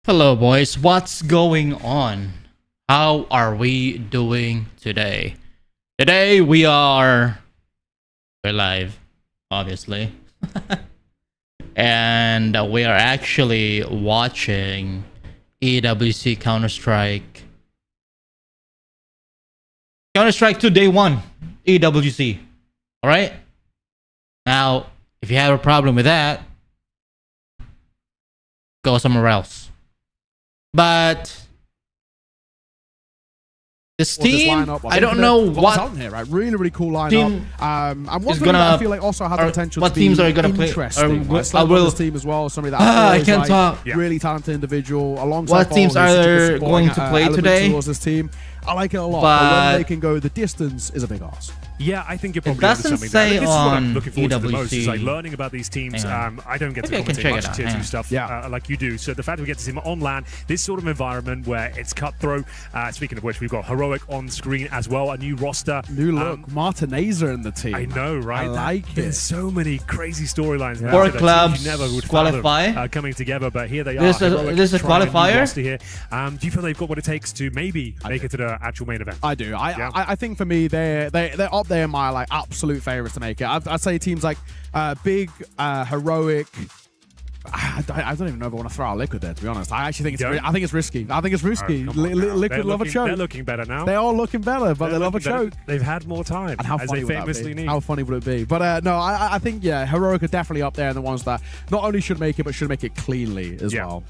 Hello, boys. What's going on? How are we doing today? Today we're live, obviously, and we are actually watching EWC Counter-Strike 2 Day 1 EWC. All right. Now, if you have a problem with that, go somewhere else. But this team, I don't know what talent here, right? Really cool lineup. And what's gonna, I feel like also has the potential what to be teams are going to play? I will this team as well. Somebody that I can't talk. Really talented individual. Alongside what teams are there going to play today? Towards this team, I like it a lot. But when they can go the distance is a big ask. Yeah, I think you're probably onto something there. This is what I'm looking forward to the most, is like learning about these teams. I don't get to commentate much tier 2 stuff like you do. So the fact that we get to see them on LAN, this sort of environment where it's cutthroat. Speaking of which, we've got Heroic on screen as well, a new roster. New look, Martineza in the team. I know, right? I like it. There's so many crazy storylines. 4 clubs never would qualify. Coming together, but here they are. This is a qualifier? Here. Do you feel they've got what it takes to maybe make it to the actual main event? I do. I think for me, they're up there in my like absolute favorites to make it. I'd say teams like Big, Heroic. I don't even know if I want to throw out Liquid there, to be honest. I actually think it's risky. I think it's risky. Liquid love a choke. They're looking better now. They are looking better, but they love a choke. They've had more time, and how as funny they famously need. How funny would it be? But no, I think Heroic are definitely up there in the ones that not only should make it, but should make it cleanly as well.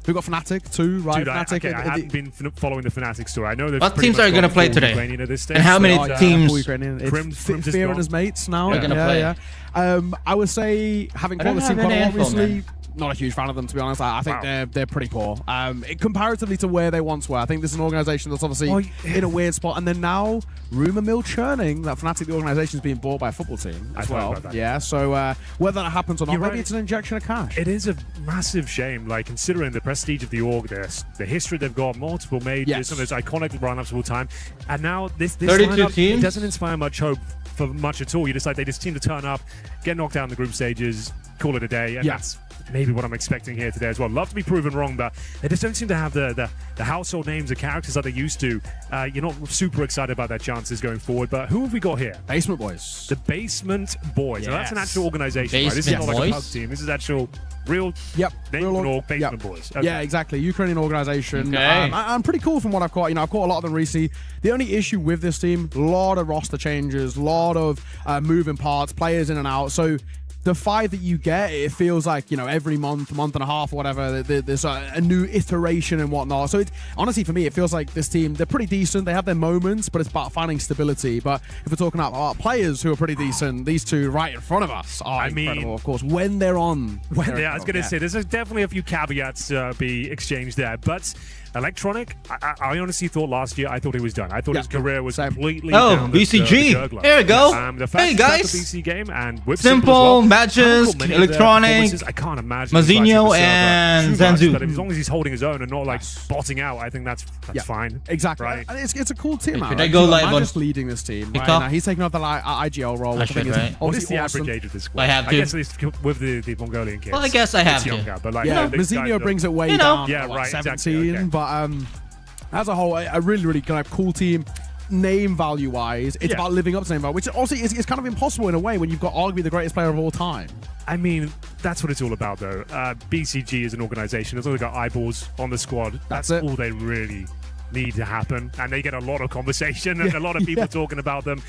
We've got Fnatic too, right? Dude, Fnatic. I haven't been following the Fnatic story. I know there's what teams are going to play today, and how many teams? Fear and his mates now. Are going to play. I would say having followed the team quite obviously. Not a huge fan of them, to be honest. I think they're pretty poor. Comparatively to where they once were. I think this is an organization that's obviously in a weird spot. And then now, rumor mill churning that Fnatic, the organization, is being bought by a football team as well. Yeah, so whether that happens or not, maybe it's an injection of cash. It is a massive shame, like considering the prestige of the org, the history they've got, multiple majors, some of those iconic run-ups of all time. And now this 32 lineup, teams? It doesn't inspire much hope for much at all. They just seem to turn up, get knocked out in the group stages, call it a day, and that's maybe what I'm expecting here today as well. Love to be proven wrong, but they just don't seem to have the household names or characters that they used to. You're not super excited about their chances going forward, but who have we got here? Basement Boys. The Basement Boys. Yes. Now, that's an actual organization, right? This is not like a pub team. This is actual real Basement Boys. Okay. Yeah, exactly. Ukrainian organization. Okay. I'm pretty cool from what I've caught. I've caught a lot of them recently. The only issue with this team, a lot of roster changes, a lot of moving parts, players in and out. So the 5 that you get, it feels like, every month and a half or whatever, there's a new iteration and whatnot. So honestly, for me, it feels like this team, they're pretty decent. They have their moments, but it's about finding stability. But if we're talking about players who are pretty decent, these two right in front of us are incredible, of course, when they're on. I was going to say, there's definitely a few caveats to be exchanged there. But Electronic, I honestly thought last year, I thought he was done. I thought his career was completely down BCG. Here we go. Hey, guys. The BC game and Simple, Matches, Electronic, I can't imagine Mazinho, and Zanzu. But as long as he's holding his own and not like botting out, I think that's fine. Exactly. Right. It's a cool team. Should I go live on just leading this team right now? He's taking up the IGL role. I should, right? What's the average age of this squad? I have to. I guess with the Mongolian kids. Well, I guess I have to. Younger, but like, Mazinho brings it way down. Yeah, right. 17, but as a whole, a really kind of cool team. Name value wise, it's about living up to name value, which also is kind of impossible in a way when you've got arguably the greatest player of all time. I mean, that's what it's all about, though. BCG is an organization. As long as they've got eyeballs on the squad, that's all they really need to happen, and they get a lot of conversation and a lot of people talking about them.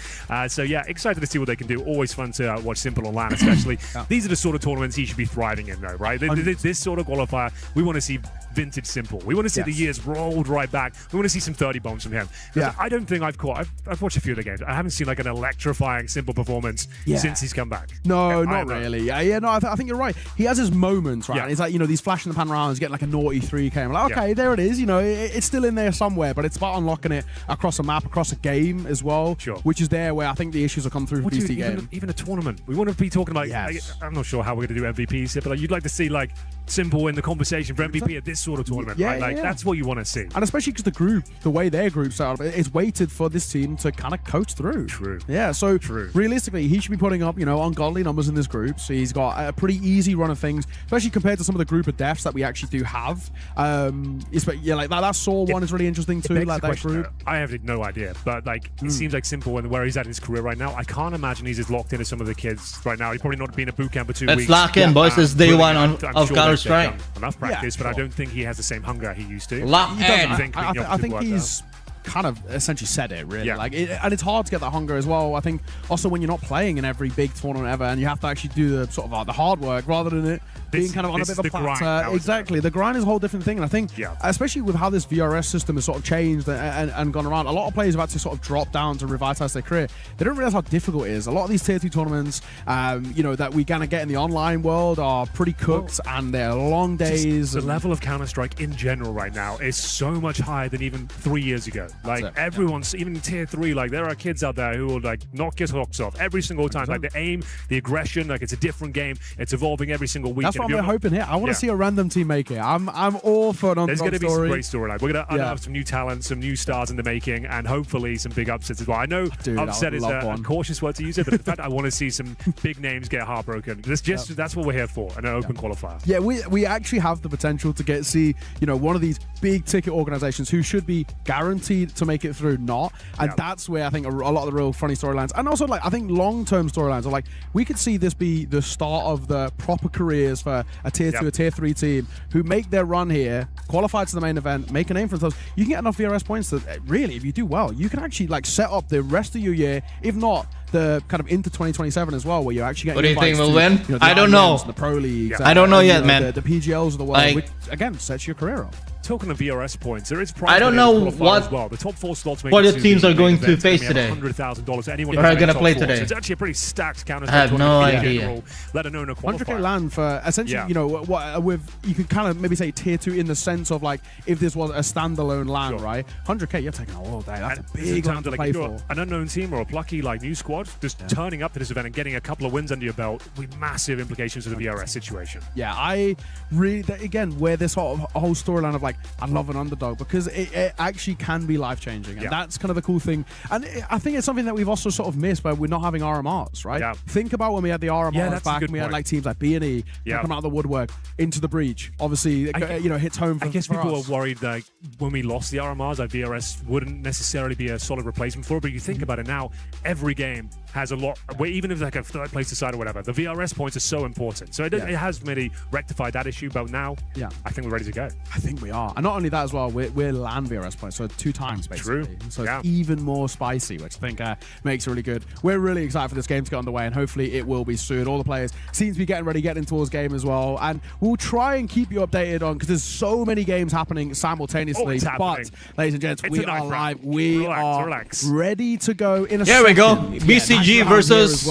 So yeah, excited to see what they can do. Always fun to watch Simple on LAN, especially. These are the sort of tournaments he should be thriving in, though, right? This sort of qualifier, we want to see vintage Simple. We want to see the years rolled right back. We want to see some 30 bombs from him. I don't think I've watched a few of the games. I haven't seen like an electrifying Simple performance since he's come back. No, not really. No, I think you're right. He has his moments, right? It's like, these flash in the pan rounds, getting like a naughty 3K. I'm like, okay, there it is. It's still in there somewhere, but it's about unlocking it across a map, across a game as well, which is there where I think the issues will come through for BC game. Even a tournament. We want to be talking about, I'm not sure how we're going to do MVPs here, but like, you'd like to see like Simple in the conversation for MVP at this sort of tournament, right? Like that's what you want to see. And especially because the way their group set up, it's waited for this team to kind of coach through. True. Yeah, so realistically, he should be putting up, ungodly numbers in this group. So he's got a pretty easy run of things, especially compared to some of the group of deaths that we actually do have. Like that Saw one is really interesting too. Like that group. I have no idea, but like it seems like Simple and where he's at in his career right now. I can't imagine he's as locked into some of the kids right now. He's probably not been at boot camp for 2 weeks. Let's lock in, boys. It's day one of Counter-Strike. Enough practice, but I don't think he has the same hunger he used to. Lock in. I think he's kind of essentially said it, really. And it's hard to get that hunger as well. I think also when you're not playing in every big tournament ever, and you have to actually do the sort of the hard work rather than it being kind of on a bit of a platter. Exactly. The grind is a whole different thing. And I think, especially with how this VRS system has sort of changed and gone around, a lot of players have had to sort of drop down to revitalize their career. They don't realize how difficult it is. A lot of these tier 2 tournaments, that we kind of get in the online world are pretty cooked, and they're long days. The level of Counter-Strike in general right now is so much higher than even 3 years ago. Like everyone's, even in tier 3, like there are kids out there who will like knock your socks off every single time. Like the aim, the aggression, like it's a different game. It's evolving every single week. That's what I'm hoping here. I want to see a random team make it. I'm all for an underdog. There's going to be some great storyline. We're going to have some new talent, some new stars in the making, and hopefully some big upsets as well. I know upset is a cautious word to use it, but in fact, I want to see some big names get heartbroken. That's what we're here for, an open qualifier. Yeah, we actually have the potential to see one of these big ticket organizations who should be guaranteed to make it through not, and that's where I think a lot of the real funny storylines, and also like I think long-term storylines are like we could see this be the start of the proper careers for a tier 2, a tier 3 team who make their run here, qualify to the main event, make a name for themselves. You can get enough VRS points that really, if you do well, you can actually like set up the rest of your year, if not the kind of into 2027 as well, where you're actually getting. What do you think will win? The I don't know. The Pro Leagues. I don't know yet, man. The PGLs of the world, which again sets your career up. Talking of VRS points, there is prize. I don't know what as well. The top 4 slots. What the teams are going to face today. $100,000. Anyone are going to play today. So it's actually a pretty stacked Counter-Strike. I have no idea. Let alone a qualifier. 100k land for essentially, you could kind of maybe say tier 2 in the sense of like if this was a standalone land, right? 100k, you're taking all day. That's a big land to play for. An unknown team or a plucky like new squad, just turning up to this event and getting a couple of wins under your belt with massive implications for the VRS situation. Yeah, I really again where this whole storyline of like I love an underdog because it actually can be life-changing, and that's kind of the cool thing. And I think it's something that we've also sort of missed by we're not having RMRs, right? Think about when we had the RMRs back and we had like teams like B&E come out of the woodwork Into the Breach, obviously hits home for I guess people us. are worried that when we lost the RMRs, like VRS wouldn't necessarily be a solid replacement for it, but you think about it now, every game has a lot, even if like a third place decide or whatever, the VRS points are so important. So it has maybe rectified that issue, but now I think we're ready to go. I think we are. And not only that as well, we're land VRS points, so 2 times basically. True. So it's even more spicy, which I think makes it really good. We're really excited for this game to get underway, and hopefully it will be soon. All the players seem to be getting towards game as well, and we'll try and keep you updated on, because there's so many games happening simultaneously. But ladies and gents, we are live. We are ready to go in a Here we go. BCG versus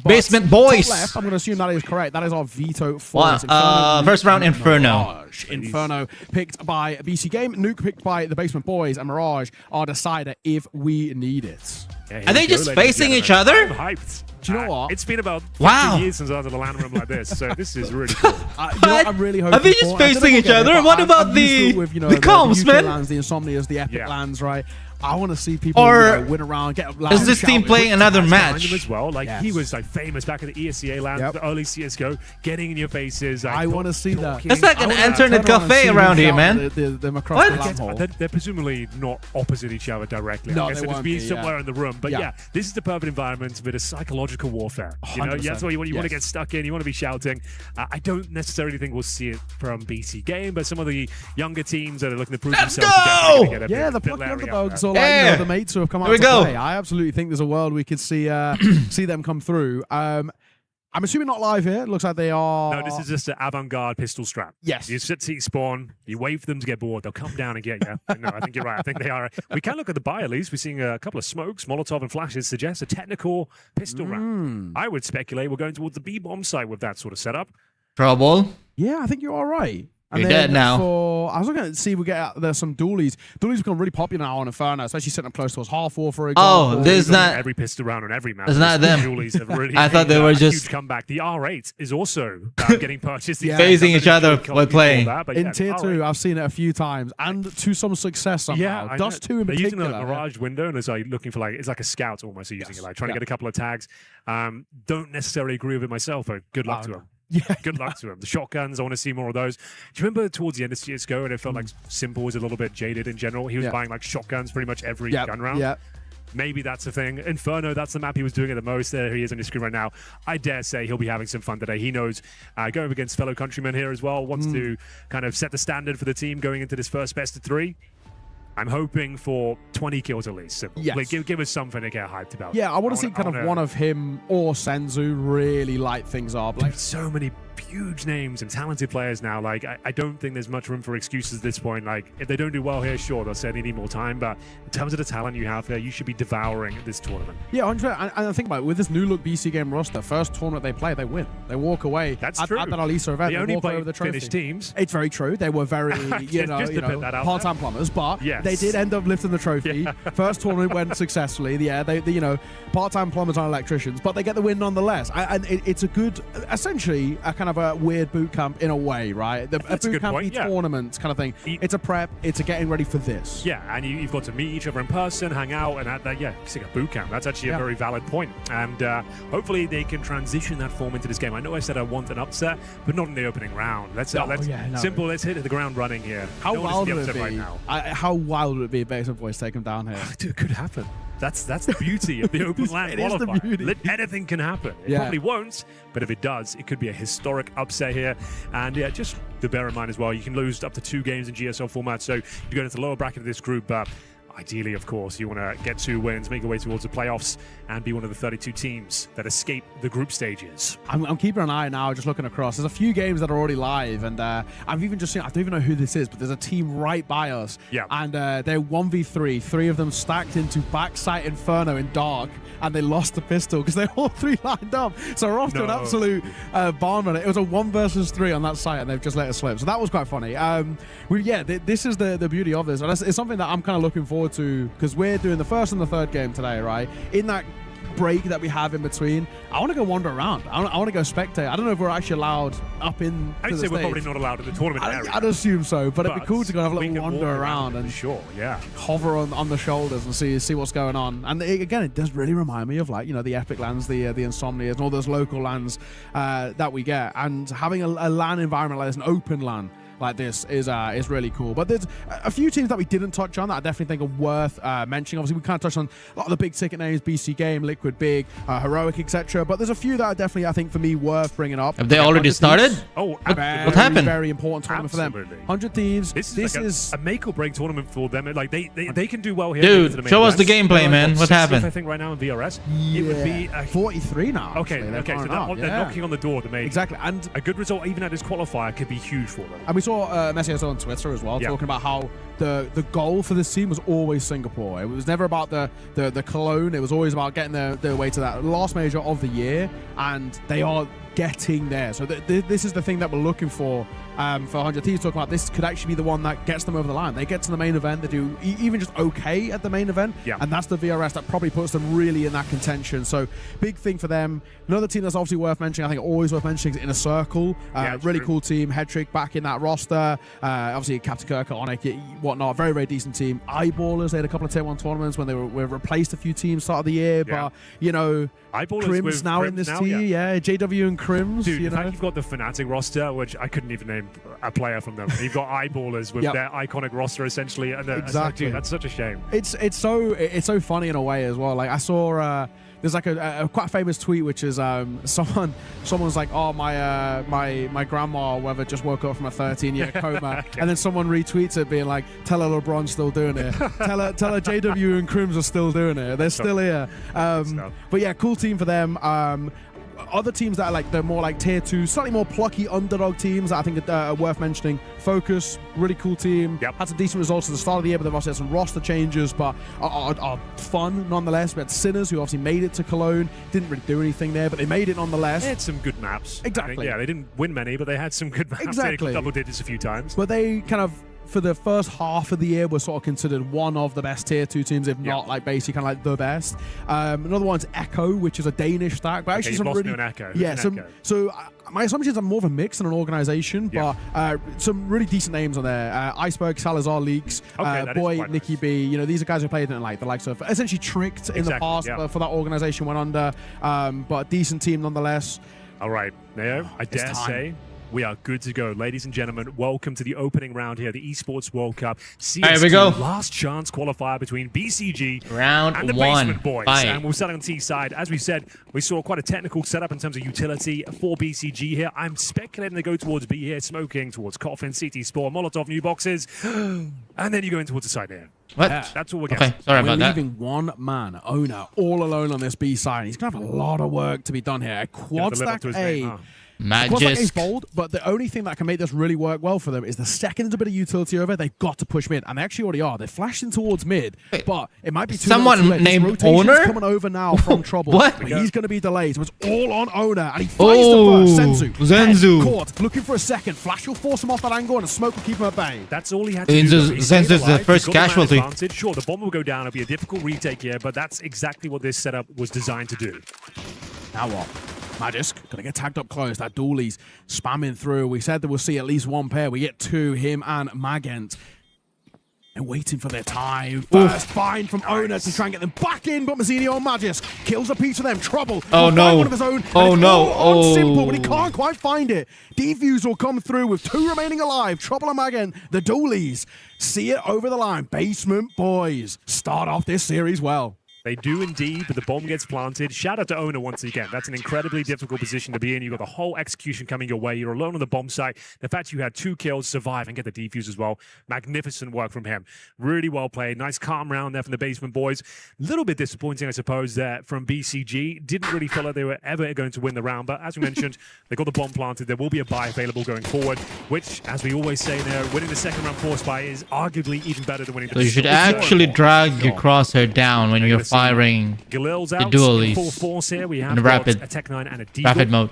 Basement Boys. Left, I'm going to assume that is correct. That is our veto for first round Inferno. Inferno picked by BC Game, Nuke picked by the Basement Boys, and Mirage our decider if we need it. Are they just facing each other? I'm hyped. Do you know what? It's been about 50 years since I was at a LAN room like this, so this is really cool. I'm really hoping are they just facing each other? What about the comms, man? Lands, the Insomnias, the Epic lands, right? I want to see people win around, get loud. Is this team playing another match? As well, like he was like famous back in the ESCA land, the early CS:GO, getting in your faces. Like, I want to see that. It's like an internet cafe around here, man. They're presumably not opposite each other directly. No, I guess they they'll won't be be somewhere in the room. But this is the perfect environment with a psychological warfare. That's what you want to get stuck in. You want to be shouting. I don't necessarily think we'll see it from BC Game, but some of the younger teams that are looking to prove themselves are definitely going to get the plucky underdogs. Or the mates who have come out to play. I absolutely think there's a world we could see them come through. I'm assuming not live here. It looks like they are. No, this is just an avant-garde pistol strap. Yes. You sit spawn, you wait for them to get bored, they'll come down and get you. No, I think you're right. I think they are. We can look at the buy at least. We're seeing a couple of smokes, Molotov and flashes suggest a technical pistol round. I would speculate we're going towards the B-bomb site with that sort of setup. Trouble. Yeah, I think you're all right. And You're then dead now. I was looking to see if we get there's some dualies. Dualies become really popular now on Inferno, especially sitting up close to us. Half War, for example. Oh, there's not every pistol round on every map. It's not them. Dualies have really I thought they were a just huge comeback. The R8 is also getting purchased. Yeah. phasing each other while playing. In tier 2, I've seen it a few times, and to some success somehow. Yeah, Dust 2 in they're particular. using a mirage window, and it's like looking for it's like a scout almost. They're using it, like trying to get a couple of tags. Don't necessarily agree with it myself, but good luck to them. Yeah, good luck to them. The shotguns, I want to see more of those. Do you remember towards the end of CSGO, and it felt like Simple was a little bit jaded in general? He was buying like shotguns pretty much every gun round. Yeah. Maybe that's the thing. Inferno, that's the map he was doing it the most. There he is on your screen right now. I dare say he'll be having some fun today. He knows going up against fellow countrymen here as well, wants to kind of set the standard for the team going into this first best of 3. I'm hoping for 20 kills at least. Simple. Yes. Like, give us something to get hyped about. Yeah, I want to see kind of one of him or Senzu really light things up. Like so many huge names and talented players now. Like, I don't think there's much room for excuses at this point. Like, if they don't do well here, sure, they'll say they need more time. But in terms of the talent you have here, you should be devouring this tournament. Yeah, 100%. And I think about it, with this new look BC game roster, first tournament they play, they win. They walk away. That's at true. At that Alisa event, They they only walk away play with the trophy. Finnish teams. It's very true. They were very, Just to put that out part-time plumbers, but Yes. they did end up lifting the trophy. First tournament went successfully. Yeah, they part-time plumbers aren't electricians, but they get the win nonetheless. And it's a good, essentially, a kind of a weird boot camp in a way, right? A boot camp tournament kind of thing. It's a prep. It's a getting ready for this. Yeah, and you've got to meet each other in person, hang out, and it's like a boot camp. That's actually a very valid point. And hopefully they can transition that form into this game. I know I said I want an upset, but not in the opening round. Simple. Let's hit the ground running here. How wild would it be? Right now. How wild would it be if Basin Boys take them down here? Dude, it could happen. That's the beauty of the open land qualifier. Is the beauty. Anything can happen. It probably won't, but if it does, it could be a historic upset here. And just to bear in mind as well, you can lose up to 2 games in GSL format, so you go into the lower bracket of this group. Ideally, of course, you want to get 2 wins, make your way towards the playoffs, and be one of the 32 teams that escape the group stages. I'm keeping an eye now, just looking across. There's a few games that are already live, and I've even just seen, I don't even know who this is, but there's a team right by us. Yeah. And they're 1v3, 3 of them stacked into backside Inferno in dark, and they lost the pistol because they're all 3 lined up. So we're off to an absolute barn run. It was a 1 versus 3 on that site, and they've just let us slip. So that was quite funny. This is the beauty of this. And it's something that I'm kind of looking forward to, because we're doing the first and the third game today, right? In that break that we have in between, I want to go wander around. I want to go spectate. I don't know if we're actually allowed up in. I'd say we're probably not allowed in the tournament area. I'd assume so, but it'd be cool to go have a little wander around and hover on the shoulders and see what's going on. And again, it does really remind me of the Epic lands, the Insomnias, and all those local lands that we get. And having a LAN environment like this, an open LAN like this, is really cool. But there's a few teams that we didn't touch on that I definitely think are worth mentioning. Obviously, we kind of touched on a lot of the big ticket names: BC Game, Liquid Big, Heroic, etc. But there's a few that are definitely, I think, for me, worth bringing up. Have they already started? Oh, what happened? Very important tournament for them. 100 Thieves. This is a make or break tournament for them. Like they can do well here. Dude, show us the gameplay, man. What happened? I think right now in VRS, yeah. It would be 43 now. Okay. So they're knocking on the door to make exactly, and a good result even at this qualifier could be huge for them. And we saw Messier on Twitter as well, talking about how the goal for this team was always Singapore. It was never about the Cologne. It was always about getting their way to that last major of the year, and they are getting there. So this is the thing that we're looking for 100 Thieves. Talking about this could actually be the one that gets them over the line. They get to the main event, they do even just okay at the main event, and that's the VRS that probably puts them really in that contention. So big thing for them. Another team that's obviously worth mentioning, I think always worth mentioning, is In a Circle. Really cool team. Headtrick back in that roster. Obviously Captain Kirk, Onyx, whatnot. Very, very decent team. Eyeballers, they had a couple of Tier 1 tournaments when they were replaced a few teams start of the year, but Crims now in this team, JW and Crims. Dude, in fact, you've got the Fnatic roster, which I couldn't even name a player from them. You've got Eyeballers with their iconic roster essentially, and exactly. That's such a shame. It's so funny in a way as well. Like I saw there's like a quite famous tweet, which is someone's like, oh, my grandma or whatever just woke up from a 13-year coma, and then someone retweets it being like, tell her LeBron's still doing it, tell her JW and Crims are still doing it, they're still here. But yeah, cool team for them. other teams that are like the more like tier 2, slightly more plucky underdog teams that I think are worth mentioning. Focus, really cool team. Yep. Had some decent results at the start of the year, but they've also had some roster changes, but are fun nonetheless. We had Sinners, who obviously made it to Cologne. Didn't really do anything there, but they made it nonetheless. They had some good maps. Exactly. Yeah, they didn't win many, but they had some good maps. Exactly. They had double digits a few times. But they kind of, for the first half of the year, were sort of considered one of the best tier 2 teams, if not like basically kind of like the best. Another one's Echo, which is a Danish stack, but actually some really Echo. Yeah, so my assumption is I'm more of a mix than an organization, but some really decent names on there. Iceberg, Salazar, Leaks, Boy, quite Nikki nice. B. You know, these are guys who played in like the likes of essentially Tricked in the past for that organization went under, but decent team nonetheless. All right, Neo, I dare say we are good to go. Ladies and gentlemen, welcome to the opening round here, the Esports World Cup. Here we go. Last chance qualifier between BCG Round and the one. Basement Boys. Fight. And we're starting on T side. As we said, we saw quite a technical setup in terms of utility for BCG here. I'm speculating they go towards B here, smoking towards Coffin, CT Spore, Molotov, new boxes, and then you go in towards the side here. What? Yeah. That's all we're getting. Okay, sorry We're about that. leaving one man, Owner, all alone on this B side. He's going to have a lot of work to be done here. A quad Live up stack to his A. name, huh? Quad stack A is Magic. bold, but the only thing that can make this really work well for them is the second there's a bit of utility over, they've got to push mid. And they actually already are. They're flashing towards mid, but it might be too Someone little too late. This named rotation's Owner? coming over now from Trouble. What? But he's going to be delayed. So it's all on Owner, and he fires the first. Zenzu. Caught, looking for a second. Flash will force him off that angle, and a smoke will keep him at bay. That's all he had to do. Zenzu's- though. He Zenzu's stayed the alive. first He's got the man casualty. advantage. Sure, the bomb will go down. It'll be a difficult retake here, but that's exactly what this setup was designed to do. Now what? Magisk gonna get tagged up close. That Dooley's spamming through. We said that we'll see at least one pair. We get two, him and Magent. They're waiting for their time. First find from Owner to try and get them back in, but Mazzini on Magisk kills a piece of them. Trouble. Oh, will no. find one of his own. Oh, and it's no. all on Simple, but he Oh. can't quite find it. Defuse will come through with two remaining alive. Trouble and Magent. The Doolies see it over the line. Basement Boys start off this series well. They do indeed, but the bomb gets planted. Shout out to Owner once again. That's an incredibly difficult position to be in. You've got the whole execution coming your way. You're alone on the bomb site. The fact you had 2 kills, survive, and get the defuse as well. Magnificent work from him. Really well played. Nice calm round there from the Basement Boys. A little bit disappointing, I suppose, there from BCG. Didn't really feel like they were ever going to win the round, but as we mentioned, they got the bomb planted. There will be a buy available going forward, which, as we always say there, winning the second round force buy is arguably even better than winning the So you should first round. actually drag your crosshair down when you're firing Galil's the out dualies in full force here. We have in got rapid- a Tech 9 and a Deagle. rapid mode.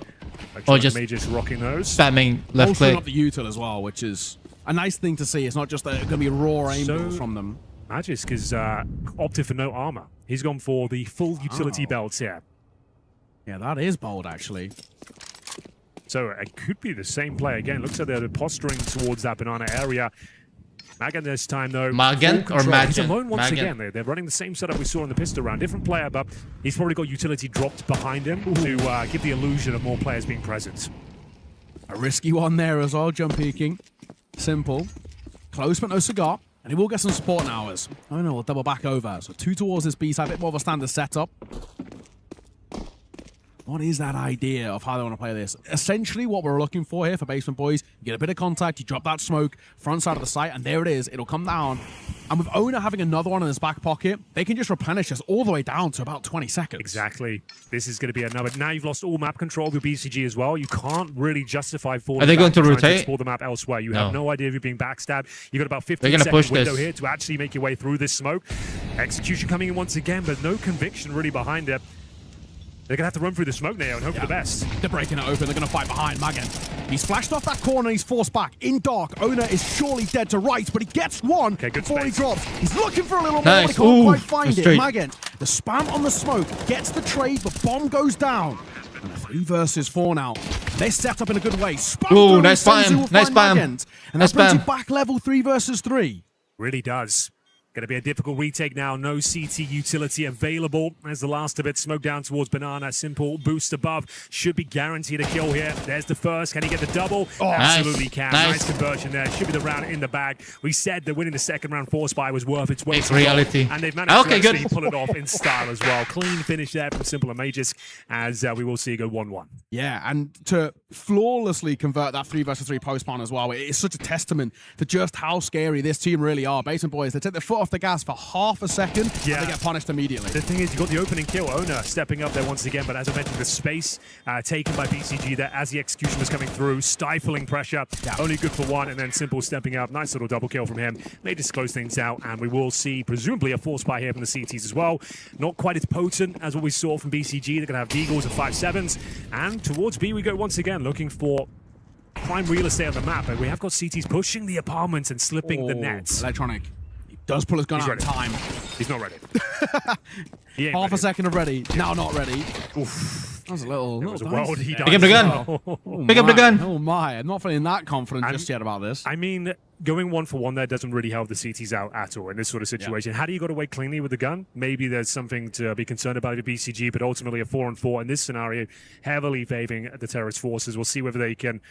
Or just Mages rocking those. spamming left Also click. up the util as well, which is a nice thing to see. It's not just going to be raw aimballs from them. Magisk has opted for no armor. He's gone for the full utility belts here. Yeah, that is bold, actually. So it could be the same play again. Looks like they're posturing towards that banana area. Magan this time, though. Magan full or control. He's Magan? alone once Magan. again. They're running the same setup we saw in the pistol round. Different player, but he's probably got utility dropped behind him to give the illusion of more players being present. A risky one there as well, jump peeking. Simple. Close but no cigar. And he will get some support now as oh no, we'll double back over. So 2 towards this B side, a bit more of a standard setup. What is that idea of how they want to play this? Essentially, what we're looking for here for Basement Boys, you get a bit of contact, you drop that smoke, front side of the site, and there it is. It'll come down. And with Owner having another one in his back pocket, they can just replenish us all the way down to about 20 seconds. Exactly. This is going to be another. Now you've lost all map control with BCG as well. You can't really justify falling Are they going back to and trying rotate? explore the map elsewhere. You have no idea if you're being backstabbed. You've got about 15 They're gonna second push window this. here to actually make your way through this smoke. Execution coming in once again, but no conviction really behind it. They're going to have to run through the smoke now and hope for the best. They're breaking it open. They're going to fight behind Magan. He's flashed off that corner. He's forced back. In dark, Owner is surely dead to rights, but he gets one Okay, good before he space. drops. He's looking for a little more, Nice. but he can't Ooh, quite find that's it. straight. Magan, the spam on the smoke, gets the trade, but bomb goes down. And a 3 versus 4 now. They're set up in a good way. Spam Ooh, through, nice and Senzu spam. will Nice find spam. Magan. And Nice that brings spam. it back level 3 versus 3. Really does. Going to be a difficult retake now. No CT utility available. There's the last of it. Smoke down towards Banana. Simple boost above. Should be guaranteed a kill here. There's the first. Can he get the double? Oh, absolutely nice. can. Nice. Nice conversion there. Should be the round in the bag. We said that winning the second round force buy was worth its weight. It's in gold, reality. And they've managed Okay, to good. actually pull it off in style as well. Clean finish there from Simple and Magisk as we will see it go 1-1. Yeah, and to flawlessly convert that 3 versus 3 post spawn as well, it's such a testament to just how scary this team really are. Basement Boys, they take their foot off off the gas for half a second, Yeah. and they get punished immediately. The thing is, you got the opening kill. Owner stepping up there once again, but as I mentioned, the space taken by BCG there as the execution was coming through, stifling pressure. Yeah. Only good for one, and then Simple stepping up. Nice little double kill from him. May just close things out, and we will see presumably a force buy here from the CTs as well. Not quite as potent as what we saw from BCG. They're going to have Deagles and 5-7s, and towards B we go once again, looking for prime real estate on the map, and we have got CTs pushing the apartments and slipping the nets. Electronic. He does pull his gun He's out in ready. time. He's not ready. He ain't Half a ready. second of ready. Now not ready. Oof. That was a little. It was a little world dicey. he Pick up the gun. Oh Pick up the my. gun. Oh my! I'm not feeling that confident just yet about this. I mean, going 1-for-1 there doesn't really help the CTs out at all in this sort of situation. How do you got away cleanly with the gun? Maybe there's something to be concerned about with BCG, but ultimately a 4-on-4 in this scenario, heavily favoring the terrorist forces. We'll see whether they can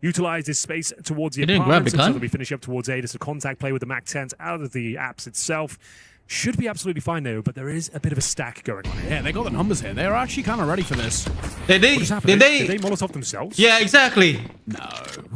utilize this space towards the You didn't grab apartments the gun? until we finish up towards A. Just a contact play with the MAC-10s out of the apps itself. Should be absolutely fine though, but there is a bit of a stack going on here. Yeah, they got the numbers here. They're actually kind of ready for this. Did they? What's happening? Did Did they they? Molotov themselves? Yeah, exactly. No.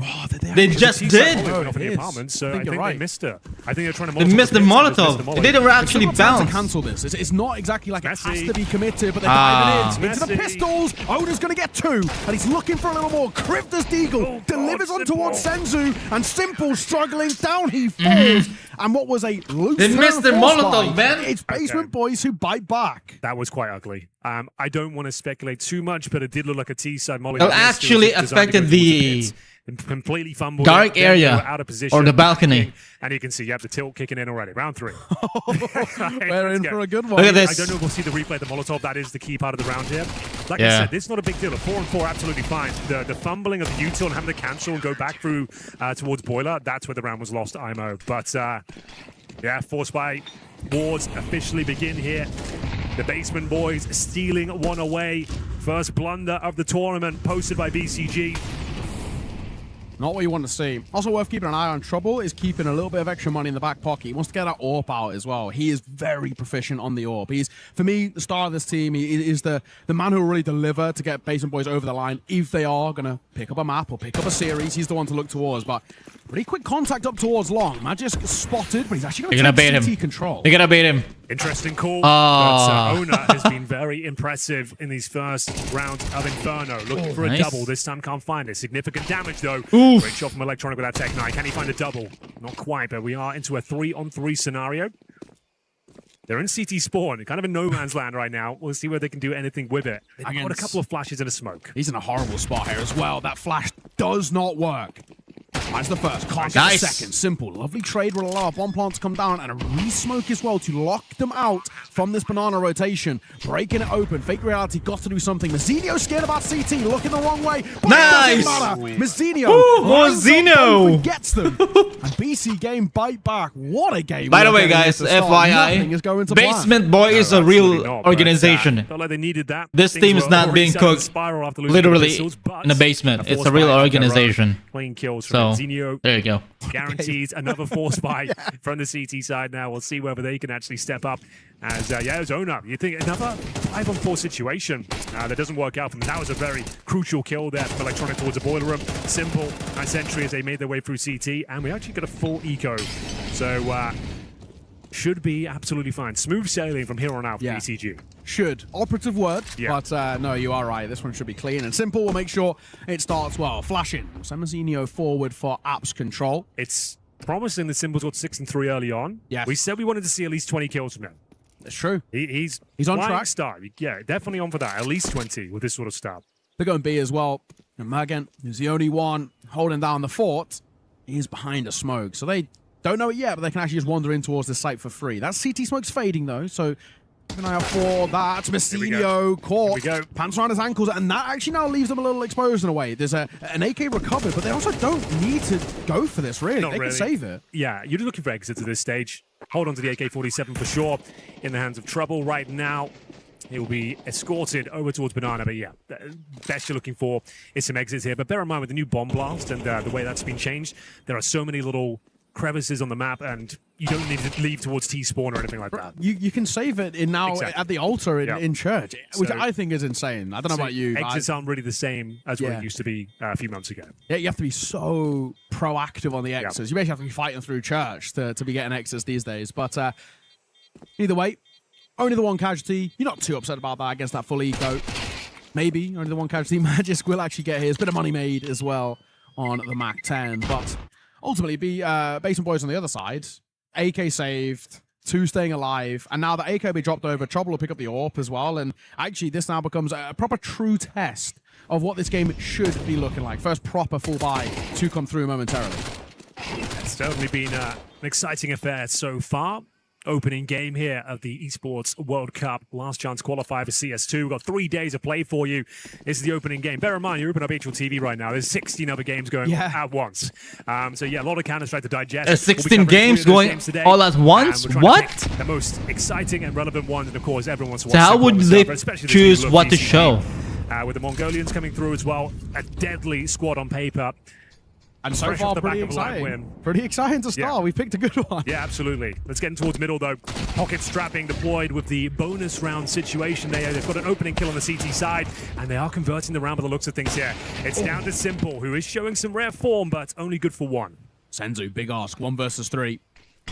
Oh, They just did. Off in it the is. apartments, so I think you're they right. missed it. I think they're trying to They Molotov missed the bits and just Molotov. missed the They didn't molly. actually Still got time to bounce. cancel this. It's not exactly like it has Messi. to be committed, but they're Ah. diving in into the Messi. pistols. Oda's going to get 2, and he's looking for a little more. Cryptus Deagle Oh, delivers on Simple. towards Senzu, and Simple struggling down. He falls, and what was a loose They missed the force Molotov, buy, man. It's Basement Okay. Boys who bite back. That was quite ugly. I don't want to speculate too much, but it did look like a T-side molly. It that missed. actually was designed to go affected towards the pits and completely fumbled dark it. Then they area were out of position, or the balcony. and you can see you have the tilt kicking in already. Round 3. We're in for a good one. Look at I this. don't know if we'll see the replay of the Molotov. That is the key part of the round here. Like I Yeah. said, this is not a big deal. A 4-on-4, absolutely fine. The fumbling of the util and having to cancel and go back through towards Boiler, that's where the round was lost, IMO. But yeah, force by wars officially begin here. The Basement Boys stealing one away. First blunder of the tournament posted by BCG. Not what you want to see. Also worth keeping an eye on. Trouble is keeping a little bit of extra money in the back pocket. He wants to get that AWP out as well. He is very proficient on the AWP. He's, for me, the star of this team. He is the man who will really deliver to get Basement Boys over the line. If they are going to pick up a map or pick up a series, he's the one to look towards. But pretty quick contact up towards long. Magisk spotted, but he's actually They're going gonna to bait take him. CT control. They're gonna bait him. Interesting call. Ah. But Ona has been very impressive in these first rounds of Inferno. Looking for a nice. double. This time can't find it. Significant damage, though. Oof. Great shot from Electronic with that Tech 9. Can he find a double? Not quite, but we are into a 3-on-3 scenario. They're in CT spawn, kind of in no man's land right now. We'll see whether they can do anything with it. They've got a Against- couple of flashes and a smoke. He's in a horrible spot here as well. That flash does not work. Finds the first, can't get the Nice. second. Simple, lovely trade will allow a bomb plant to come down and a re-smoke as well to lock them out from this banana rotation. Breaking it open, Fake Reality got to do something. Mazzinho scared about CT, looking the wrong way. But Nice. it doesn't matter. Mazzinho Ooh, lines up Mazzinho. both and gets them. And BC game bite back. What a game. By the we're way, getting guys, at the start. Nothing is FYI, going to plan. Basement Boy is a Absolutely real not, but, organization. felt like they needed that. This Things team is were not already being starting to cooked spiral after losing literally the pistols, but in the basement. a It's a force real buy of their own. organization. Playing kills So, from Zinho. there you go. Guarantees another force buy from the CT side now. We'll see whether they can actually step up. As, yeah, zone up. You think another 5-on-4 situation that doesn't work out from them. That was a very crucial kill there from Electronic towards the boiler room. Simple, nice entry as they made their way through CT. And we actually got a full eco. So, should be absolutely fine. Smooth sailing from here on out for Yeah. BCG. Should. Operative word. Yeah. But no, you are right. This one should be clean and simple. We'll make sure it starts well. Flashing. Semazinho forward for apps control. It's promising the Symbols got 6 and 3 early on. Yes. We said we wanted to see at least 20 kills from him. It's true. He's on flying track. Start. Yeah, definitely on for that. At least 20 with this sort of stuff. They're going B as well. And Mergen is the only one holding down the fort. He's behind a smoke. So they don't know it yet, but they can actually just wander in towards the site for free. That CT smoke's fading, though. So keep an eye out for that. Messinho caught. Here we go. Pants around his ankles. And that actually now leaves them a little exposed in a way. There's an AK recovered, but they also don't need to go for this, really. Not They really. can save it. Yeah, you're just looking for exits at this stage. Hold on to the AK-47 for sure. In the hands of Trouble right now. He will be escorted over towards Banana, but yeah, best you're looking for is some exits here. But bear in mind, with the new bomb blast and the way that's been changed, there are so many little crevices on the map, and you don't need to leave towards T-spawn or anything like that. You can save it in now Exactly. at the altar in church, which So- I think is insane. I don't know about you. but Exits aren't really the same as what it used to be a few months ago. Yeah, you have to be so proactive on the exits. You basically have to be fighting through church to be getting exits these days. But either way, only the one casualty. You're not too upset about that against that full eco. Maybe only the one casualty. Magisk will actually get his. Bit of money made as well on the Mac 10. But ultimately, Basement Boys on the other side. AK saved. 2 staying alive, and now the AK will be dropped over. Trouble will pick up the AWP as well, and actually this now becomes a proper true test of what this game should be looking like. First proper full buy to come through momentarily. It's certainly been an exciting affair so far. Opening game here of the Esports World Cup. Last chance qualify for CS2. We've got 3 days of play for you. This is the opening game. Bear in mind, you're opening up HL TV right now. There's 16 other games going at once. So yeah, a lot of Counter-Strike to digest. 16 games going all at once? What? The most exciting and relevant ones, and of course, everyone wants to watch. So how would they choose what to BCG. show? With the Mongolians coming through as well. A deadly squad on paper. And so Fresh far, off the pretty back of a line exciting. win. Pretty exciting to start. Yeah. We picked a good one. Yeah, absolutely. Let's get in towards middle, though. Pocket strapping deployed with the bonus round situation there. They've got an opening kill on the CT side, and they are converting the round by the looks of things here. It's down to Simple, who is showing some rare form, but only good for 1. Senzu, big ask, 1 versus 3.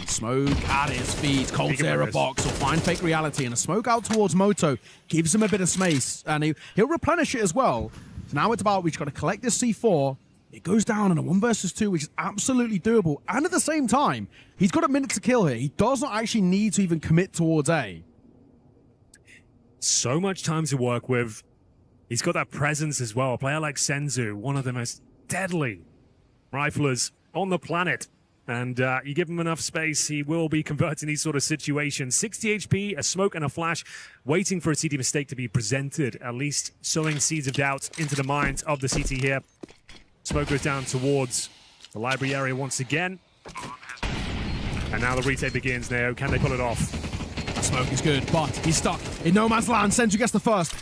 Smoke at his feet. Cold Zera box will find fake reality, and a smoke out towards Moto gives him a bit of space, and he'll replenish it as well. So now it's about, we've got to collect this C4. It goes down in a 1 versus 2, which is absolutely doable. And at the same time, he's got a minute to kill here. He does not actually need to even commit towards A. So much time to work with. He's got that presence as well. A player like Senzu, one of the most deadly riflers on the planet. And you give him enough space, he will be converting these sort of situations. 60 HP, a smoke and a flash, waiting for a CT mistake to be presented, at least sowing seeds of doubt into the minds of the CT here. Smoke goes down towards the library area once again. And now the retake begins now. Can they pull it off? Smoke is good, but he's stuck in no man's land. Senzu gets the first.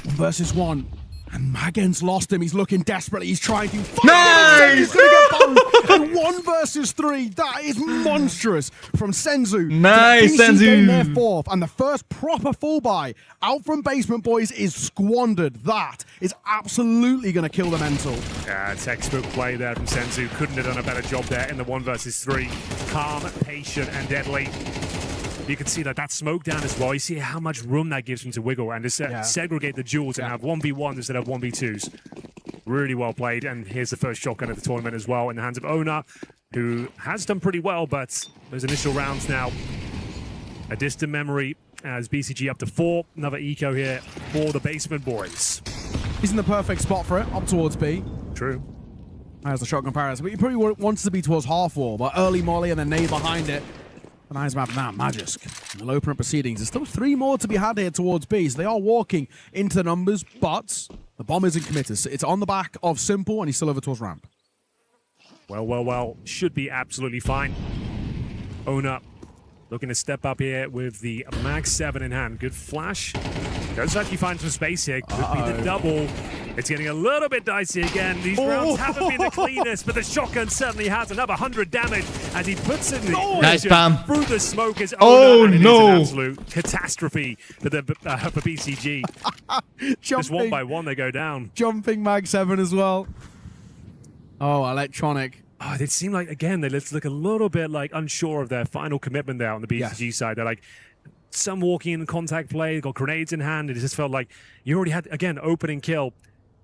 1 versus 1. And Magen's lost him. He's looking desperately. He's trying to. Nice! He's going to get boned. And 1 versus 3. That is monstrous from Senzu. Nice, BC gain Senzu. their 4th. And the first proper full buy out from Basement Boys is squandered. That is absolutely going to kill the mental. Textbook play there from Senzu. Couldn't have done a better job there in the 1 versus 3. Calm, patient, and deadly. You can see that smoke down as well. You see how much room that gives him to wiggle and to segregate the duels and have 1v1s instead of 1v2s. Really well played. And here's the first shotgun of the tournament as well in the hands of Ona, who has done pretty well, but those initial rounds now, a distant memory as BCG up to 4. Another eco here for the Basement Boys. He's in the perfect spot for it, up towards B. True. There's the shot comparison. But he probably wants to be towards half wall, but early molly and then nade behind it. A nice map now, Magisk. They'll open up proceedings. There's still 3 more to be had here towards B, so they are walking into the numbers, but the bomb isn't committed. So it's on the back of Simple, and he's still over towards ramp. Well. Should be absolutely fine. Ona looking to step up here with the Mag 7 in hand. Good flash. Does actually find some space here. Could be the double. It's getting a little bit dicey again. These rounds haven't been the cleanest, but the shotgun certainly has another 100 damage as he puts it in the Nice spam. through the smoke. Is Oh, and it no. is an absolute catastrophe for BCG. Just 1 by 1 they go down. Jumping Mag 7 as well. Oh, electronic. Oh, they seem like, again, they look a little bit like unsure of their final commitment there on the BCG side. They're like, some walking in contact play, got grenades in hand. It just felt like you already had, again, opening kill,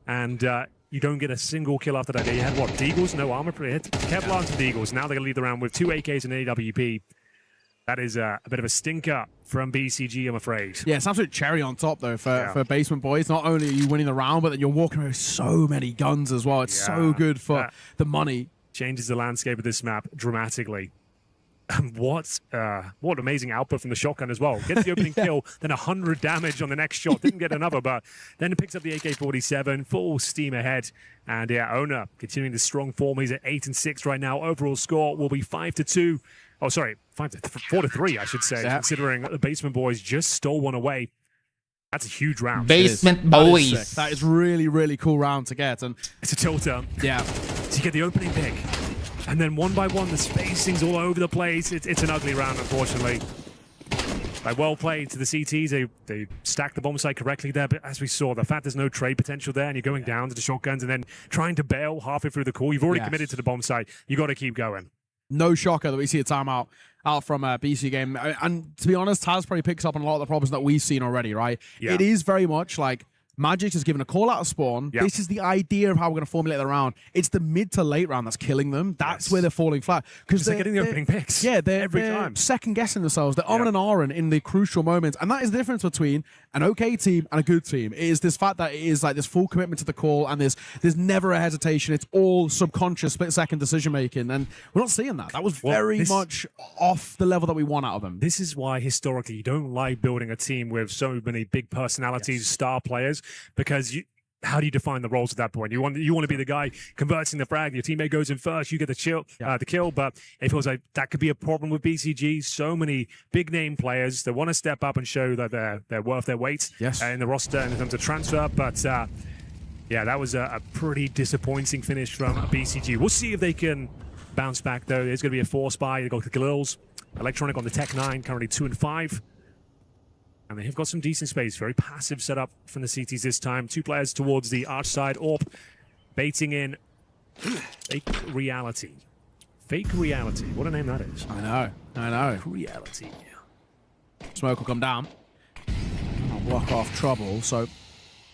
and you don't get a single kill after that. You had, what, Deagles? No armor per hit? Kevlar to Deagles. Now they're going to lead the round with 2 AKs and an AWP. That is a bit of a stinker from BCG, I'm afraid. Yeah, it's absolute cherry on top, though, for Basement Boys. Not only are you winning the round, but then you're walking around with so many guns as well. It's so good for the money. Changes the landscape of this map dramatically. What amazing output from the shotgun as well. Gets the opening kill, then 100 damage on the next shot. Didn't get another, but then it picks up the AK-47, full steam ahead. And Ona continuing the strong form. He's at 8-6 right now. Overall score will be 5-2. Oh, sorry, 4-3, I should say, considering the Basement Boys just stole one away. That's a huge round. Basement Boys. That is really, really cool round to get. And it's a tilter. Yeah. To get the opening pick. And then one by one, the spacing's all over the place. It's an ugly round, unfortunately. Like, well played to the CTs. They stacked the bomb site correctly there, but as we saw, the fact there's no trade potential there, and you're going down to the shotguns and then trying to bail halfway through the call. You've already committed to the bomb site. You got to keep going. No shocker that we see a timeout out from a BC game. And to be honest, Taz probably picks up on a lot of the problems that we've seen already, right? Yeah. It is very much like Magic has given a call out of spawn. Yep. This is the idea of how we're going to formulate the round. It's the mid to late round that's killing them. That's where they're falling flat. Because they're getting the opening picks. Yeah, they're every time. second guessing themselves. They're and ahhing in the crucial moments. And that is the difference between an okay team and a good team. It is this fact that it is like this full commitment to the call, and there's never a hesitation. It's all subconscious split second decision making. And we're not seeing that. That was very much off the level that we want out of them. This is why historically you don't like building a team with so many big personalities, star players, because how do you define the roles at that point? You want to be the guy converting the frag. Your teammate goes in first, you get the kill. But it feels like that could be a problem with BCG. So many big name players that want to step up and show that they're worth their weight in the roster in terms of transfer. But yeah, that was a pretty disappointing finish from BCG. We'll see if they can bounce back though. There's going to be a force buy. They got the Galils. Electronic on the Tech 9, currently 2-5. And they have got some decent space. Very passive setup from the CTs this time. Two players towards the arch side. Orp baiting in Fake Reality. Fake Reality. What a name that is. I know. Reality. Smoke will come down. I'll block off trouble. So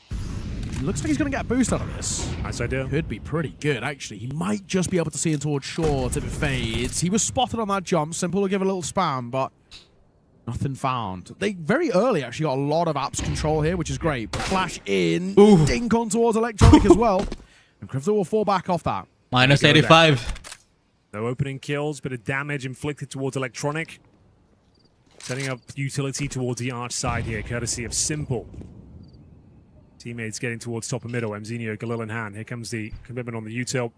it looks like he's going to get a boost out of this. Nice idea. Could be pretty good, actually. He might just be able to see him towards short if it fades. He was spotted on that jump. Simple to give a little spam, but nothing found. They very early actually got a lot of apps control here, which is great. Flash in, dink on towards Electronic as well. And Krivza will fall back off that. Minus 85. No opening kills, bit of damage inflicted towards Electronic. Setting up utility towards the arch side here, courtesy of Simple. Teammates getting towards top and middle. Mzinho, Galil in hand. Here comes the commitment on the util.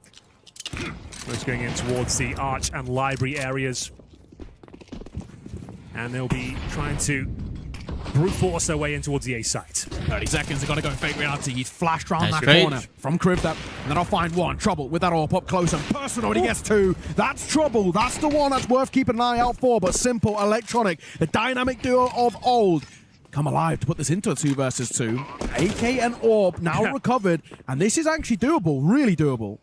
It's going in towards the arch and library areas. And they'll be trying to brute force their way in towards the A site. 30 seconds, they've got to go Fake Reality. He's flashed around that great. corner from Krivza. And then I'll find one. Trouble with that AWP up close and personal. He gets two. That's trouble. That's the one that's worth keeping an eye out for. But Simple, Electronic, the dynamic duo of old, come alive to put this into a 2 versus 2. AK and AWP now recovered. And this is actually doable. Really doable.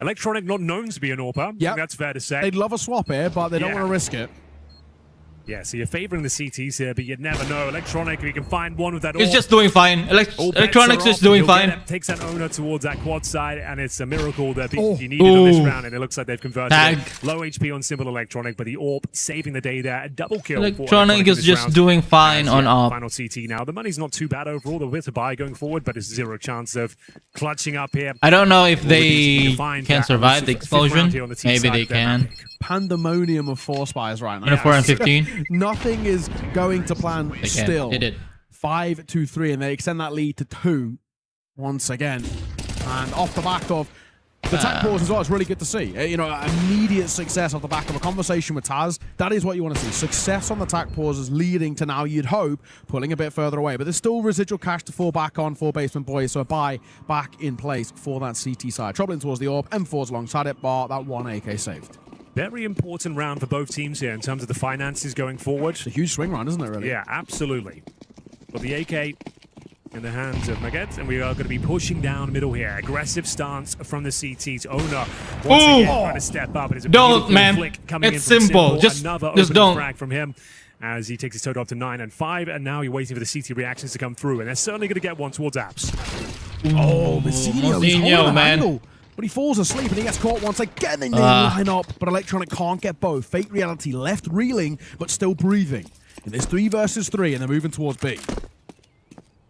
Electronic not known to be an AWPer. Yep. That's fair to say. They'd love a swap here, but they don't want to risk it. Yeah, so you're favoring the CTs here, but you'd never know. Electronic, if you can find one with that It's AWP. just doing fine. Electronics is doing fine. Takes that owner towards that quad side, and it's a miracle that BCG needed on this round, and it looks like they've converted it. Low HP on Simple Electronic, but the AWP saving the day there. A double kill. Electronic is just round. doing fine on AWP. Final CT now. The money's not too bad overall. They're with a buy going forward, but it's zero chance of clutching up here. I don't know if they can survive the explosion. Maybe they can. Pandemonium of force buys right now. 24 and 15. Nothing is going to plan still. They did. 5-2-3, and they extend that lead to 2 once again. And off the back of the attack pause as well, it's really good to see. You know, immediate success off the back of a conversation with Taz. That is what you want to see. Success on the attack pauses leading to now, you'd hope, pulling a bit further away. But there's still residual cash to fall back on for Basement Boys, so a buy back in place for that CT side. Troubling towards the AWP, M4's alongside it, bar that 1 AK saved. Very important round for both teams here in terms of the finances going forward. It's a huge swing round, isn't it, really? Yeah, absolutely. But the AK in the hands of Maget, and we are going to be pushing down middle here. Aggressive stance from the CT's owner. Once again, trying to step up. It is a Don't, man. flick coming It's in from simple. Another Just don't. frag from him as he takes his total up to 9 and 5, and now you're waiting for the CT reactions to come through, and they're certainly going to get one towards Apps. Oh, Mzinho, he's holding an man. angle. But he falls asleep and he gets caught once again. They line up, but Electronic can't get both. Fake Reality left reeling, but still breathing. And there's 3 versus 3, and they're moving towards B.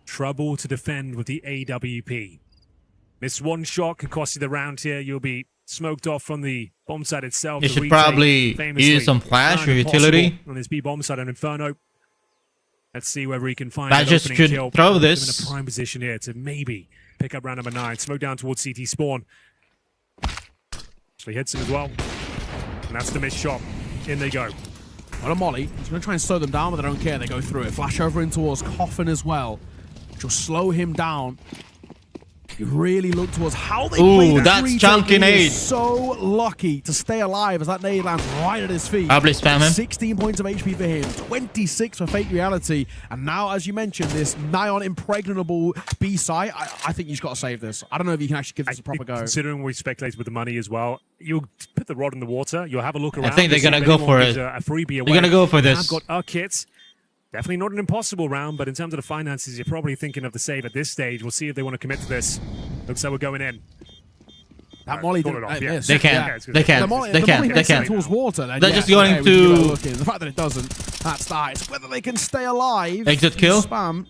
Trouble to defend with the AWP. Miss one shot could cost you the round here. You'll be smoked off from the bomb site itself. You should probably use some flash or utility on this B bomb site on Inferno. Let's see whether he can find that an just opening should kill. throw Put him this. in a prime position here to maybe pick up round number 9. Smoke down towards CT spawn. Actually hits him as well. And that's the missed shot. In they go. What a molly. He's going to try and slow them down, but they don't care. They go through it. Flash over in towards Coffin as well, which will slow him down. You really look towards how they Ooh, play the that's retake. chunky He nade. is so lucky to stay alive as that nade lands right at his feet. Probably spam him. 16 points of HP for him, 26 for Fake Reality. And now, as you mentioned, this nigh-on impregnable B-side, I think you've got to save this. I don't know if you can actually give this a proper go. Considering we speculate with the money as well, you'll put the rod in the water, you'll have a look around. I think they're to see going to if go for anyone it. gives a freebie away. They're going to go for this. I've got our kits. Definitely not an impossible round, but in terms of the finances, you're probably thinking of the save at this stage. We'll see if they want to commit to this. Looks like we're going in. That Molly call it didn't off, yeah. miss. They can. Yeah, They can. The Molly, They the can. Molly They makes it can. towards water. Then They're yes, just going okay, we can give it a to- look in. The fact that it doesn't, that's that. It's whether they can stay alive. Exit kill. Spam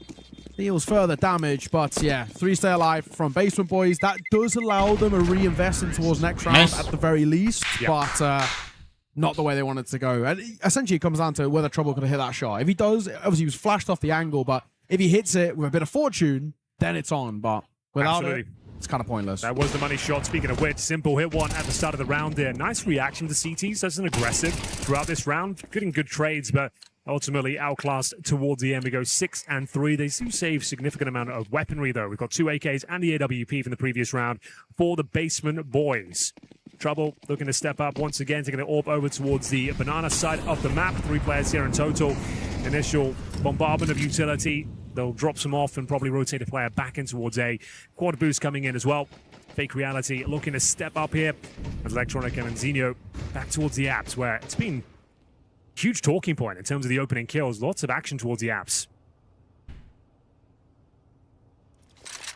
deals further damage, but yeah, 3 stay alive from Basement Boys. That does allow them to reinvest in towards next round Nice. at the very least, Yeah. but not the way they wanted to go. And essentially, it comes down to whether Trouble could have hit that shot. If he does, obviously he was flashed off the angle, but if he hits it with a bit of fortune, then it's on. But without Absolutely. it, it's kind of pointless. That was the money shot. Speaking of which, Simple hit one at the start of the round there. Nice reaction to CTs. That's an aggressive throughout this round. Getting good trades, but ultimately outclassed towards the end. We go 6 and 3. They do save significant amount of weaponry, though. We've got 2 AKs and the AWP from the previous round for the Basement Boys. Trouble looking to step up once again, taking it up over towards the banana side of the map. 3 players here in total. Initial bombardment of utility. They'll drop some off and probably rotate a player back in towards A. Quad boost coming in as well. Fake Reality looking to step up here as Electronic and Zinho back towards the apps, where it's been a huge talking point in terms of the opening kills. Lots of action towards the apps.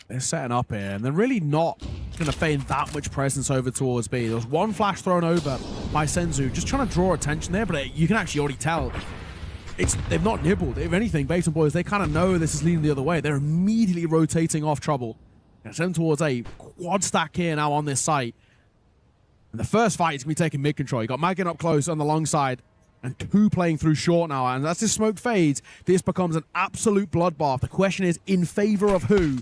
They're setting up here, and they're really not going to feign that much presence over towards B. There was one flash thrown over by Senzu, just trying to draw attention there, but you can actually already tell they've not nibbled. If anything, Basement Boys, they kind of know this is leaning the other way. They're immediately rotating off Trouble. And send towards A. Quad stack here now on this site. And the first fight is going to be taking mid control. You got Maggin up close on the long side, and 2 playing through short now. And as this smoke fades, this becomes an absolute bloodbath. The question is, in favor of who?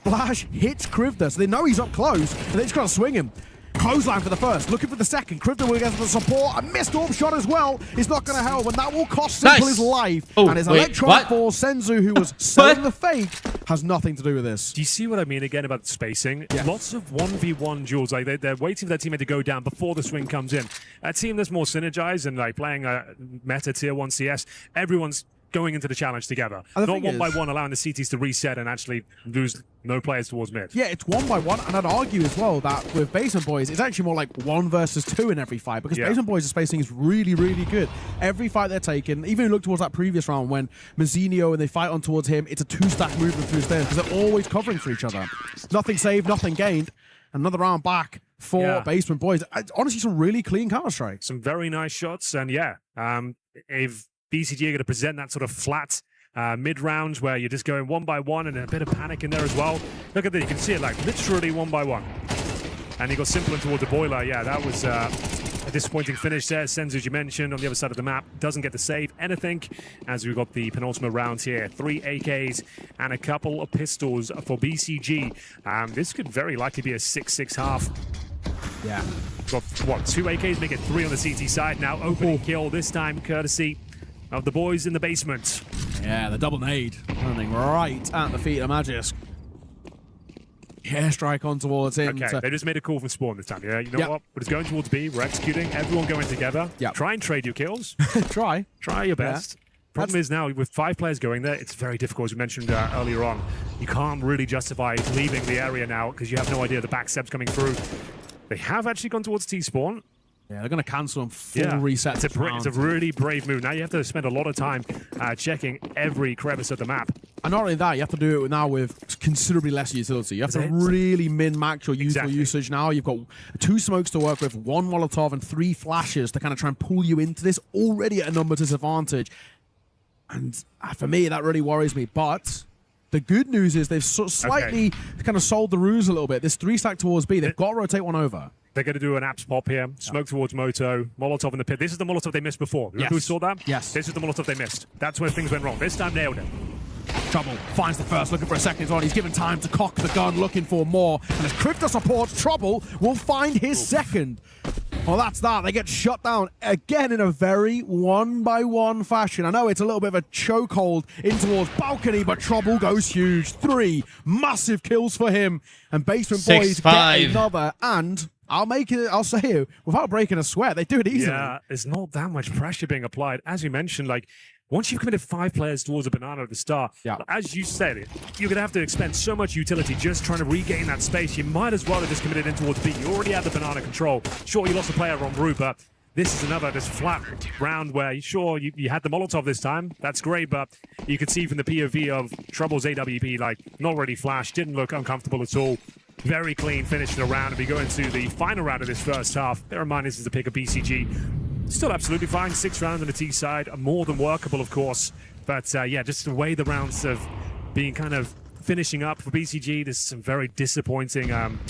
Flash hits Krivda, so they know he's up close, and they just got to swing him. Clothesline for the first, looking for the second. Krivda will get the support. A missed orb shot as well. It's not going to help, and that will cost Simple Nice. his life. Oh, and his wait, electronic what? ball, Senzu, who was selling the fake, has nothing to do with this. Do you see what I mean again about the spacing? Yeah. Lots of 1v1 duels. Like they're waiting for their teammate to go down before the swing comes in. A team that's more synergized and like playing a meta tier 1 CS, everyone's going into the challenge together. And the Not thing one by is- one, allowing the CTs to reset and actually lose no players towards mid. Yeah, it's 1 by 1, and I'd argue as well that with Basement Boys, it's actually more like 1 versus 2 in every fight, because Yeah. Basement Boys' spacing is really, really good. Every fight they're taking, even if you look towards that previous round when Mazzinho and they fight on towards him, it's a 2-stack movement through stairs, because they're always covering for each other. Nothing saved, nothing gained. Another round back for Yeah. Basement Boys. Honestly, some really clean Counter-Strike. Some very nice shots, and yeah, if BCG are going to present that sort of flat mid-rounds where you're just going 1 by 1 and a bit of panic in there as well. Look at that, you can see it like literally 1 by 1. And you got Simple in towards the boiler. Yeah, that was a disappointing finish there. Senzu, as you mentioned, on the other side of the map, doesn't get to save anything as we've got the penultimate round here. 3 AKs and a couple of pistols for BCG. This could very likely be a 6-6 half. Yeah. Got, what, 2 AKs, make it 3 on the CT side. Now opening kill, this time courtesy of the boys in the basement. Yeah, the double nade landing right at the feet of Magisk. Airstrike on towards him. Okay, they just made a call from spawn this time, yeah? You know Yep. what? We're just going towards B, we're executing, everyone going together. Yep. Try and trade your kills. Try. Try your best. Problem is now, with 5 players going there, it's very difficult, as we mentioned earlier on. You can't really justify leaving the area now because you have no idea the backstep's coming through. They have actually gone towards T-spawn. Yeah, they're going to cancel them full reset. It's a really brave move. Now you have to spend a lot of time checking every crevice of the map. And not only that, you have to do it now with considerably less utility. You have to it? really min-max your Exactly. usage now. You've got 2 smokes to work with, 1 Molotov and 3 flashes to kind of try and pull you into this, already at a number disadvantage. And for me, that really worries me. But the good news is they've slightly kind of sold the ruse a little bit. This 3-stack towards B, they've got to rotate 1 over. They're going to do an apps pop here. Smoke towards Moto. Molotov in the pit. This is the Molotov they missed before. Remember who saw that? Yes. This is the Molotov they missed. That's where things went wrong. This time nailed it. Trouble finds the first, looking for a second as well. He's given time to cock the gun, looking for more. And as Krivda supports, Trouble will find his second. Well, that's that. They get shut down again in a very one-by-one fashion. I know it's a little bit of a chokehold in towards balcony, but Trouble goes huge. 3 massive kills for him. And Basement Boys get another. And I'll say it without breaking a sweat, they do it easily. Yeah, there's not that much pressure being applied. As you mentioned, like, once you've committed 5 players towards a banana at the start, as you said, you're going to have to expend so much utility just trying to regain that space. You might as well have just committed in towards B. You already had the banana control. Sure, you lost a player on route, but this is another just flat round where you had the Molotov this time. That's great, but you could see from the POV of Trouble's AWP, like, not really flashed, didn't look uncomfortable at all. Very clean finish to the round, and we go into the final round of this first half. Bear in mind, this is the pick of BCG. Still absolutely fine. 6 rounds on the T side, more than workable, of course. But yeah, just the way the rounds have been kind of finishing up for BCG, there's some very disappointing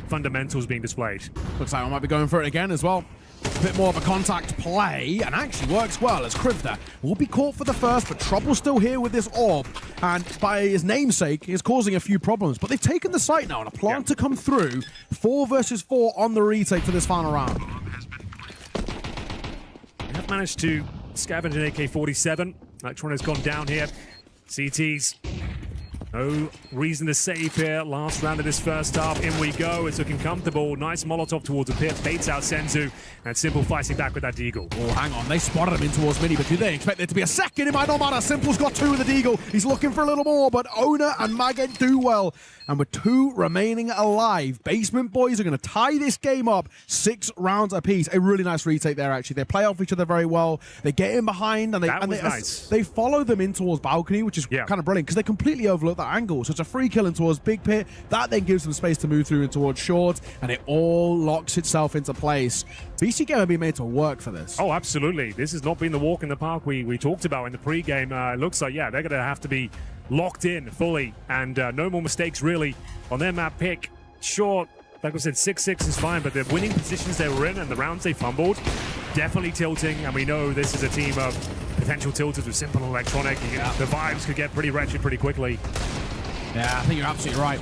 fundamentals being displayed. Looks like I might be going for it again as well. A bit more of a contact play, and actually works well as Krivda will be caught for the first, but Trouble's still here with this orb, and by his namesake is causing a few problems. But they've taken the site now, and a plan to come through. 4 versus 4 on the retake for this final round. They have managed to scavenge an AK-47. Electronics gone down here. CTs. No reason to save here. Last round of this first half. In we go. It's looking comfortable. Nice Molotov towards the pit. Baits out Senzu. And Simple fighting back with that Deagle. Oh, hang on. They spotted him in towards Mini, but do they expect there to be a second? It might not matter. Simple's got 2 with the Deagle. He's looking for a little more, but Owner and Maggot do well. And with 2 remaining alive, Basement Boys are going to tie this game up 6 rounds apiece. A really nice retake there, actually. They play off each other very well. They get in behind, and they follow them in towards balcony, which is kind of brilliant because they completely overlook that angle. So it's a free kill in towards big pit. That then gives them space to move through in towards short, and it all locks itself into place. BC game have been made to work for this. Oh, absolutely. This has not been the walk in the park we talked about in the pregame. It looks like, they're going to have to be locked in fully, and no more mistakes really on their map pick. Sure, like I said, 6-6 is fine, but the winning positions they were in and the rounds they fumbled, definitely tilting, and we know this is a team of potential tilters with Simple and Electronic. The vibes could get pretty wretched pretty quickly. Yeah, I think you're absolutely right.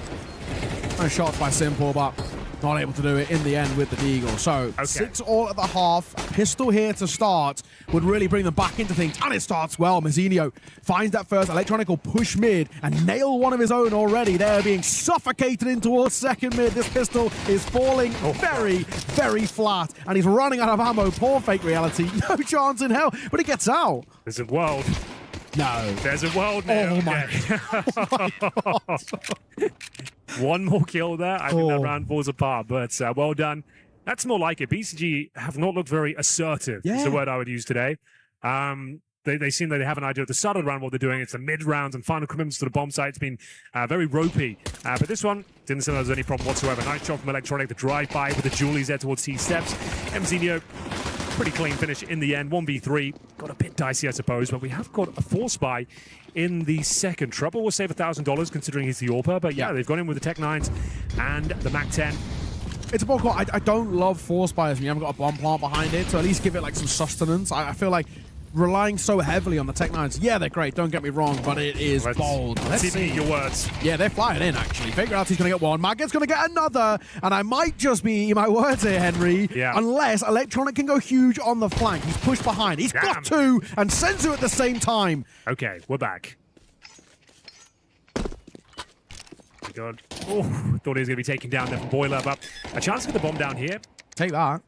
Nice shots by Simple, but not able to do it in the end with the Deagle. So 6 all at the half. Pistol here to start would really bring them back into things, and it starts well. Mazzinho finds that first. Electronic will push mid and nail one of his own already. They're being suffocated in towards second mid. This pistol is falling very, very flat, and he's running out of ammo. Poor Fake Reality. No chance in hell, but he gets out. There's a world. No. There's a world now. Oh my God. One more kill there. I think that round falls apart, but well done. That's more like it. BCG have not looked very assertive, is the word I would use today. They seem like they have an idea at the start of the round what they're doing. It's the mid-rounds and final commitments to the bomb site. It's been very ropey. But this one didn't seem like there was any problem whatsoever. Nice shot from Electronic, the drive-by with the Julies there towards T-steps. Mzinho, pretty clean finish in the end. 1v3. Got a bit dicey, I suppose, but we have got a force buy in the second. Trouble will save $1,000 considering he's the AWPer, but they've gone in with the Tech 9s and the Mac 10. It's a ball call. I don't love force buys when you haven't got a bomb plant behind it, so at least give it like some sustenance. I feel like relying so heavily on the Tech 9s, they're great, don't get me wrong, but it is bold. Let's see your words. Yeah, they're flying in, actually. Fake Reality's going to get one. Maggot's going to get another, and I might just be my words here, Henry, unless Electronic can go huge on the flank. He's pushed behind. He's got 2, and Senzu at the same time. Okay, we're back. God. Oh, thought he was going to be taken down there from Boiler, but a chance to get the bomb down here. Take that.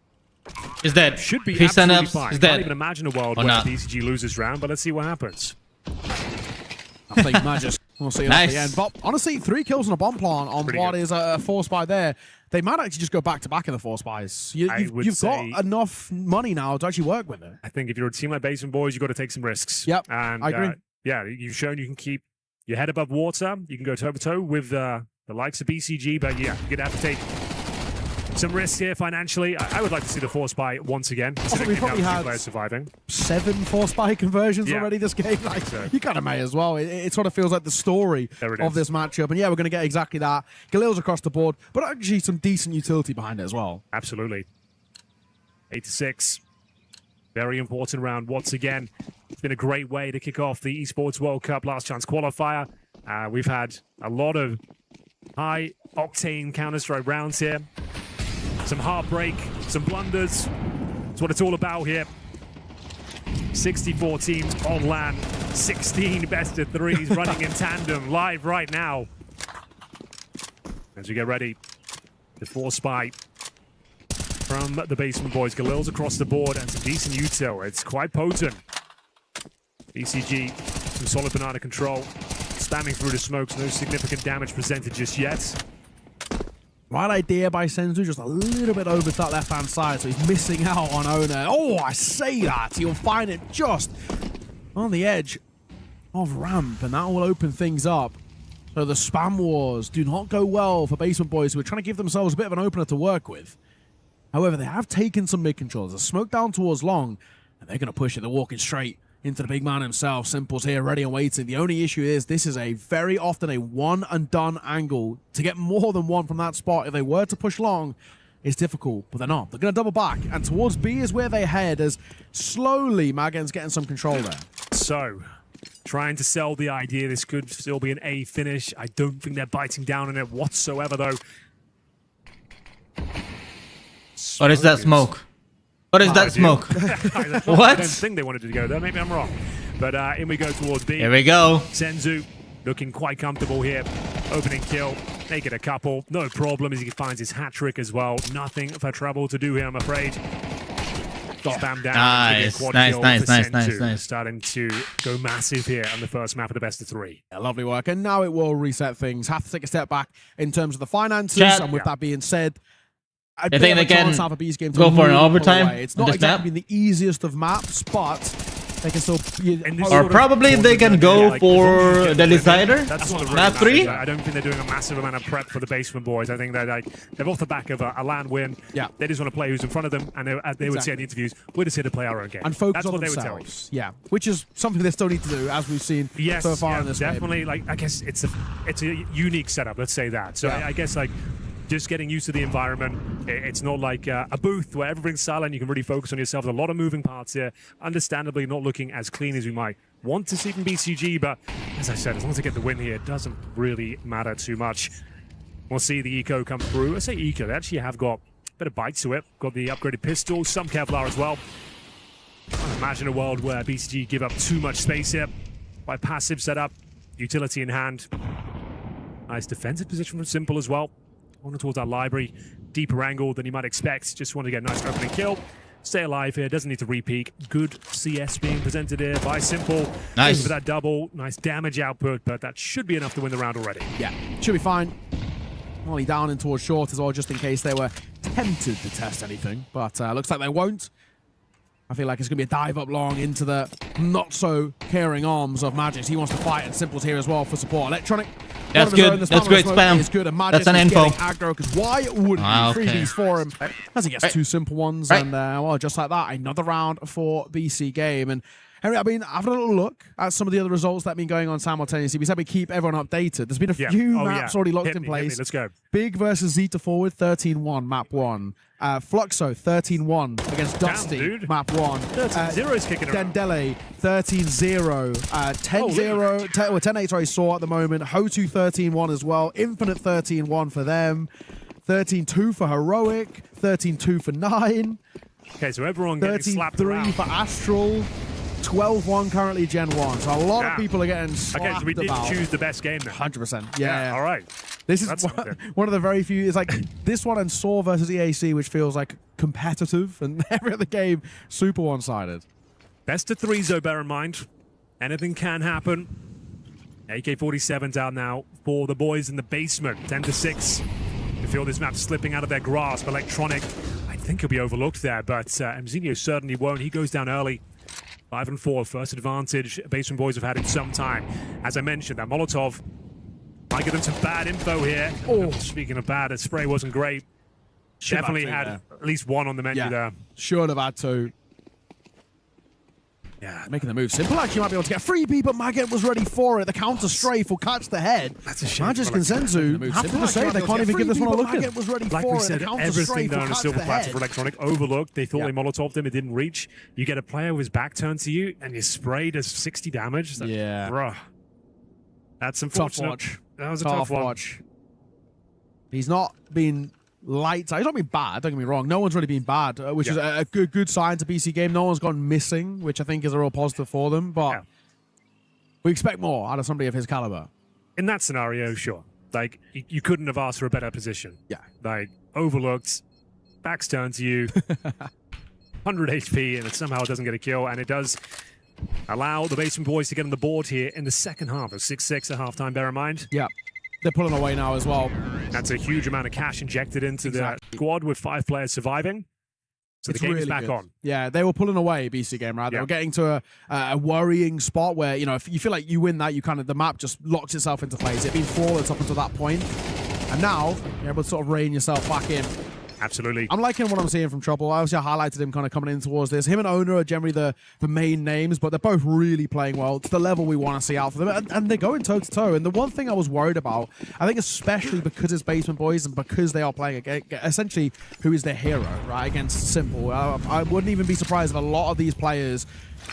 Is dead. Should be Peace absolutely fine. Is dead. Can't even imagine a world where BCG loses round, but let's see what happens. I think Magic will see it at the end. But honestly, 3 kills on a bomb plant on what is a force buy there. They might actually just go back-to-back in the force buys. You've got enough money now to actually work with it. I think if you're a team like Basement Boys, you've got to take some risks. Yep, and, I agree. You've shown you can keep your head above water. You can go toe-to-toe with the likes of BCG, but you're going to have to take some risks here financially. I would like to see the force buy once again. We probably had players surviving. 7 force buy conversions already this game. You kind of may as well. It sort of feels like the story of this matchup. And we're going to get exactly that. Galil's across the board, but actually some decent utility behind it as well. Absolutely. 8-6. Very important round once again. It's been a great way to kick off the Esports World Cup last chance qualifier. We've had a lot of high-octane Counter-Strike rounds here. Some heartbreak, some blunders. That's what it's all about here. 64 teams on LAN, 16 best-of-3s running in tandem live right now. As we get ready, the 4-spy from the Basement Boys. Galil's across the board and some decent util. It's quite potent. BCG, some solid banana control. Spamming through the smokes, no significant damage presented just yet. Right idea by Senzu, just a little bit over that left-hand side, so he's missing out on Owner. Oh, I say that. He'll find it just on the edge of ramp, and that will open things up. So the spam wars do not go well for Basement Boys, who are trying to give themselves a bit of an opener to work with. However, they have taken some mid-controls. A smoke down towards long, and they're going to push it. They're walking straight into the big man himself. Simple's here, ready and waiting. The only issue is this is a very often a one-and-done angle. To get more than one from that spot, if they were to push long, is difficult, but they're not. They're going to double back, and towards B is where they head, as slowly Magen's getting some control there. So, trying to sell the idea this could still be an A finish. I don't think they're biting down on it whatsoever, though. What is that smoke? What is that smoke? What? I don't think they wanted to go there. Maybe I'm wrong. But in we go towards B. Here we go. Senzu looking quite comfortable here. Opening kill. They get a couple. No problem as he finds his hat trick as well. Nothing for trouble to do here, I'm afraid. Spam down. Nice. Starting to go massive here on the first map of the best of 3. Yeah, lovely work. And now it will reset things. Have to take a step back in terms of the finances. Chat. And with that being said, I think they can have a B's game to go for an really overtime pull away. It's not this exactly map. the easiest of maps, but they can still. Or probably they can go for the decider. That's what Map 3. I don't think they're doing a massive amount of prep for the Basement Boys. I think they're off the back of a LAN win. Yeah. They just want to play who's in front of them, and they would say in the interviews, we're just here to play our own game. And focus That's on what they would themselves. Yeah, which is something they still need to do, as we've seen so far in this definitely. game. Like I guess it's a unique setup. Let's say that. So I guess like. Just getting used to the environment. It's not like a booth where everything's silent. You can really focus on yourself. There's a lot of moving parts here. Understandably, not looking as clean as we might want to see from BCG. But as I said, as long as they get the win here, it doesn't really matter too much. We'll see the eco come through. I say eco. They actually have got a bit of bite to it. Got the upgraded pistol, some Kevlar as well. Can't imagine a world where BCG give up too much space here. By passive setup, utility in hand. Nice defensive position from Simple as well. On towards our library, deeper angle than you might expect. Just want to get a nice opening kill. Stay alive here, doesn't need to repeak. Good CS being presented here by Simple. Nice. For that double, nice damage output, but that should be enough to win the round already. Yeah, should be fine. Molly down and towards short as well, just in case they were tempted to test anything. But looks like they won't. I feel like it's going to be a dive up long into the not-so-caring arms of Magis. He wants to fight, and Simple's here as well for support. Electronic. That's good. That's great spam. Is good, and That's an info. Aggro, because why wouldn't he? Freebies for him as he gets 2 simple ones, and well, just like that, another round for BC game. And Henry, I've been having a little look at some of the other results that have been going on simultaneously. We said we keep everyone updated. There's been a few maps already locked in place. Let's go. Big versus Zeta Forward, 13-1, map 1. Fluxo, 13-1 against Dusty, map 1. 13-0 is kicking around. Dendele, 13-0. 10-0, 10-8, sorry, Saw at the moment. Hotu, 13-1 as well. Infinite, 13-1 for them. 13-2 for Heroic. 13-2 for 9. Okay, so everyone getting slapped around. 13-3 for Astral. 12-1 currently Gen 1. So a lot of people are getting slapped about. Okay, so we did choose the best game then. 100%. Yeah. All right. This is one of the very few. It's like this one and Saw versus EAC, which feels like competitive, and every other game super one-sided. Best of 3s, though, bear in mind. Anything can happen. AK-47's out now for the boys in the basement. 10-6. You feel this map slipping out of their grasp. Electronic, I think he'll be overlooked there, but Mzinho certainly won't. He goes down early. 5-4, first advantage Basement Boys have had in some time. As I mentioned, that Molotov might give them some bad info here. Oh, speaking of bad, that spray wasn't great. Definitely had at least one on the menu there. Should have had 2. Yeah, making the move. Simple actually might be able to get a freebie, but Maggot was ready for it. The counter strafe will catch the head. That's a shame. Magis and Senzu have to say they can't even give this one a look at. Was ready like we said, everything there on a silver platter for Electronic overlooked. They thought they Molotov'd him, it didn't reach. You get a player with his back turned to you, and your spray does 60 damage. Yeah. Bruh. That's Tough unfortunate. watch. That was a tough one. watch. He's not been lights. He's not been bad. Don't get me wrong. No one's really been bad, which is a good sign to BC game. No one's gone missing, which I think is a real positive for them. But we expect more out of somebody of his caliber. In that scenario, sure. Like, you couldn't have asked for a better position. Yeah. Like, overlooked, back's turned to you, 100 HP, and it somehow doesn't get a kill, and it does allow the Basement Boys to get on the board here in the second half of 6-6 at halftime, bear in mind. Yeah. They're pulling away now as well. That's a huge amount of cash injected into the squad with 5 players surviving. So the game's really back on. Yeah, they were pulling away BC game, right? They were getting to a worrying spot where, you know, if you feel like you win that, you the map just locks itself into place. It'd been flawless up until that point. And now you're able to sort of rein yourself back in. Absolutely. I'm liking what I'm seeing from Trouble. Obviously, I highlighted him kind of coming in towards this. Him and Owner are generally the main names, but they're both really playing well to the level we want to see out for them. And they're going toe-to-toe. And the one thing I was worried about, I think especially because it's Basement Boys and because they are playing essentially who is their hero, right, against Simple. I wouldn't even be surprised if a lot of these players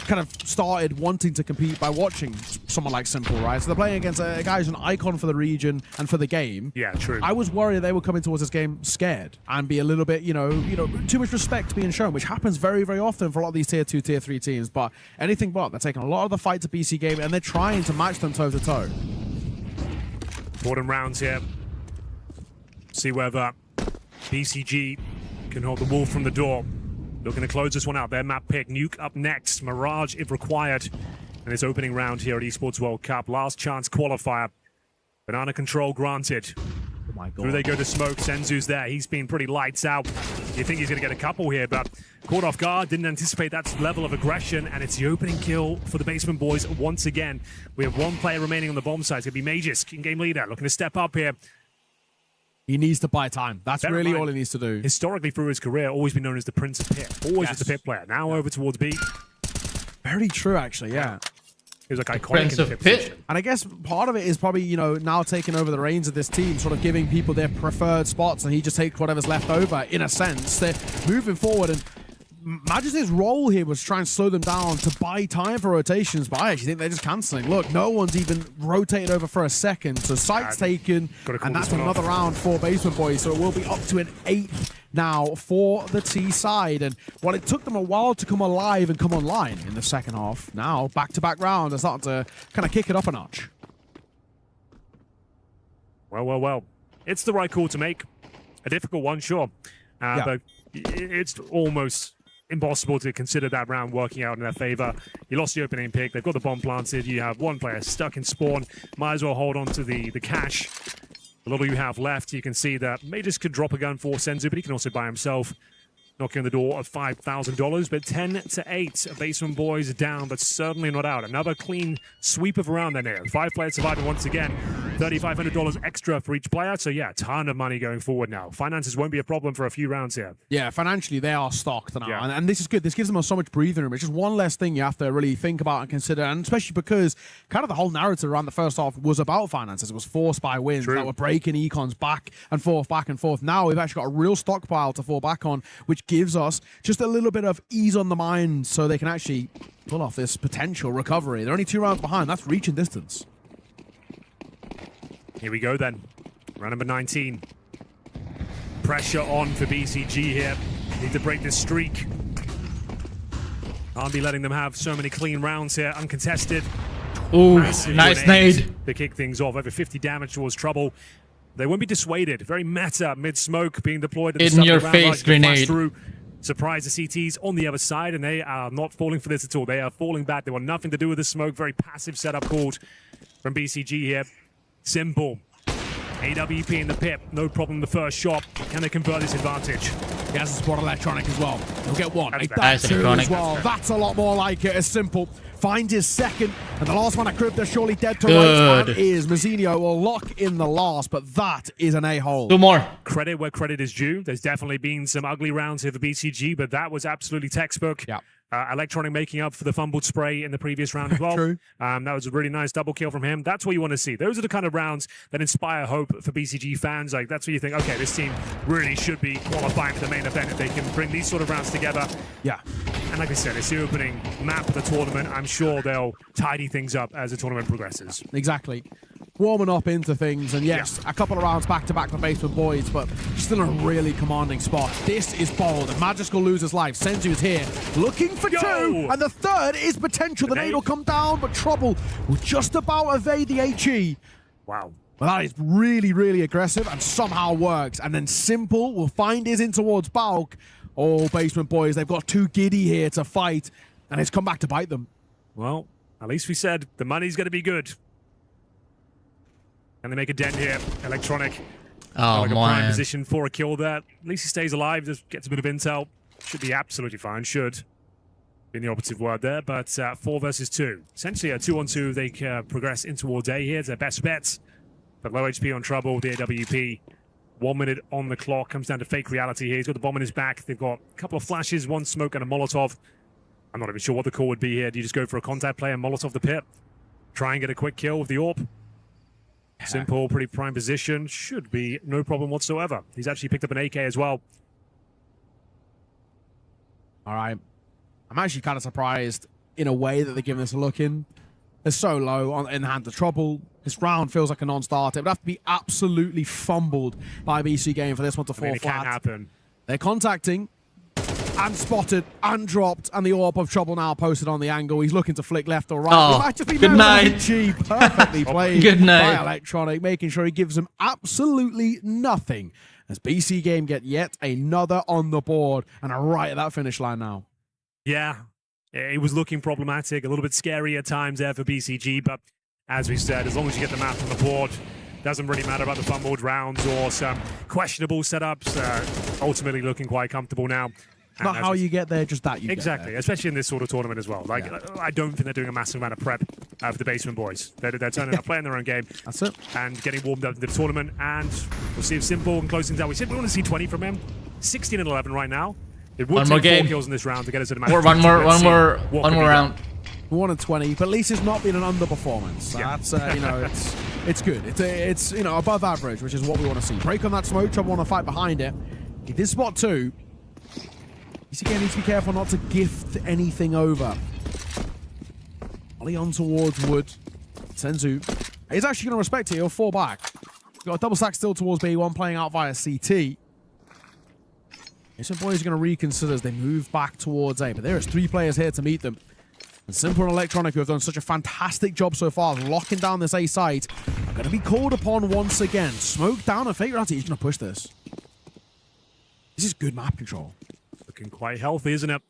kind of started wanting to compete by watching someone like Simple, right? So they're playing against a guy who's an icon for the region and for the game. Yeah, true. I was worried they were coming towards this game scared and be a little bit, you know, too much respect being shown, which happens very, very often for a lot of these tier 2, tier 3 teams. But anything but, they're taking a lot of the fight to BC game and they're trying to match them toe to toe. Important rounds here. See whether BCG can hold the wolf from the door. Looking to close this one out. Their map pick. Nuke up next. Mirage if required. And this opening round here at Esports World Cup. Last chance qualifier. Banana control granted. Oh my God. Through they go to smoke. Senzu's there. He's been pretty lights out. You think he's going to get a couple here, but caught off guard. Didn't anticipate that level of aggression. And it's the opening kill for the Basement Boys once again. We have one player remaining on the bomb site. It's going to be Magis, game leader, looking to step up here. He needs to buy time. That's really all he needs to do. Historically, through his career, always been known as the Prince of Pit. Always as the Pit player. Now over towards B. Very true, actually, yeah. He was like iconic Prince in of the Pit. position. And I guess part of it is probably, you know, now taking over the reins of this team, sort of giving people their preferred spots, and he just takes whatever's left over, in a sense. They're moving forward, and Majesty's role here was trying to slow them down to buy time for rotations, but I actually think they're just cancelling. Look, no one's even rotated over for a second, so site's taken, and that's another round for Basement Boys, so it will be up to an 8th now for the T side. And while it took them a while to come alive and come online in the second half, now back-to-back rounds are starting to kind of kick it up a notch. Well. It's the right call to make. A difficult one, sure. But it's almost impossible to consider that round working out in their favor. You lost the opening pick. They've got the bomb planted. You have one player stuck in spawn. Might as well hold on to the cash. The little you have left, you can see that Magus could drop a gun for Senzu, but he can also buy himself. Knocking on the door of $5,000, but 10-8. Basement Boys down, but certainly not out. Another clean sweep of a round there. 5 players surviving once again. $3,500 extra for each player. So yeah, a ton of money going forward now. Finances won't be a problem for a few rounds here. Yeah, financially they are stocked now, Yeah. and this is good. This gives them so much breathing room. It's just one less thing you have to really think about and consider, and especially because kind of the whole narrative around the first half was about finances. It was forced by wins True. that were breaking econs back and forth, back and forth. Now we've actually got a real stockpile to fall back on, which gives us just a little bit of ease on the mind so they can actually pull off this potential recovery. They're only 2 rounds behind. That's reaching distance. Here we go then. Round number 19. Pressure on for BCG here. Need to break this streak. Can't be letting them have so many clean rounds here, uncontested. Ooh, Massive nice grenade nade. to kick things off. Over 50 damage towards Trouble. They won't be dissuaded. Very meta mid-smoke being deployed at the In start your of the round, face like to flash grenade. through. Surprise the CTs on the other side, and they are not falling for this at all. They are falling back. They want nothing to do with the smoke. Very passive setup called from BCG here. Simple. AWP in the pit. No problem the first shot. Can they convert this advantage? He has a spot electronic as well. He'll get one. That's That's better. two Electronic. as well. That's a lot more like it. As Simple finds his second, and the last one at crib, they're surely dead to Good. rights. Is Mazzinho will lock in the last, but that is an a-hole. 2 more. Credit where credit is due. There's definitely been some ugly rounds here for BCG, but that was absolutely textbook. Yeah. Electronic making up for the fumbled spray in the previous round as well. True. That was a really nice double kill from him. That's what you want to see. Those are the kind of rounds that inspire hope for BCG fans. Like, that's what you think, okay, this team really should be qualifying for the main event if they can bring these sort of rounds together. Yeah. And like I said, it's the opening map of the tournament. I'm sure they'll tidy things up as the tournament progresses. Exactly. warming up into things. And yes, a couple of rounds back-to-back for Basement Boys, but still in a really commanding spot. This is bold. Magisk will lose his life. Senzu is here, looking for two, and the third is potential. The nade will come down, but Trouble will just about evade the HE. Wow. Well, that is really, really aggressive and somehow works. And then Simple will find his in towards Balk. Oh, Basement Boys, they've got too giddy here to fight, and it's come back to bite them. Well, at least we said the money's going to be good. And they make a dent here. Electronic. Oh, like a prime man. position for a kill there. At least he stays alive. Just gets a bit of intel. Should be absolutely fine. Should be the operative word there. But 4 versus 2. Essentially a 2-on-2. They progress in towards A here. It's their best bets. But low HP on Trouble. The AWP. 1 minute on the clock. Comes down to fake reality here. He's got the bomb in his back. They've got a couple of flashes. 1 smoke and a Molotov. I'm not even sure what the call would be here. Do you just go for a contact play and Molotov the pit? Try and get a quick kill with the AWP? Simple, pretty prime position. Should be no problem whatsoever. He's actually picked up an AK as well. All right. I'm actually kind of surprised in a way that they're giving us a look in. They're so low in the hands of Trouble. This round feels like a non-starter. It would have to be absolutely fumbled by BC Game for this one to fall It flat. can happen. They're contacting and spotted and dropped, and the AWP of Trouble now posted on the angle. He's looking to flick left or right. Oh, It might just be good night. G. Perfectly played Good night. by Electronic, making sure he gives him absolutely nothing. As BC Game get yet another on the board and are right at that finish line now. Yeah, it was looking problematic, a little bit scary at times there for BCG, but as we said, as long as you get the map on the board, doesn't really matter about the fumbled rounds or some questionable setups. Ultimately looking quite comfortable now. Not how you get there, just that you exactly, get there. especially in this sort of tournament as well. Like, I don't think they're doing a massive amount of prep for the Basement Boys. They're turning up, playing their own game. That's it. And getting warmed up into the tournament. And we'll see if Simple and closing down. We said we want to see 20 from him. 16 and 11 right now. It would One take more 4 game. kills in this round to get us to the match. Or one more round. 1 and 20, but at least it's not been an underperformance. So that's you know, it's good. It's you know, above average, which is what we want to see. Break on that smoke. Trouble want to fight behind it. He did spot 2. He's again needs to be careful not to gift anything over. Ollie on towards Wood. Senzu. He's actually going to respect it. He'll fall back. Got a double stack still towards B1, playing out via CT. Some boys are going to reconsider as they move back towards A, but there is 3 players here to meet them. And Simple and Electronic, who have done such a fantastic job so far of locking down this A site, are going to be called upon once again. Smoke down and fake reality. He's going to push this. This is good map control. Looking quite healthy, isn't it?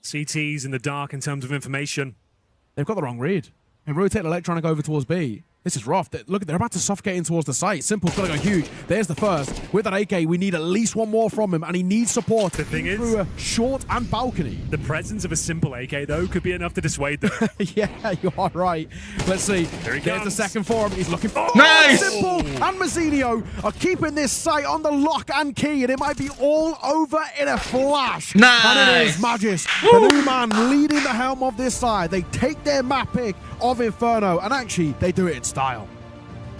CT's in the dark in terms of information. They've got the wrong read. They rotate Electronic over towards B. This is rough. Look, they're about to suffocate in towards the site. Simple's got to go huge. There's the first. With that AK, we need at least 1 more from him, and he needs support. The thing is, through a short and balcony. the presence of a Simple AK, though, could be enough to dissuade them. Yeah, you are right. Let's see. There he There's the comes. second for him. He's looking for... Nice! Simple and Mazzinho are keeping this site on the lock and key, and it might be all over in a flash. Nice! And it is Magisk, the new man leading the helm of this side. They take their map pick of Inferno, and actually, they do it in style.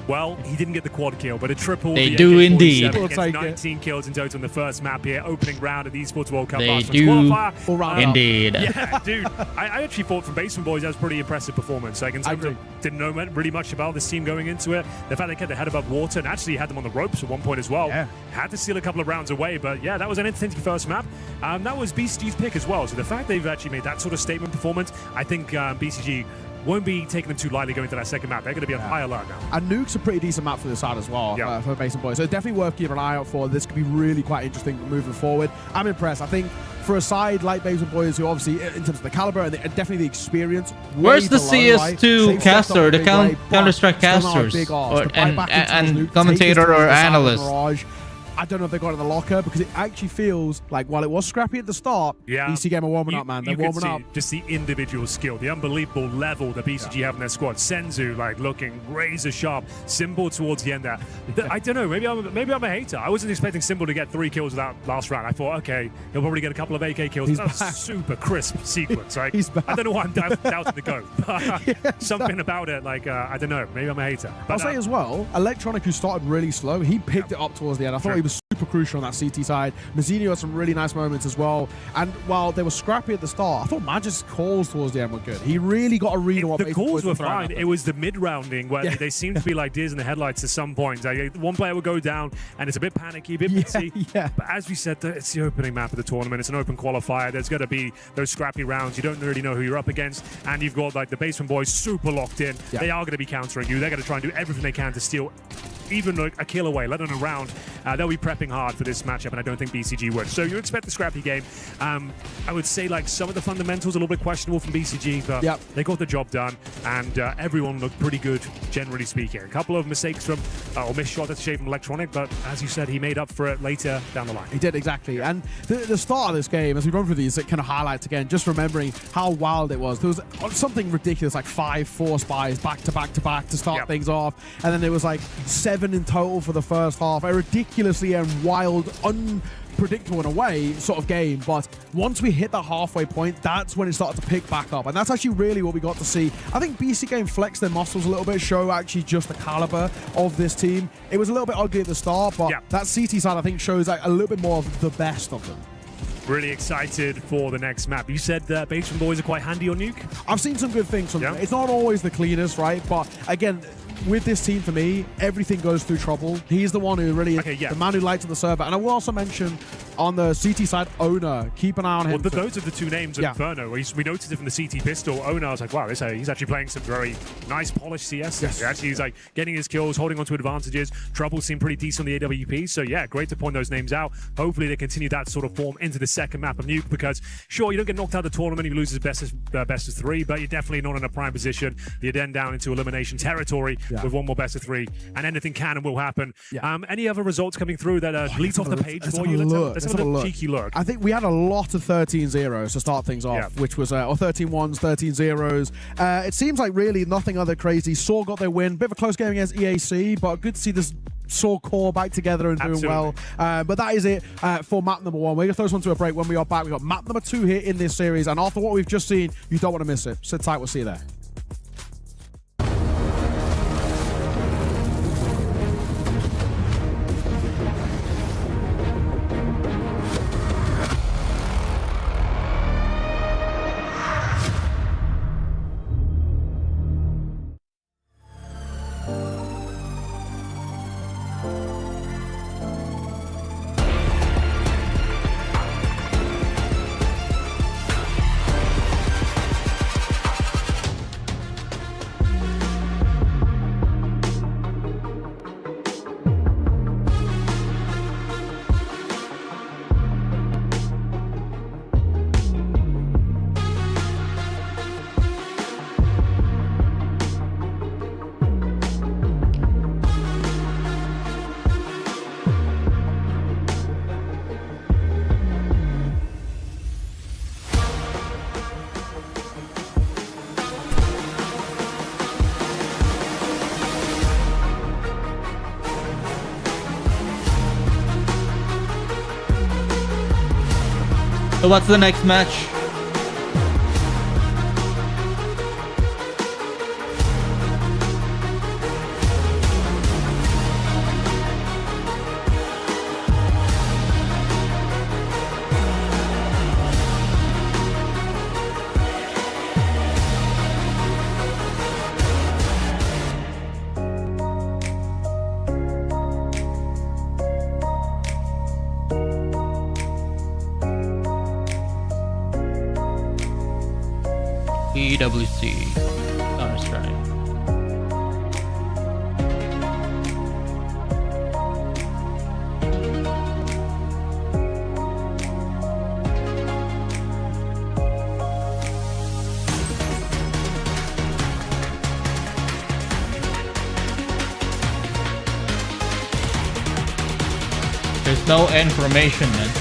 Well, he didn't get the quad kill, but a triple. They the do AK-47 indeed. We'll gets take 19 kills in total in the first map here. Opening round of the Esports World Cup. They last do qualifier. All round up. indeed. Yeah, dude. I actually thought from Basement Boys that was a pretty impressive performance. Like, in terms of didn't know really much about this team going into it. The fact they kept their head above water and actually had them on the ropes at one point as well. Yeah. Had to steal a couple of rounds away, but yeah, that was an entertaining first map. That was BCG's pick as well. So the fact they've actually made that sort of statement performance, I think BCG won't be taking them too lightly going to that second map. They're going to be on high alert now. And Nuke's a pretty decent map for this side as well, Yeah. for Basement Boys. So it's definitely worth keeping an eye out for. This could be really quite interesting moving forward. I'm impressed. I think for a side like Basement Boys, who obviously, in terms of the caliber and definitely the experience, Where's the way below, CS2 They've stepped caster, up the in a big way, but Counter-Strike still not a casters, big ask. or- To bite back into and this Nuke, take commentator this towards or the side of analyst? Mirage. I don't know if they got it in the locker because it actually feels like while it was scrappy at the start, Yeah. BC Game are warming up, man. They're you could warming see up. just the individual skill, the unbelievable level that BCG have in their squad. Senzu, like, looking razor sharp. Simple towards the end there. I don't know. Maybe I'm a hater. I wasn't expecting Simple to get 3 kills that last round. I thought, okay, he'll probably get a couple of AK kills. He's That was back. super crisp sequence, right? He's back. I don't know why I'm doubting the go. Something about it, like, I don't know. Maybe I'm a hater. I'll But, say as well, Electronic, who started really slow, he picked it up towards the end. I thought he was super super crucial on that CT side. Mazzinho had some really nice moments as well. And while they were scrappy at the start, I thought Magic's calls towards the end were good. He really got a read on what the calls were fine. It was the mid-rounding where they seemed to be like deers in the headlights at some points. Like, one player would go down, and it's a bit panicky, a bit messy. Yeah. But as we said, it's the opening map of the tournament. It's an open qualifier. There's going to be those scrappy rounds. You don't really know who you're up against, and you've got like the basement boys super locked in. Yeah. They are going to be countering you. They're going to try and do everything they can to steal even a kill away, let alone a round. They'll be prepping hard for this matchup, and I don't think BCG would. So you expect the scrappy game. I would say like some of the fundamentals a little bit questionable from BCG, but they got the job done, and everyone looked pretty good, generally speaking. A couple of mistakes from, or missed shot, that's a shame from Electronic, but as you said, he made up for it later down the line. He did, exactly. And the start of this game, as we run through these, it kind of highlights again, just remembering how wild it was. There was something ridiculous, like 5-4 spies back to back to back to start things off, and then there was like 7 in total for the first half. A ridiculously and wild, unpredictable in a way sort of game, but once we hit that halfway point, that's when it started to pick back up, and that's actually really what we got to see. I think BC Game flexed their muscles a little bit, show actually just the caliber of this team. It was a little bit ugly at the start, but that CT side I think shows like a little bit more of the best of them. Really excited for the next map. You said Basement Boys are quite handy on Nuke? I've seen some good things from them. It's not always the cleanest, right? But again, with this team, for me, everything goes through Trouble. He's the one who really is the man who lights up the server. And I will also mention on the CT side, Owner. Keep an eye on him. Well, those are the two names of Inferno. We noticed it from the CT pistol. Owner, I was like, wow, he's actually playing some very nice polished CS. Actually, he's like getting his kills, holding onto advantages. Trouble seemed pretty decent on the AWP. So yeah, great to point those names out. Hopefully they continue that sort of form into the second map of Nuke, because sure, you don't get knocked out of the tournament, you lose as best of 3, but you're definitely not in a prime position. You're then down into elimination territory with one more best of 3, and anything can and will happen. Any other results coming through that leap off the page for you? Let's have a cheeky look. I think we had a lot of 13-0s to start things off, which was, or 13-1s, 13-0s. It seems like really nothing other crazy. Saw got their win. Bit of a close game against EAC, but good to see this Saw core back together and doing well. But that is it for map number 1. We're going to throw this one to a break. When we are back, we've got map number 2 here in this series. And after what we've just seen, you don't want to miss it. Sit tight. We'll see you there. So what's the next match? EWC Counter-Strike. There's no information, man.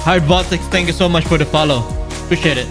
Hardbotics, thank you so much for the follow. Appreciate it.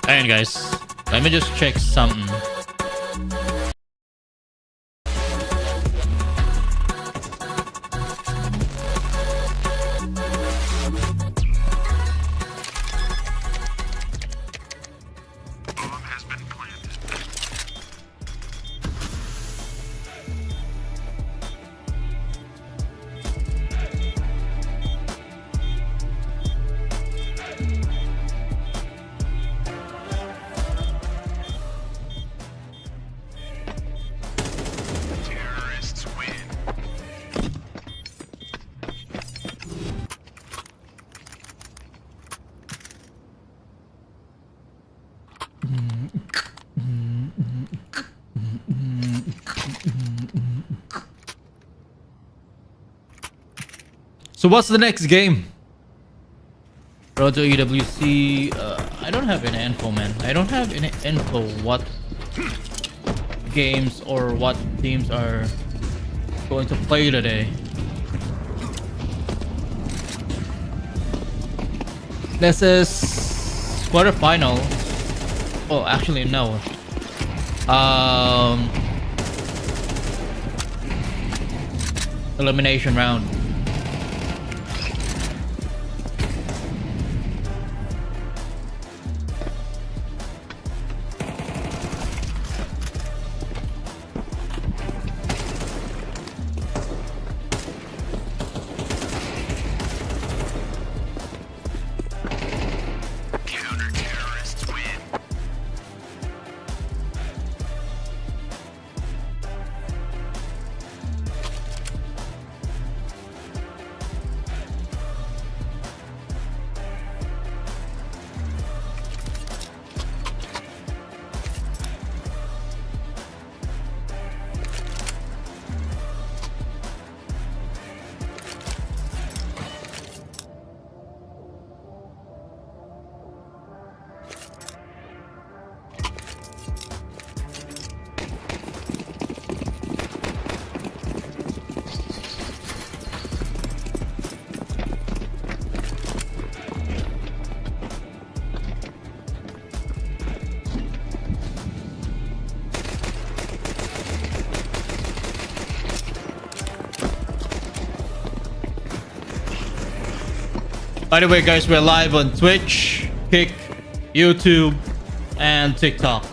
Alright guys, let me just check something. So what's the next game? Road to EWC. I don't have any info, man. I don't have any info what games or what teams are going to play today. This is quarterfinal. Oh, actually no. Elimination round. By the way, guys, we're live on Twitch, Kick, YouTube, and TikTok.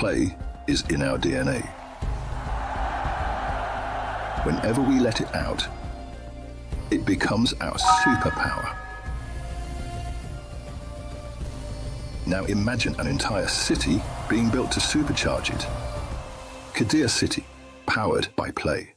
play is in our DNA. Whenever we let it out, it becomes our superpower. Now imagine an entire city being built to supercharge it. Kadir City, powered by play.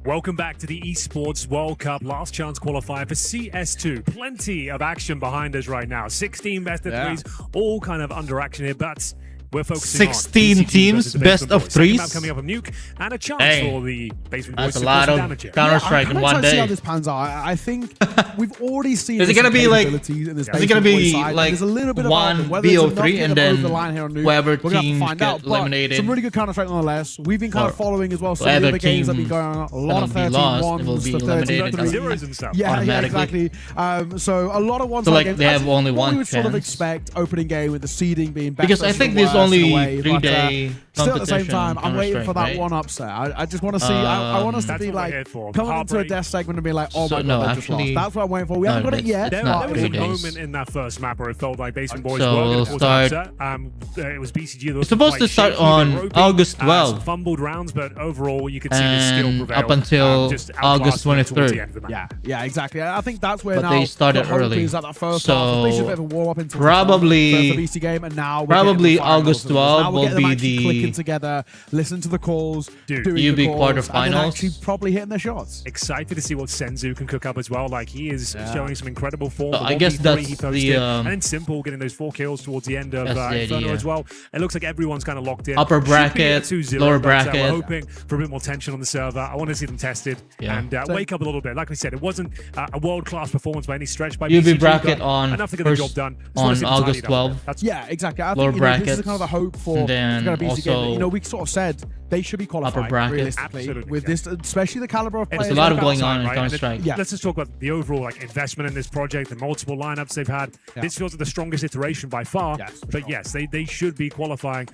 Welcome back to the Esports World Cup last chance qualifier for CS2. Plenty of action behind us right now. 16 best of threes, all kind of under action here, but we're focusing 16 on teams, best of threes. Coming up of Nuke and a chance for the Basement Boys That's a to lot cause of damage here. Counter-Strike in one See day. how this pans out. I think we've already seen. Is it gonna be like? Is Is it gonna be like there's a little bit of one whether it's enough BO3 to and get over then the line here on Nuke, whoever we're gonna have to teams find get out. But eliminated? some really good Counter-Strike nonetheless. We've been kind of following as well some of whoever the other games that have team been going on. A lot of 13 lost, ones, it will be to 13 eliminated. threes. Zeros and stuff. Yeah, Automatically. exactly. So a lot of ones. So, like, games. they have only what one we would sort of chance. expect opening game with the seeding being better. Because I think there's only 3-day still at the same competition time, I'm waiting for that Counter-Strike, one upset. I just want to see. I want us to That's be what we're like here for. coming into a Heartbreak. death segment and be like, oh So, my no, god, they just lost. actually, That's what I'm waiting for. We haven't got it yet. it's There not was a 3 days. moment in that first map where it felt like Basement Boys So were going we'll to cause an start- upset. It was BCG. That was It's supposed quite to start shaky, on ropey, August some 12th. fumbled rounds, but overall you could see the skill And prevail. up until just August outclassed them towards the 23rd. end of the map. Yeah, exactly. I think that's where But now they started the hope early. is at that first So, half. It's basically a bit of a warm up into probably- the BC game, and now we're probably getting the finals August of this. Now 12 we're will getting them be actually the- clicking together, listen to the calls, Dude, doing UB the calls, and then quarterfinals. actually probably hitting their shots. Excited to see what Senzu can cook up as well. Like he is showing some incredible form. So The I guess 1v3 that's he the, posted. And then Simple getting those 4 kills towards the end of That's the Inferno idea. as well. It looks like everyone's kind of locked in. Upper Should be bracket, a 2-0, lower but, bracket. we're hoping for a bit more tension on the server. I want to see them tested and wake up a little bit. Like I said, it wasn't a world-class performance by any stretch by UB BCG, bracket but on enough to get the first- job done. Just on wanna see them tidy August it up. 12. That's Yeah, exactly. I Lower think this is brackets, kind of a hope for and then kind of BC game. also We sort of said they should be qualified bracket. realistically Absolutely, with this, especially the caliber of And players. There's a lot of they've got. going on in right? Counter-Strike. And Yeah. Let's just talk about the overall like investment in this project, the multiple lineups they've had. Yeah. This feels like the strongest iteration by far. Yes, for but sure. yes, they should be qualifying.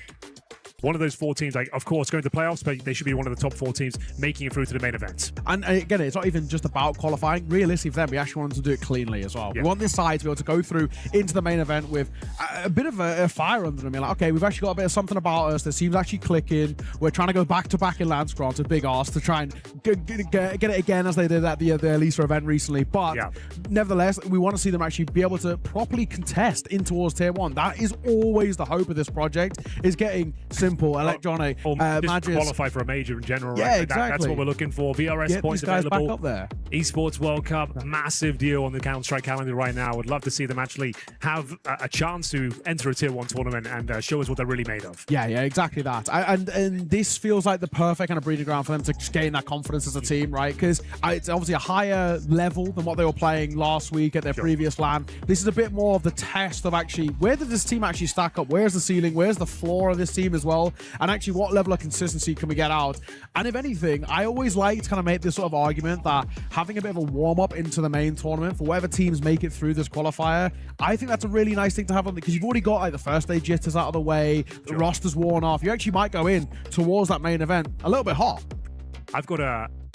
One of those 4 teams, like of course, going to playoffs, but they should be one of the top 4 teams making it through to the main event. And again, it's not even just about qualifying. Realistically, for them, we actually want them to do it cleanly as well. Yeah. We want this side to be able to go through into the main event with a bit of a fire under them. You're like, okay, we've actually got a bit of something about us. The team's actually clicking. We're trying to go back to back in Lance Grant to Big Arse to try and get it again as they did at the Elisa event recently. But nevertheless, we want to see them actually be able to properly contest in towards tier 1. That is always the hope of this project, is getting Simple, Electronic, Or just Magis. qualify for a major in general. Yeah, right? Like exactly. That's what we're looking for. VRS Get points these guys available. back up there. Esports World Cup, massive deal on the Counter-Strike calendar right now. Would love to see them actually have a chance to enter a tier 1 tournament and show us what they're really made of. Yeah, exactly that. And this feels like the perfect kind of breeding ground for them to just gain that confidence as a team, right? Because it's obviously a higher level than what they were playing last week at their previous LAN. This is a bit more of the test of actually, where did this team actually stack up? Where's the ceiling? Where's the floor of this team as well? And actually, what level of consistency can we get out? And if anything, I always like to kind of make this sort of argument that having a bit of a warm-up into the main tournament for whatever teams make it through this qualifier, I think that's a really nice thing to have on, because you've already got like the first day jitters out of the way, the roster's worn off. You actually might go in towards that main event a little bit hot. I've got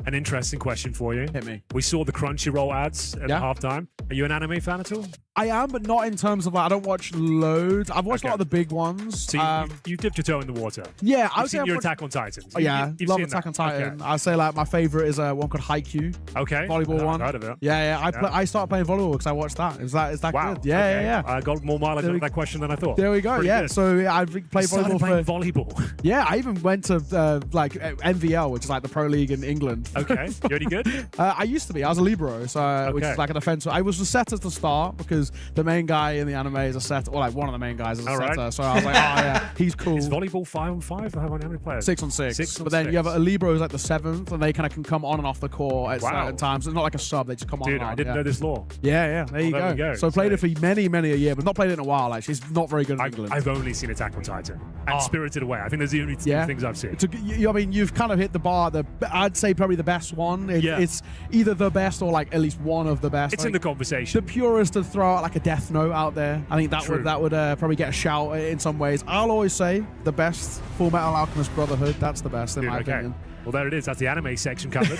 an interesting question for you. Hit me. We saw the Crunchyroll ads at Yeah. halftime. Are you an anime fan at all? I am, but not in terms of like, I don't watch loads. I've watched a lot of the big ones. So you dipped your toe in the water. Yeah, I've seen your Attack on Titan. Oh, yeah, You've love seen Attack on that. Titan. Okay. I'd say like my favorite is one called Haikyuu. Okay. Volleyball one. I've heard of it. Yeah. I started playing volleyball because I watched that. Is that Wow. good? Yeah. I got more mileage out of that question than I thought. There we go. Pretty Yeah. good. So I've played Started volleyball playing for. volleyball. Yeah, I even went to like MVL, which is like the pro league in England. Okay. You any good? I used to be. I was a libero, so which is like a defense. I was the setter to start because the main guy in the anime is a setter, or like one of the main guys is a setter. So I was like, oh yeah, he's cool. Is volleyball 5-on-5? How many players? 6-on-6. 6 on But then 6. you have a libero who's like the 7th, and they kind of can come on and off the court at certain times. It's not like a sub; they just come on. Dude, and I on. didn't know this law. Yeah. There you there we go. go. So played it for many a year, but not played it in a while. Actually, it's not very good in England. I've only seen Attack on Titan and Spirited Away. I think there's the only two things I've seen. I mean, you've kind of hit the bar. I'd say probably the best one. It's either the best or like at least one of the best. It's in the conversation. The purest to throw out like a Death Note out there. I think that would probably get a shout in some ways. I'll always say the best Full Metal Alchemist Brotherhood. That's the best in my opinion. Well, there it is. That's the anime section covered.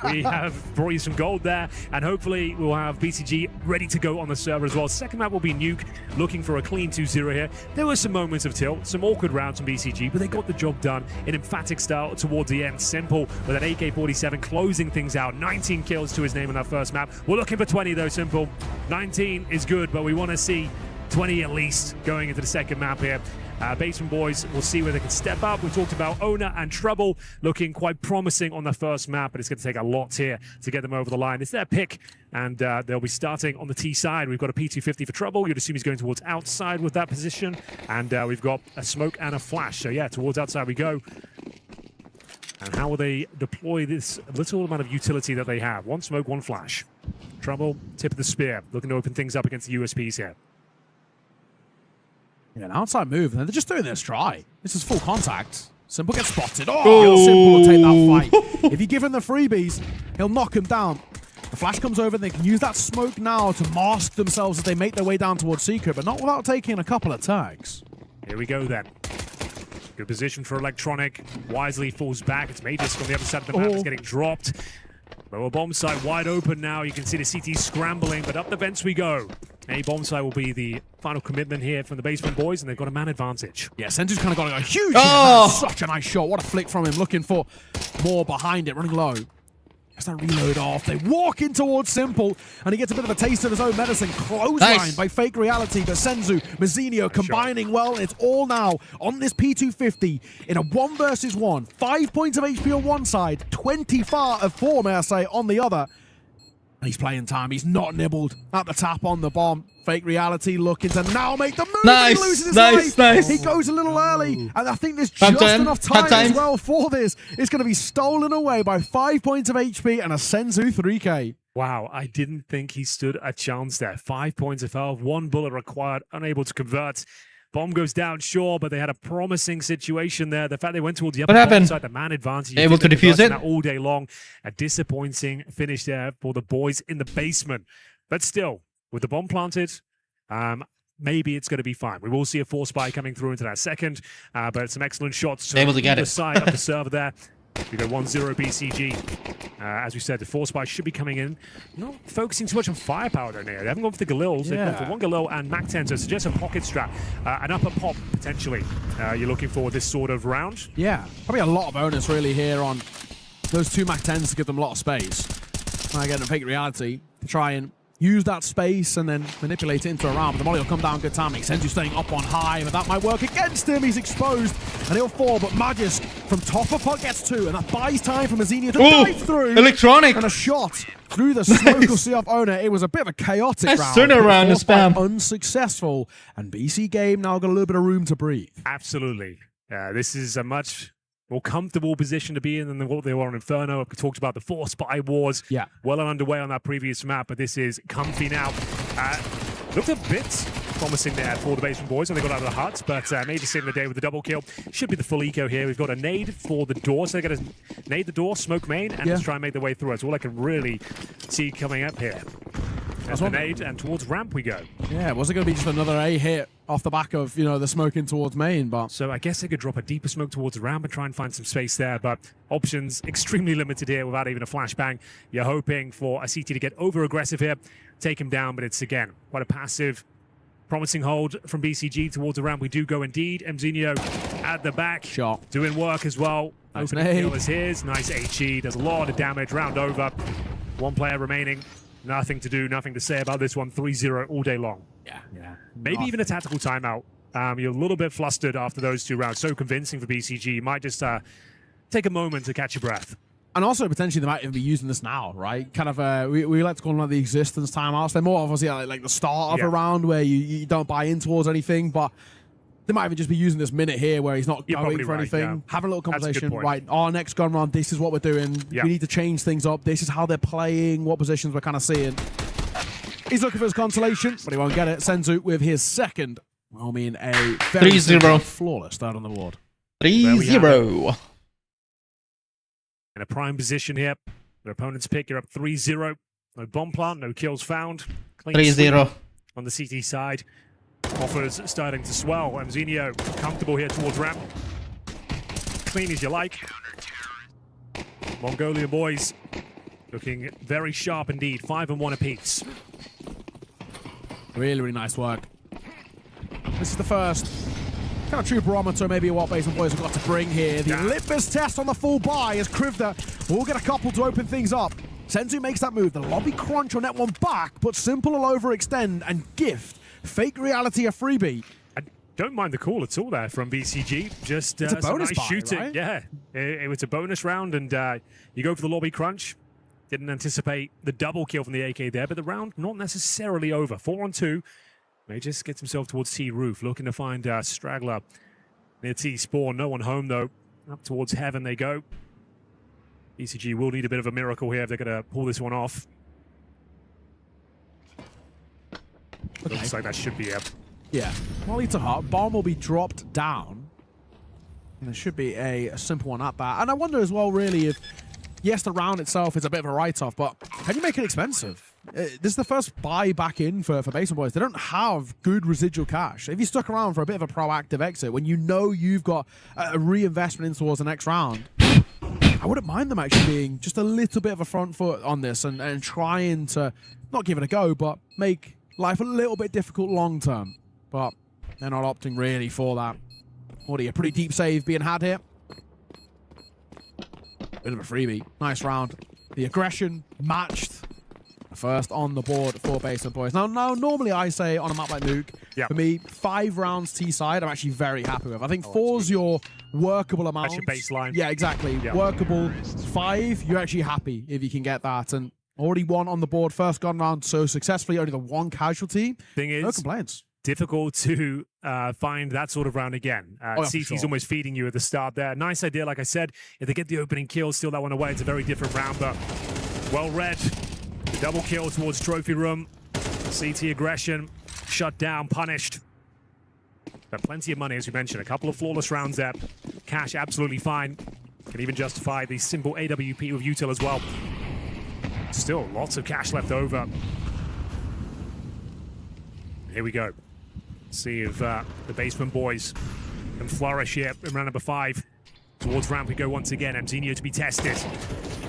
We have brought you some gold there, and hopefully we'll have BCG ready to go on the server as well. Second map will be Nuke, looking for a clean 2-0 here. There were some moments of tilt, some awkward rounds from BCG, but they got the job done in emphatic style towards the end. Simple with an AK-47 closing things out. 19 kills to his name in that first map. We're looking for 20 though, Simple. 19 is good, but we want to see 20 at least going into the second map here. Basement boys, we'll see where they can step up. We talked about Owner and Trouble looking quite promising on the first map, but it's going to take a lot here to get them over the line. It's their pick, and they'll be starting on the T side. We've got a P250 for Trouble. You'd assume he's going towards outside with that position, and we've got a smoke and a flash. So yeah, towards outside we go. And how will they deploy this little amount of utility that they have? One smoke, one flash. Trouble, tip of the spear, looking to open things up against the USPs here. Yeah, an outside move, and they're just doing this try. This is full contact. Simple gets spotted. Simple will take that fight. If you give him the freebies, he'll knock him down. The flash comes over, and they can use that smoke now to mask themselves as they make their way down towards Secret, but not without taking a couple of tags. Here we go then. Good position for Electronic. Wisely falls back. It's Magisk on the other side of the map. It's getting dropped. Lower bomb site wide open now. You can see the CT scrambling, but up the vents we go. A bomb site will be the final commitment here from the Basement boys, and they've got a man advantage. Yeah, Senzu's kind of got a huge hit. Such a nice shot. What a flick from him. Looking for more behind it, running low. Gets that reload off. They walk in towards Simple, and he gets a bit of a taste of his own medicine. Clothesline by Fake Reality, but Senzu, Mazzinho combining well, and it's all now on this P250 in a 1 versus 1. 5 points of HP on one side, 24 of 4, may I say, on the other. And he's playing time. He's not nibbled at the tap on the bomb. Fake Reality looking to now make the move. Nice, He loses his nice, life. nice. He goes a little early, and I think there's just enough time as well for this. It's going to be stolen away by 5 points of HP and a Senzu 3K. Wow, I didn't think he stood a chance there. 5 points of health, 1 bullet required, unable to convert. Bomb goes down, sure, but they had a promising situation there. The fact they went towards the upper side, the man advantage. Able to defuse it all day long. A disappointing finish there for the boys in the basement. But still, with the bomb planted, maybe it's going to be fine. We will see a force spy coming through into that second, but some excellent shots. Able to get it. Side of the server there. We go 1-0 BCG. As we said, the force spy should be coming in. Not focusing too much on firepower down here. They haven't gone for the Galils. They've gone for one Galil and Mac 10, so suggest a pocket strap. An upper pop, potentially. You're looking for this sort of round. Yeah, probably a lot of bonus really here on those 2 Mac 10s to give them a lot of space. And I get a Fake Reality to try and use that space and then manipulate it into a round. But the molly will come down good timing. Senzu staying up on high, but that might work against him. He's exposed and he'll fall, but Magisk from top of pot gets 2, and that buys time for Mazzinho to dive through. Electronic! And a shot through the smoke will see off Owner. It was a bit of a chaotic round. Sooner round to spam. Unsuccessful, and BC Game now got a little bit of room to breathe. Absolutely. This is a much more comfortable position to be in than what they were on Inferno. We talked about the Force Spy Wars. Yeah. Well and underway on that previous map, but this is comfy now. Looked a bit promising there for the Basement boys when they got out of the hut, but maybe saving the day with the double kill. Should be the full eco here. We've got a nade for the door, so they're going to nade the door, smoke main, and just try and make their way through. That's all I can really see coming up here. There's the nade, and towards ramp we go. Yeah, was it going to be just another A hit off the back of, the smoke in towards main. But So I guess they could drop a deeper smoke towards the ramp and try and find some space there, but options extremely limited here without even a flashbang. You're hoping for a CT to get over-aggressive here, take him down, but it's, again, quite a passive, promising hold from BCG towards the ramp. We do go indeed. Mzinho at the back. Shot. Doing work as well. Nice Opening nade. kill is his. Nice HE. Does a lot of damage. Round over. One player remaining. Nothing to do, nothing to say about this one. 3-0 all day long. yeah. Maybe even a tactical timeout. You're a little bit flustered after those 2 rounds. So convincing for BCG. You might just take a moment to catch your breath. And also, potentially, they might even be using this now, right? Kind of, we like to call them like the existence timeouts. They're more obviously like the start of a round where you don't buy in towards anything, but they might even just be using this minute here where he's not You're going probably for right, anything. yeah. Have a little That's a good conversation. point. Right, our next gun round, this is what we're doing. Yeah. We need to change things up. This is how they're playing, what positions we're kind of seeing. He's looking for his consolation, but he won't get it. Senzu with his second. I mean, a very 3-0. flawless start on the board. 3-0. In a prime position here. Their opponent's pick, you're up 3-0. No bomb plant, no kills found. Clean 3-0. sweep on the CT side. Offers starting to swell. Mzinho comfortable here towards ramp. Clean as you like. Mongolian boys looking very sharp indeed. 5-1 apiece. Really, really nice work. This is the first kind of true barometer, maybe what Basement Boys have got to bring here. The litmus test on the full buy as Krivda will get a couple to open things up. Senzu makes that move. The lobby crunch on net one back, but Simple will overextend and gift Fake Reality a freebie. I don't mind the call at all there from BCG. Just It's a some bonus nice buy, shooting. right? Yeah, it was a bonus round, and you go for the lobby crunch. Didn't anticipate the double kill from the AK there, but the round not necessarily over. 4-on-2. May just gets himself towards T roof, looking to find Straggler near T spawn. No one home though. Up towards heaven they go. BCG will need a bit of a miracle here if they're going to pull this one off. Okay. Looks like that should be it. Yeah. Molly to heart. Bomb will be dropped down. And there should be a simple one at that. And I wonder as well, really, if yes, the round itself is a bit of a write-off, but can you make it expensive? This is the first buy back in for Basement Boys. They don't have good residual cash. If you stuck around for a bit of a proactive exit, when you know you've got a reinvestment in towards the next round, I wouldn't mind them actually being just a little bit of a front foot on this and trying to not give it a go, but make life a little bit difficult long term. But they're not opting really for that. What are you? Pretty deep save being had here. Bit of a freebie. Nice round. The aggression matched. First on the board for Basement Boys. Now, normally I say on a map like Nuke, for me, 5 rounds T-side, I'm actually very happy with. I think 4's your workable amount. That's your baseline. Yeah, exactly. Yeah. Workable. 5, you're actually happy if you can get that. And already 1 on the board, first gun round so successfully, only the 1 casualty. Thing is, no complaints. difficult to find that sort of round again. CT's sure. almost feeding you at the start there. Nice idea, like I said. If they get the opening kill, steal that one away, it's a very different round, but well read. The double kill towards trophy room. CT aggression, shut down, punished. But plenty of money, as we mentioned. A couple of flawless rounds there. Cash absolutely fine. Can even justify the simple AWP with util as well. Still lots of cash left over. Here we go. See if the Basement Boys can flourish here in round number 5. Towards ramp we go once again. Mzinho to be tested.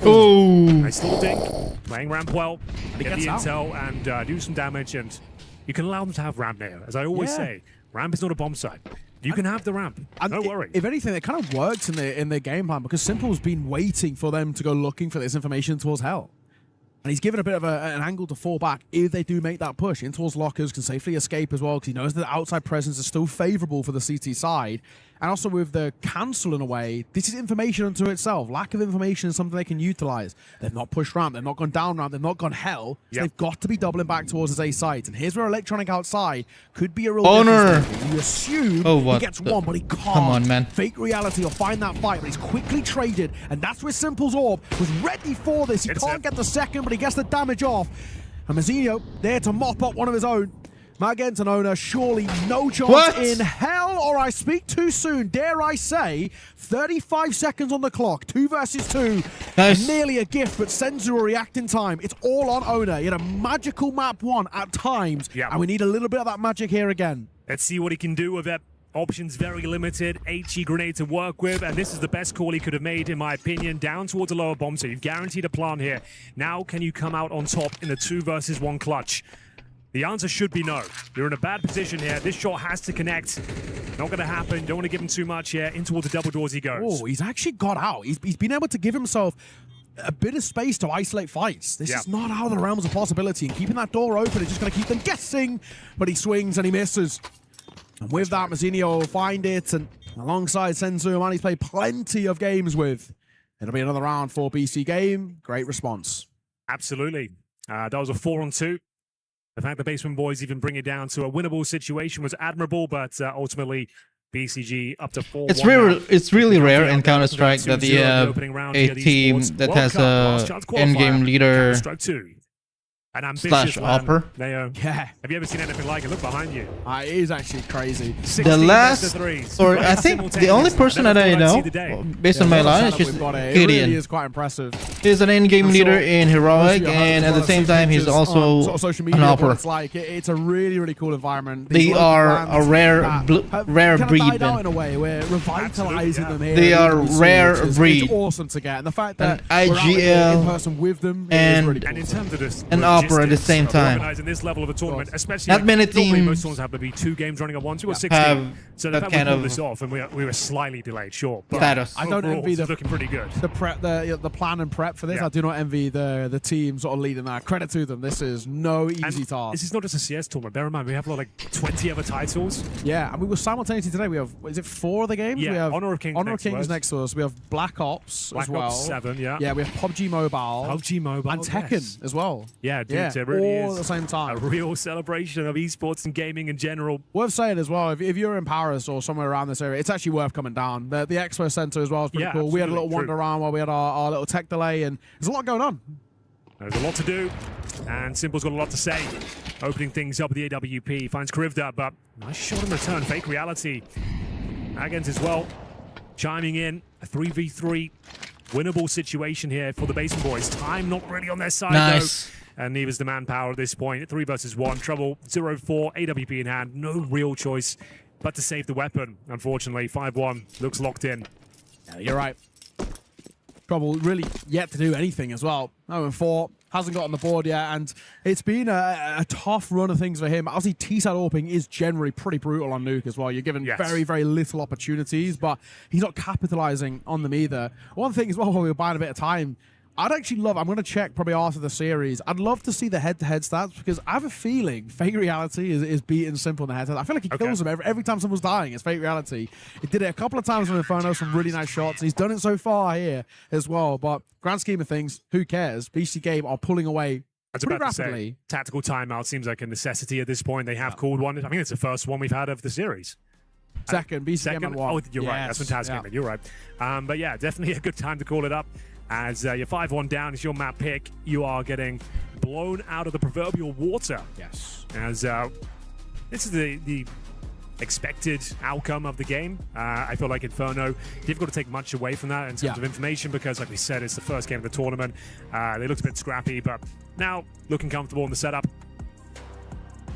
Oh. Nice little dink. Playing ramp well. Get the gets out. intel and do some damage. And you can allow them to have ramp now. As I always say, ramp is not a bomb site. You can have the ramp. No worry. If anything, it kind of works in their game plan because Simple's been waiting for them to go looking for this information towards hell. And he's given a bit of an angle to fall back if they do make that push. In towards lockers, can safely escape as well because he knows that the outside presence is still favorable for the CT side. And also with the cancel in a way, this is information unto itself. Lack of information is something they can utilize. They've not pushed ramp, they've not gone down ramp, they've not gone hell. So they've got to be doubling back towards his A sides. And here's where Electronic outside could be a real Honor. difference maker. You assume he gets one, but he can't. Come on, man. Fake Reality will find that fight, but he's quickly traded. And that's where Simple's orb was ready for this. He can't get the second, but he gets the damage off. And Mzinho there to mop up one of his own. Magentanona, surely no chance in hell, or I speak too soon. Dare I say, 35 seconds on the clock, 2 versus 2. Nice. Nearly a gift, but Senzu will react in time. It's all on Ona. He had a magical map 1 at times, and we need a little bit of that magic here again. Let's see what he can do with it. Options very limited. HE grenade to work with, and this is the best call he could have made, in my opinion. Down towards a lower bomb, so you've guaranteed a plant here. Now, can you come out on top in the 2 versus 1 clutch? The answer should be no. You're in a bad position here. This shot has to connect. Not going to happen. Don't want to give him too much here. In towards the double doors he goes. Oh, he's actually got out. He's been able to give himself a bit of space to isolate fights. This is not out of the realms of possibility. And keeping that door open is just going to keep them guessing. But he swings and he misses. And with that, Mazzinho will find it. And alongside Sensu, a man he's played plenty of games with. It'll be another round for BC Game. Great response. Absolutely. That was a 4-on-2. The fact the Basement Boys even bring it down to a winnable situation was admirable, but ultimately BCG up to 4-1. It's really rare in Counter-Strike that you have a team that has a endgame leader An ambitious / upper. Yeah. Have you ever seen anything like it? Look behind you. It is actually crazy. The last, or I think the only person that I know, based on my line, is just It really Gideon. is quite impressive. He's an endgame leader in Heroic, and at the same time, he's also sort of social media, an upper. It's like it's a really, really cool environment. They are a rare rare breed. Died out in a way. We're revitalizing them here. They are rare breed. It's awesome to get, and the fact that An we're out here in IGL person with them and- is really cool. And in terms of this, An upper at the same time. Organizing this level of a tournament, especially Not many normally teams most tournaments have to be 2 games running at once. We got 16. have So the that fact we kind pulled of this off, and we were slightly delayed, sure. But status. I don't overall, envy it's the looking pretty good. the prep, the plan and prep for this. Yeah. I do not envy the team sort of leading that. Credit to them. This is no easy And task. this is not just a CS tournament. Bear in mind, we have like 20 other titles. Yeah, and we were simultaneously today. We have, is it 4 of the games? Yeah, we have Honor of Kings next to us. next to us. We have Black Ops Black as well. Ops 7, yeah. Yeah, we have PUBG Mobile. PUBG Mobile. And Tekken yes. as well. Yeah, dude, Yeah, it really all is at the same a time. real celebration of esports and gaming in general. Worth saying as well, if you're in Paris or somewhere around this area, it's actually worth coming down. The Expo Center as well is pretty Yeah, cool. We had a little absolutely, wander around while we had our little tech delay, and there's a lot going on. There's a lot to do, and Simple's got a lot to say. Opening things up with the AWP, finds Krivda, but nice shot in return. Fake reality. Agans as well, chiming in. A 3v3 winnable situation here for the Basement Boys. Time not really on their side, Nice. though. And neither's the manpower at this point. 3 versus 1. Trouble 0-4. AWP in hand. No real choice but to save the weapon. Unfortunately, 5-1 looks locked in. Yeah, you're right. Trouble really yet to do anything as well. 0-4, hasn't got on the board yet, and it's been a tough run of things for him. Obviously, T-side AWPing is generally pretty brutal on Nuke as well. You're given Yes. very, very little opportunities, but he's not capitalizing on them either. One thing as well, while we were buying a bit of time, I'd actually love, I'm going to check probably after the series, I'd love to see the head-to-head stats, because I have a feeling Fake Reality is beating Simple in the head-to-head. I feel like he kills him every time someone's dying. It's Fake Reality. He did it a couple of times with Inferno, some really nice shots. He's done it so far here as well, but grand scheme of things, who cares? BC Game are pulling away I was pretty about to rapidly. say, tactical timeout seems like a necessity at this point. They have called one. I think it's the first one we've had of the series. Second, BC Game Second, at one. oh, you're right. That's when Taz came in. You're right. But yeah, definitely a good time to call it up. As you're 5-1 down, it's your map pick. You are getting blown out of the proverbial water. Yes. As this is the expected outcome of the game. I feel like Inferno, difficult to take much away from that in terms of information, because like we said, it's the first game of the tournament. They looked a bit scrappy, but now looking comfortable in the setup.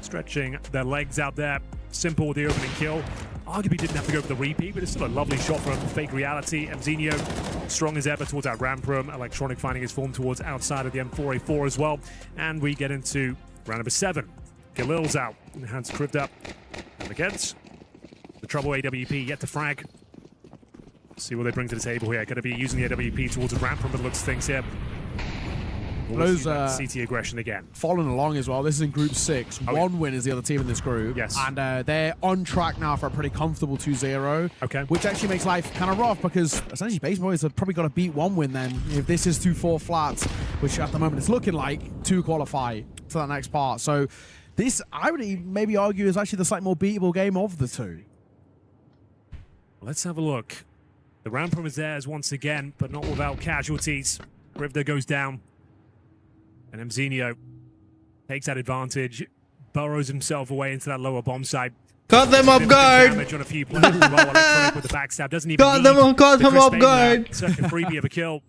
Stretching their legs out there. Simple with the opening kill. Arguably didn't have to go for the repeat, but it's still a lovely shot from Fake Reality. Mzinho, strong as ever towards that ramp room. Electronic finding his form towards outside of the M4A4 as well. And we get into round number 7. Galil's out. And hands cribbed up. And against the Trouble AWP yet to frag. See what they bring to the table here. Going to be using the AWP towards the ramp room, but looks things here. Those CT aggression again. Following along as well. This is in Group 6. One win is the other team in this group. Yes. And they're on track now for a pretty comfortable 2-0. Okay. Which actually makes life kind of rough, because essentially Base Boys have probably got to beat 1 win then. If this is 2-4 flats, which at the moment it's looking like, to qualify to that next part. So this, I would maybe argue, is actually the slightly more beatable game of the two. Let's have a look. The ramp room is theirs once again, but not without casualties. Rivda goes down. And Mzinho takes that advantage, burrows himself away into that lower bomb site. Caught them off guard. Damage on a few players as well. Electronic with the backstab. Doesn't even Caught him off guard. Such a freebie of a kill.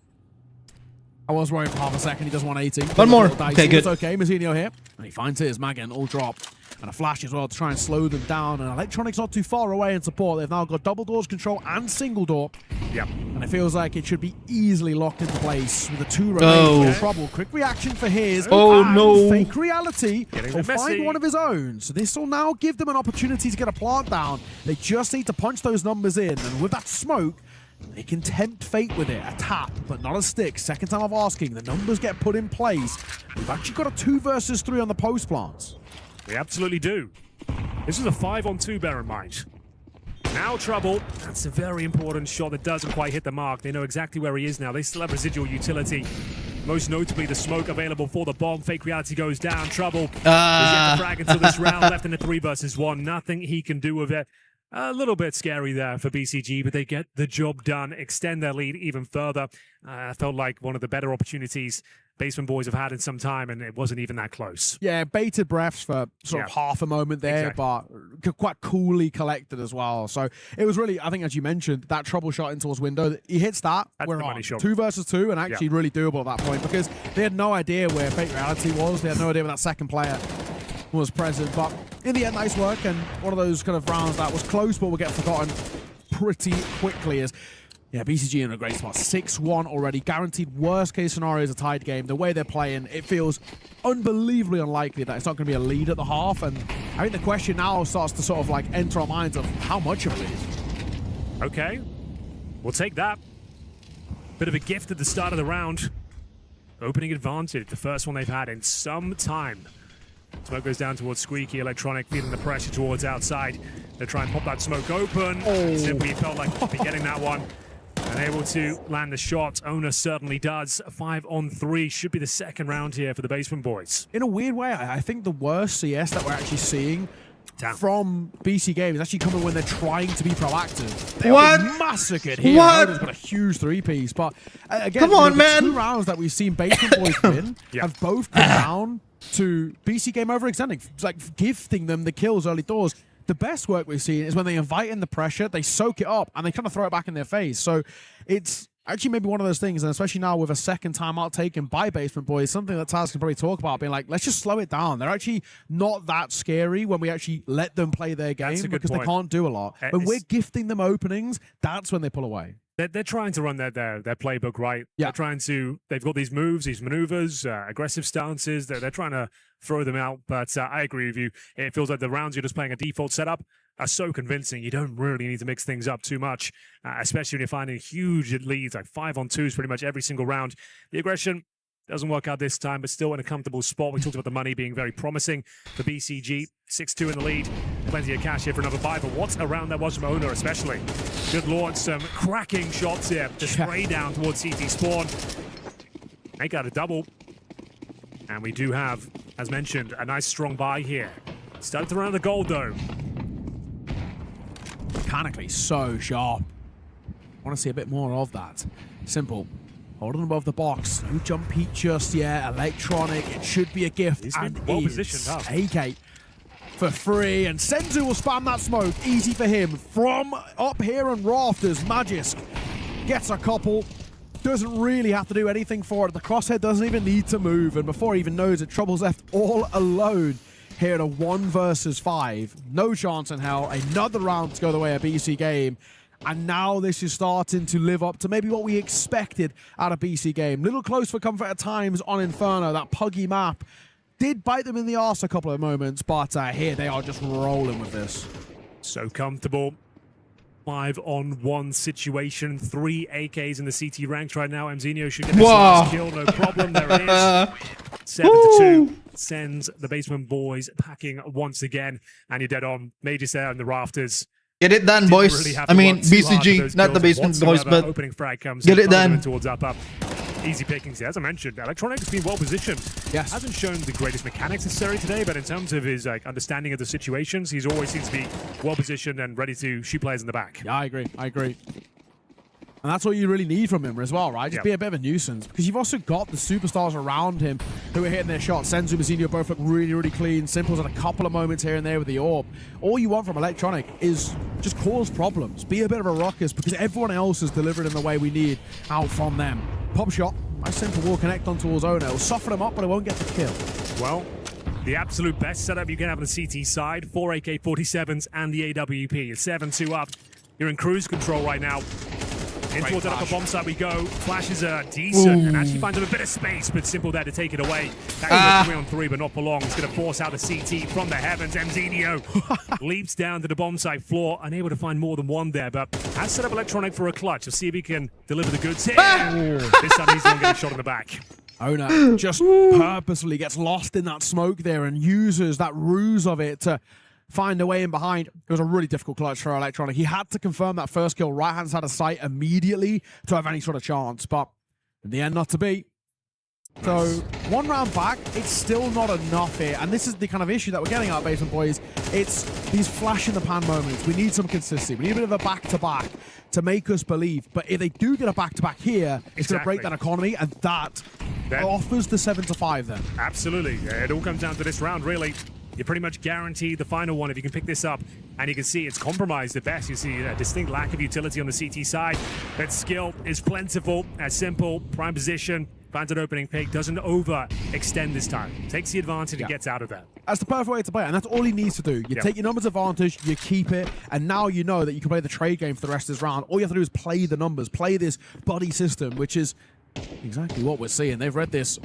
I was worried for half a second. He does 180. One more. Okay, good. It's okay. Mazinho here. And he finds his. Magan all dropped. And a flash as well to try and slow them down. And Electronic's not too far away in support. They've now got double doors control and single door. Yep. And it feels like it should be easily locked into place with the 2 remaining. Trouble. Quick reaction for his. Oh, and no. Fake reality Getting will messy. find one of his own. So this will now give them an opportunity to get a plant down. They just need to punch those numbers in. And with that smoke, they can tempt fate with it. A tap, but not a stick. Second time of asking. The numbers get put in place. We've actually got a 2 versus 3 on the post plants. We absolutely do. This is a 5-on-2, bear in mind. Now Trouble. That's a very important shot that doesn't quite hit the mark. They know exactly where he is now. They still have residual utility. Most notably, the smoke available for the bomb. Fake reality goes down. Trouble is yet to frag until this round. Left in a 3 versus 1. Nothing he can do with it. A little bit scary there for BCG, but they get the job done, extend their lead even further. Felt like one of the better opportunities Basement Boys have had in some time, and it wasn't even that close. Yeah, bated breaths for sort of half a moment there, but quite coolly collected as well. So it was really, I think, as you mentioned, that trouble shot into his window. He hits that. We're on 2 versus 2, and actually really doable at that point because they had no idea where Fake Reality was. They had no idea where that second player was present. But in the end, nice work, and one of those kind of rounds that was close but will get forgotten pretty quickly as BCG in a great spot. 6-1 already. Guaranteed worst case scenario is a tied game. The way they're playing, it feels unbelievably unlikely that it's not going to be a lead at the half. And I think the question now starts to sort of like enter our minds of how much of a lead. Okay, we'll take that. Bit of a gift at the start of the round. Opening advantage, the first one they've had in some time. Smoke goes down towards Squeaky. Electronic feeling the pressure towards outside. They try and pop that smoke open. Simply felt like they'd be getting that one. And able to land the shot. Owner certainly does. 5-on-3 should be the second round here for the Basement Boys. In a weird way, I think the worst CS that we're actually seeing from BC Games is actually coming when they're trying to be proactive. They are being massacred here. Owner's got a huge 3-piece. But again, come on, man. The 2 rounds that we've seen Basement Boys win have both come down to BC Game overextending, like gifting them the kills early doors. The best work we've seen is when they invite in the pressure, they soak it up, and they kind of throw it back in their face. So it's actually maybe one of those things, and especially now with a second timeout taken by Basement Boys, something that Taz can probably talk about, being like, let's just slow it down. They're actually not that scary when we actually let them play their game because they can't do a lot. When we're gifting them openings, that's when they pull away. They're trying to run their playbook right. They're trying to. They've got these moves, these maneuvers, aggressive stances. They're trying to throw them out. But I agree with you. It feels like the rounds you're just playing a default setup are so convincing. You don't really need to mix things up too much, especially when you're finding huge leads, like 5-on-2s pretty much every single round. The aggression doesn't work out this time, but still in a comfortable spot. We talked about the money being very promising for BCG. 6-2 in the lead. Plenty of cash here for another buy, but what a round that was from Owner especially. Good lord, some cracking shots here. The spray down towards CT Spawn. Make out a double. And we do have, as mentioned, a nice strong buy here. Started around the gold though. Mechanically so sharp. I want to see a bit more of that. Simple. Holding above the box. No jump peak just yet. Electronic. It should be a gift. He's and been well positioned up. AK for free. And Senzu will spam that smoke. Easy for him. From up here on rafters, Magisk gets a couple. Doesn't really have to do anything for it. The crosshair doesn't even need to move. And before he even knows it, Trouble's left all alone here in a 1 versus 5. No chance in hell. Another round to go the way of BC Game. And now this is starting to live up to maybe what we expected out of BC Game. Little close for comfort at times on Inferno. That puggy map did bite them in the arse a couple of moments, but here they are just rolling with this. So comfortable. 5-on-1 situation. 3 AKs in the CT ranks right now. Mzinho should get this last kill, no problem. There it is. 7-2 sends the Basement Boys packing once again. And you're dead on. Major set in the rafters. Get it done, boys. Really I mean, BCG, not the Basement Boys, but opening frag comes get it done. Towards up. Easy pickings here. As I mentioned, Electronic has been well positioned. Yes. Hasn't shown the greatest mechanics necessarily today, but in terms of his understanding of the situations, he's always seems to be well positioned and ready to shoot players in the back. Yeah, I agree. And that's what you really need from him as well, right? Just be a bit of a nuisance. Because you've also got the superstars around him who are hitting their shots. Senzu, Mazinho both look really, really clean. Simple's had a couple of moments here and there with the orb. All you want from Electronic is just cause problems. Be a bit of a ruckus because everyone else is delivered in the way we need out from them. Pop shot My Simple will connect on towards Owner. It'll soften him up, but it won't get the kill. Well, the absolute best setup you can have on the CT side, 4 AK-47s and the AWP. It's 7-2 up. You're in cruise control right now. In towards that upper bomb side we go. Flashes are decent and actually finds him a bit of space, but Simple there to take it away. That is a 3-on-3, but not for long. It's going to force out the CT from the heavens. Mzinho leaps down to the bomb site floor, unable to find more than one there, but has set up Electronic for a clutch. We'll see if he can deliver the goods here. This time he's not getting shot in the back. Owner just purposely gets lost in that smoke there and uses that ruse of it to find a way in behind. It was a really difficult clutch for Electronic. He had to confirm that first kill right-hand side of sight immediately to have any sort of chance, but in the end, not to be. So, one round back, it's still not enough here, and this is the kind of issue that we're getting at, Basement Boys. It's these flash-in-the-pan moments. We need some consistency. We need a bit of a back-to-back to make us believe, but if they do get a back-to-back here, it's going to break that economy, and that offers the 7-5 then. Absolutely. It all comes down to this round, really. You're pretty much guaranteed the final one if you can pick this up. And you can see it's compromised at best. You see a distinct lack of utility on the CT side. But skill is plentiful. As Simple, prime position, finds an opening pick, doesn't overextend this time. Takes the advantage and gets out of that. That's the perfect way to play it, and that's all he needs to do. You take your numbers advantage, you keep it, and now you know that you can play the trade game for the rest of this round. All you have to do is play the numbers, play this buddy system, which is exactly what we're seeing. They've read this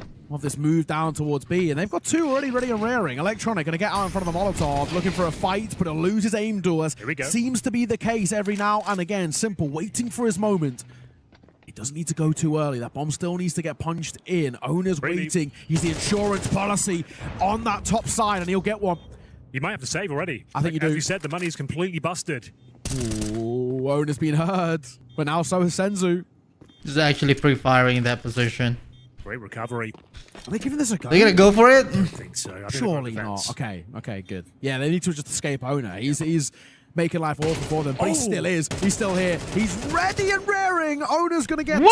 move down towards B, and they've got two already ready and rearing. Electronic going to get out in front of the Molotov, looking for a fight, but he'll lose his aim doors. Here we go. Seems to be the case every now and again. Simple, waiting for his moment. He doesn't need to go too early. That bomb still needs to get punched in. Owner's waiting. He's the insurance policy on that top side, and he'll get one. You might have to save already. I think you do. As you said, the money is completely busted. Ooh, Owner's been hurt, but now so has Senzu. He's actually pre-firing in that position. Great recovery. Are they giving this a go? They gonna go for it? I don't think so. I think Surely not. Okay, good. Yeah, they need to just escape Owner. He's making life awful for them, but he still is. He's still here. He's ready and raring. Owner's going to get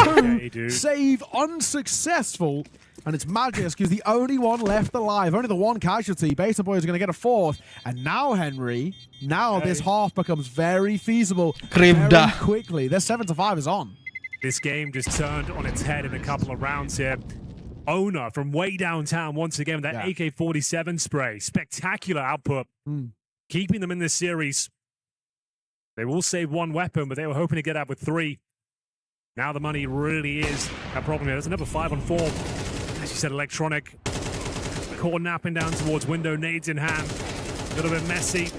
two. Save unsuccessful. And it's Magisk who's the only one left alive. Only the one casualty. Basement Boys are going to get a fourth. And now, Henry, this half becomes very feasible very quickly. Their 7-5 is on. This game just turned on its head in a couple of rounds here. Owner from way downtown once again with that AK-47 spray. Spectacular output. Keeping them in this series. They will save one weapon, but they were hoping to get out with 3. Now the money really is a problem here. There's another 5-on-4. As you said, Electronic. Core napping down towards window, nades in hand. A little bit messy.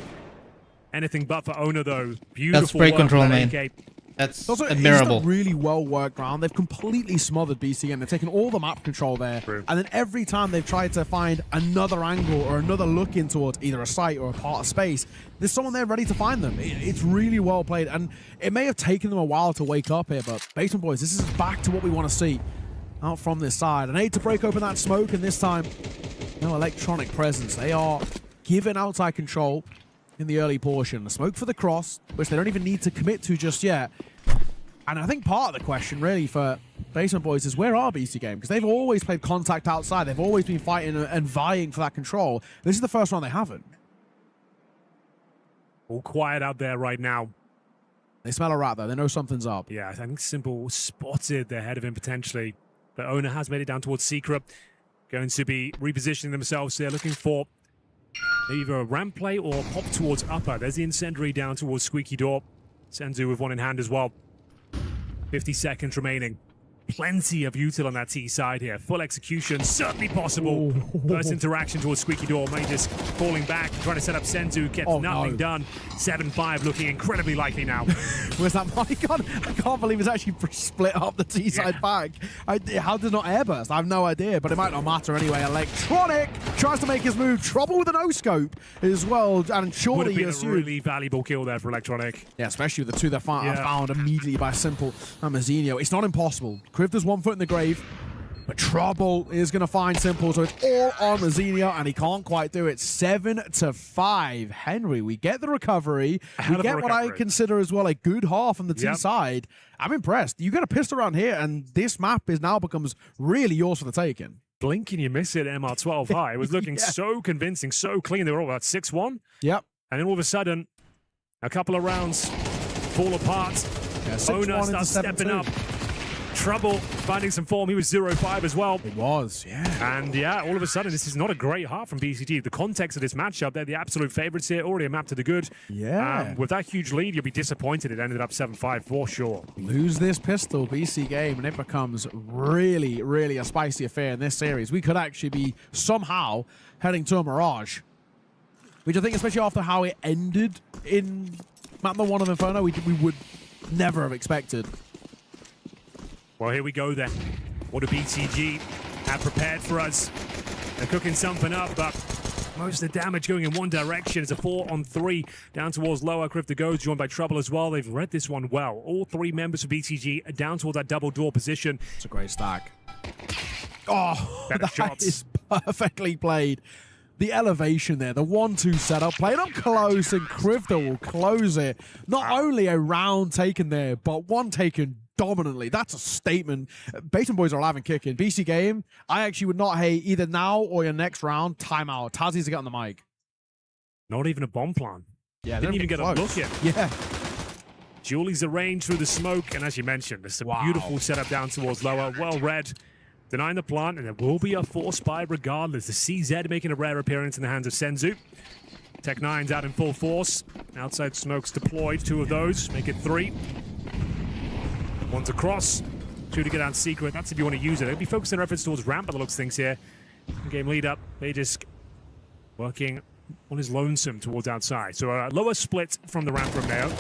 Anything but for Owner, though. Beautiful That's spray control, man. AK. That's also, admirable. It's a really well worked round. They've completely smothered BCM. They've taken all the map control there. And then every time they've tried to find another angle or another look in towards either a site or a part of space, there's someone there ready to find them. It's really well played. And it may have taken them a while to wake up here, but Basement Boys, this is back to what we want to see out from this side. An aid to break open that smoke, and this time, no Electronic presence. They are given outside control in the early portion. The smoke for the cross, which they don't even need to commit to just yet. And I think part of the question really for Basement Boys is where are BC Game? Because they've always played contact outside. They've always been fighting and vying for that control. This is the first one they haven't. All quiet out there right now. They smell a rat though. They know something's up. Yeah, I think Simple spotted the head of him potentially. But Owner has made it down towards Secret. Going to be repositioning themselves here, looking for either a ramp play or pop towards upper. There's the incendiary down towards Squeaky Door. Senzu with one in hand as well. 50 seconds remaining. Plenty of util on that T side here. Full execution, certainly possible. First interaction towards Squeaky Door. Just falling back, trying to set up Senzu. Gets nothing done. 7-5 looking incredibly likely now. Where's that money gone? I can't believe it's actually split up the T side back. How does not airburst? I have no idea, but it might not matter anyway. Electronic tries to make his move. Trouble with a no-scope as well. And surely would have been a really valuable kill there for Electronic. Yeah, especially with the two that are found immediately by Simple and Mzinho. It's not impossible. Kriv does 1 foot in the grave, but Trouble is going to find Simple, so it's all on Mzinho, and he can't quite do it. 7-5. Henry, we get the recovery. We get what I consider as well a good half on the T side. I'm impressed. You got a pistol around here, and this map now becomes really yours for the taking. Blink and you miss it, MR12 high. It was looking so convincing, so clean. They were all about 6-1. Yep. And then all of a sudden, a couple of rounds fall apart. Yeah, Owner starts stepping up. Trouble finding some form. He was 0-5 as well. It was, yeah. And yeah, all of a sudden, this is not a great heart from BCG. The context of this matchup, they're the absolute favorites here. Already a map to the good. Yeah. With that huge lead, you'll be disappointed it ended up 7-5 for sure. Lose this pistol, BC game, and it becomes really, really a spicy affair in this series. We could actually be somehow heading to a Mirage, which I think, especially after how it ended in map number 1 of Inferno, we would never have expected. Well, here we go then. What do BCG have prepared for us? They're cooking something up, but most of the damage going in one direction. It's a 4-on-3 down towards lower. Krifta goes, joined by Trouble as well. They've read this one well. All 3 members of BCG are down towards that double door position. It's a great stack. Oh, Better that shots. is perfectly played. The elevation there, the 1-2 setup, played up close, and Krifta will close it. Not only a round taken there, but one taken dominantly. That's a statement. Baton Boys are alive and kicking. BC game, I actually would not hate either now or your next round. Timeout. Taz needs to get on the mic. Not even a bomb plan. Yeah, Didn't even get a look in. Yeah. Julie's arranged through the smoke, and as you mentioned, it's a beautiful setup down towards lower. Well read. Denying the plant, and there will be a force buy regardless. The CZ making a rare appearance in the hands of Senzu. Tech 9's out in full force. Outside smokes deployed. 2 of those. Make it 3. One's across. 2 to get out secret. That's if you want to use it. They'll be focusing their efforts towards ramp by the looks of things here. Game lead up. They just working on his lonesome towards outside. So a lower split from the ramp from now.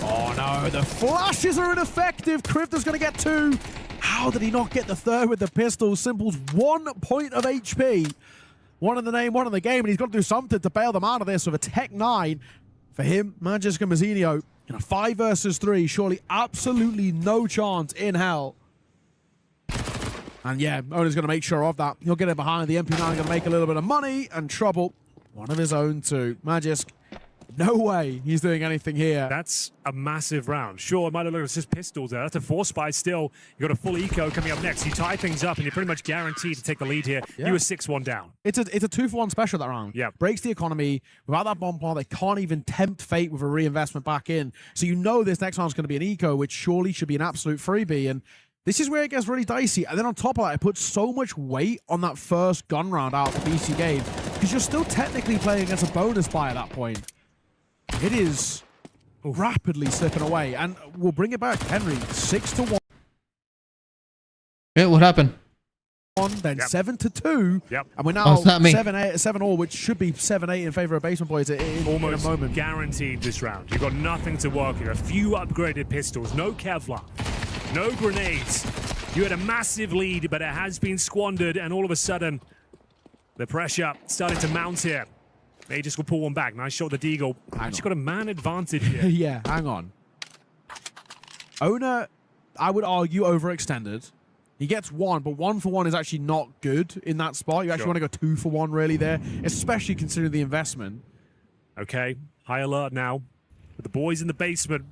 Oh no, the flashes are ineffective. Krifta's going to get 2. How did he not get the 3rd with the pistol? Simple's 1 point of HP. 1 in the name, 1 in the game, and he's got to do something to bail them out of this with a Tech 9. For him, Magiska Mazzinho, in a 5 versus 3, surely absolutely no chance in hell. And yeah, Owner's going to make sure of that. He'll get it behind. The MP9 going to make a little bit of money, and Trouble, one of his own too. Magisk, no way he's doing anything here. That's a massive round. Sure, it might have looked like it's just pistols there. That's a force buy still. You got a full eco coming up next. You tie things up, and you're pretty much guaranteed to take the lead here. Yeah. You were 6-1 down. It's a 2-for-1 special that round. Yeah. Breaks the economy. Without that bomb plant, they can't even tempt fate with a reinvestment back in. So you know this next round's going to be an eco, which surely should be an absolute freebie. And this is where it gets really dicey. And then on top of that, it puts so much weight on that first gun round out of the BC game, because you're still technically playing against a bonus buy at that point. It is rapidly slipping away, and we'll bring it back. Henry, 6-1. Yeah, what happened? Then 7-2. Yep. And we're now it's not me. 7-all, which should be 7-8 in favor of Basement Boys in Almost a moment. guaranteed this round. You've got nothing to work with. A few upgraded pistols, no Kevlar, no grenades. You had a massive lead, but it has been squandered, and all of a sudden, the pressure started to mount here. They just will pull one back. Nice shot, the Deagle. Actually got a man advantage here. Yeah, hang on. Owner, I would argue, overextended. He gets 1, but 1-for-1 is actually not good in that spot. You actually want to go 2-for-1 really there, especially considering the investment. Okay, high alert now. With the boys in the basement.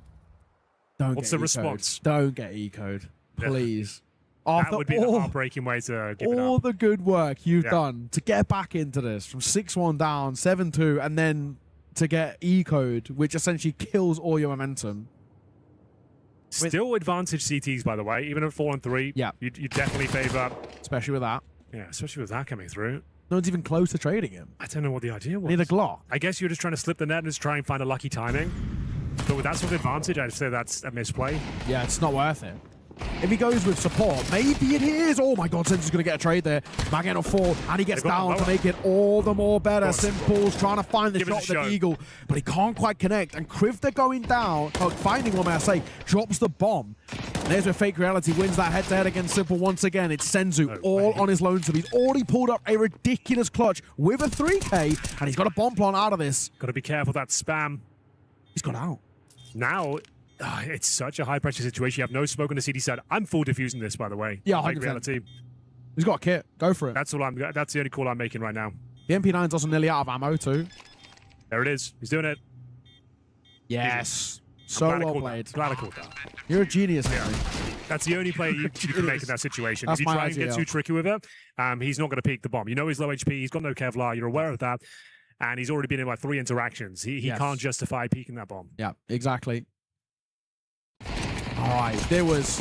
What's the response? Don't get ecoed, please. That would be the heartbreaking way to give it all up. the good work you've done to get back into this from 6-1 down, 7-2, and then to get ecoed, which essentially kills all your momentum. Still advantage CTs, by the way, even at 4-3. Yeah, you definitely favor, especially with that. Yeah, especially with that coming through. No one's even close to trading him. I don't know what the idea was. Need a Glock. I guess you're just trying to slip the net and just try and find a lucky timing. But with that sort of advantage, I'd say that's a misplay. Yeah, it's not worth it. If he goes with support, maybe it is. Oh my God, Senzu's going to get a trade there. Magano 4, and he gets down to make it all the more better. Simple's trying to find the shot with the Eagle, but he can't quite connect. And Krifta going down, finding one, may I say, drops the bomb. And there's where Fake Reality wins that head-to-head against Simple once again. It's Senzu all on his lonesome. He's already pulled up a ridiculous clutch with a 3K, and he's got a bomb plant out of this. Got to be careful that spam. He's got out. Now, it's such a high-pressure situation. You have no smoke on the CD side. I'm full diffusing this, by the way. Yeah, 100%. Fake Reality. He's got a kit. Go for it. That's the only call I'm making right now. The MP9's also nearly out of ammo too. There it is. He's doing it. Yes. So well played. Glad I called that. You're a genius, Henry. That's the only play you can make in that situation. That's if you my try and idea. get too tricky with it, he's not going to peek the bomb. You know he's low HP. He's got no Kevlar. You're aware of that. And he's already been in like 3 interactions. He can't justify peeking that bomb. Yeah, exactly. All right, there was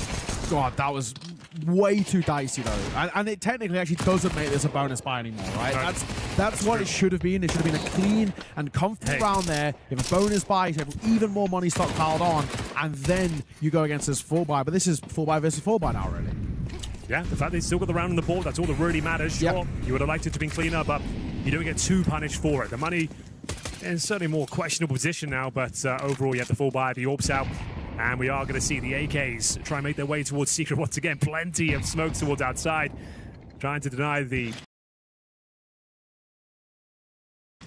God, that was way too dicey though, and it technically actually doesn't make this a bonus buy anymore, right? That's what it should have been. It should have been a clean and comfortable round there. You have a bonus buy, you have even more money stockpiled on, and then you go against this full buy. But this is full buy versus full buy now, really. Yeah, the fact they still got the round on the board, that's all that really matters. Sure, you would have liked it to be cleaner, but you don't get too punished for it. The money is certainly more questionable position now, but overall you have the full buy, the Orbs out. And we are going to see the AKs try and make their way towards Secret once again. Plenty of smoke towards outside, trying to deny the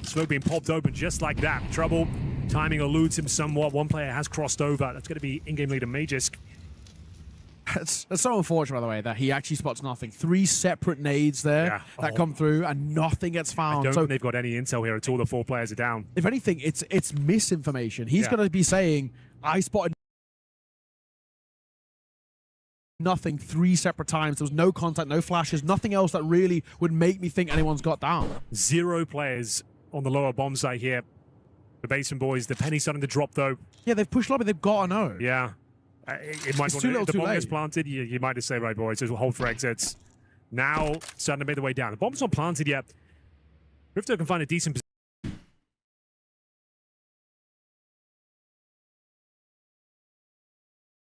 smoke being popped open just like that. Trouble, timing eludes him somewhat. One player has crossed over. That's going to be in-game leader Magisk. It's so unfortunate, by the way, that he actually spots nothing. 3 separate nades there that come through, and nothing gets found. I don't think they've got any intel here at all. The 4 players are down. If anything, it's misinformation. He's going to be saying, I spotted nothing 3 separate times. There was no contact, no flashes, nothing else that really would make me think anyone's got down. 0 players on the lower bomb site here. The Basin boys, the penny's starting to drop though. Yeah, they've pushed lobby. They've got to know. Yeah. It might It's too little, if the too bomb late. gets planted, you might just say, right, boys, so we'll hold for exits. Now, starting to make their way down. The bomb's not planted yet. Rifto can find a decent position.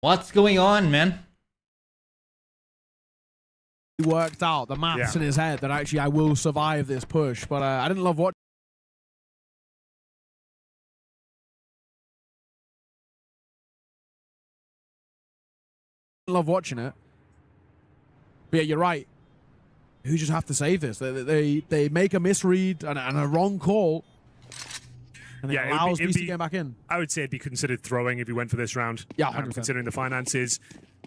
What's going on, man? He worked out the maths in his head that actually I will survive this push, but I didn't love watching. It. But yeah, you're right. You just have to save this. They make a misread and a wrong call, and it allows BC to get back in. I would say it'd be considered throwing if you went for this round. Yeah, 100%. Considering the finances.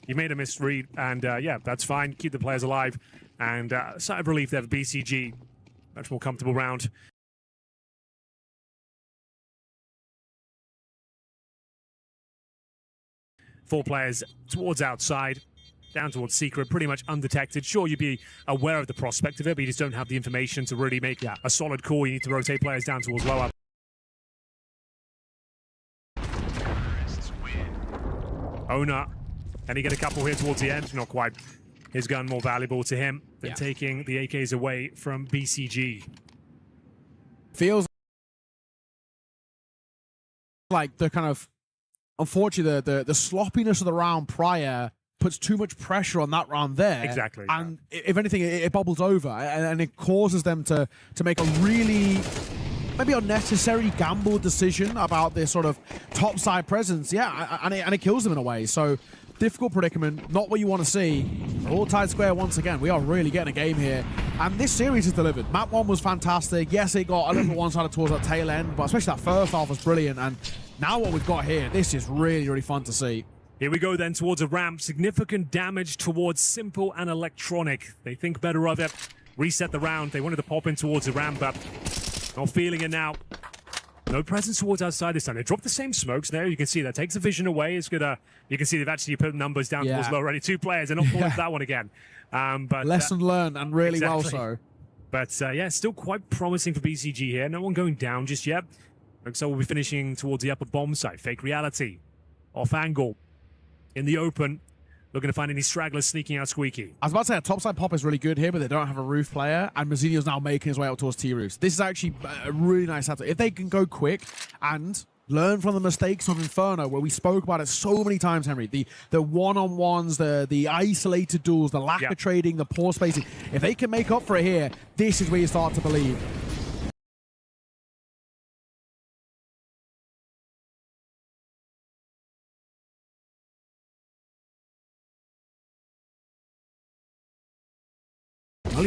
You made a misread, and yeah, that's fine. Keep the players alive. And sigh of relief there for BCG. Much more comfortable round. Four players towards outside, down towards Secret, pretty much undetected. Sure, you'd be aware of the prospect of it, but you just don't have the information to really make a solid call. You need to rotate players down towards lower. Owner, and he get a couple here towards the end? Not quite. His gun more valuable to him than taking the AKs away from BCG. Feels like the kind of, unfortunately, the sloppiness of the round prior puts too much pressure on that round there. Exactly. And if anything, it bubbles over, and it causes them to make a really maybe unnecessary gamble decision about this sort of topside presence. Yeah, and it kills them in a way. So difficult predicament, not what you want to see. All tied square once again. We are really getting a game here. And this series is delivered. Map 1 was fantastic. Yes, it got a little bit one-sided towards that tail end, but especially that first half was brilliant. And now what we've got here, this is really, really fun to see. Here we go then towards a ramp. Significant damage towards Simple and Electronic. They think better of it. Reset the round. They wanted to pop in towards the ramp, but not feeling it now. No presence towards outside this time. They dropped the same smokes there. You can see that takes the vision away. It's gonna. You can see they've actually put numbers down towards low already. 2 players. They're not falling for that one again. But lesson learned, and really well so. But yeah, still quite promising for BCG here. No one going down just yet. Looks like we'll be finishing towards the upper bomb site. Fake reality. Off angle. In the open. Looking to find any stragglers sneaking out squeaky. I was about to say a topside pop is really good here, but they don't have a roof player, and Mazzinho's now making his way up towards T-roofs. This is actually a really nice setup. If they can go quick and learn from the mistakes of Inferno, where we spoke about it so many times, Henry, the one-on-ones, the isolated duels, the lack of trading, the poor spacing. If they can make up for it here, this is where you start to believe.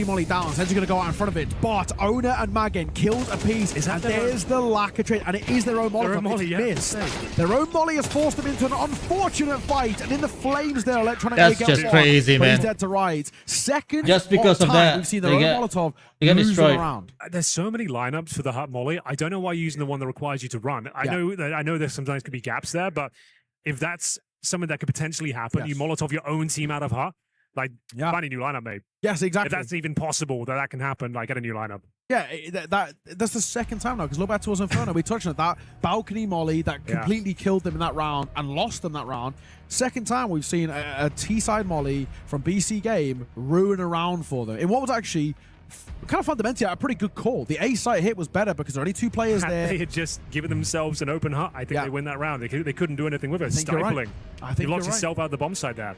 Molly down, Sen's going to go out in front of it, but Owner and Magen killed a piece, and there's the lack of trade, and it is their own Molly. Missed. Their own Molly has forced them into an unfortunate fight, and in the flames there, Electronic That's just crazy, man. He's dead to rights. Second just because of that, we've seen their own Molotov losing around. There's so many lineups for the hut Molly. I don't know why you're using the one that requires you to run. I know there sometimes could be gaps there, but if that's something that could potentially happen, you Molotov your own team out of hut. Like, find a new lineup, mate. Yes, exactly. If that's even possible that can happen, like, get a new lineup. Yeah, that's the second time now, because look back towards Inferno. We touched on that balcony molly that completely killed them in that round and lost them that round. Second time we've seen a T-side molly from BC Game ruin a round for them. In what was actually kind of fundamentally a pretty good call. The A site hit was better because there are only 2 players there. They had just given themselves an open hut. I think they win that round. They couldn't do anything with it. Stifling. Right. I think you locked yourself out of the bomb side there.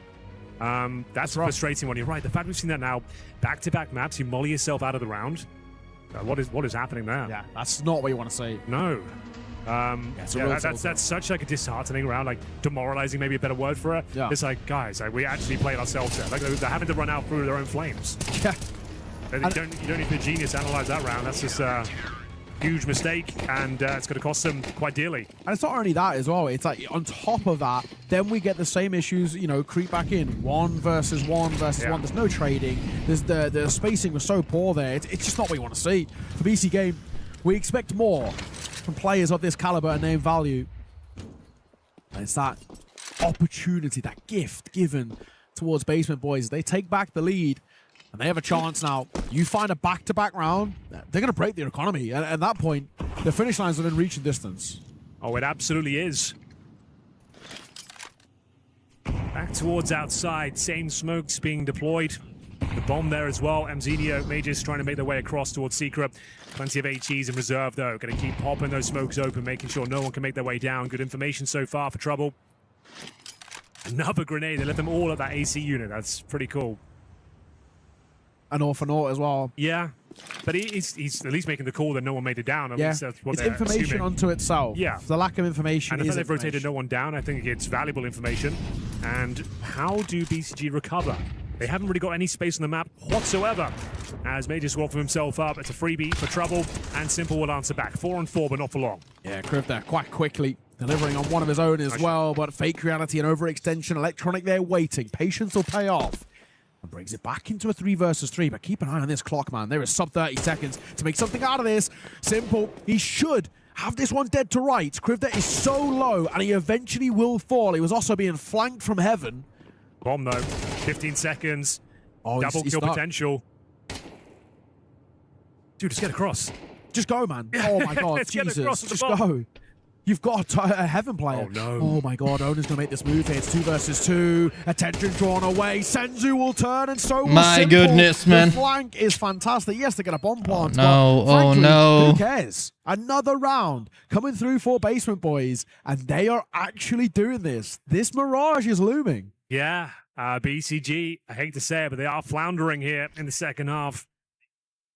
That's a frustrating one. You're right. The fact we've seen that now, back-to-back maps, you molly yourself out of the round. What is happening there? Yeah, that's not what you want to see. No. That's such like a disheartening round, like demoralizing, maybe a better word for it. Yeah. It's like, guys, we actually played ourselves there. Like they're having to run out through their own flames. Yeah. You don't need to be a genius to analyze that round. That's just a huge mistake, and it's going to cost them quite dearly. And it's not only that as well. It's like on top of that, then we get the same issues, creep back in. 1 versus 1 versus 1. There's no trading. There's the spacing was so poor there. It's just not what you want to see. For BC Game, we expect more from players of this caliber and name value. And it's that opportunity, that gift given towards Basement Boys. They take back the lead. And they have a chance now. You find a back-to-back round, they're going to break their economy. And at that point, the finish line's within reaching distance. Oh, it absolutely is. Back towards outside. Same smokes being deployed. The bomb there as well. Mzinio Mages trying to make their way across towards Secret. Plenty of HEs in reserve, though. Going to keep popping those smokes open, making sure no one can make their way down. Good information so far for Trouble. Another grenade. They left them all at that AC unit. That's pretty cool. And all for naught as well. Yeah, but he's at least making the call that no one made it down. At least that's what it's they're information assuming. Unto itself. Yeah. The lack of information and the is fact they've rotated no one down, I think it's valuable information. And how do BCG recover? They haven't really got any space on the map whatsoever. As Mages will offer himself up, it's a freebie for Trouble, and Simple will answer back. 4 on 4, but not for long. Yeah, Kriv there quite quickly, delivering on one of his own as well, but fake reality and overextension, Electronic there waiting. Patience will pay off. And brings it back into a 3 versus 3, but keep an eye on this clock, man. There is sub 30 seconds to make something out of this. Simple, he should have this one dead to rights. Krivda is so low, and he eventually will fall. He was also being flanked from heaven. Bomb, though. 15 seconds. Oh, double kill potential. Dude, just get across. Just go, man. Oh, my God. Jesus. Just go. You've got a heaven player. Oh, no. Oh, my God. Ona's going to make this move here. It's 2 versus 2. Attention drawn away. Senzu will turn, and so will My Simple. goodness, man. The flank is fantastic. Yes, they get a bomb plant. No. But frankly, no. Who cares? Another round coming through for Basement Boys, and they are actually doing this. This mirage is looming. Yeah. BCG, I hate to say it, but they are floundering here in the second half.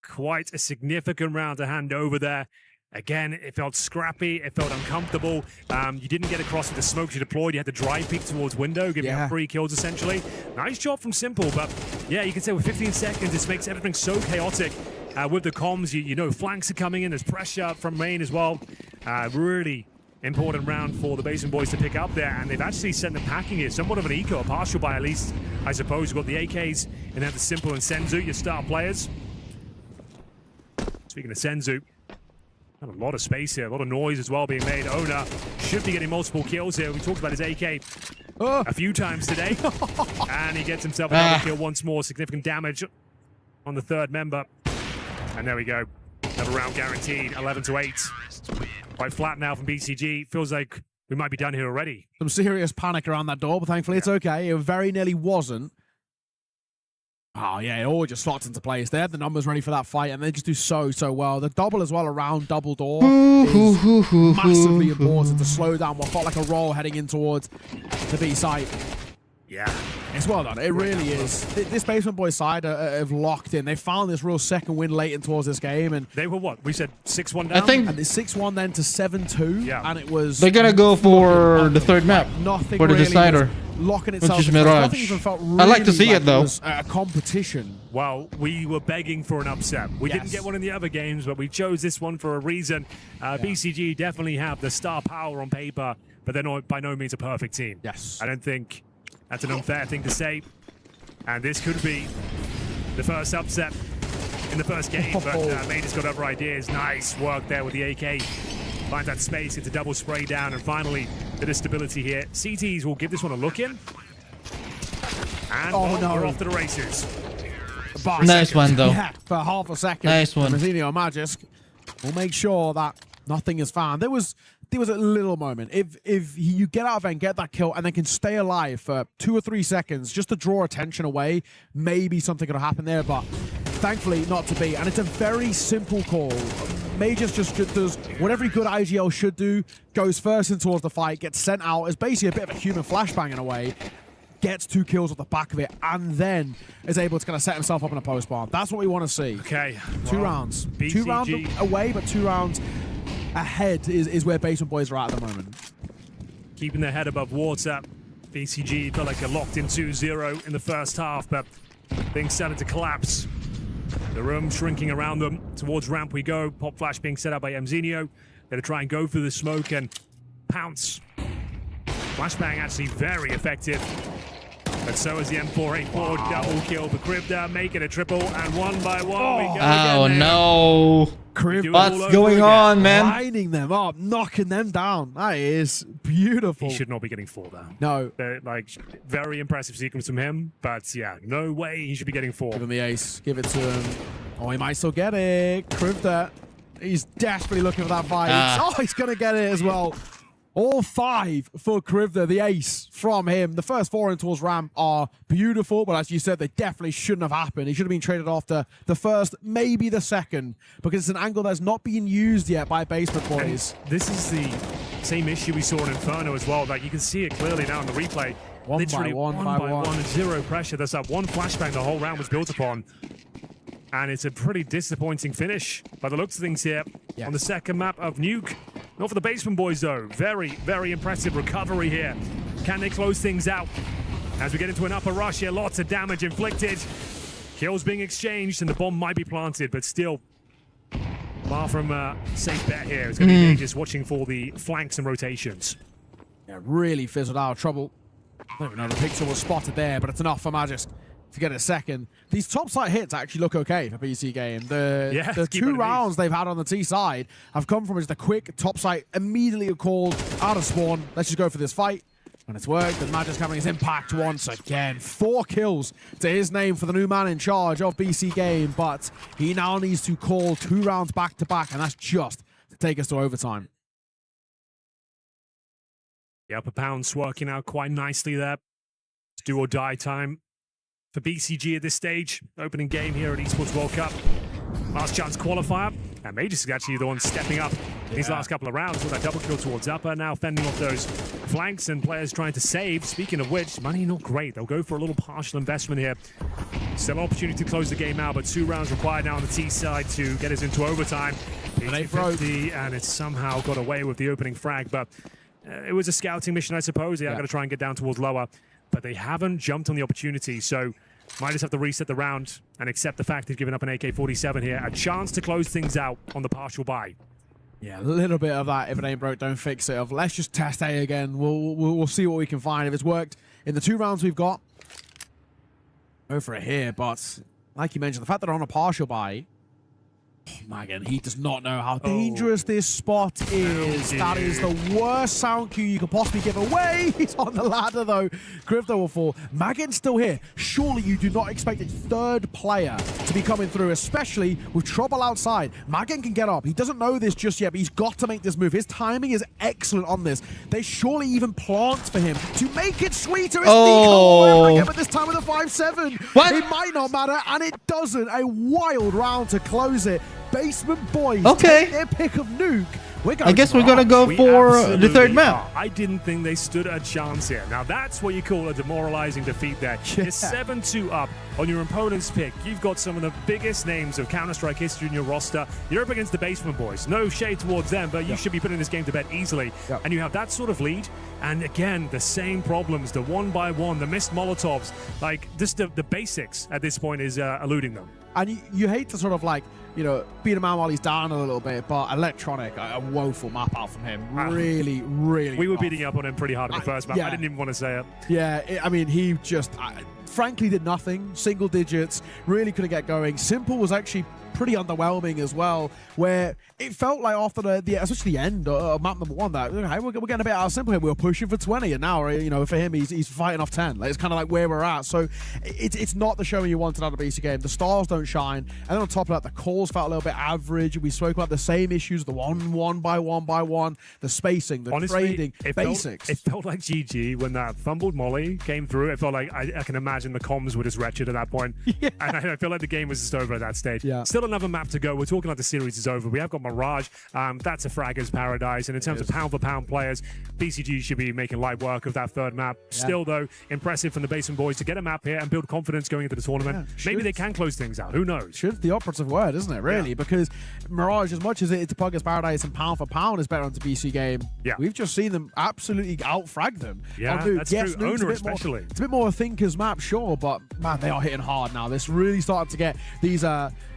Quite a significant round to hand over there. Again, it felt scrappy. It felt uncomfortable. You didn't get across with the smokes you deployed. You had to drive peek towards window, giving up 3 kills, essentially. Nice job from Simple, but yeah, you can say with 15 seconds, this makes everything so chaotic. With the comms, you know flanks are coming in. There's pressure from main as well. Really important round for the Basement Boys to pick up there, and they've actually sent them packing here. Somewhat of an eco, a partial buy at least, I suppose. You've got the AKs, and then the Simple and Senzu, your star players. Speaking of Senzu, a lot of space here, a lot of noise as well being made. Ona should be getting multiple kills here. We talked about his AK a few times today. And he gets himself another kill once more. Significant damage on the 3rd member. And there we go. Another round guaranteed. 11-8. Quite flat now from BCG. Feels like we might be done here already. Some serious panic around that door, but thankfully it's okay. It very nearly wasn't. Oh, yeah, it all just slots into place. They had the numbers ready for that fight, and they just do so well. The double as well around double door is massively important to slow down what felt like a roll heading in towards the B site. Yeah. It's well done. It really is. This Basement Boys side have locked in. They found this real second win late in towards this game. And they were what? We said 6-1 down? I think... And it's 6-1 then to 7-2. Yeah. And it was... They're going to go for the 3rd map. Nothing for the really decider. Locking itself. Which is Mirage. Nothing even felt really I like to see it, though. It was a competition. Well, we were begging for an upset. We didn't get one in the other games, but we chose this one for a reason. BCG definitely have the star power on paper, but they're not by no means a perfect team. Yes. I don't think that's an unfair thing to say. And this could be the first upset in the first game, but Maid has got other ideas. Nice work there with the AK. Finds that space, gets a double spray down, and finally, bit of stability here. CTs will give this one a look in. And we're off to the races. But Nice one, though. Yeah, for half a second. Nice one. Mazzinho Magisk will make sure that nothing is found. There was a little moment. If you get out of it and get that kill and then can stay alive for 2 or 3 seconds just to draw attention away, maybe something could have happened there, but thankfully not to be. And it's a very simple call. Majors just does what every good IGL should do, goes first in towards the fight, gets sent out as basically a bit of a human flashbang in a way, gets 2 kills off the back of it, and then is able to kind of set himself up in a post bomb. That's what we want to see. Okay. 2 well, rounds. BCG. 2 rounds away, but 2 rounds ahead is where Basement Boys are at the moment. Keeping their head above water. BCG felt like they're locked in 2-0 in the first half, but things started to collapse. The room shrinking around them. Towards ramp we go. Pop flash being set up by Mzinho. They're to try and go through the smoke and pounce. Flashbang actually very effective. But so is the M484 double kill for Krivda, making a triple, and one by one we go Oh again. no. What's going on, man? Lining them up, knocking them down. That is beautiful. He should not be getting 4 though. No. Like, very impressive sequence from him, but yeah, no way he should be getting 4. Give him the ace. Give it to him. Oh, he might still get it. Krivda. He's desperately looking for that fight. Oh, he's going to get it as well. All 5 for Krivda, the ace from him. The first 4 in towards ramp are beautiful, but as you said, they definitely shouldn't have happened. He should have been traded after the first, maybe the second, because it's an angle that's not being used yet by Basement Boys. And this is the same issue we saw in Inferno as well. Like, you can see it clearly now in the replay. Literally one by one, 0 pressure. That's that one flashbang the whole round was built upon. And it's a pretty disappointing finish by the looks of things here on the second map of Nuke. Not for the Basement Boys, though. Very, very impressive recovery here. Can they close things out? As we get into an upper rush here, lots of damage inflicted. Kills being exchanged, and the bomb might be planted, but still far from a safe bet here. It's going to be Majors watching for the flanks and rotations. Yeah, really fizzled out of trouble. I don't even know the pixel was spotted there, but it's enough for Magisk to get a second. These top side hits actually look okay for PC Game. The 2 rounds they've had on the T side have come from just a quick top side, immediately called out of spawn. Let's just go for this fight. And it's worked, and Magisk having his impact once again. 4 kills to his name for the new man in charge of BC Game, but he now needs to call 2 rounds back to back, and that's just to take us to overtime. The upper pound's working out quite nicely there. It's do or die time for BCG at this stage. Opening game here at Esports World Cup. Last chance qualifier. And Majors is actually the one stepping up in these last couple of rounds with that double kill towards upper. Now fending off those flanks and players trying to save. Speaking of which, money not great. They'll go for a little partial investment here. Still an opportunity to close the game out, but 2 rounds required now on the T side to get us into overtime. And it's somehow got away with the opening frag, but it was a scouting mission, I suppose. They are going to try and get down towards lower, but they haven't jumped on the opportunity, so might just have to reset the round and accept the fact they've given up an AK-47 here. A chance to close things out on the partial buy. Yeah, a little bit of that, if it ain't broke, don't fix it. Of let's just test A again. We'll see what we can find. If it's worked in the 2 rounds we've got, go for it here. But like you mentioned, the fact that they're on a partial buy, oh my God, he does not know how dangerous this spot is. That is the worst sound cue you could possibly give away. He's on the ladder, though. Krivda will fall. Magen's still here. Surely you do not expect a 3rd player to be coming through, especially with trouble outside. Magen can get up. He doesn't know this just yet, but he's got to make this move. His timing is excellent on this. They surely even plant for him to make it sweeter. It's Nico again, but this time with a 5-7. What? It might not matter, and it doesn't. A wild round to close it. Basement Boys take their pick of Nuke. I guess we're gonna go for the 3rd map. I didn't think they stood a chance here. Now that's what you call a demoralizing defeat there. You're 7-2 up on your opponent's pick. You've got some of the biggest names of Counter-Strike history in your roster. You're up against the Basement Boys. No shade towards them, but you should be putting this game to bed easily. And you have that sort of lead. And again, the same problems, the 1-by-1, the missed Molotovs. Like, just the basics at this point is eluding them. And you hate to sort of like, you know, beat him out while he's down a little bit, but Electronic, a woeful map out from him. Really, really We were rough. beating up on him pretty hard in the first map. I didn't even want to say it. Yeah, I mean, he just, frankly, did nothing. Single digits, really couldn't get going. Simple was actually pretty underwhelming as well, where it felt like after the especially the end of map number 1 that, okay, we're getting a bit out of Simple here. We were pushing for 20, and now, you know, for him, he's fighting off 10. Like, it's kind of like where we're at. So it's not the showing you wanted out of the BC game. The stars don't shine, and then on top of that, the calls felt a little bit average. We spoke about the same issues: the one by one, the spacing, the trading, basics. It felt like GG when that fumbled molly came through. It felt like I can imagine the comms were just wretched at that point. Yeah. And I feel like the game was just over at that stage. Yeah. Still another map to go. We're talking like the series is over. We have got Mirage. That's a fragger's paradise. And in terms of pound for pound players, BCG should be making light work of that third map. Yeah. Still, though, impressive from the Basin boys to get a map here and build confidence going into the tournament. Yeah, maybe they can close things out. Who knows? Should the operative word, isn't it, really? Yeah. Because Mirage, as much as it's a Pugger's paradise and pound for pound is better on the BC game, we've just seen them absolutely out-frag them. Yeah, that's true. Owner especially. It's a bit more a thinker's map, sure, but man, they are hitting hard now. This really started to get these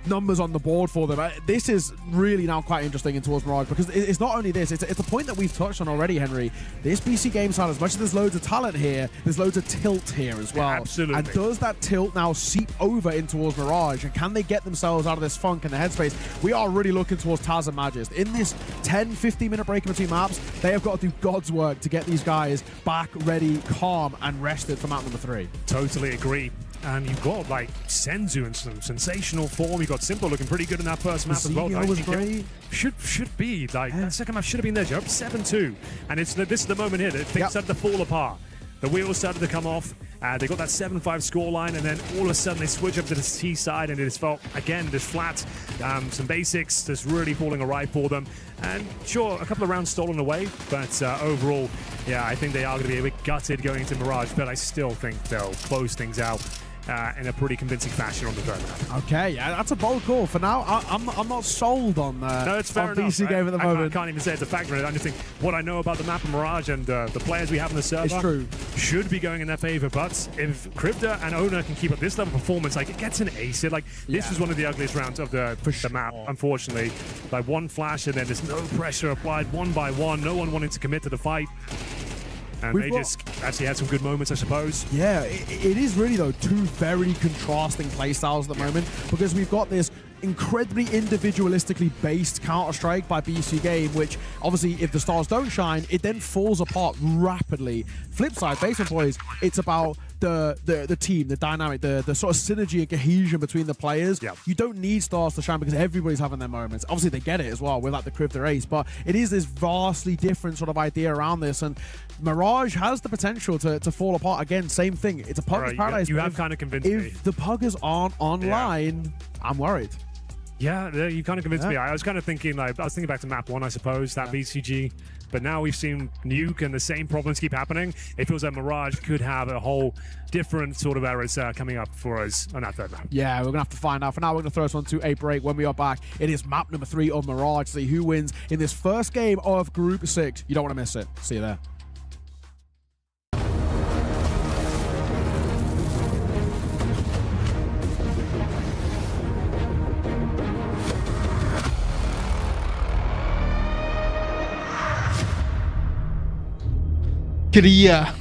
numbers on the board for them. This is really now quite interesting in towards Mirage, because it's not only this, it's a point that we've touched on already, Henry. This BC game side, as much as there's loads of talent here, there's loads of tilt here as well. Yeah, absolutely. And does that tilt now seep over in towards Mirage, and can they get themselves out of this funk and the headspace? We are really looking towards Taz and Magist. In this 10-15 minute break in between maps, they have got to do God's work to get these guys back, ready, calm, and rested for map number 3. Totally agree. And you've got like Senzu in some sensational form. You've got Simple looking pretty good in that first map as well. Was great. Should be like that second map should have been there, Joe. 7-2, and this is the moment here that things started to fall apart. The wheels started to come off. They got that 7-5 scoreline, and then all of a sudden they switch up to the T side, and it just felt again just flat. Some basics just really falling awry for them. And sure, a couple of rounds stolen away, but overall, yeah, I think they are going to be a bit gutted going into Mirage, but I still think they'll close things out in a pretty convincing fashion on the third map. Okay, yeah, that's a bold call. For now, I'm not sold on no, it's fair enough. BC game at the moment. I can't even say it's a factor in it. I just think what I know about the map of Mirage and the players we have on the server should be going in their favor. But if Crypta and Owner can keep up this level of performance, like it gets an ace. This was one of the ugliest rounds of the map, unfortunately. Like one flash and then there's no pressure applied one by one. No one wanting to commit to the fight. And they just actually had some good moments, I suppose. Yeah, it is really, though, two very contrasting playstyles at the moment, because we've got this incredibly individualistically based Counter-Strike by BC Game, which obviously, if the stars don't shine, it then falls apart rapidly. Flip side, Basin boys, it's about the team, the dynamic, the sort of synergy and cohesion between the players. Yeah. You don't need stars to shine because everybody's having their moments. Obviously, they get it as well with like the Crypta race, but it is this vastly different sort of idea around this, and Mirage has the potential to fall apart again. Same thing. It's a Pugger's paradise. You have kind of convinced me. If the Puggers aren't online, I'm worried. Yeah, you kind of convinced me. I was kind of thinking, like, I was thinking back to map 1, I suppose, that BCG. But now we've seen Nuke and the same problems keep happening. It feels like Mirage could have a whole different sort of errors coming up for us on that third map. Yeah, we're going to have to find out. For now, we're going to throw us on to a break. When we are back, it is map number 3 of Mirage. See who wins in this first game of Group 6. You don't want to miss it. See you there. Korea.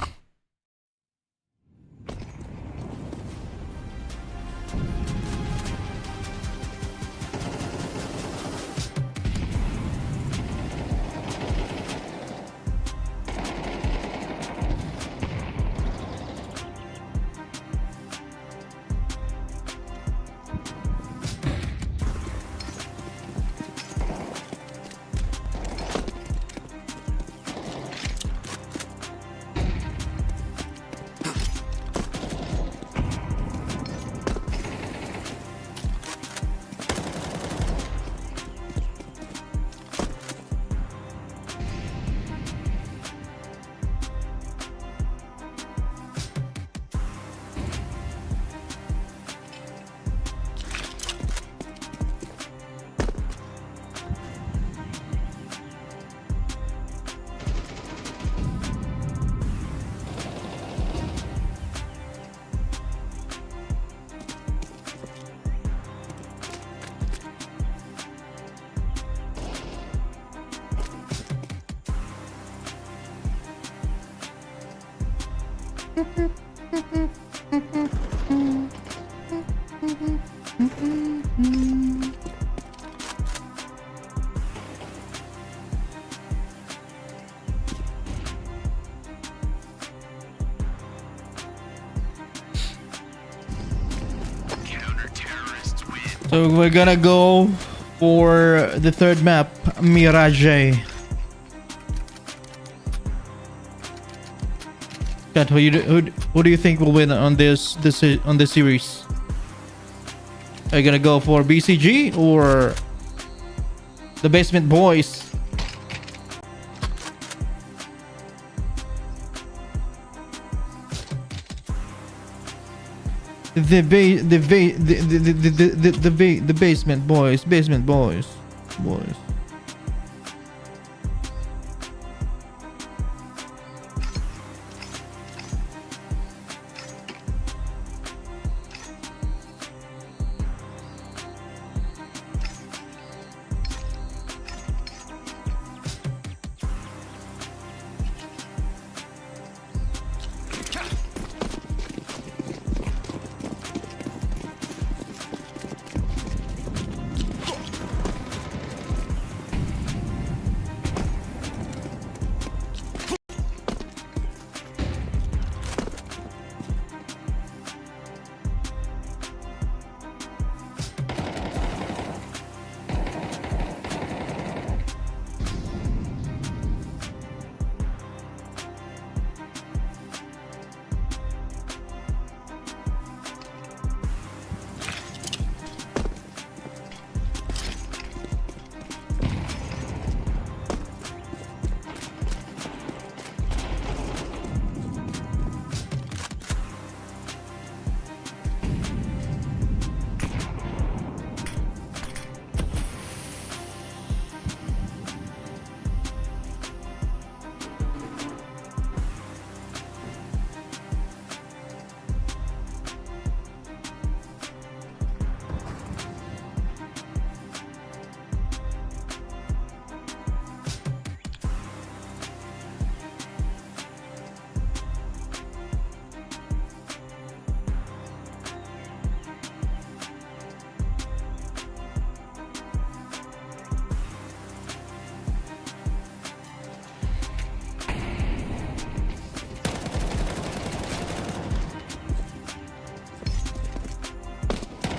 So we're gonna go for the third map, Mirage. Kat, who do you think will win on this series? Are you gonna go for BCG or the Basement Boys? The Basement Boys, boys.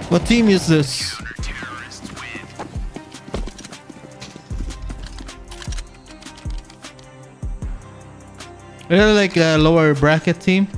What team is this? Really like a lower bracket team.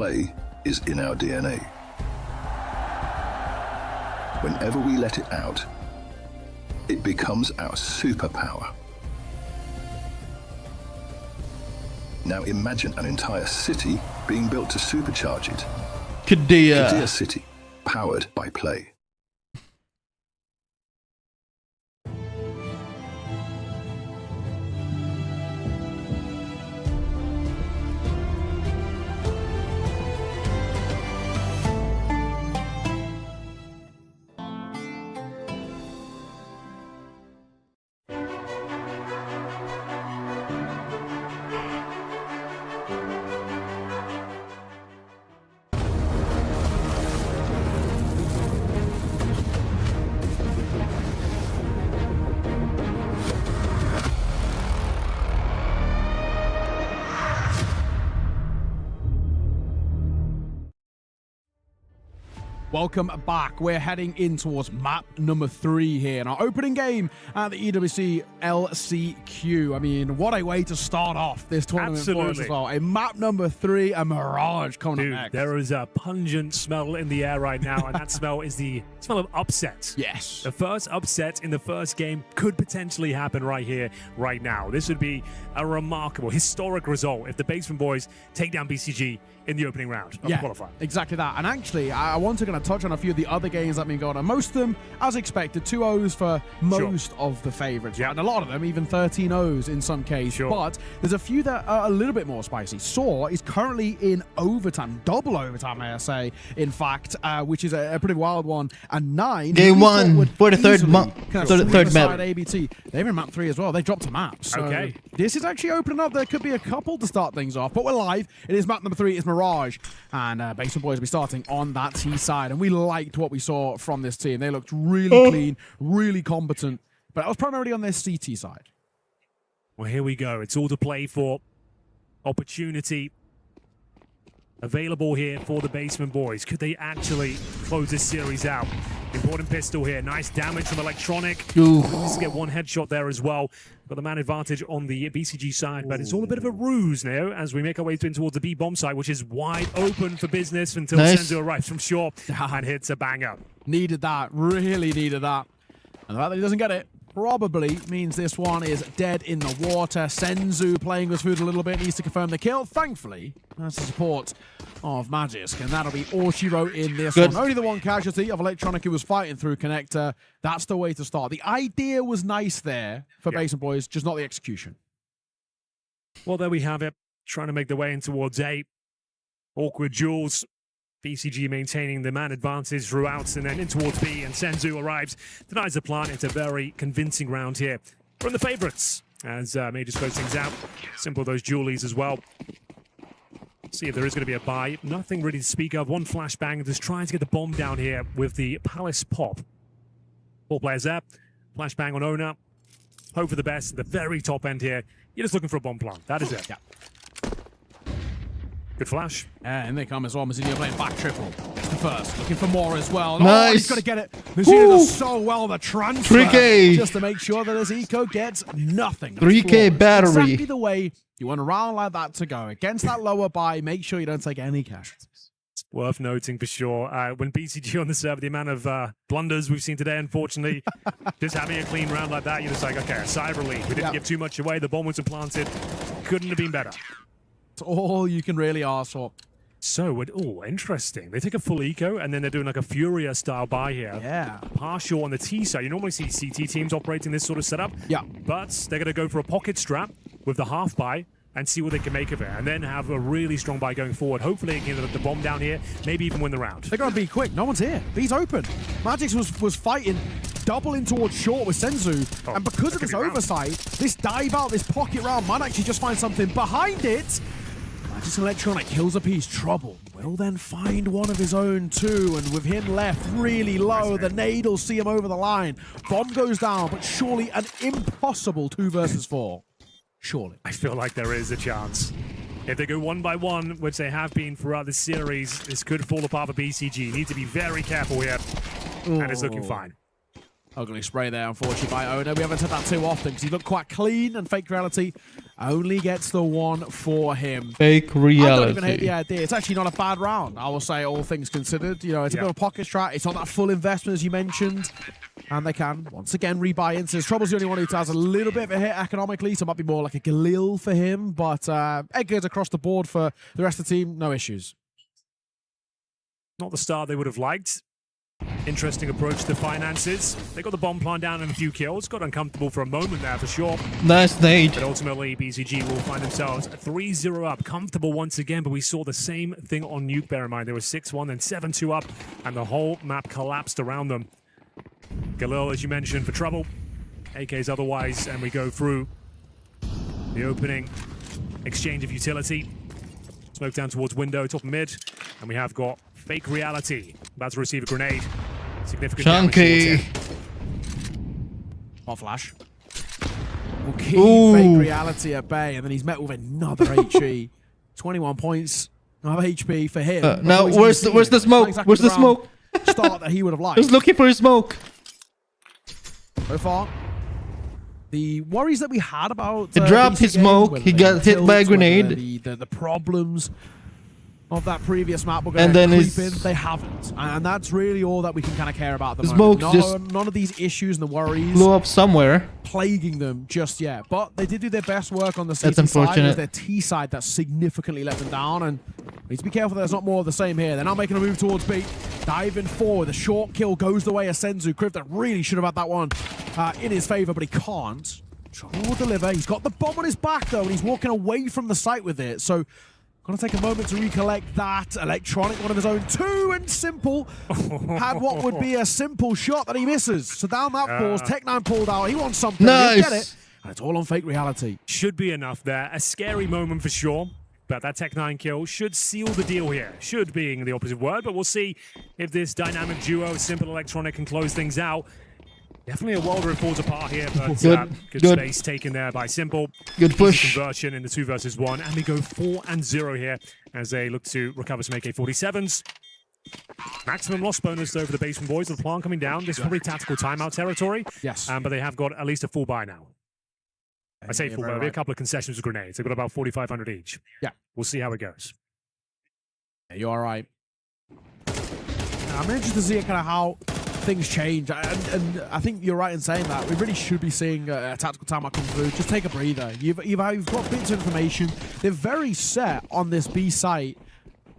play is in our DNA. Whenever we let it out, it becomes our superpower. Now imagine an entire city being built to supercharge it. Kadir City, powered by play. Welcome back. We're heading in towards map number 3 here in our opening game at the EWC LCQ. I mean, what a way to start off this tournament for us as well. A map number 3, a Mirage coming up next. There is a pungent smell in the air right now, and that smell is the smell of upset. Yes. The first upset in the first game could potentially happen right here, right now. This would be a remarkable, historic result if the Basement Boys take down BCG in the opening round of the qualifier. Exactly that. And actually, I want to kind of touch on a few of the other games that have been going on. Most of them, as expected, 2-0s for most of the favorites. Yep. Right? And a lot of them, even 13-0s in some cases. Sure. But there's a few that are a little bit more spicy. Saw is currently in overtime, double overtime, may I say, in fact, which is a pretty wild one. And 9. Game 1 for the third map. ABT. They're in map 3 as well. They dropped a map. So this is actually opening up. There could be a couple to start things off. But we're live. It is map number 3. It's Mirage. And Basement Boys will be starting on that T side. And we liked what we saw from this team. They looked really clean, really competent. But that was primarily on their CT side. Well, here we go. It's all to play for. Opportunity available here for the Basement Boys. Could they actually close this series out? Important pistol here. Nice damage from Electronic. Let's get one headshot there as well. Got the man advantage on the BCG side, but it's all a bit of a ruse now as we make our way towards the B bomb site, which is wide open for business until Senzu arrives from short and hits a banger. Needed that. Really needed that. And the fact that he doesn't get it probably means this one is dead in the water. Senzu playing with food a little bit, needs to confirm the kill. Thankfully, that's the support of Magisk, and that'll be all she wrote in this one. Only the one casualty of Electronic who was fighting through Connector. That's the way to start. The idea was nice there for Basement Boys, just not the execution. Well, there we have it. Trying to make their way in towards A. Awkward duels. BCG maintaining the man advantage throughout, and then in towards B, and Senzu arrives, denies the plant. It's a very convincing round here from the favorites as Majors close things out. Simple those dualies as well. See if there is going to be a buy. Nothing really to speak of. One flashbang, just trying to get the bomb down here with the Palace pop. 4 players there. Flashbang on owner. Hope for the best. The very top end here. You're just looking for a bomb plant. That is it. Yeah. Good flash. And they come as well. Mazinho playing back triple. It's the first. Looking for more as well. Nice. Oh, he's got to get it. Mazinho does so well the transfer. 3K. Just to make sure that his eco gets nothing. 3K battery. Exactly the way you want a round like that to go. Against that lower buy, make sure you don't take any casualties. It's worth noting for sure. When BCG on the server, the amount of blunders we've seen today, unfortunately, just having a clean round like that, you're just like, okay, a sigh of relief. We didn't give too much away. The bomb wasn't planted. Couldn't have been better. It's all you can really ask for. So, interesting. They take a full eco, and then they're doing like a Furia style buy here. Yeah. Partial on the T side. You normally see CT teams operating this sort of setup. Yeah. But they're going to go for a pocket strap with the half buy and see what they can make of it, and then have a really strong buy going forward. Hopefully, they can get the bomb down here, maybe even win the round. They're going to be quick. No one's here. B's open. Magix was fighting, doubling towards short with Senzu, and because of this oversight, this dive out, this pocket round might actually just find something behind it. Magix Electronic kills a piece. Trouble will then find one of his own too, and with him left really low, the nade will see him over the line. Bomb goes down, but surely an impossible 2 versus 4. Surely. I feel like there is a chance. If they go 1 by 1, which they have been throughout the series, this could fall apart for BCG. Need to be very careful here. And it's looking fine. Ugly spray there, unfortunately, by Owner. We haven't said that too often because he looked quite clean, and Fake Reality only gets the one for him. Fake I reality. don't even hate the idea. It's actually not a bad round, I will say, all things considered. You know, it's a bit of a pocket strat. It's not that full investment, as you mentioned. And they can, once again, rebuy into. Trouble's the only one who has a little bit of a hit economically, so it might be more like a Galil for him. But Edgar's across the board for the rest of the team, no issues. Not the start they would have liked. Interesting approach to finances. They got the bomb plant down and a few kills. Got uncomfortable for a moment there for sure. Nice nade. But ultimately, BCG will find themselves 3-0 up. Comfortable once again, but we saw the same thing on Nuke, bear in mind. They were 6-1, then 7-2 up, and the whole map collapsed around them. Galil, as you mentioned, for trouble. AKs otherwise, and we go through the opening exchange of utility. Smoke down towards window, top mid, and we have got Fake Reality about to receive a grenade. Significant Chunky. damage towards him. Hot flash. Will keep Fake Reality at bay, and then he's met with another HE. 21 points of HP for him. Now, where's the smoke? Exactly Where's the round smoke? start that he would have liked. Just looking for his smoke. So far, the worries that we had about He dropped BC his games, smoke, whether he they got were hit by a tilts, whether grenade. the problems of that previous map were going And to then creep his- in. They haven't, and that's really all that we can kind of care about at the The moment. smoke's just None of these issues and the worries Blew up somewhere. plaguing them just yet, but they did do their best work on the CT That's side. It unfortunate. was their T side that significantly let them down, and we need to be careful there's not more of the same here. They're now making a move towards B. Diving forward, the short kill goes the way of Senzu. Kriv that really should have had that one in his favor, but he can't. Trouble will deliver. He's got the bomb on his back though, and he's walking away from the site with it. So, gonna take a moment to recollect that. Electronic, one of his own, two, and Simple had what would be a simple shot that he misses. So down that falls. Tech9 pulled out. He wants something. Nice. He'll get it. And it's all on Fake Reality. Should be enough there. A scary moment for sure. But that Tech9 kill should seal the deal here. Should being the opposite word, but we'll see if this dynamic duo, Simple Electronic, can close things out. Definitely a world where it falls apart here, but good space taken there by Simple. Good Easy push. conversion in the 2 versus 1, and we go 4-0 here as they look to recover some AK-47s. Maximum loss bonus though for the Basement Boys. The plant coming down. This is probably tactical timeout territory. Yes. But they have got at least a full buy now. I say Yeah, full buy. very There'll be a right. couple of concessions with grenades. They've got about 4,500 each. Yeah. We'll see how it goes. Yeah, you're all right. I'm interested to see kind of how things change, and I think you're right in saying that. We really should be seeing a tactical timeout come through. Just take a breather. You've got bits of information. They're very set on this B site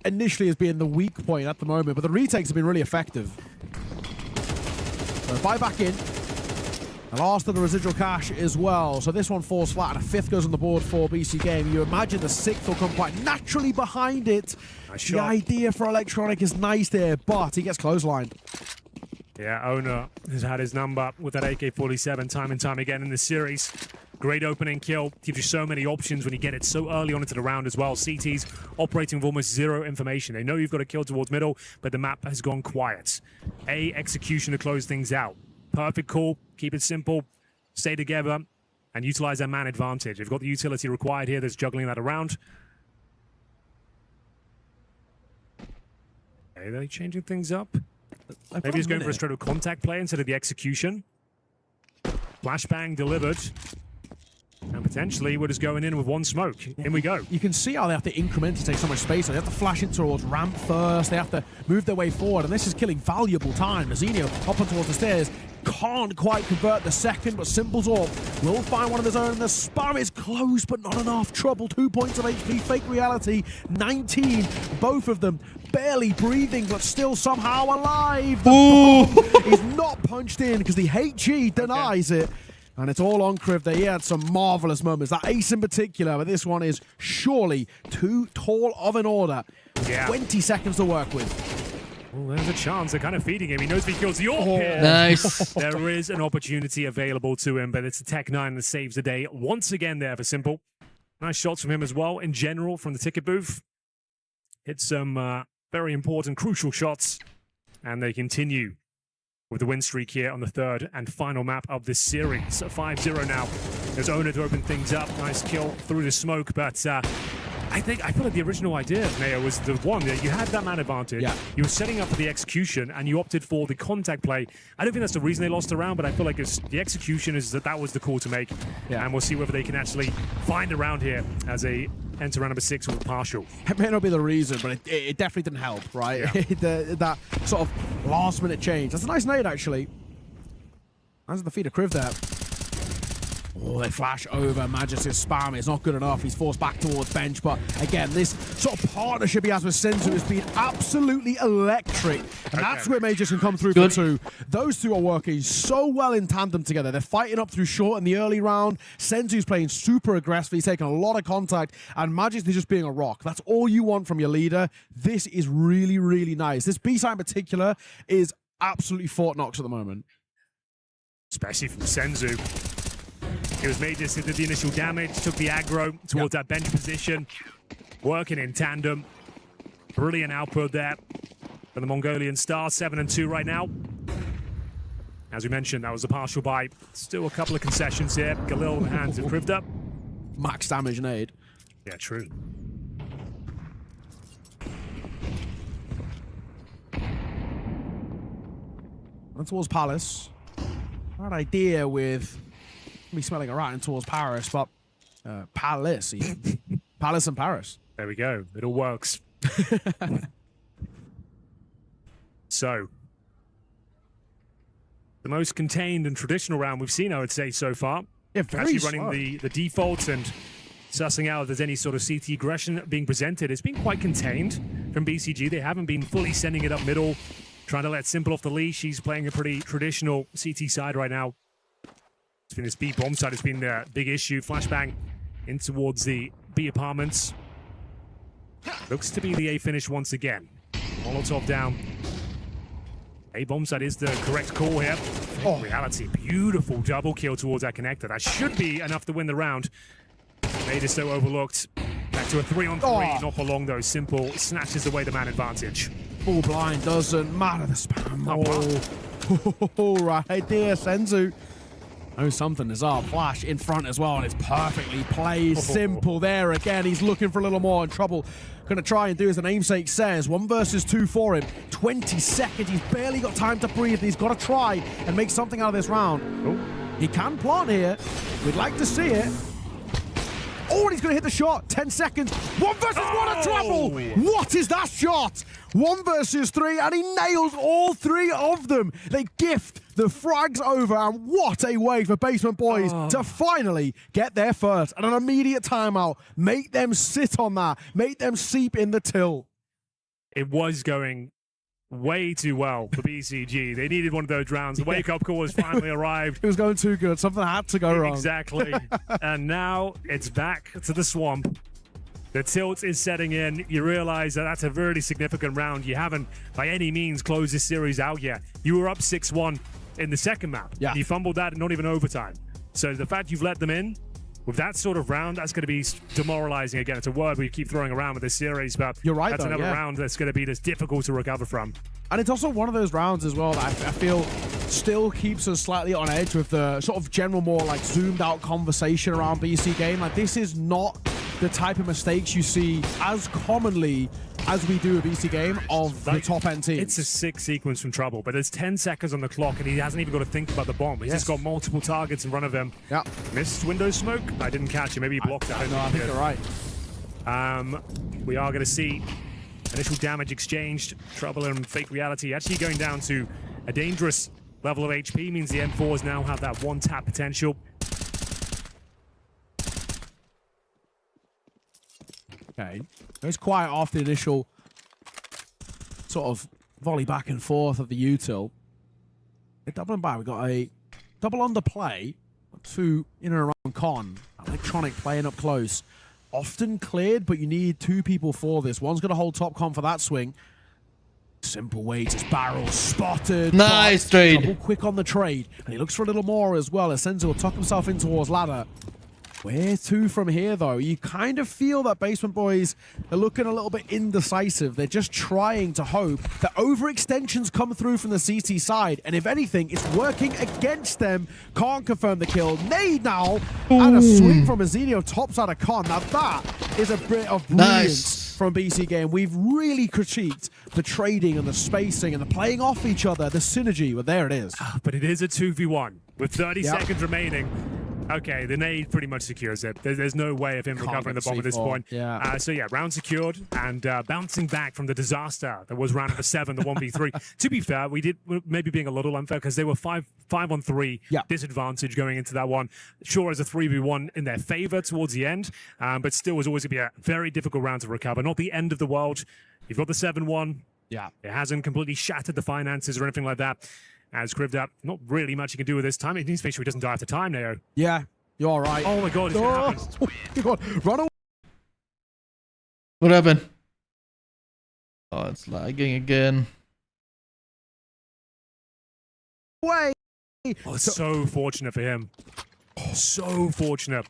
initially as being the weak point at the moment, but the retakes have been really effective. So buy back in. The last of the residual cash as well. So this one falls flat, and a fifth goes on the board for BC Game. You imagine the sixth will come quite naturally behind it. Nice The shot. idea for Electronic is nice there, but he gets clotheslined. Yeah, Owner has had his number with that AK-47 time and time again in this series. Great opening kill. Gives you so many options when you get it so early on into the round as well. CT's operating with almost zero information. They know you've got a kill towards middle, but the map has gone quiet. Execution to close things out. Perfect call. Keep it simple. Stay together and utilize their man advantage. They've got the utility required here. There's juggling that around. Are they changing things up? Maybe he's going for a straight contact play instead of the execution. Flashbang delivered. And potentially we're just going in with one smoke. In we go. You can see how they have to incrementally take so much space. They have to flash in towards ramp first. They have to move their way forward. And this is killing valuable time. Nazinho hopping towards the stairs. Can't quite convert the second, but Simple's up. Will find one of his own. The spam is close, but not enough. Trouble, 2 points of HP. Fake Reality, 19. Both of them barely breathing, but still somehow alive. The bomb is not punched in because the HE denies it. And it's all on Kriv there. He had some marvelous moments. That ace in particular, but this one is surely too tall of an order. Yeah. 20 seconds to work with. Well, there's a chance. They're kind of feeding him. He knows if he kills the AWP here. Nice. There is an opportunity available to him, but it's a Tech9 that saves the day once again there for Simple. Nice shots from him as well in general from the ticket booth. Hit some very important, crucial shots, and they continue with the win streak here on the third and final map of this series. 5-0 now. There's Owner to open things up. Nice kill through the smoke, but I feel like the original idea, Neo, was the one that you had that man advantage. Yeah. You were setting up for the execution, and you opted for the contact play. I don't think that's the reason they lost the round, but I feel like the execution is that was the call to make. Yeah. And we'll see whether they can actually find a round here as they enter round number 6 with a partial. It may not be the reason, but it definitely didn't help, right? Yeah. That sort of last-minute change. That's a nice nade, actually. As the feed of Kriv there. Oh, they flash over. Magis's spam is not good enough. He's forced back towards bench. But again, this sort of partnership he has with Senzu has been absolutely electric. And that's where Magis can come through for two. Those two are working so well in tandem together. They're fighting up through short in the early round. Senzu's playing super aggressive. He's taking a lot of contact. And Magis is just being a rock. That's all you want from your leader. This is really, really nice. This B-side in particular is absolutely Fort Knox at the moment. Especially from Senzu. It was Magis who did the initial damage, took the aggro towards that bench position, working in tandem. Brilliant output there for the Mongolian Star, 7-2 right now. As we mentioned, that was a partial buy. Still a couple of concessions here. Galil in the hands of Krivda. Max damage nade. Yeah, true. And towards Palace. Right idea with me smelling a rat in towards Paris, but Palace even. Palace and Paris. There we go. It all works. So, the most contained and traditional round we've seen, I would say, so far. Yeah, very Actually running the defaults and sussing out if there's any sort of CT aggression being presented. It's been quite contained from BCG. They haven't been fully sending it up middle, trying to let Simple off the leash. He's playing a pretty traditional CT side right now. It's been this B bomb side has been the big issue. Flashbang in towards the B apartments. Looks to be the A finish once again. Molotov down. A bomb side is the correct call here. Oh, reality, beautiful double kill towards that connector. That should be enough to win the round. Made it so overlooked. Back to a 3-on-3. Not for long though. Simple snatches away the man advantage. Full blind doesn't matter. The spam. Oh, right there, Senzu. Oh, something is up. Flash in front as well, and it's perfectly played. Simple there again. He's looking for a little more in trouble. Going to try and do as the namesake says. 1 versus 2 for him. 20 seconds. He's barely got time to breathe. He's got to try and make something out of this round. Oh. He can plant here. We'd like to see it. Oh, and he's going to hit the shot. 10 seconds. 1 versus 1 at treble. What is that shot? 1 versus 3, and he nails all 3 of them. They gift the frags over, and what a way for Basement Boys to finally get their first and an immediate timeout. Make them sit on that. Make them seep in the till. It was going way too well for BCG. They needed one of those rounds. The wake-up call has finally arrived. It was going too good. Something had to go wrong. Exactly. And now it's back to the swamp. The tilt is setting in. You realize that that's a really significant round. You haven't, by any means, closed this series out yet. You were up 6-1 in the second map. Yeah. You fumbled that, not even overtime. So the fact you've let them in, with that sort of round, that's going to be demoralizing. Again, it's a word we keep throwing around with this series, but you're right, that's another round that's going to be this difficult to recover from. And it's also one of those rounds as well that I feel still keeps us slightly on edge with the sort of general, more like zoomed out conversation around BC game. Like, this is not the type of mistakes you see as commonly as we do a BC game of the top end teams. It's a sick sequence from Trouble, but there's 10 seconds on the clock and he hasn't even got to think about the bomb. He's just got multiple targets in front of him. Yeah. Missed window smoke? I didn't catch it. Maybe he blocked that. No, I think you're right. We are going to see initial damage exchanged. Trouble and Fake Reality actually going down to a dangerous level of HP. Means the M4s now have that one tap potential. Okay. It was quiet off the initial sort of volley back and forth of the util. Double and by. We got a double underplay. 2 in and around con. Electronic playing up close. Often cleared, but you need 2 people for this. One's going to hold top con for that swing. Simple waits as barrel spotted. Nice trade. Trouble quick on the trade. And he looks for a little more as well. As Senzo will tuck himself in towards ladder. Where to from here, though? You kind of feel that Basement Boys are looking a little bit indecisive. They're just trying to hope that overextensions come through from the CT side, and if anything, it's working against them. Can't confirm the kill. Nade now, and a sweep from Azilio tops out of Con. Now that is a bit of brilliance from BC Game. We've really critiqued the trading and the spacing and the playing off each other, the synergy. Well, there it is. But it is a 2v1 with 30 seconds remaining. Okay, the nade pretty much secures it. There's no way of him recovering the bomb at this point. Yeah. So yeah, round secured and bouncing back from the disaster that was round number 7, the 1v3. To be fair, we did maybe being a little unfair because they were 5-on-3 disadvantage going into that one. Sure, as a 3v1 in their favor towards the end, but still was always going to be a very difficult round to recover. Not the end of the world. You've got the 7-1. Yeah. It hasn't completely shattered the finances or anything like that. As Crived up, not really much he can do with this time. He needs to make sure he doesn't die after time, Neo. Yeah, you're all right. Oh my god, it's gonna happen. God. Run away. What happened? Oh, it's lagging again. Oh, it's so fortunate for him. So fortunate.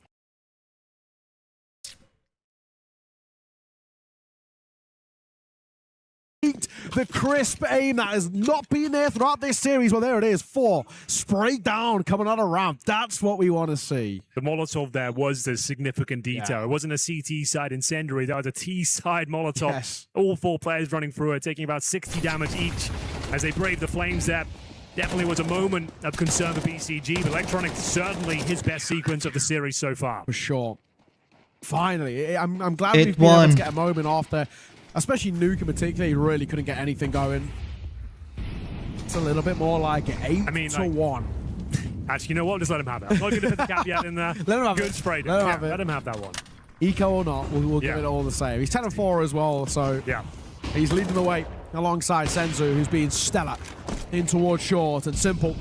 The crisp aim that has not been there throughout this series. Well, there it is. 4 straight down coming out of ramp. That's what we want to see. The Molotov there was the significant detail. Yeah. It wasn't a CT side incendiary. That was a T side Molotov. Yes. All 4 players running through it, taking about 60 damage each as they braved the flames there. Definitely was a moment of concern for BCG, but Electronic certainly his best sequence of the series so far. For sure. Finally, I'm glad we've been able to get a moment after. Especially Nuke in particular, he really couldn't get anything going. It's a little bit more like 8-1. Actually, you know what? Just let him have that. I'm not going to put the caveat in there. Let him have Good it. spray. Let him have that one. Eco or not, we'll give it all the same. He's 10-4 as well, so he's leading the way alongside Senzu, who's being stellar in towards short and simple.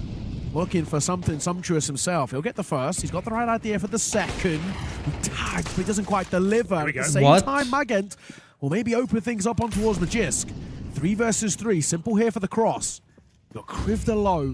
Looking for something sumptuous himself. He'll get the first. He's got the right idea for the second. He tags, but he doesn't quite deliver. At the same time, Magent will maybe open things up on towards Magisk. 3 versus 3. Simple here for the cross. Got Krivda low.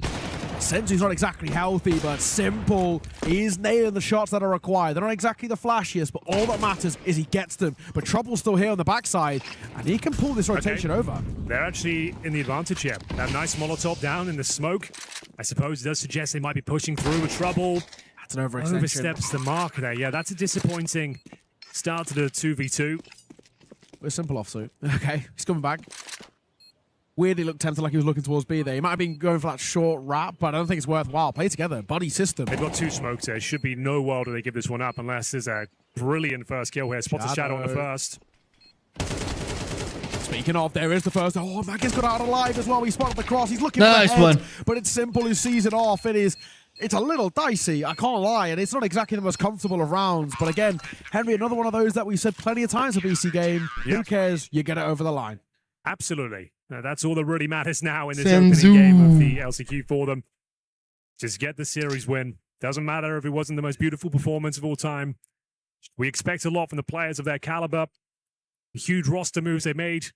Senzu's not exactly healthy, but Simple, he is nailing the shots that are required. They're not exactly the flashiest, but all that matters is he gets them. But Trouble's still here on the backside, and he can pull this rotation over. They're actually in the advantage here. That nice Molotov down in the smoke. I suppose it does suggest they might be pushing through with Trouble. That's an overextension. Oversteps the mark there. Yeah, that's a disappointing start to the 2v2. We're Simple offsuit. Okay, he's coming back. Weirdly looked tempted like he was looking towards B there. He might have been going for that short wrap, but I don't think it's worthwhile. Play together. Buddy system. They've got 2 smokes there. Should be no world where they give this one up unless there's a brilliant first kill here. Spots a shadow on the first. Speaking of, there is the first. Oh, Maggie's got out alive as well. He spotted the cross. He's looking nice for the head, one. but it's Simple who sees it off. It's a little dicey, I can't lie, and it's not exactly the most comfortable of rounds. But again, Henry, another one of those that we've said plenty of times for BC Game. Who cares? You get it over the line. Absolutely. That's all that really matters now in this opening game of the LCQ for them. Just get the series win. Doesn't matter if it wasn't the most beautiful performance of all time. We expect a lot from the players of their caliber. The huge roster moves they made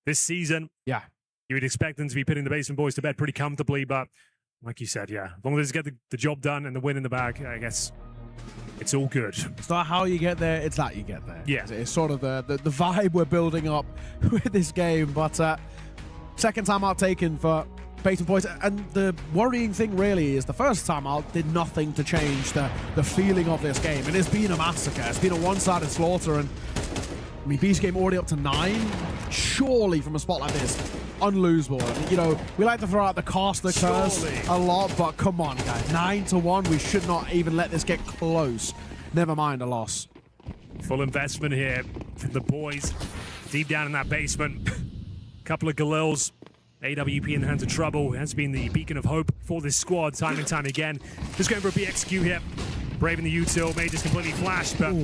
this season. Yeah. You would expect them to be putting the Basement Boys to bed pretty comfortably, but like you said, as long as they get the job done and the win in the bag, I guess it's all good. It's not how you get there, it's that you get there. Yeah. It's sort of the vibe we're building up with this game, but second time out taken for Basement Boys, and the worrying thing really is the first time out did nothing to change the feeling of this game. It has been a massacre. It's been a one-sided slaughter, and I mean, BC Game already up to 9. Surely from a spot like this, unlosable. I mean, you know, we like to throw out the caster curse a lot, but come on, guys. 9-1, we should not even let this get close. Never mind a loss. Full investment here from the boys deep down in that basement. Couple of Galils. AWP in the hands of Trouble has been the beacon of hope for this squad time and time again. Just going for a BXQ here. Braving the util, may just completely flash, but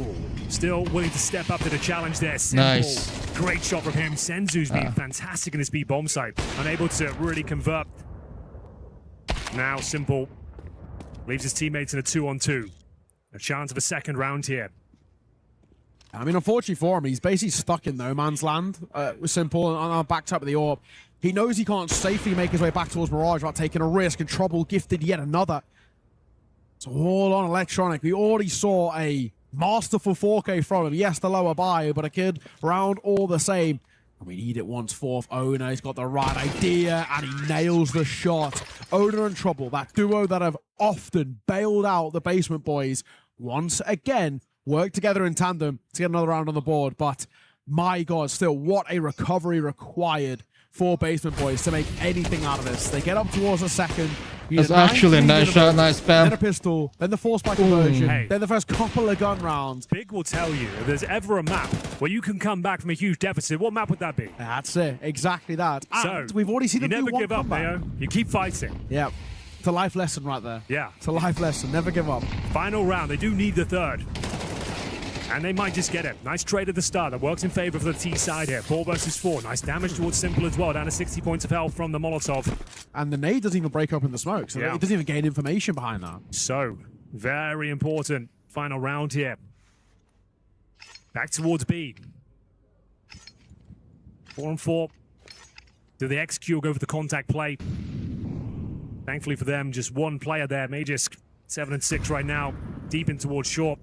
still willing to step up to the challenge there. Simple. Nice. Great shot from him. Senzu's been fantastic in his B bomb site. Unable to really convert. Now Simple leaves his teammates in a 2-on-2. A chance of a second round here. I mean, unfortunately for him, he's basically stuck in no man's land with Simple and backed up with the AWP. He knows he can't safely make his way back towards Mirage without taking a risk, and Trouble gifted yet another. It's all on electronic. We already saw a masterful 4K from him. Yes, the lower buy, but a kid round all the same. And we need it once fourth. Owner, he's got the right idea, and he nails the shot. Owner and Trouble, that duo that have often bailed out the Basement Boys, once again work together in tandem to get another round on the board. But my God, still, what a recovery required for Basement Boys to make anything out of this. They get up towards the second. That's actually a nice shot, nice spam. Then a pistol, then the force by conversion, then the first couple of gun rounds. Big will tell you, if there's ever a map where you can come back from a huge deficit, what map would that be? That's it, exactly that. So, and we've already seen you them never do give up, comeback. Mayo. You keep fighting. Yeah, it's a life lesson right there. Yeah. It's a life lesson, never give up. Final round, they do need the third. And they might just get it. Nice trade at the start. That works in favor for the T side here. 4 versus 4. Nice damage towards Simple as well. Down to 60 points of health from the Molotov. And the nade doesn't even break up in the smoke, so it doesn't even gain information behind that. So, very important final round here. Back towards B. 4 on 4. Do they execute or go for the contact play? Thankfully for them, just one player there. Magisk, 7 and 6 right now. Deep in towards short.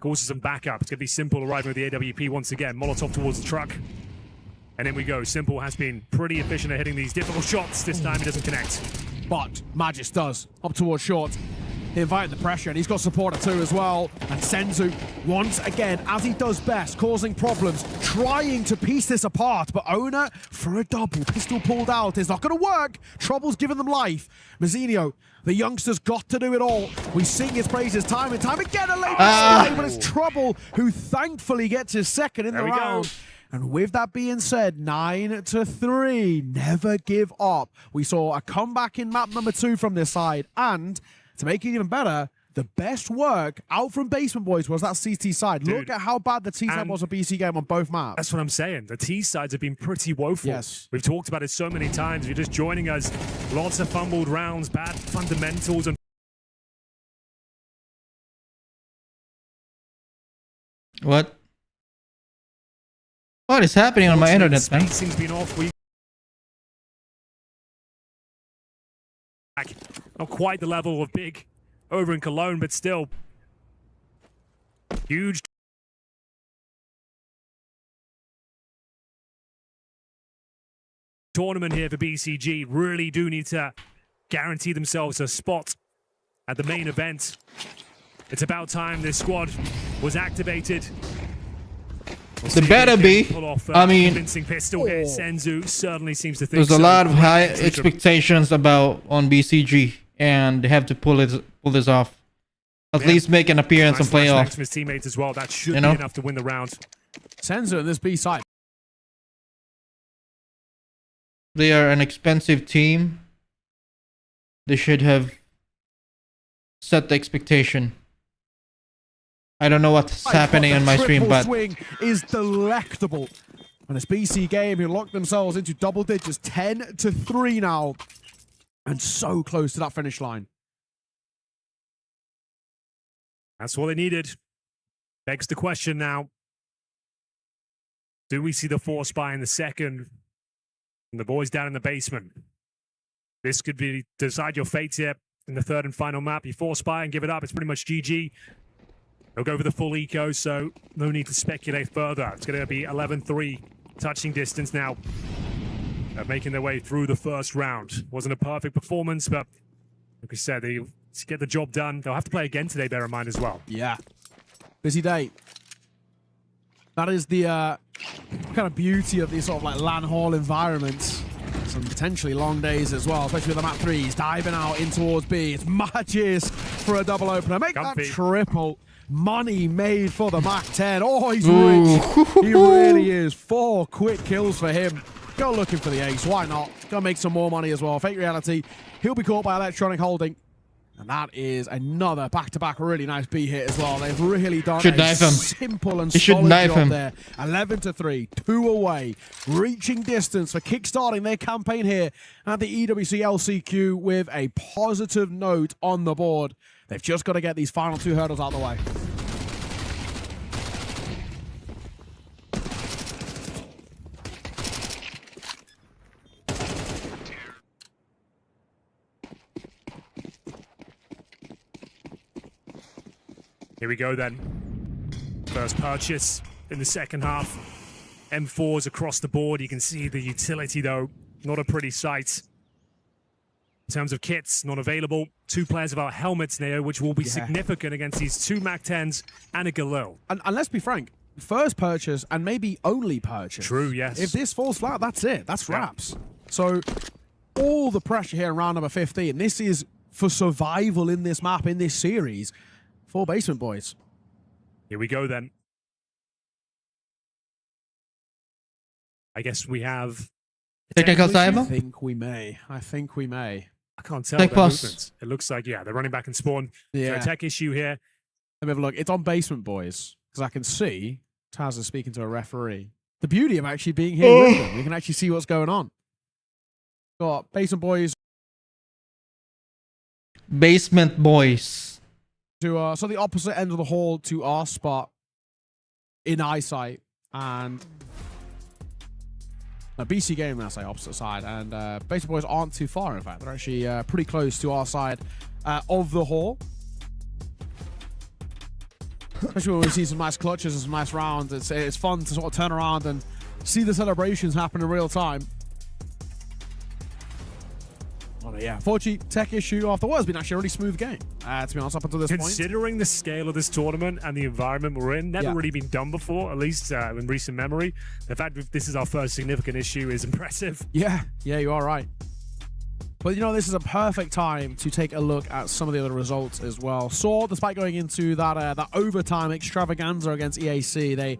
Causes some backup. It's going to be Simple arriving with the AWP once again. Molotov towards the truck. And in we go. Simple has been pretty efficient at hitting these difficult shots. This time he doesn't connect. But Magis does. Up towards short. He invited the pressure, and he's got supporter too as well. And Senzu, once again, as he does best, causing problems, trying to piece this apart. But Owner, for a double, pistol pulled out. It's not going to work. Trouble's giving them life. Mazzinho, the youngster's got to do it all. We sing his praises time and time again. A late mistake, but it's Trouble who thankfully gets his second in the round. And with that being said, 9-3, never give up. We saw a comeback in map number 2 from this side, and to make it even better, the best work out from Basement Boys was that CT side. Dude, look at how bad the T side was a BC game on both maps. That's what I'm saying. The T sides have been pretty woeful. Yes. We've talked about it so many times. If you're just joining us, lots of fumbled rounds, bad fundamentals, and What is happening on my internet, man? spacing's been off. Not quite the level of Big over in Cologne, but still huge. Tournament here for BCG. Really do need to guarantee themselves a spot at the main event. It's about time this squad was activated. They better be. I mean, convincing pistol here. Senzu certainly seems to think there's a lot of high expectations on BCG, and they have to pull this off. At least make an appearance and play off. From his teammates as well. That should be enough to win the round. Senzu in this B side. They are an expensive team. They should have set the expectation. I don't know what's happening on my stream, but swing is delectable. And this BC game, who locked themselves into double digits, 10-3 now, and so close to that finish line. That's all they needed. Begs the question now. Do we see the force buy in the second? And the boys down in the basement. This could be decide your fate here in the third and final map. You force buy and give it up. It's pretty much GG. They'll go for the full eco, so no need to speculate further. It's going to be 11-3 touching distance now. Making their way through the first round. Wasn't a perfect performance, but like we said, they get the job done. They'll have to play again today, bear in mind as well. Yeah. Busy day. That is the kind of beauty of these sort of like LAN hall environments. Some potentially long days as well, especially with the map 3s diving out in towards B. It's Magis for a double opener. Make that triple. Money made for the Mac 10. Oh, he's rich. He really is. 4 quick kills for him. Go looking for the ace. Why not? Go make some more money as well. Fake reality. He'll be caught by Electronic Holding. And that is another back-to-back really nice B hit as well. They've really done a simple and solid job there. 11-3, 2 away. Reaching distance for kickstarting their campaign here at the EWC LCQ with a positive note on the board. They've just got to get these final 2 hurdles out of the way. Here we go then. First purchase in the second half. M4s across the board. You can see the utility though. Not a pretty sight. In terms of kits, not available. 2 players of our helmets, Neo, which will be significant against these 2 MAC-10s and a Galil. And let's be frank, first purchase and maybe only purchase. True, yes. If this falls flat, that's it. That's wraps. So all the pressure here in round number 15. This is for survival in this map, in this series, for Basement Boys. Here we go then. I guess we have... Technical I timeout? think we may. I think we may. I can't tell Tech their pass. movements. It looks like, yeah, they're running back and spawn. Yeah. So a tech issue here. Let me have a look. It's on Basement Boys, because I can see Taz is speaking to a referee. The beauty of actually being here with them, we can actually see what's going on. Got Basement Boys Basement Boys. to so the opposite end of the hall to our spot in eyesight, and BC Game, I say opposite side, and Basement Boys aren't too far. In fact, they're actually pretty close to our side of the hall. Especially when we see some nice clutches and some nice rounds. It's fun to sort of turn around and see the celebrations happen in real time. Oh, yeah. Fortunately, tech issue after what has been actually a really smooth game, to be honest, up until this point. Considering the scale of this tournament and the environment we're in, never really been done before, at least in recent memory. The fact that this is our first significant issue is impressive. Yeah, you are right. But, you know, this is a perfect time to take a look at some of the other results as well. Saw, despite going into that overtime extravaganza against EAC, they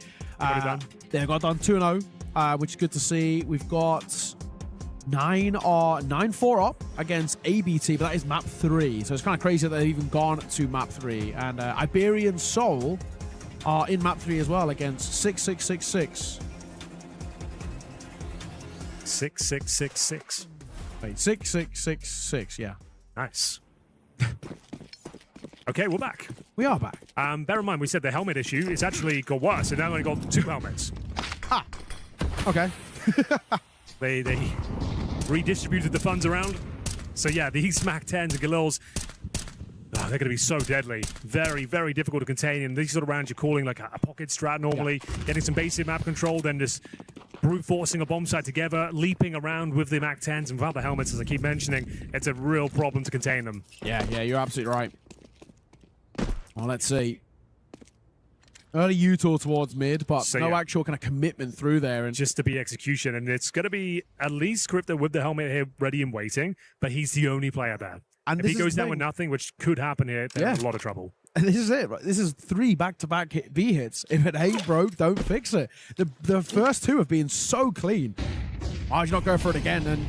got done 2-0, which is good to see. We've got 9-4 up against ABT, but that is map 3. So it's kind of crazy that they've even gone to map 3. And Iberian Soul are in map 3 as well against 6666. 6666. Wait, 6666, yeah. Nice. Okay, we're back. We are back. Bear in mind, we said the helmet issue. It's actually got worse, and now only got 2 helmets. Ah, okay. They redistributed the funds around. So yeah, these MAC-10s and Galils, they're going to be so deadly. Very, very difficult to contain. And these sort of rounds you're calling like a pocket strat normally. Getting some basic map control, then just brute forcing a bomb site together, leaping around with the MAC-10s and without the helmets, as I keep mentioning. It's a real problem to contain them. Yeah, you're absolutely right. Well, let's see. Early U-tour towards mid, but So, no yeah. actual kind of commitment through there. And Just to be execution, and it's going to be at least Crypto with the helmet here ready and waiting, but he's the only player there. And If this he is goes the down thing. with nothing, which could happen here, there's a lot of trouble. And this is it. Right? This is 3 back-to-back B hits. If it ain't broke, don't fix it. The first 2 have been so clean. Oh, he's not going for it again. And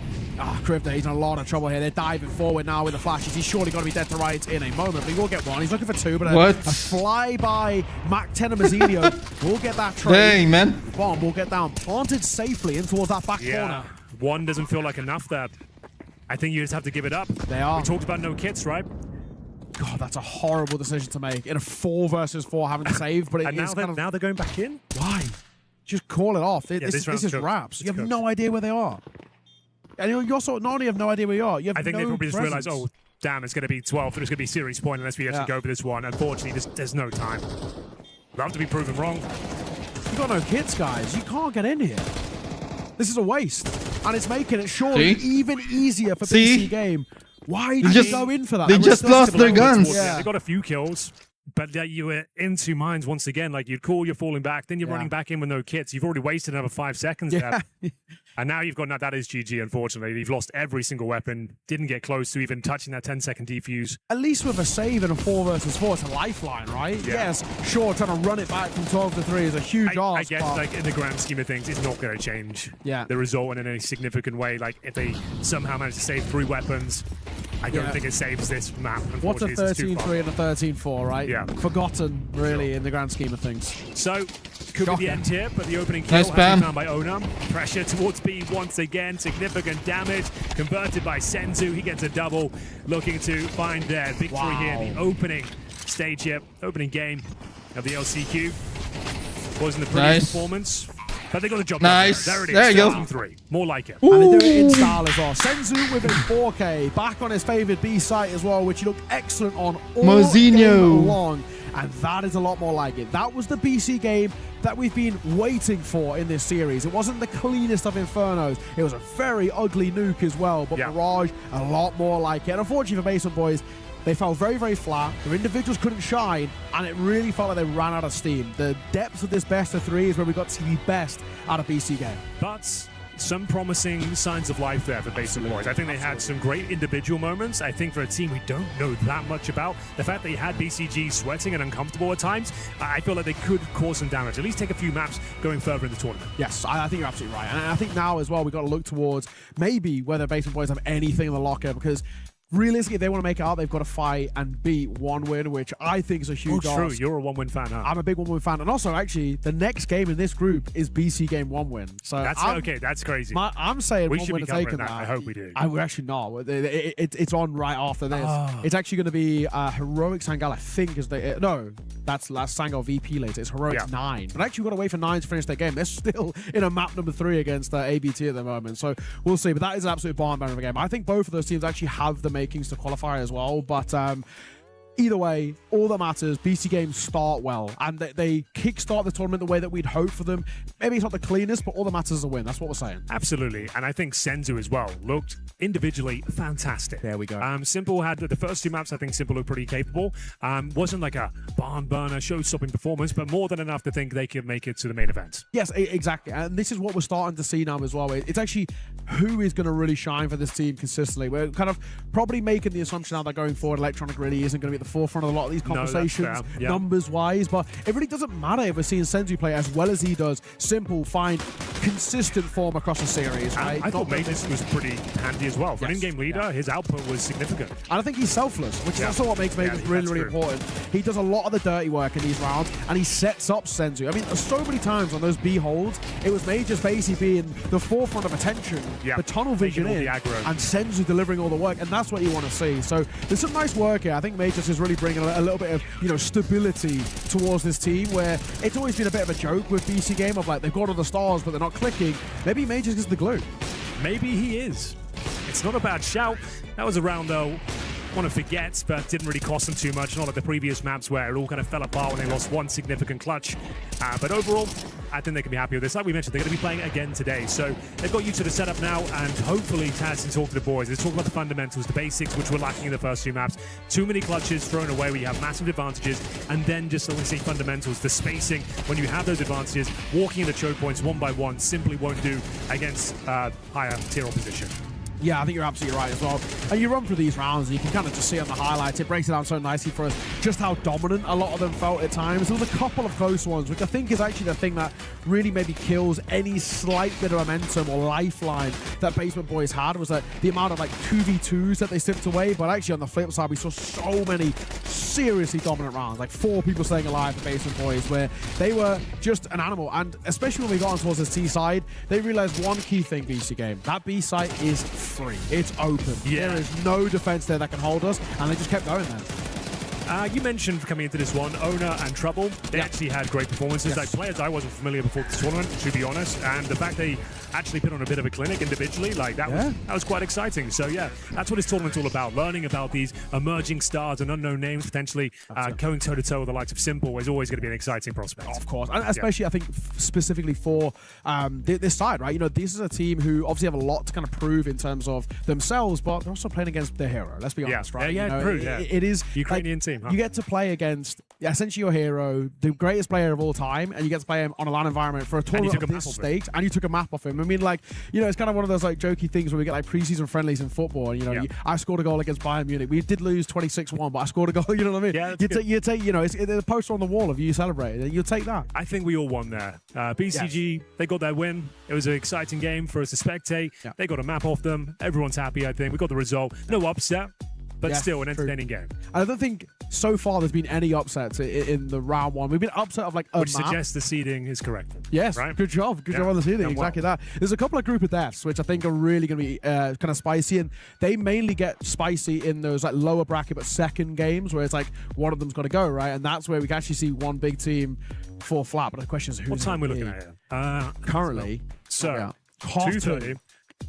Crypto, he's in a lot of trouble here. They're diving forward now with the flashes. He's surely going to be dead to rights in a moment. But he will get 1. He's looking for 2, but a fly-by MAC-10 and Mazzinho will get that trade. Dang, man. Bomb will get down, planted safely in towards that back corner. 1 doesn't feel like enough there. I think you just have to give it up. They are. We talked about no kits, right? God, that's a horrible decision to make in a 4 versus 4 having to save. But And now they're going back in? Why? Just call it off. This round's is cooked. wraps. You It's have cooked. no idea where they are. And you also not only have no idea where you are, you have I think no they probably just presence. realized, oh, damn, it's going to be 12th, and it's going to be series point unless we actually go for this one. Unfortunately, there's no time. Love to be proven wrong. You got no kits, guys. You can't get in here. This is a waste. And it's making it surely even easier for BC Game. Why did you go in for that? They just lost their guns. They got a few kills, but you were in 2 minds once again. Like, you'd call, you're falling back, then you're running back in with no kits. You've already wasted another 5 seconds there. And now you've got that is GG, unfortunately. You've lost every single weapon. Didn't get close to even touching that 10-second defuse. At least with a save in a 4 versus 4, it's a lifeline, right? Yeah. Yes, sure, trying to run it back from 12 to 3 is a huge ask. I guess, but like, in the grand scheme of things, it's not going to change the result in any significant way. Like, if they somehow manage to save 3 weapons, I don't think it saves this map. What's a Unfortunately, it's too far. 13-3 and a 13-4, right? Yeah. Forgotten, really, in the grand scheme of things. So, could be the end here, but the opening kill Nice has been spam. found by Onam. Pressure towards B once again. Significant damage. Converted by Senzu. He gets a double. Looking to find their victory here in the opening stage here. Opening game of the LCQ. Wasn't the prettiest performance, but they got the job done. Nice. There it is. There you go. 13-3. More like it. And they do it in style as well. Senzu with a 4K, back on his favoured B site as well, which he looked excellent on all Mazzinho. game long. and that is a lot more like it. That was the BC game that we've been waiting for in this series. It wasn't the cleanest of Infernos. It was a very ugly nuke as well, but Mirage, a lot more like it. And unfortunately for Basement Boys, they fell very, very flat. Their individuals couldn't shine, and it really felt like they ran out of steam. The depths of this best of three is where we got to see the best out of BC game. But some promising signs of life there for Basement Boys. I think they had some great individual moments. I think for a team we don't know that much about, the fact that you had BCG sweating and uncomfortable at times, I feel like they could cause some damage. At least take a few maps going further in the tournament. Yes, I think you're absolutely right. And I think now as well, we've got to look towards maybe whether Basement Boys have anything in the locker, because realistically, if they want to make it out, they've got to fight and beat one win, which I think is a huge ask. True. You're a one-win fan, huh? I'm a big one-win fan. And also, actually, the next game in this group is BC game 1-win. So that's okay. That's crazy. I'm saying we 1 should win be to taken that. that. I hope we do. We're actually not. It's on right after this. It's actually going to be Heroic Sangal, I think, is the... No, that's Sangal VP later. It's Heroic 9. But actually, we've got to wait for 9 to finish their game. They're still in a map number 3 against ABT at the moment. So we'll see. But that is an absolute barn burner of a game. I think both of those teams actually have the makings to qualify as well, but either way, all that matters, BC games start well, and they kickstart the tournament the way that we'd hope for them. Maybe it's not the cleanest, but all that matters is a win. That's what we're saying. Absolutely, and I think Senzu as well looked individually fantastic. There we go. Simple had the first 2 maps. I think Simple looked pretty capable. Wasn't like a barn burner, show-stopping performance, but more than enough to think they could make it to the main event. Yes, exactly, and this is what we're starting to see now as well. It's actually who is going to really shine for this team consistently. We're kind of probably making the assumption now that going forward, Electronic really isn't going to be at the forefront of a lot of these conversations, numbers-wise, but it really doesn't matter if we're seeing Senzu play as well as he does. Simple, find consistent form across a series, right? I thought Mavis was pretty handy as well. For an in-game leader, his output was significant. And I think he's selfless, which is also what makes Mavis really, really important. He does a lot of the dirty work in these rounds, and he sets up Senzu. I mean, so many times on those B holds, it was Majors basically being the forefront of attention, the tunnel vision in, and Senzu delivering all the work, and that's what you want to see. So there's some nice work here. I think Majors is really bringing a little bit of stability towards this team, where it's always been a bit of a joke with BC game of like they've got all the stars but they're not clicking. Maybe Majors is the glue. Maybe he is. It's not a bad shout. That was a round though. Want to forget, but didn't really cost them too much. Not like the previous maps where it all kind of fell apart when they lost one significant clutch. But overall, I think they can be happy with this. Like we mentioned, they're going to be playing again today. So they've got used to the setup now, and hopefully Taz can talk to the boys. Let's talk about the fundamentals, the basics, which were lacking in the first 2 maps. Too many clutches thrown away where you have massive advantages, and then just, like we say, fundamentals, the spacing. When you have those advantages, walking in the choke points one by one simply won't do against higher tier opposition. Yeah, I think you're absolutely right as well. And you run through these rounds and you can kind of just see on the highlights, it breaks it down so nicely for us just how dominant a lot of them felt at times. There was a couple of close ones, which I think is actually the thing that really maybe kills any slight bit of momentum or lifeline that Basement Boys had, was that the amount of like 2v2s that they slipped away. But actually on the flip side, we saw so many seriously dominant rounds, like 4 people staying alive for Basement Boys, where they were just an animal. And especially when we got on towards the C side, they realized one key thing, BC game, that B site is free. It's open. There is no defense there that can hold us, and they just kept going there. You mentioned coming into this one, Owner and Trouble. They actually had great performances. Like players I wasn't familiar before this tournament, to be honest. And the fact they actually put on a bit of a clinic individually, like that was quite exciting. So yeah, that's what this tournament's all about. Learning about these emerging stars and unknown names, potentially going toe-to-toe with the likes of Simple is always going to be an exciting prospect. Of course. And especially, I think, specifically for this side, right? This is a team who obviously have a lot to kind of prove in terms of themselves, but they're also playing against their hero. Let's be honest, right? It is Ukrainian team. Huh? You get to play against essentially your hero, the greatest player of all time, and you get to play him on a LAN environment for a tournament of this stakes, and you took a map off him. I mean, like, it's kind of one of those like jokey things where we get like preseason friendlies in football. And, I scored a goal against Bayern Munich. We did lose 26-1, but I scored a goal. You know what I mean? Yeah, you take, it's a poster on the wall of you celebrating. You'll take that. I think we all won there. BCG, they got their win. It was an exciting game for us to spectate. Yeah. They got a map off them. Everyone's happy, I think. We got the result. No upset, but still an entertaining game. I don't think so far there's been any upsets in the round one. We've been upset of like a Which map. suggests the seeding is correct. Yes, right? Good job on the seeding. Exactly that. There's a couple of group of deaths which I think are really going to be kind of spicy, and they mainly get spicy in those like lower bracket but second games where it's like one of them's got to go, right? And that's where we can actually see one big team fall flat. But the question is, what time we're looking at here? Currently, 2:30.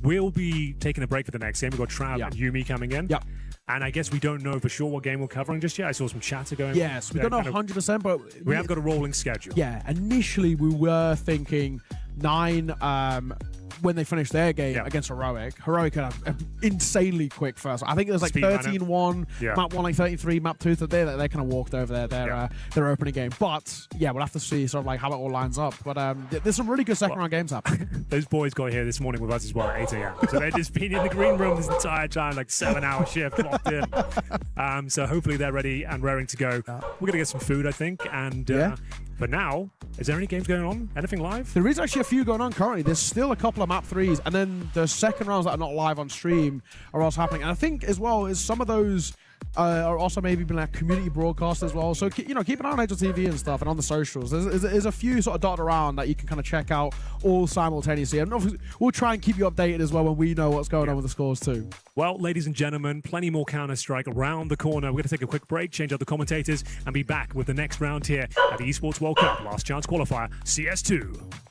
We'll be taking a break for the next game. We've got Trav and Yumi coming in. Yep. And I guess we don't know for sure what game we're covering just yet. I saw some chatter going. Yes, we don't know 100%, but we have got a rolling schedule. Yeah, initially we were thinking 9 when they finished their game against Heroic. Heroic had an insanely quick first. I think it was like 13-1, map 1 like 33, map 2. So they kind of walked over their opening game. But yeah, we'll have to see sort of like how it all lines up. But there's some really good second round games happening. Those boys got here this morning with us as well at 8 a.m. So they've just been in the green room this entire time, like 7-hour shift locked in. So hopefully they're ready and raring to go. We're gonna get some food, I think, and. But now, is there any games going on? Anything live? There is actually a few going on currently. There's still a couple of map 3s, and then the second rounds that are not live on stream are also happening. And I think as well is some of those are also maybe been like community broadcast as well. So keep an eye on HLTV and stuff, and on the socials. There's a few sort of dotted around that you can kind of check out all simultaneously. And obviously, we'll try and keep you updated as well when we know what's going on with the scores too. Well, ladies and gentlemen, plenty more Counter-Strike around the corner. We're going to take a quick break, change out the commentators, and be back with the next round here at the Esports World Cup Last Chance Qualifier CS2.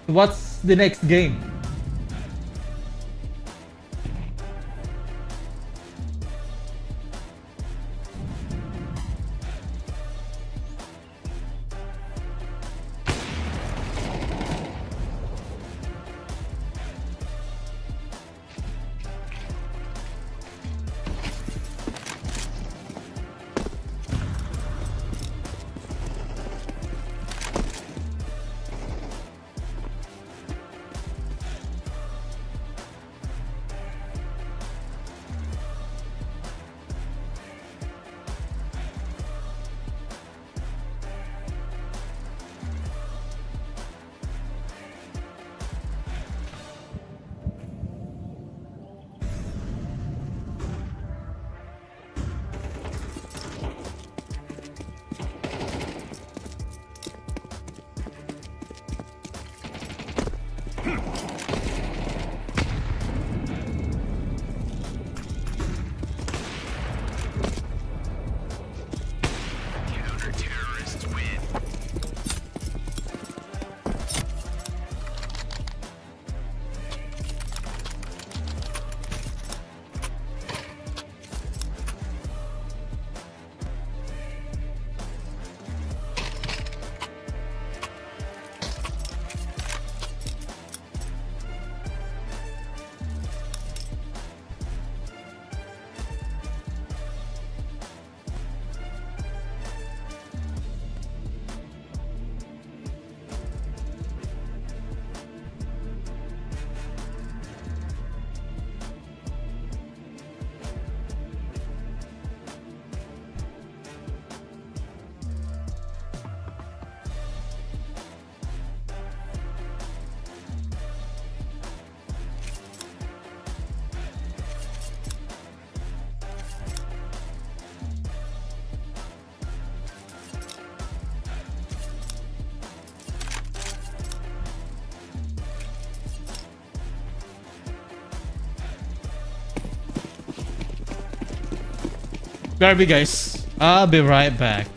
What's the next game? BRB guys, I'll be right back.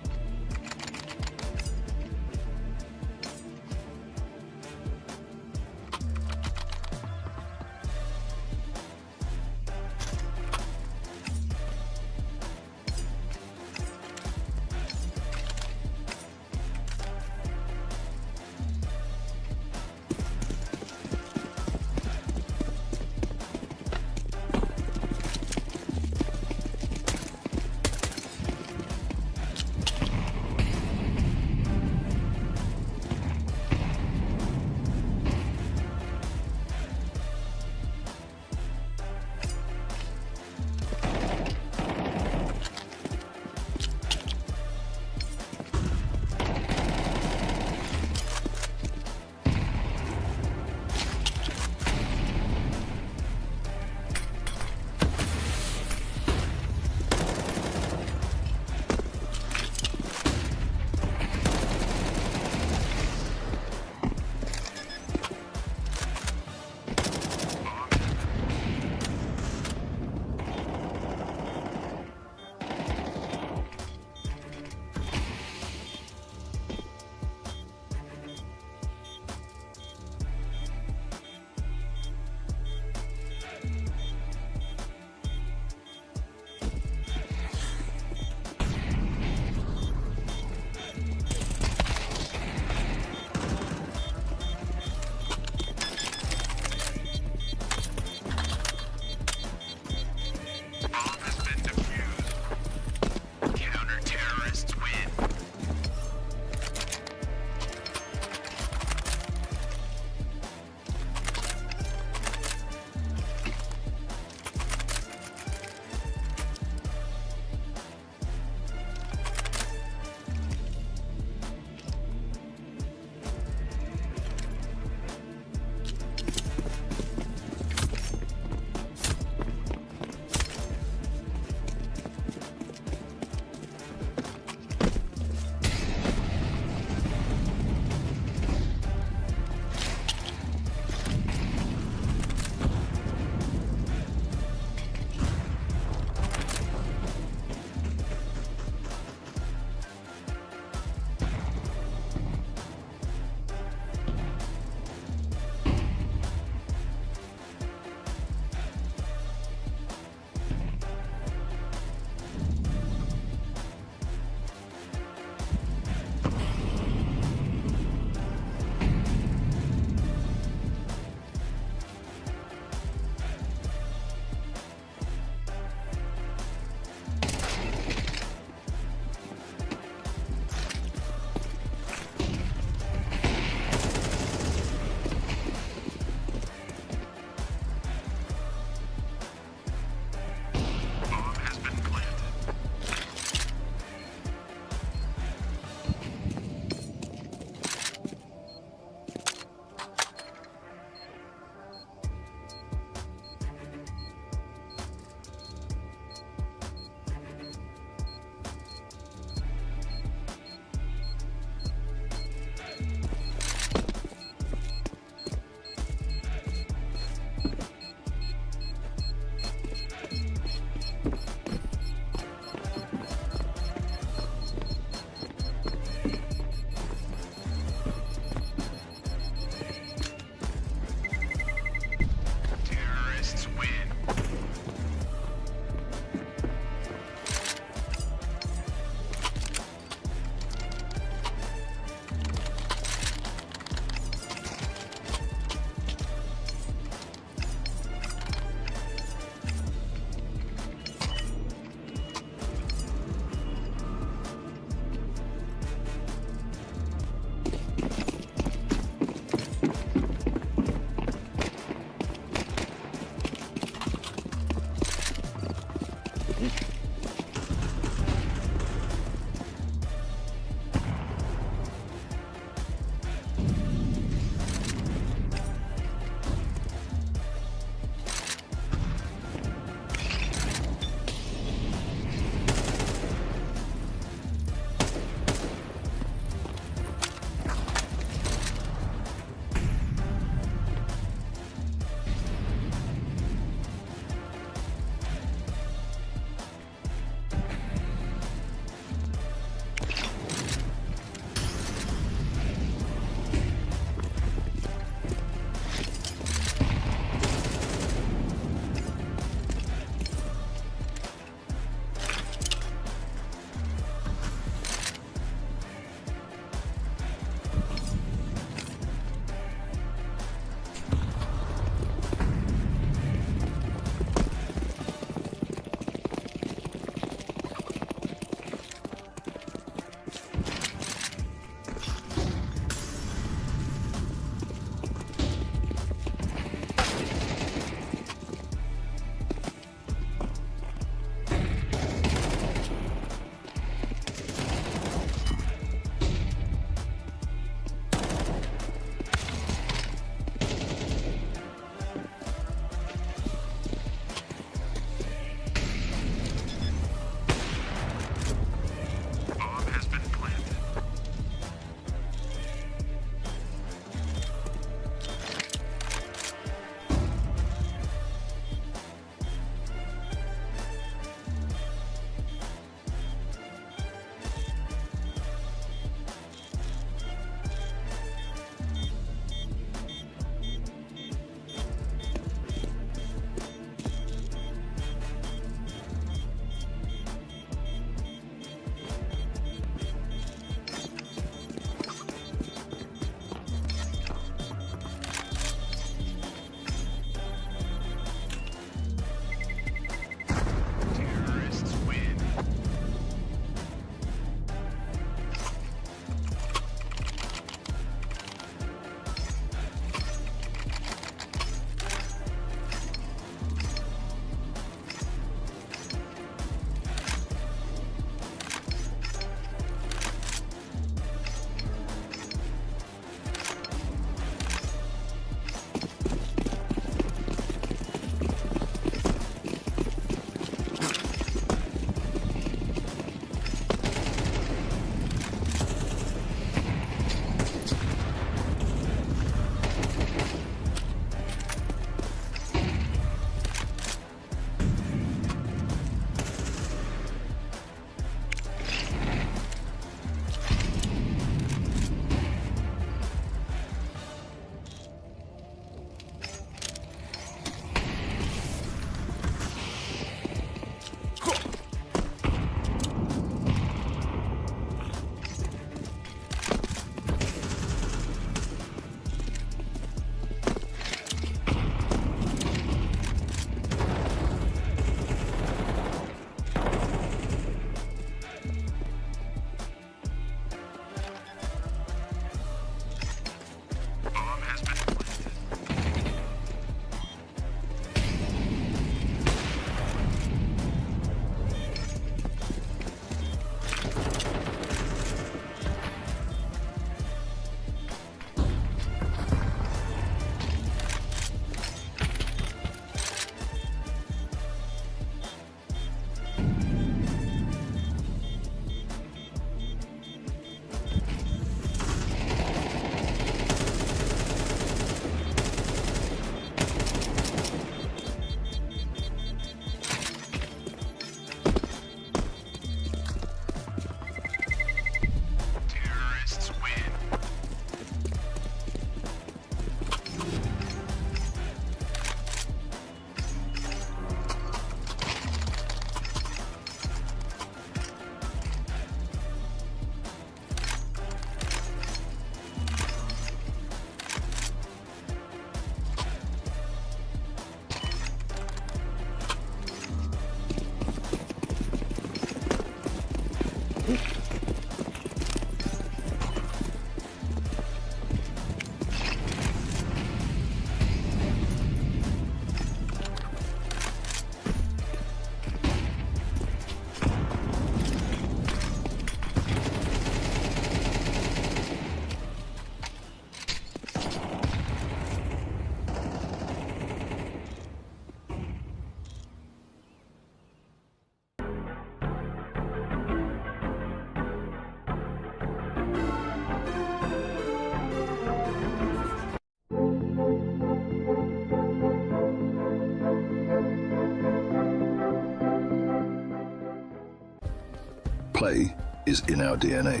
Play is in our DNA.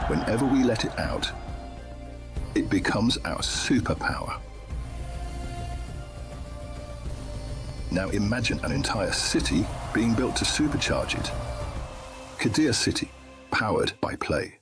Whenever we let it out, it becomes our superpower. Now imagine an entire city being built to supercharge it. Kadir City, powered by play.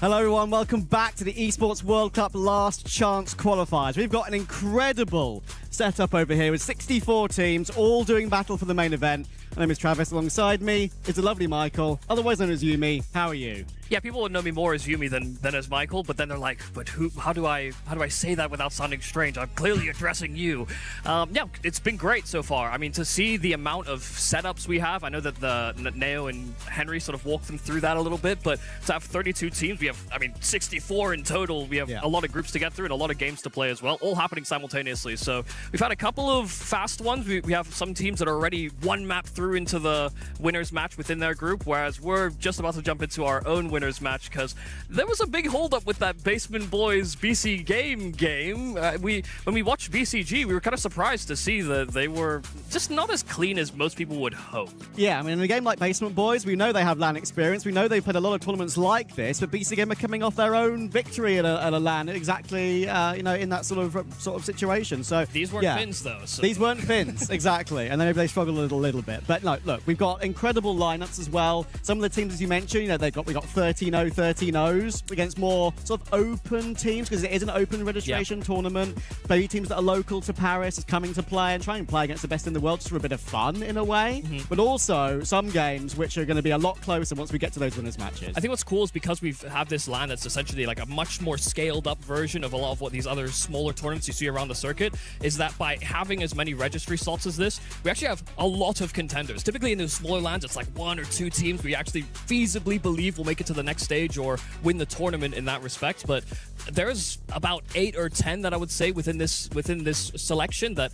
Hello everyone, welcome back to the Esports World Cup Last Chance Qualifiers. We've got an incredible setup over here with 64 teams, all doing battle for the main event. My name is Travis, alongside me is the lovely Michael, otherwise known as Yumi. How are you? Yeah, people would know me more as Yumi than as Michael, but then they're like, but who? How do I say that without sounding strange? I'm clearly addressing you. Yeah, it's been great so far. I mean, to see the amount of setups we have, I know that Neo and Henry sort of walked them through that a little bit, but to have 32 teams, we have, 64 in total. We have a lot of groups to get through and a lot of games to play as well, all happening simultaneously. So we've had a couple of fast ones. We have some teams that are already one map through into the winners match within their group, whereas we're just about to jump into our own winners match because there was a big holdup with that Basement Boys BC game. When we watched BCG, we were kind of surprised to see that they were just not as clean as most people would hope. Yeah, I mean, in a game like Basement Boys, we know they have LAN experience. We know they've played a lot of tournaments like this, but BC Game are coming off their own victory at a LAN exactly, in that sort of situation. So these weren't Finns though. So. These weren't Finns, exactly, and then maybe they struggled a little bit. But no, look, we've got incredible lineups as well. Some of the teams, as you mentioned, we got 13-0, 13-0s against more sort of open teams because it is an open registration tournament. Maybe teams that are local to Paris is coming to play and try and play against the best in the world just for a bit of fun in a way. But also some games which are going to be a lot closer once we get to those winners matches. I think what's cool is because we have this LAN that's essentially like a much more scaled up version of a lot of what these other smaller tournaments you see around the circuit, is that by having as many registry slots as this, we actually have a lot of contenders. Typically in those smaller LANs, it's like one or two teams we actually feasibly believe will make it to the next stage or win the tournament in that respect. But there's about 8 or 10 that I would say within this selection that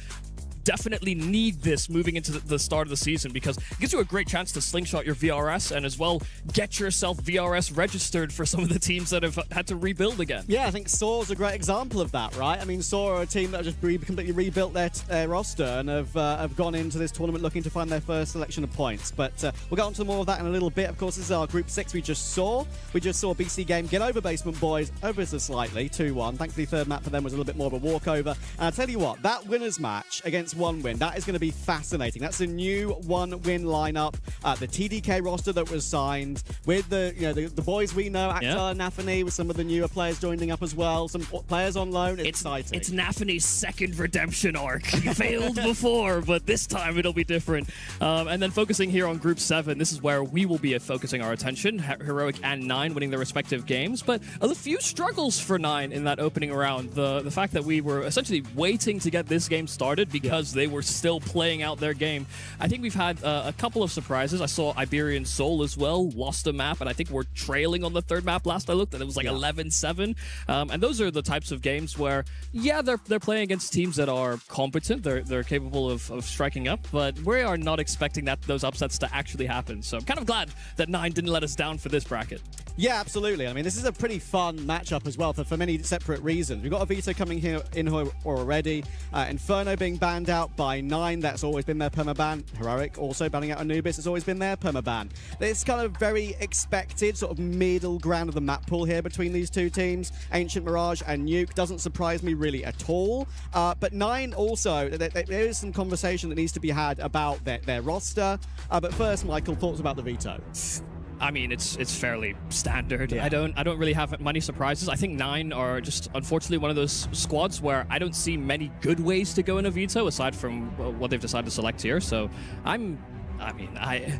definitely need this moving into the start of the season, because it gives you a great chance to slingshot your VRS and as well get yourself VRS registered for some of the teams that have had to rebuild again. Yeah, I think Soar's a great example of that, right? I mean, Soar are a team that have just completely rebuilt their roster and have gone into this tournament looking to find their first selection of points. But we'll get on to more of that in a little bit. Of course, this is our Group 6 we just saw. We just saw BC Game get over Basement Boys, over so slightly, 2-1. Thankfully, third map for them was a little bit more of a walkover. And I'll tell you what, that winners match against One Win, that is going to be fascinating. That's a new One Win lineup. The TDK roster that was signed with the boys we know, Akhtar, Nafany, with some of the newer players joining up as well. Some players on loan. It's exciting. It's Nafany's second redemption arc. He failed before, but this time it'll be different. And then focusing here on Group 7, this is where we will be focusing our attention. Heroic and 9 winning their respective games, but a few struggles for 9 in that opening round. The fact that we were essentially waiting to get this game started because they were still playing out their game. I think we've had a couple of surprises. I saw Iberian Soul as well, lost a map, and I think we're trailing on the third map last I looked, and it was like 11-7. And those are the types of games where, they're playing against teams that are competent, they're capable of striking up, but we are not expecting those upsets to actually happen. So I'm kind of glad that 9 didn't let us down for this bracket. Yeah, absolutely. I mean, this is a pretty fun matchup as well for many separate reasons. We've got a Vito coming here in already. Inferno being banned out by 9. That's always been their permaban. Heroic also banning out Anubis. It's always been their permaban. It's kind of very expected, sort of middle ground of the map pool here between these two teams. Ancient Mirage and Nuke doesn't surprise me really at all. But 9 also, there is some conversation that needs to be had about their roster. But first, Michael, thoughts about the Vito? I mean, it's fairly standard. I don't really have many surprises. I think 9 are just unfortunately one of those squads where I don't see many good ways to go in a veto aside from what they've decided to select here. So I'm I mean,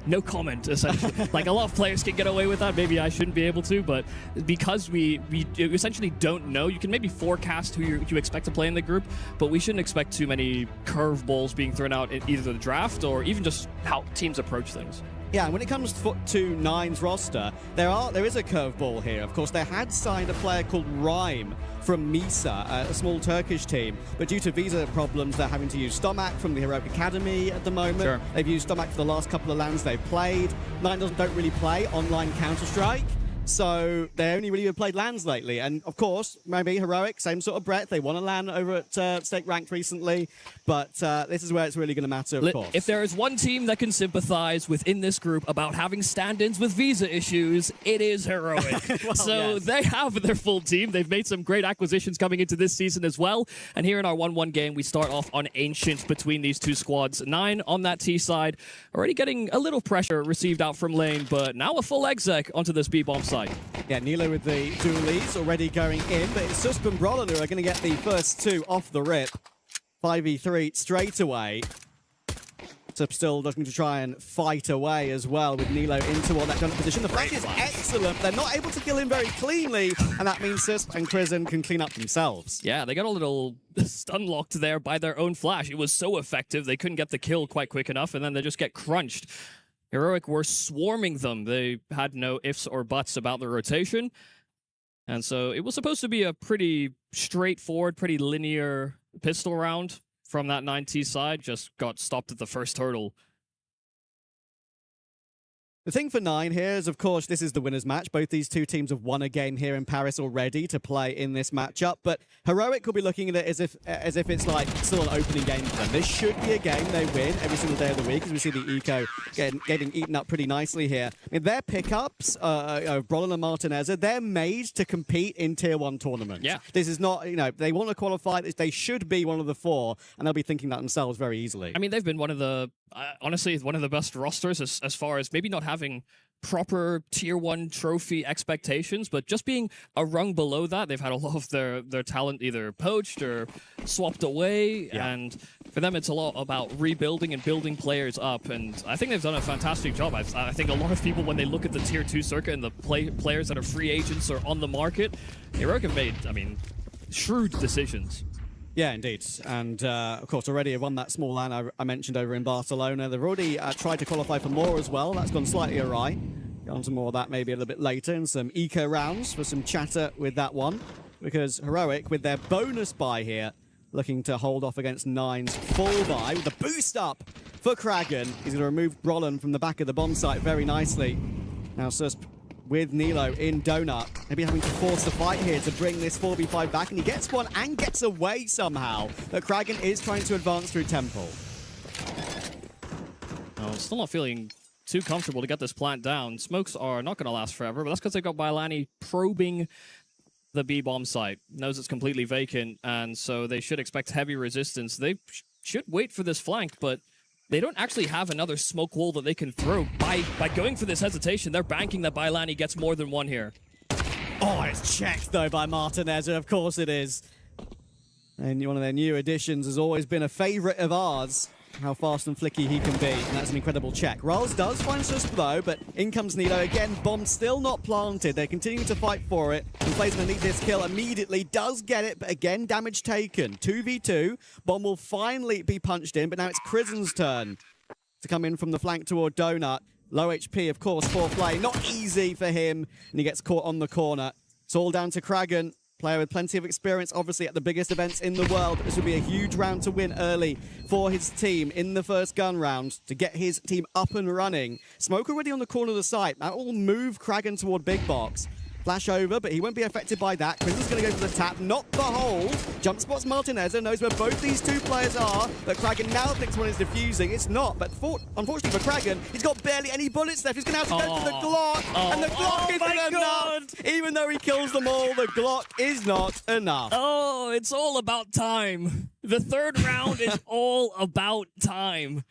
no comment, essentially. Like, a lot of players can get away with that. Maybe I shouldn't be able to, but because we essentially don't know, you can maybe forecast who you expect to play in the group, but we shouldn't expect too many curveballs being thrown out in either the draft or even just how teams approach things. Yeah, and when it comes to Nine's roster, there is a curveball here. Of course, they had signed a player called Rhyme from Misa, a small Turkish team, but due to visa problems, they're having to use Stomac from the Heroic Academy at the moment. Sure. They've used Stomac for the last couple of LANs they've played. Nine don't really play online Counter-Strike, so they only really have played LANs lately. And of course, maybe Heroic, same sort of breadth. They won a LAN over at Stake Ranked recently, but this is where it's really going to matter, of course. If there is one team that can sympathize within this group about having stand-ins with visa issues, it is Heroic. Well, yes. They have their full team. They've made some great acquisitions coming into this season as well. And here in our 1-1 game, we start off on Ancient between these two squads. Nine on that T side, already getting a little pressure received out from lane, but now a full exec onto this B-bomb side. Yeah, Nilo with the dualies already going in, but it's Susp and Brolin who are going to get the first two off the rip. 5v3 straight away. Susp still looking to try and fight away as well with Nilo into that gunner position. The flash is excellent. They're not able to kill him very cleanly, and that means Susp and Krizen can clean up themselves. Yeah, they got a little stun locked there by their own flash. It was so effective, they couldn't get the kill quite quick enough, and then they just get crunched. Heroic were swarming them. They had no ifs or buts about the rotation. And so it was supposed to be a pretty straightforward, pretty linear pistol round from that 9T side. Just got stopped at the first hurdle. The thing for Nine here is, of course, this is the winner's match. Both these two teams have won a game here in Paris already to play in this matchup, but Heroic will be looking at it as if it's like still an opening game for them. This should be a game they win every single day of the week, as we see the eco getting eaten up pretty nicely here. I mean, their pickups of Brolin and Martinez, they're made to compete in Tier 1 tournaments. Yeah. This is not, they want to qualify. They should be one of the four, and they'll be thinking that themselves very easily. I mean, they've been one of the, honestly, one of the best rosters as far as maybe not having proper Tier 1 trophy expectations, but just being a rung below that. They've had a lot of their talent either poached or swapped away, and for them it's a lot about rebuilding and building players up, and I think they've done a fantastic job. I think a lot of people, when they look at the Tier 2 circuit and the players that are free agents or on the market, Heroic have made, I mean, shrewd decisions. Yeah, indeed. And, of course, already have won that small LAN I mentioned over in Barcelona. They've already tried to qualify for more as well. That's gone slightly awry. Get on to more of that maybe a little bit later, and some eco rounds for some chatter with that one. Because Heroic, with their bonus buy here, looking to hold off against Nine's full buy with the boost up for Kragan. He's going to remove Brolin from the back of the bomb site very nicely. Now, Susp with Nilo in Donut, maybe having to force the fight here to bring this 4v5 back, and he gets one and gets away somehow. But Kragan is trying to advance through Temple. Oh, still not feeling too comfortable to get this plant down. Smokes are not going to last forever, but that's because they've got Bylani probing the B-bomb site. Knows it's completely vacant, and so they should expect heavy resistance. They should wait for this flank, but they don't actually have another smoke wall that they can throw. By going for this hesitation, they're banking that Bylani gets more than one here. Oh, it's checked, though, by Martinez. Of course it is. And one of their new additions has always been a favorite of ours. How fast and flicky he can be, and that's an incredible check. Rolls does find Susp, though, but in comes Nilo again. Bomb still not planted. They're continuing to fight for it. And Play's going to need this kill immediately. Does get it, but again, damage taken. 2v2. Bomb will finally be punched in, but now it's Krizen's turn to come in from the flank toward Donut. Low HP, of course, for Play. Not easy for him, and he gets caught on the corner. It's all down to Kragan. Player with plenty of experience, obviously, at the biggest events in the world. This will be a huge round to win early for his team in the first gun round to get his team up and running. Smoke already on the corner of the site. That will move Kragan toward Big Box. Flash over, but he won't be affected by that. Krizen's going to go for the tap, not the hold. Jump spots Martinez and knows where both these two players are, but Kragan now thinks one is defusing. It's not, but unfortunately for Kragan, he's got barely any bullets left. He's going to have to go for the Glock, and the Glock isn't enough. Even though he kills them all, the Glock is not enough. Oh, it's all about time. The third round is all about time.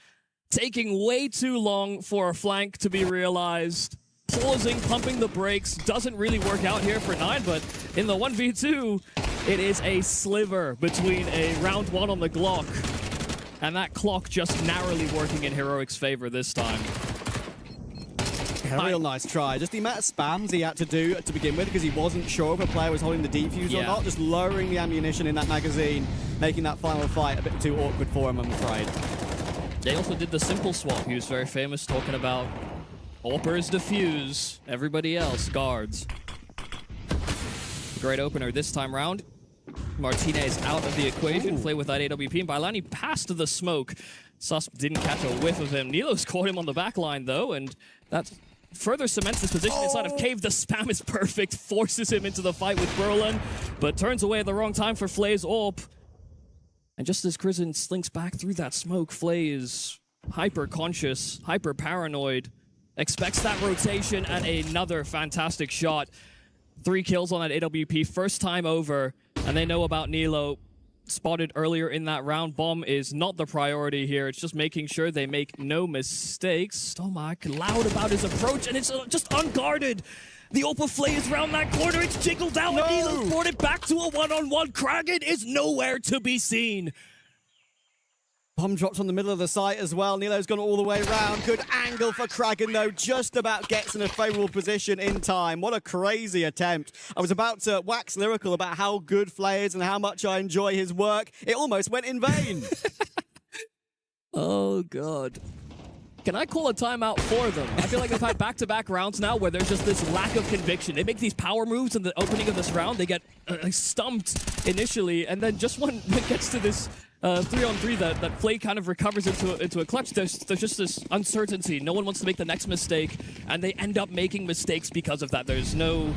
Taking way too long for a flank to be realized. Pausing, pumping the brakes, doesn't really work out here for Nine, but in the 1v2, it is a sliver between a round one on the Glock And that clock just narrowly working in Heroic's favor this time. A real nice try. Just the amount of spams he had to do to begin with because he wasn't sure if a player was holding the defuse or not. Just lowering the ammunition in that magazine, making that final fight a bit too awkward for him, I'm afraid. They also did the simple swap. He was very famous talking about AWPers defuse, everybody else guards. Great opener this time round. Martinez out of the equation. Play with that AWP, and Bailani passed the smoke. Sus didn't catch a whiff of him. Nilo's caught him on the back line, though, and that further cements his position inside of Cave. The spam is perfect, forces him into the fight with Berlin, but turns away at the wrong time for Flay's AWP. And just as Crizin slinks back through that smoke, Flay is hyper-conscious, hyper-paranoid, expects that rotation, and another fantastic shot. 3 kills on that AWP, first time over, and they know about Nilo. Spotted earlier in that round. Bomb is not the priority here. It's just making sure they make no mistakes. Stomach loud about his approach, and it's just unguarded. The Opal Flay is around that corner. It's jiggled out, and Nilo's brought it back to a one-on-one. Kragan is nowhere to be seen. Bomb dropped on the middle of the site as well. Nilo's gone all the way around. Good angle for Kragan, though. Just about gets in a favorable position in time. What a crazy attempt. I was about to wax lyrical about how good Flay is and how much I enjoy his work. It almost went in vain. Oh, God. Can I call a timeout for them? I feel like they've had back-to-back rounds now where there's just this lack of conviction. They make these power moves in the opening of this round. They get stumped initially, and then just when it gets to this 3-on-3 that Flay kind of recovers into a clutch, there's just this uncertainty. No one wants to make the next mistake, and they end up making mistakes because of that. There's no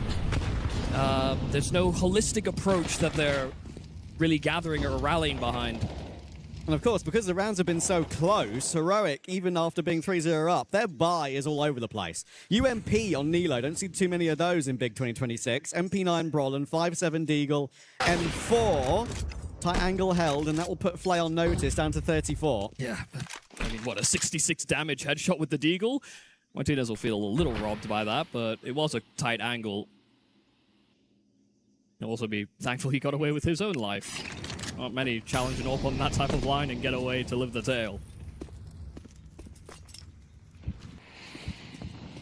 holistic approach that they're really gathering or rallying behind. And of course, because the rounds have been so close, Heroic, even after being 3-0 up, their buy is all over the place. UMP on Nilo, don't see too many of those in Big 2026. MP9 Brolin, 5-7 Deagle, M4, tight angle held, and that will put Flay on notice down to 34. Yeah, but, I mean, what, a 66 damage headshot with the Deagle? Martinez will feel a little robbed by that, but it was a tight angle. He'll also be thankful he got away with his own life. Not many challenge an AWP on that type of line and get away to live the tale.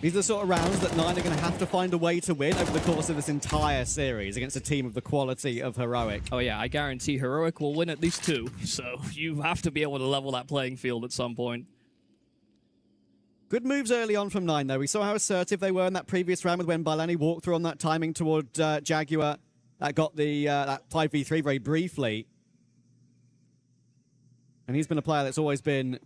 These are the sort of rounds that Nine are going to have to find a way to win over the course of this entire series against a team of the quality of Heroic. Oh yeah, I guarantee Heroic will win at least 2, so you have to be able to level that playing field at some point. Good moves early on from Nine, though. We saw how assertive they were in that previous round with when Bailani walked through on that timing toward Jaguar. That got the that 5v3 very briefly. And he's been a player that's always been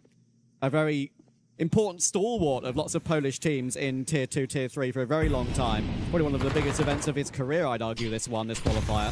a very important stalwart of lots of Polish teams in Tier 2, Tier 3 for a very long time. Probably one of the biggest events of his career, I'd argue, this qualifier.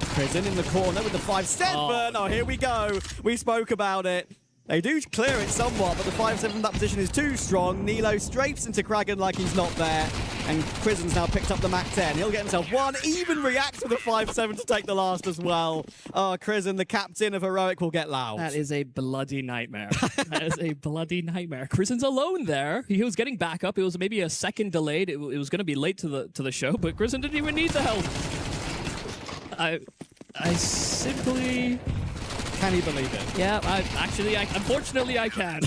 Prison in the corner with the 5-step burn. Oh, here we go. We spoke about it. They do clear it somewhat, but the 5-7 from that position is too strong. Nilo strafes into Kragan like he's not there. And Prison's now picked up the Mac 10. He'll get himself one. Even reacts with a 5-7 to take the last as well. Oh, Crizin, the captain of Heroic, will get loud. That is a bloody nightmare. That is a bloody nightmare. Crisin's alone there. He was getting back up. It was maybe a second delayed. It was going to be late to the show, but Crizin didn't even need the help. I simply... Can he believe it? Yeah, unfortunately I can.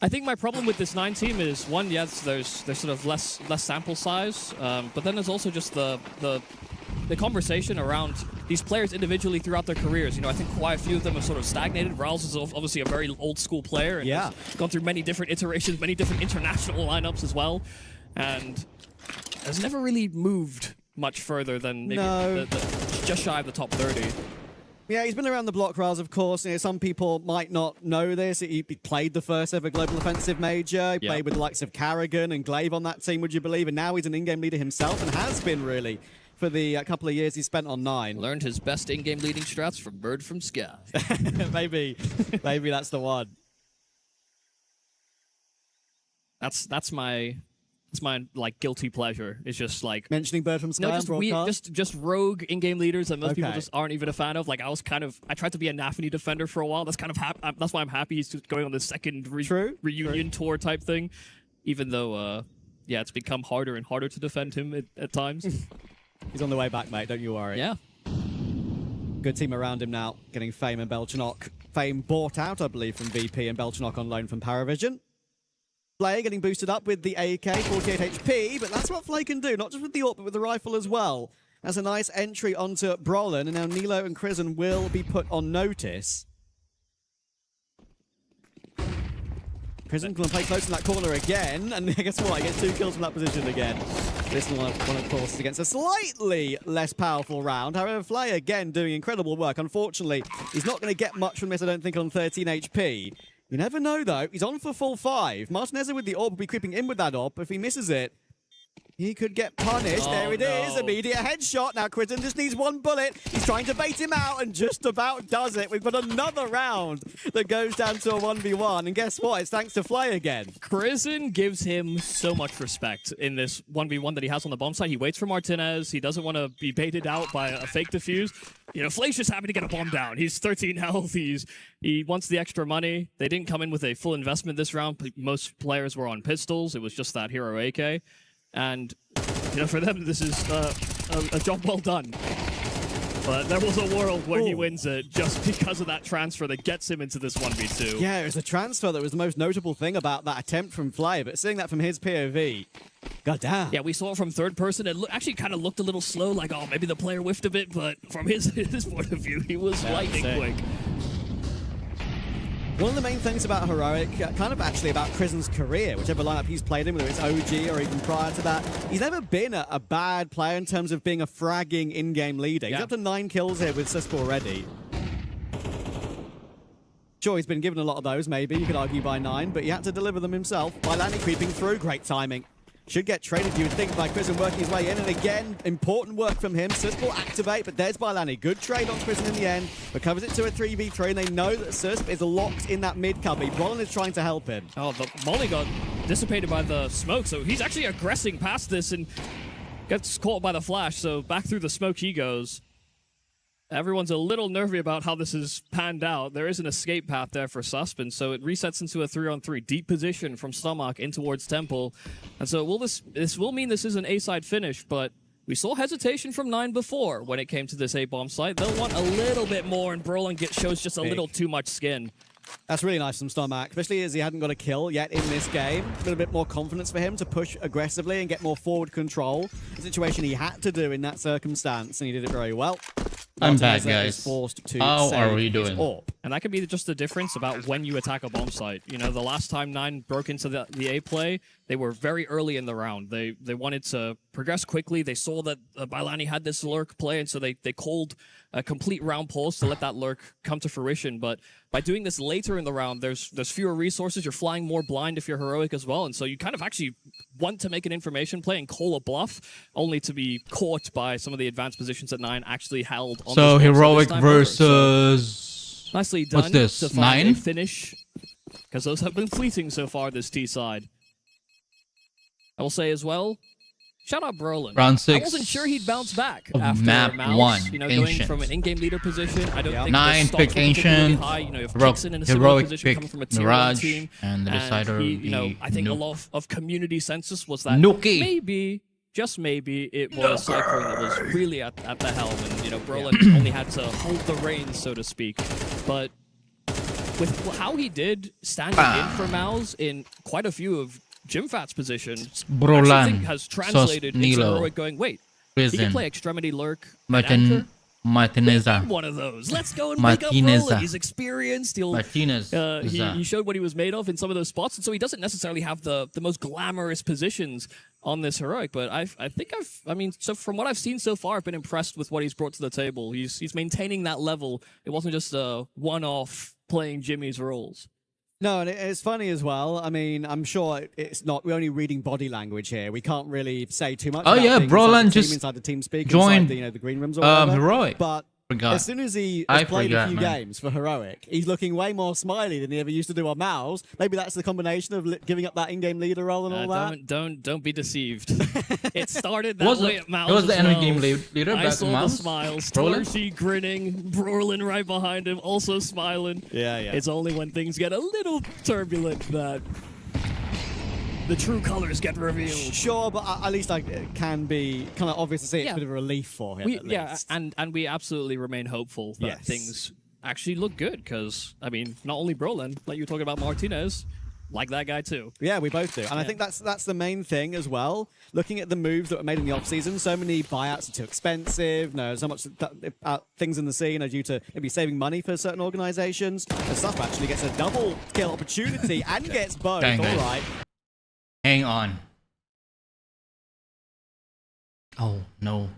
I think my problem with this 9 team is, one, yes, there's sort of less sample size, but then there's also just the conversation around these players individually throughout their careers. You know, I think quite a few of them have sort of stagnated. Riles is obviously a very old school player and has gone through many different iterations, many different international lineups as well, and has never really moved much further than maybe just shy of the top 30. Yeah, he's been around the block, Riles, of course. You know, some people might not know this. He played the first ever Global Offensive Major. He played with the likes of Carrigan and Glaive on that team, would you believe? And now he's an in-game leader himself and has been, really, for the couple of years he spent on 9. Learned his best in-game leading strats from Bird from Sky. Maybe that's the one. That's my like guilty pleasure. It's just like mentioning Bird from Sky on broadcast. Just rogue in-game leaders that most people just aren't even a fan of. Like I tried to be a Nafany defender for a while. That's kind of that's why I'm happy he's just going on this second reunion tour type thing. Even though it's become harder and harder to defend him at times. He's on the way back, mate. Don't you worry. Yeah. Good team around him now, getting Fame and Belchanok. Fame bought out, I believe, from VP and Belchanok on loan from Paravision. Flay getting boosted up with the AK, 48 HP, but that's what Flay can do, not just with the AWP, but with the rifle as well. That's a nice entry onto Brolin, and now Nilo and Krizen will be put on notice. Krizen going to play close in that corner again, and guess what? He gets 2 kills from that position again. This one, of course, is against a slightly less powerful round. However, Flay, again, doing incredible work. Unfortunately, he's not going to get much from this, I don't think, on 13 HP. You never know, though. He's on for full 5. Martinez with the AWP will be creeping in with that AWP. If he misses it, he could get punished. There it is. Immediate headshot. Now Krizen just needs 1 bullet. He's trying to bait him out and just about does it. We've got another round that goes down to a 1v1. And guess what? It's thanks to Flay again. Krizen gives him so much respect in this 1v1 that he has on the bomb site. He waits for Martinez. He doesn't want to be baited out by a fake defuse. You know, Flay's just happy to get a bomb down. He's 13 health. He wants the extra money. They didn't come in with a full investment this round. Most players were on pistols. It was just that hero AK. And, you know, for them, this is a job well done. But there was a world where he wins it just because of that transfer that gets him into this 1v2. Yeah, it was the transfer that was the most notable thing about that attempt from Flay. But seeing that from his POV, goddamn. Yeah, we saw it from third person. It actually kind of looked a little slow, like, oh, maybe the player whiffed a bit. But from his point of view, he was lightning quick. One of the main things about Heroic, kind of actually about Krizen's career, whichever lineup he's played in, whether it's OG or even prior to that, he's never been a bad player in terms of being a fragging in-game leader. He's up to 9 kills here with Cisco already. Sure, he's been given a lot of those, maybe, you could argue by 9, but he had to deliver them himself. Bylani creeping through, great timing. Should get traded, you would think, by Krizen working his way in. And again, important work from him. Sus will activate, but there's Bylani. Good trade on Krizen in the end. Recovers it to a 3v3, and they know that Sus is locked in that mid cubby. Brolin is trying to help him. Oh, the molly got dissipated by the smoke, so he's actually aggressing past this and gets caught by the flash. So back through the smoke he goes. Everyone's a little nervy about how this is panned out. There is an escape path there for Suspend, so it resets into a 3-on-3. Deep position from Stomach in towards Temple. And so this will mean this is an A-side finish, but we saw hesitation from 9 before when it came to this A-bomb site. They'll want a little bit more, and Brolin shows just a little too much skin. That's really nice from Stomach, especially as he hadn't got a kill yet in this game. A little bit more confidence for him to push aggressively and get more forward control. A situation he had to do in that circumstance, and he did it very well. I'm back, guys. How are we doing? And that could be just the difference about when you attack a bomb site. You know, the last time 9 broke into the A play, they were very early in the round. They wanted to progress quickly. They saw that Bylani had this lurk play, and so they called a complete round pause to let that lurk come to fruition. But by doing this later in the round, there's fewer resources. You're flying more blind if you're heroic as well, and so you kind of actually want to make an information play and call a bluff, only to be caught by some of the advanced positions that 9 actually held. On so heroic versus. So nicely done. What's this? To find 9 a finish, because those have been fleeting so far this T side. I will say as well, shout out Brolin. Round 6. I wasn't sure he'd bounce back of after map Mouse, 1. You know, Ancient. going from an in-game leader position. I don't think 9 the pick Ancient. high. You know, if Heroic, Kixon in a similar heroic position pick coming from a tier 1 Mirage, team, and the decider. He, you know, I think Nuke. a lot of community census was that Nuki. maybe. Just maybe it was Cycling that was really at the helm, and you know Brolin only had to hold the reins, so to speak. But with how he did standing in for Mouse in quite a few of Jimfat's positions, I actually think has translated into heroic going, wait, he can play extremity lurk and anchor? Martineza. One of those. Let's go and pick up Brolin. He's experienced. He showed what he was made of in some of those spots, and so he doesn't necessarily have the most glamorous positions on this heroic. But I mean, so from what I've seen so far, I've been impressed with what he's brought to the table. He's maintaining that level. It wasn't just a one-off playing Jimmy's roles. No, and it's funny as well. I mean, I'm sure it's not. We're only reading body language here. We can't really say too much. Oh about yeah, Brolin just inside the team speak, joined inside the green rooms or whatever. heroic. But as soon as he has played a few games for heroic, he's looking way more smiley than he ever used to do on Mouse. Maybe that's the combination of giving up that in-game leader role and all that. Don't be deceived. It started that way at Mouse. It was the well. in-game leader back I saw Mouse. the smiles. Torchy grinning, Brolin right behind him, also smiling. Yeah. It's only when things get a little turbulent that the true colors get revealed. Sure, but at least it can be kind of obvious to see it's a bit of a relief for him. At Yeah, least. and we absolutely remain hopeful that things actually look good because, I mean, not only Brolin, like you were talking about Martinez, like that guy too. Yeah, we both do. And I think that's the main thing as well. Looking at the moves that were made in the offseason, so many buyouts are too expensive, so much things in the scene are due to maybe saving money for certain organizations. And Stuff actually gets a double kill opportunity and gets both. Dang, All guys. right. Hang on. Oh, no.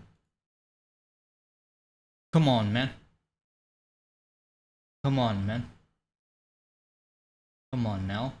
Come on, man. Come on, man. Come on now.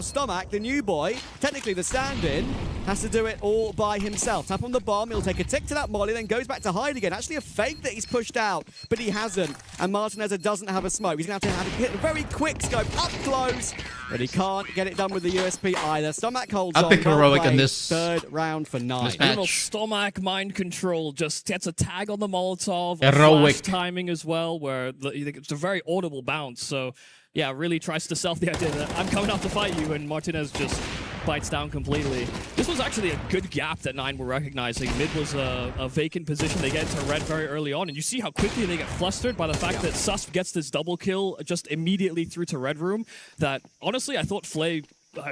Stomach, the new boy, technically the stand-in, has to do it all by himself. Tap on the bomb, he'll take a tick to that molly, then goes back to hide again. Actually a fake that he's pushed out, but he hasn't. And Martinez doesn't have a smoke. He's going to have to hit a very quick scope up close, but he can't get it done with the USP either. Stomach holds I'll on. pick Heroic Well in played. this- Third round for 9. this match. Little stomach mind control, just gets a tag on the Molotov. Heroic. Flash timing as well, where it's a very audible bounce. So, yeah, really tries to sell the idea that I'm coming out to fight you, and Martinez just bites down completely. This was actually a good gap that 9 were recognizing. Mid was a vacant position. They get into red very early on, and you see how quickly they get flustered by the fact that Sus gets this double kill just immediately through to red room. That, honestly, I thought Flay...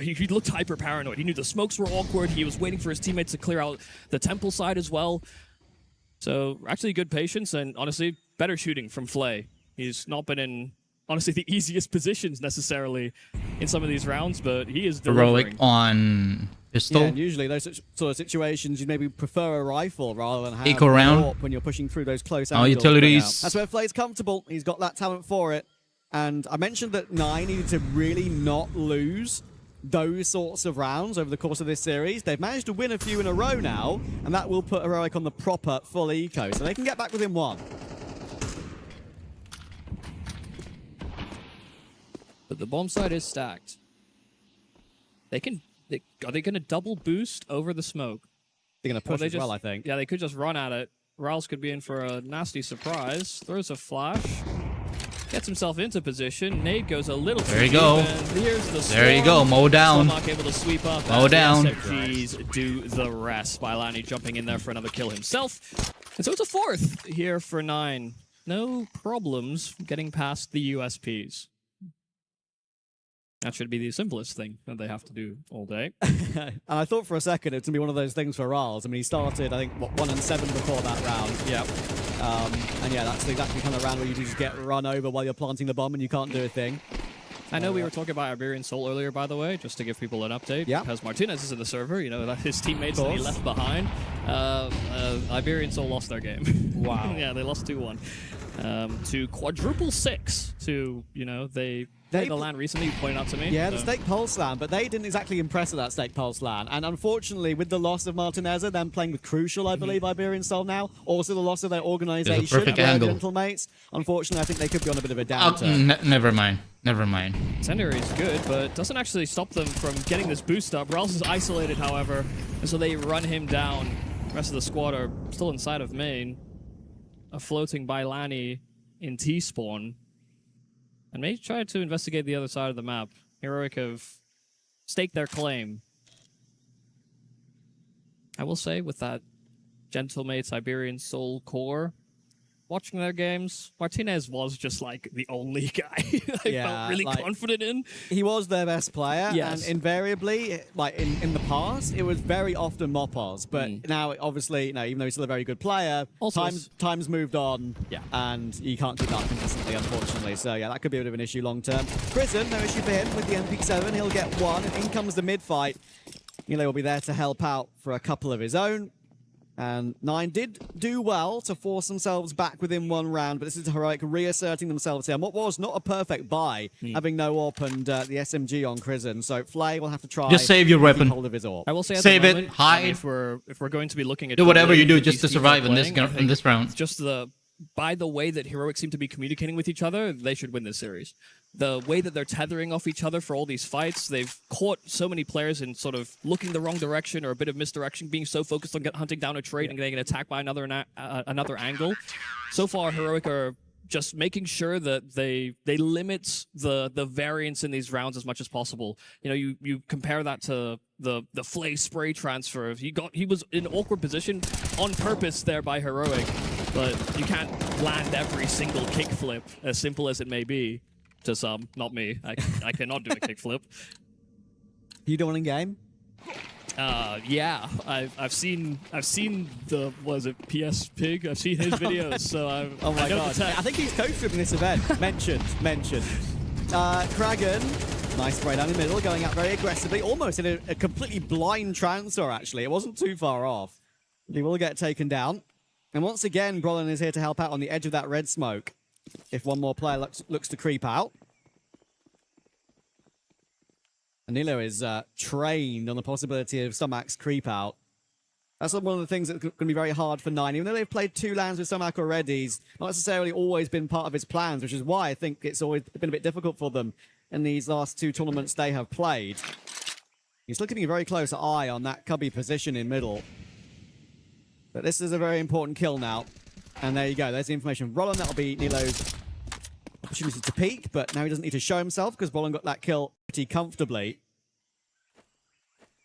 he looked hyper paranoid. He knew the smokes were awkward. He was waiting for his teammates to clear out the temple side as well. So actually good patience and honestly better shooting from Flay. He's not been in honestly the easiest positions necessarily in some of these rounds, but he is delivering. Heroic on pistol. Yeah, and usually those sort of situations, you'd maybe prefer a rifle rather than have Eco round. a AWP when you're pushing through those close Oh, angles. utilities. That's where Flay's comfortable. He's got that talent for it. And I mentioned that 9 needed to really not lose those sorts of rounds over the course of this series. They've managed to win a few in a row now, and that will put Heroic on the proper full eco, so they can get back within 1. But the bomb side is stacked. Are they going to double boost over the smoke? They're going to Or push they as well, I think. Yeah, they could just run at it. Riles could be in for a nasty surprise. Throws a flash. Gets himself into position. Nade goes a little There you too go. deep, and here's the There you swarm. go, mow down. Stomach able to sweep up. Mow as down. The SFGs do the rest. Bylani jumping in there for another kill himself. And so it's a 4th here for 9. No problems getting past the USPs. That should be the simplest thing that they have to do all day. And I thought for a second it's going to be one of those things for Riles. I mean, he started, I think, 1-7 before that round. Yep. And yeah, that's exactly the kind of round where you just get run over while you're planting the bomb and you can't do a thing. I know we were talking about Iberian Soul earlier, by the way, just to give people an update. Yeah. Because Martinez is in the server, you know, that his teammates Of that he course. left behind. Iberian Soul lost their game. Wow. Yeah, they lost 2-1. To quadruple 6. To, you know, they played the LAN recently, you pointed out to me. Yeah, the so- Stake Pulse LAN, but they didn't exactly impress at that Stake Pulse LAN. And unfortunately, with the loss of Martinez, them playing with Crucial, I believe, Iberian Soul now, also the loss of their organization, perfect their angle. Gentlemates, unfortunately, I think they could be on a bit of a downturn. Never mind. Never mind. Incendiary is good, but doesn't actually stop them from getting this boost up. Riles is isolated, however, and so they run him down. The rest of the squad are still inside of main. A floating Bylani in T-spawn. And may try to investigate the other side of the map. Heroic have staked their claim. I will say, with that Gentlemates Iberian Soul core, watching their games, Martinez was just like the only guy I Yeah, felt really like- confident in. He was their best player, Yes. and invariably, like in the past, it was very often Mopos. But now, obviously, even though he's still a very good player, Also time's moved on, Yeah. and you can't do that consistently, unfortunately. So yeah, that could be a bit of an issue long term. Prison, no issue for him with the MP7. He'll get 1, and in comes the mid fight. Ele will be there to help out for a couple of his own. And 9 did do well to force themselves back within 1 round, but this is Heroic reasserting themselves here. And what was not a perfect buy, having no AWP and the SMG on Crizzen. So Flay will have to try Just save your to keep weapon. hold of his AWP. I will say at Save the it, moment, hide. if we're going to be looking at Do whatever you do the just to BCG survive in playing, this round. it's just by the way that Heroic seem to be communicating with each other, they should win this series. The way that they're tethering off each other for all these fights, they've caught so many players in sort of looking the wrong direction or a bit of misdirection, being so focused on hunting down a trade and getting attacked by another angle. So far, Heroic are just making sure that they limit the variance in these rounds as much as possible. You know, you compare that to the Flay spray transfer. He was in an awkward position on purpose there by Heroic, but you can't land every single kickflip, as simple as it may be. To some, not me. I cannot do a kickflip. You doing in game? Yeah, I've seen the PS Pig. I've seen his videos, so Oh my I know god! the tech. I think he's coached him in this event. mentioned. Kragan, nice spray down the middle, going out very aggressively, almost in a completely blind transfer. Actually, it wasn't too far off. He will get taken down, and once again, Brolin is here to help out on the edge of that red smoke. If one more player looks to creep out. And Nilo is trained on the possibility of Stomach's creep out. That's one of the things that's going to be very hard for 9. Even though they've played 2 lands with Stomach already, he's not necessarily always been part of his plans, which is why I think it's always been a bit difficult for them in these last 2 tournaments they have played. He's looking a very close eye on that cubby position in middle. But this is a very important kill now. And there you go. There's the information. Roland, that'll be Nilo's opportunity to peek, but now he doesn't need to show himself because Roland got that kill pretty comfortably.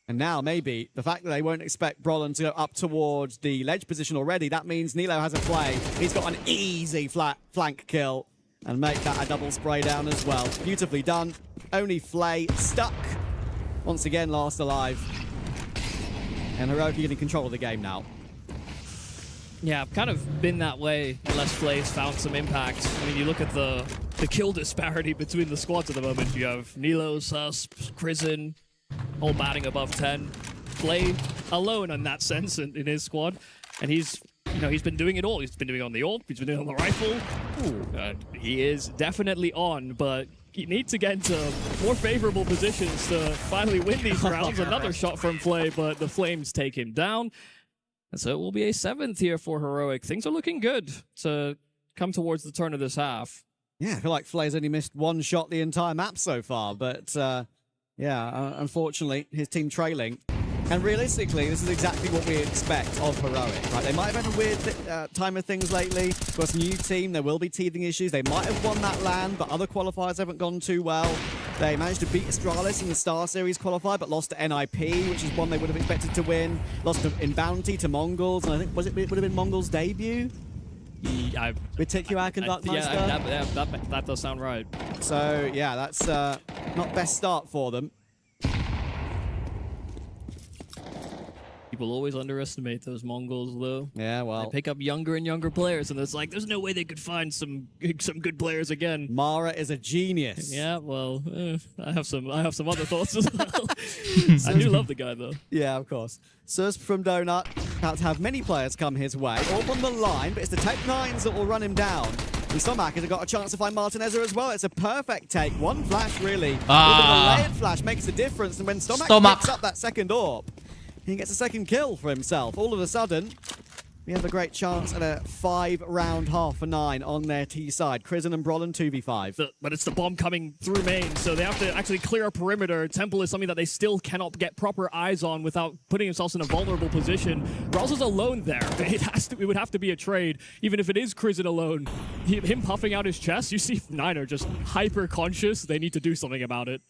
And now maybe the fact that they won't expect Brolin to go up towards the ledge position already, that means Nilo has a play. He's got an easy flank kill and make that a double spray down as well. Beautifully done. Only Flay stuck. Once again, last alive. And Heroic getting control of the game now. Yeah, I've kind of been that way unless Flay's found some impact. I mean, you look at the kill disparity between the squads at the moment. You have Nilo, Susp, Crizzen, all batting above 10. Flay alone in that sense in his squad. And he's been doing it all. He's been doing it on the AWP, he's been doing it on the rifle. He is definitely on, but you need to get into more favorable positions to finally win these rounds. Another shot from Flay, but the Flames take him down. And so it will be a 7th here for Heroic. Things are looking good to come towards the turn of this half. Yeah, I feel like Flay's only missed 1 shot the entire map so far, but unfortunately, his team trailing. And realistically, this is exactly what we expect of Heroic, right? They might have had a weird time of things lately. Of course, new team, there will be teething issues. They might have won that LAN, but other qualifiers haven't gone too well. They managed to beat Astralis in the Star Series qualifier, but lost to NIP, which is one they would have expected to win. Lost in Bounty to Mongols, and I think, would have been Mongols' debut? With Tikuak and Darkmeister? Yeah, that does sound right. So, yeah, that's not best start for them. People always underestimate those Mongols, though. Yeah, well, they pick up younger and younger players, and it's like there's no way they could find some good players again. Mara is a genius. Yeah, well, I have some other thoughts as well. I do love the guy, though. Yeah, of course. Susp from Donut, about to have many players come his way, all on the line, but it's the Tech 9s that will run him down. And Stomach has got a chance to find Martinezza as well. It's a perfect take. 1 flash, really. A layered flash makes a difference, and when Stomach picks up that second AWP, he gets a second kill for himself. All of a sudden, we have a great chance at a 5-round half for 9 on their T side. Crizzen and Brolin 2v5. But it's the bomb coming through main, so they have to actually clear a perimeter. Temple is something that they still cannot get proper eyes on without putting themselves in a vulnerable position. Rawls is alone there. It would have to be a trade, even if it is Crizzen alone. Him puffing out his chest, you see 9 are just hyper-conscious. They need to do something about it.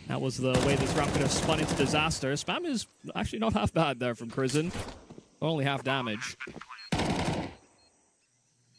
That was the way this round could have spun into disaster. Spam is actually not half bad there from Crizzen. Only half damage.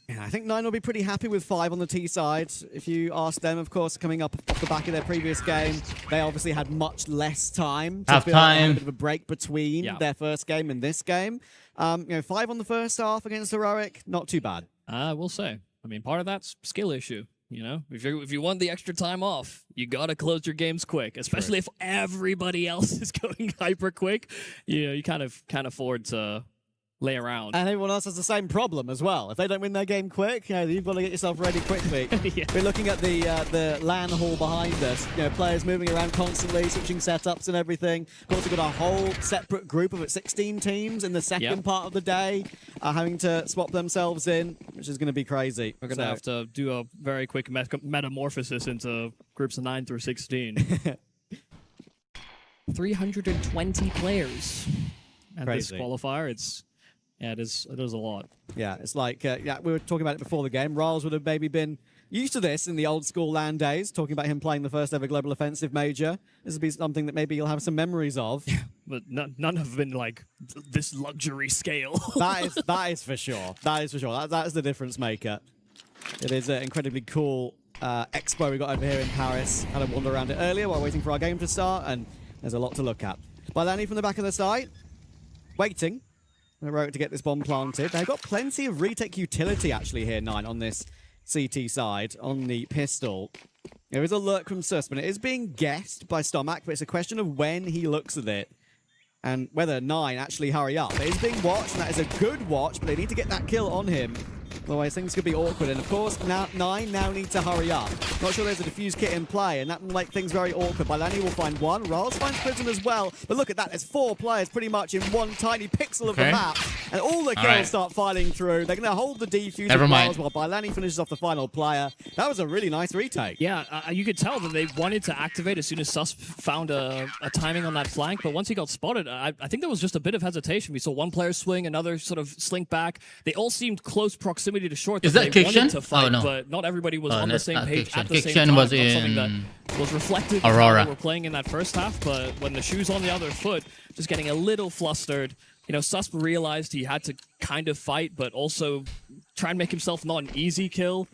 Yeah, I think 9 will be pretty happy with 5 on the T side. If you ask them, of course, coming up off the back of their previous game, they obviously had much less time to feel like a bit of a break between their first game and this game. 5 on the first half against Heroic, not too bad. I will say. I mean, part of that's skill issue. You know, if you want the extra time off, you gotta close your games quick. Especially if everybody else is going hyper quick. You know, you can't afford to lay around. And everyone else has the same problem as well. If they don't win their game quick, you know, you've got to get yourself ready quickly. Yeah. We're looking at the LAN hall behind us. You know, players moving around constantly, switching setups and everything. Of course, we've got a whole separate group of 16 teams in the second part of the day, having to swap themselves in, which is going to be crazy. We're gonna have to do a very quick metamorphosis into groups of 9 through 16. 320 players at this Crazy. qualifier. It is a lot. Yeah, it's like, we were talking about it before the game. Riles would have maybe been used to this in the old school LAN days, talking about him playing the first ever Global Offensive Major. This will be something that maybe you'll have some memories of. But none have been like this luxury scale. That is for sure. That is for sure. That is the difference maker. It is an incredibly cool expo we got over here in Paris. Had a wander around it earlier while waiting for our game to start, and there's a lot to look at. Balani from the back of the site, waiting. Heroic to get this bomb planted. They've got plenty of retake utility actually here, 9 on this CT side, on the pistol. There is a lurk from Sus, but it is being guessed by Stomac, but it's a question of when he looks at it and whether 9 actually hurry up. It is being watched, and that is a good watch, but they need to get that kill on him. Otherwise, things could be awkward. And of course, now 9 now need to hurry up. Not sure there's a defuse kit in play, and that will make things very awkward. Balani will find one. Riles finds Prism as well. But look at that. There's 4 players pretty much in one tiny pixel of the map. And all the kills start filing through. They're going to hold the defuse with Riles while Balani finishes off the final player. That was a really nice retake. Yeah, you could tell that they wanted to activate as soon as Sus found a timing on that flank. But once he got spotted, I think there was just a bit of hesitation. We saw one player swing, another sort of slink back. They all seemed close proximity to short. Is that Kickshan? To fight, Oh, no. But not everybody was on the same page at the Kickshan same time. was Not something in that was reflected Aurora. in how they were playing in that first half. But when the shoe's on the other foot, just getting a little flustered. You know, Sus realized he had to kind of fight, but also try and make himself not an easy kill.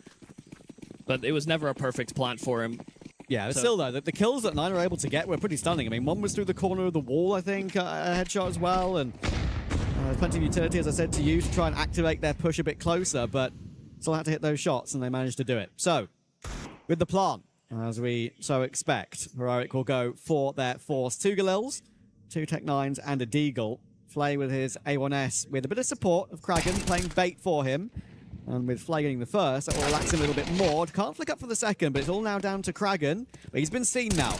But it was never a perfect plant for him. Yeah, but still, though, the kills that 9 were able to get were pretty stunning. I mean, one was through the corner of the wall, I think, a headshot as well. And plenty of utility, as I said to you, to try and activate their push a bit closer, but still had to hit those shots, and they managed to do it. So, with the plan, as we so expect, Heroic will go for their force. 2 Galils, 2 Tech 9s, and a Deagle. Flay with his A1S with a bit of support of Kragan playing bait for him. And with Flay getting the first, that will relax him a little bit more. Can't flick up for the second, but it's all now down to Kragan. But he's been seen now.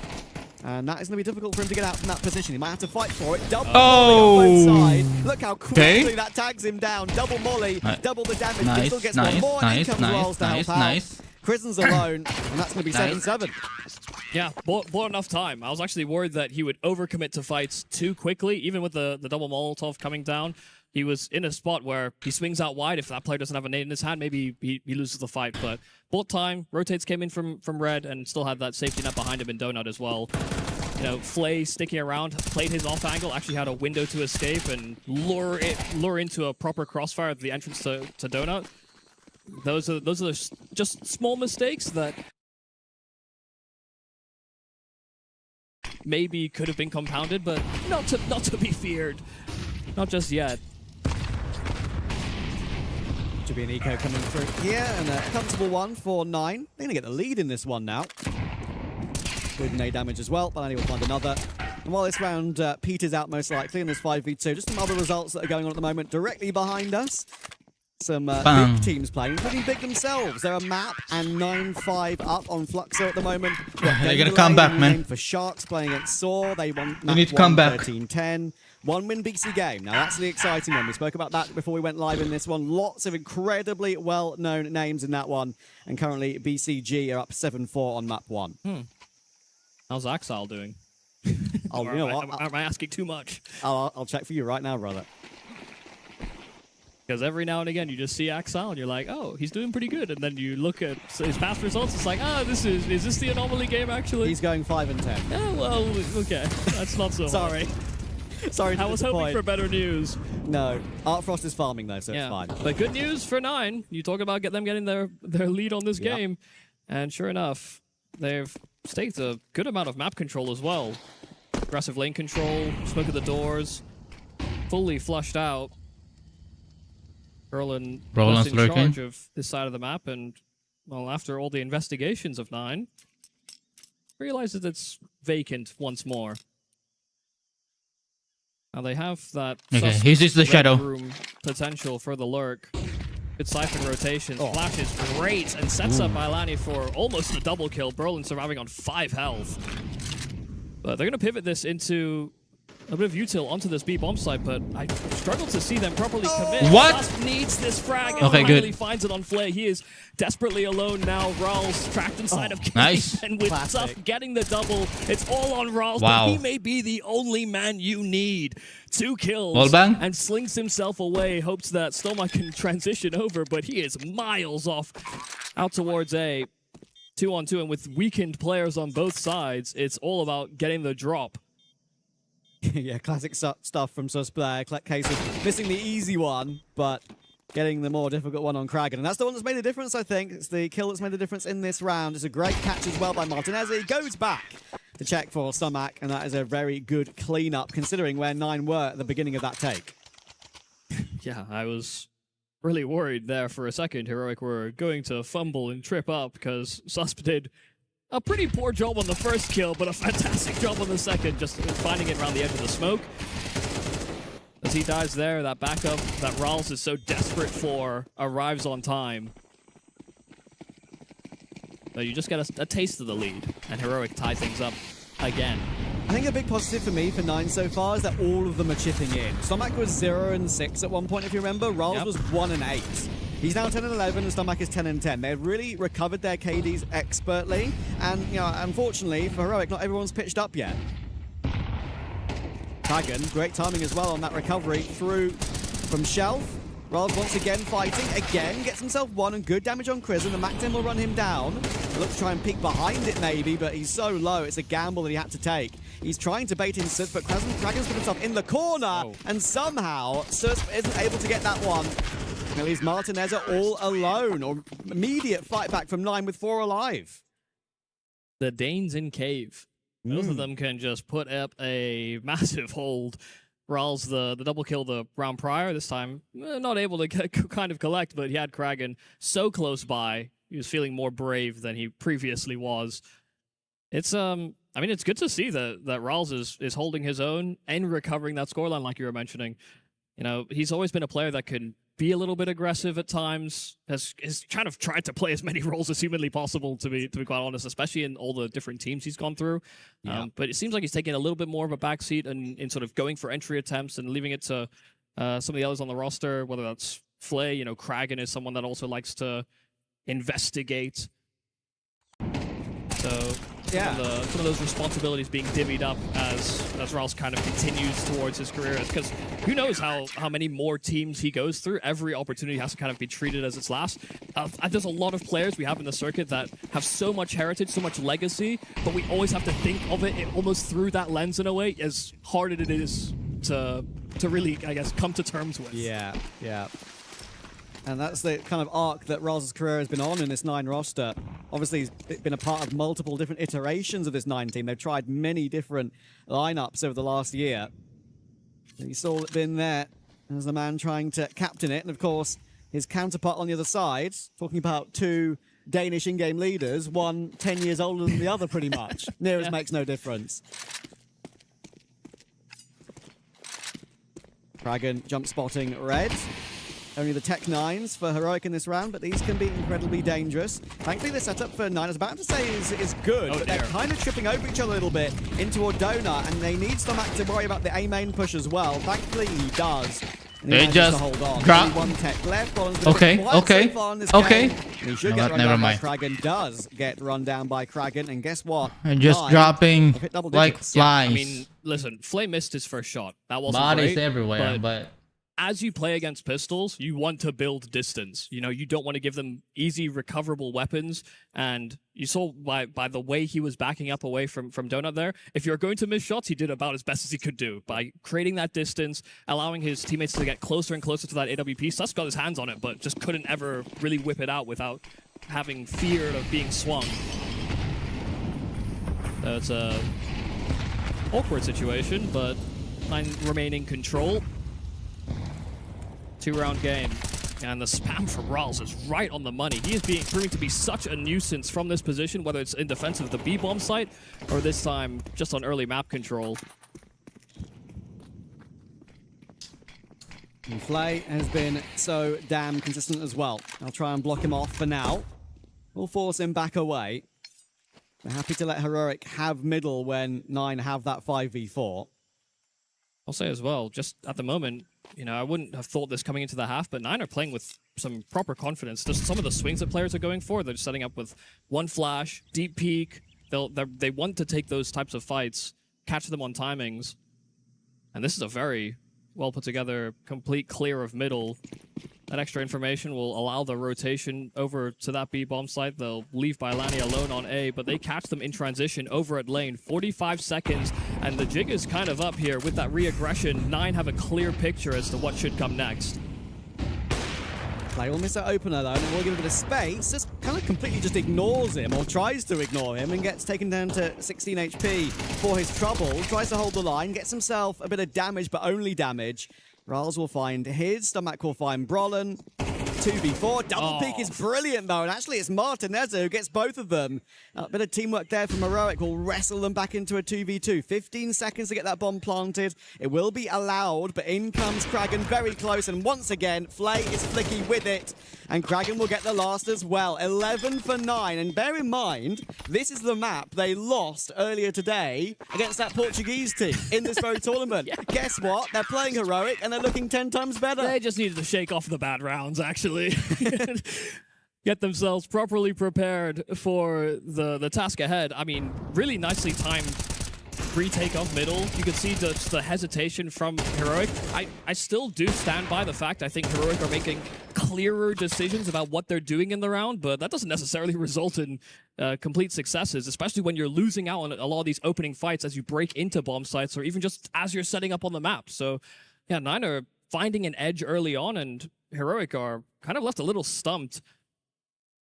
And that is going to be difficult for him to get out from that position. He might have to fight for it. Double molly on both sides. Look how quickly that tags him down. Double molly, double the damage. He still gets one more, and in comes Riles to help out. Kristen's alone, and that's going to be 7-7. Yeah, bought enough time. I was actually worried that he would overcommit to fights too quickly, even with the double Molotov coming down. He was in a spot where he swings out wide. If that player doesn't have a nade in his hand, maybe he loses the fight. But bought time, rotates came in from red, and still had that safety net behind him in Donut as well. You know, Flay sticking around, played his off angle, actually had a window to escape and lure into a proper crossfire at the entrance to Donut. Those are just small mistakes that maybe could have been compounded, but not to be feared. Not just yet. Should be an eco coming through here, and a comfortable one for 9. They're going to get the lead in this one now. Good nade damage as well, but Balani will find another. And while this round peters out most likely in this 5v2, just some other results that are going on at the moment directly behind us. Some big teams playing, including big themselves. They're a map and 9-5 up on Fluxo at the moment. They gotta come back, man. For Sharks playing against Saw, they won You need to come back. 13-10. 1-win BC game. Now that's the exciting one. We spoke about that before we went live in this one. Lots of incredibly well-known names in that one. And currently BCG are up 7-4 on map 1. How's Axile doing? You know what? Am I asking too much? I'll check for you right now, brother. Because every now and again you just see Axile and you're like, oh, he's doing pretty good. And then you look at his past results, it's like, is this the anomaly game actually? He's going 5-10. Oh, well, okay. That's not so Sorry. Sorry to I was hoping for better news. No. Art Frost is farming though, so it's fine. But good news for 9. You talk about them getting their lead on this game. And sure enough, they've staked a good amount of map control as well. Aggressive lane control, smoke at the doors, fully flushed out. Roland's in charge of this side of the map, and well, after all the investigations of 9, realizes it's vacant once more. Now they have that Okay, he's just the red shadow. room potential for the lurk. Good siphon rotations. Flash is great and sets up Ilani for almost a double kill. Berlin surviving on 5 health. But they're going to pivot this into a bit of util onto this B bomb site, but I struggle to see them properly commit. What? Just needs this frag and Okay, finally good. finds it on Flay. He is desperately alone now. Rawls trapped inside of Cave, nice. and with Classic. Suff getting the double, it's all on Rawls. Wow. But he may be the only man you need. 2 kills Wallbang? and slings himself away. Hopes that Stoma can transition over, but he is miles off out towards A. 2-on-2, and with weakened players on both sides, it's all about getting the drop. Yeah, classic stuff from Sus there. Case of missing the easy one, but getting the more difficult one on Kragan. And that's the one that's made a difference, I think. It's the kill that's made a difference in this round. It's a great catch as well by Martinez. He goes back to check for Stomach, and that is a very good cleanup, considering where 9 were at the beginning of that take. Yeah, I was really worried there for a second. Heroic were going to fumble and trip up because Susp did a pretty poor job on the first kill, but a fantastic job on the second, just finding it around the edge of the smoke. As he dies there, that backup that Rawls is so desperate for arrives on time. So you just get a taste of the lead, and Heroic tie things up again. I think a big positive for me for 9 so far is that all of them are chipping in. Stomach was 0-6 at one point, if you remember. Rawls was 1-8. He's now 10-11, and Stomach is 10-10. They've really recovered their KDs expertly, and you know, unfortunately for Heroic, not everyone's pitched up yet. Kragan, great timing as well on that recovery through from Shelf. Rawls once again fighting, again gets himself 1 and good damage on Chris, and the Mac 10 will run him down. Looks to try and peek behind it maybe, but he's so low, it's a gamble that he had to take. He's trying to bait in Sus, but Kragan's put himself in the corner, and somehow Sus isn't able to get that one. And it leaves Martinez all alone, or immediate fight back from 9 with 4 alive. The Danes in Cave. Both of them can just put up a massive hold. Rawls the double kill the round prior. This time, not able to kind of collect, but he had Kragan so close by. He was feeling more brave than he previously was. It's I mean, it's good to see that Rawls is holding his own and recovering that scoreline like you were mentioning. You know, he's always been a player that can be a little bit aggressive at times, has kind of tried to play as many roles as humanly possible, to be quite honest, especially in all the different teams he's gone through. Yeah. But it seems like he's taking a little bit more of a backseat in sort of going for entry attempts and leaving it to some of the others on the roster, whether that's Flay, you know, Kragan is someone that also likes to investigate. So some of those responsibilities being divvied up as Rawls kind of continues towards his career, because who knows how many more teams he goes through. Every opportunity has to kind of be treated as its last. There's a lot of players we have in the circuit that have so much heritage, so much legacy, but we always have to think of it almost through that lens in a way, as hard as it is to really, I guess, come to terms with. Yeah. And that's the kind of arc that Rawls' career has been on in this 9 roster. Obviously, he's been a part of multiple different iterations of this 9 team. They've tried many different lineups over the last year. He's all been there as the man trying to captain it. And of course, his counterpart on the other side, talking about 2 Danish in-game leaders, one 10 years older than the other pretty much. Nearest makes no difference. Kragan jump spotting red. Only the Tech 9s for Heroic in this round, but these can be incredibly dangerous. Thankfully, the setup for 9, I was about to say, is good, but they're kind of tripping over each other a little bit into Ordona, and they need Stomach to worry about the A main push as well. Thankfully, he does. They just hold on. drop. Only 1 Tech left. Okay. So far in this game. He should get run never down mind. by Kragan. Does get run down by Kragan, and guess what? And just 9 dropping have hit double like digits. flies. I mean, listen, Flay missed his first shot. That wasn't Bodies great, everywhere, but as you play against pistols, you want to build distance. You know, you don't want to give them easy recoverable weapons. And you saw by the way he was backing up away from Donut there, if you're going to miss shots, he did about as best as he could do by creating that distance, allowing his teammates to get closer and closer to that AWP. Sus got his hands on it, but just couldn't ever really whip it out without having fear of being swung. So it's a awkward situation, but 9 remaining control. 2-round game. And the spam from Ralls is right on the money. He is proving to be such a nuisance from this position, whether it's in defense of the B-bomb site or this time just on early map control. And Flay has been so damn consistent as well. I'll try and block him off for now. We'll force him back away. We're happy to let Heroic have middle when 9 have that 5v4. I'll say as well, just at the moment, you know, I wouldn't have thought this coming into the half, but 9 are playing with some proper confidence. Just some of the swings that players are going for, they're setting up with one flash, deep peek. They want to take those types of fights, catch them on timings. And this is a very well put together, complete clear of middle. That extra information will allow the rotation over to that B-bomb site. They'll leave Bailani alone on A, but they catch them in transition over at lane. 45 seconds, and the jig is kind of up here with that re-aggression. 9 have a clear picture as to what should come next. Flay will miss that opener though, and will give a bit of space. Just kind of completely just ignores him, or tries to ignore him, and gets taken down to 16 HP for his trouble. Tries to hold the line, gets himself a bit of damage, but only damage. Ralls will find his, Stomach will find Brolin. 2v4. Double peek is brilliant, though, and actually it's Martinezza who gets both of them. A bit of teamwork there from Heroic will wrestle them back into a 2v2. 15 seconds to get that bomb planted. It will be allowed, but in comes Kragan very close, and once again, Flay is flicky with it, and Kragan will get the last as well. 11 for 9, and bear in mind, this is the map they lost earlier today against that Portuguese team in this very tournament. Yeah. Guess what? They're playing Heroic, and they're looking 10 times better. They just needed to shake off the bad rounds, actually. Get themselves properly prepared for the task ahead. I mean, really nicely timed retake of middle. You could see the hesitation from Heroic. I still do stand by the fact I think Heroic are making clearer decisions about what they're doing in the round, but that doesn't necessarily result in complete successes, especially when you're losing out on a lot of these opening fights as you break into bomb sites or even just as you're setting up on the map. So yeah, 9 are finding an edge early on, and Heroic are kind of left a little stumped.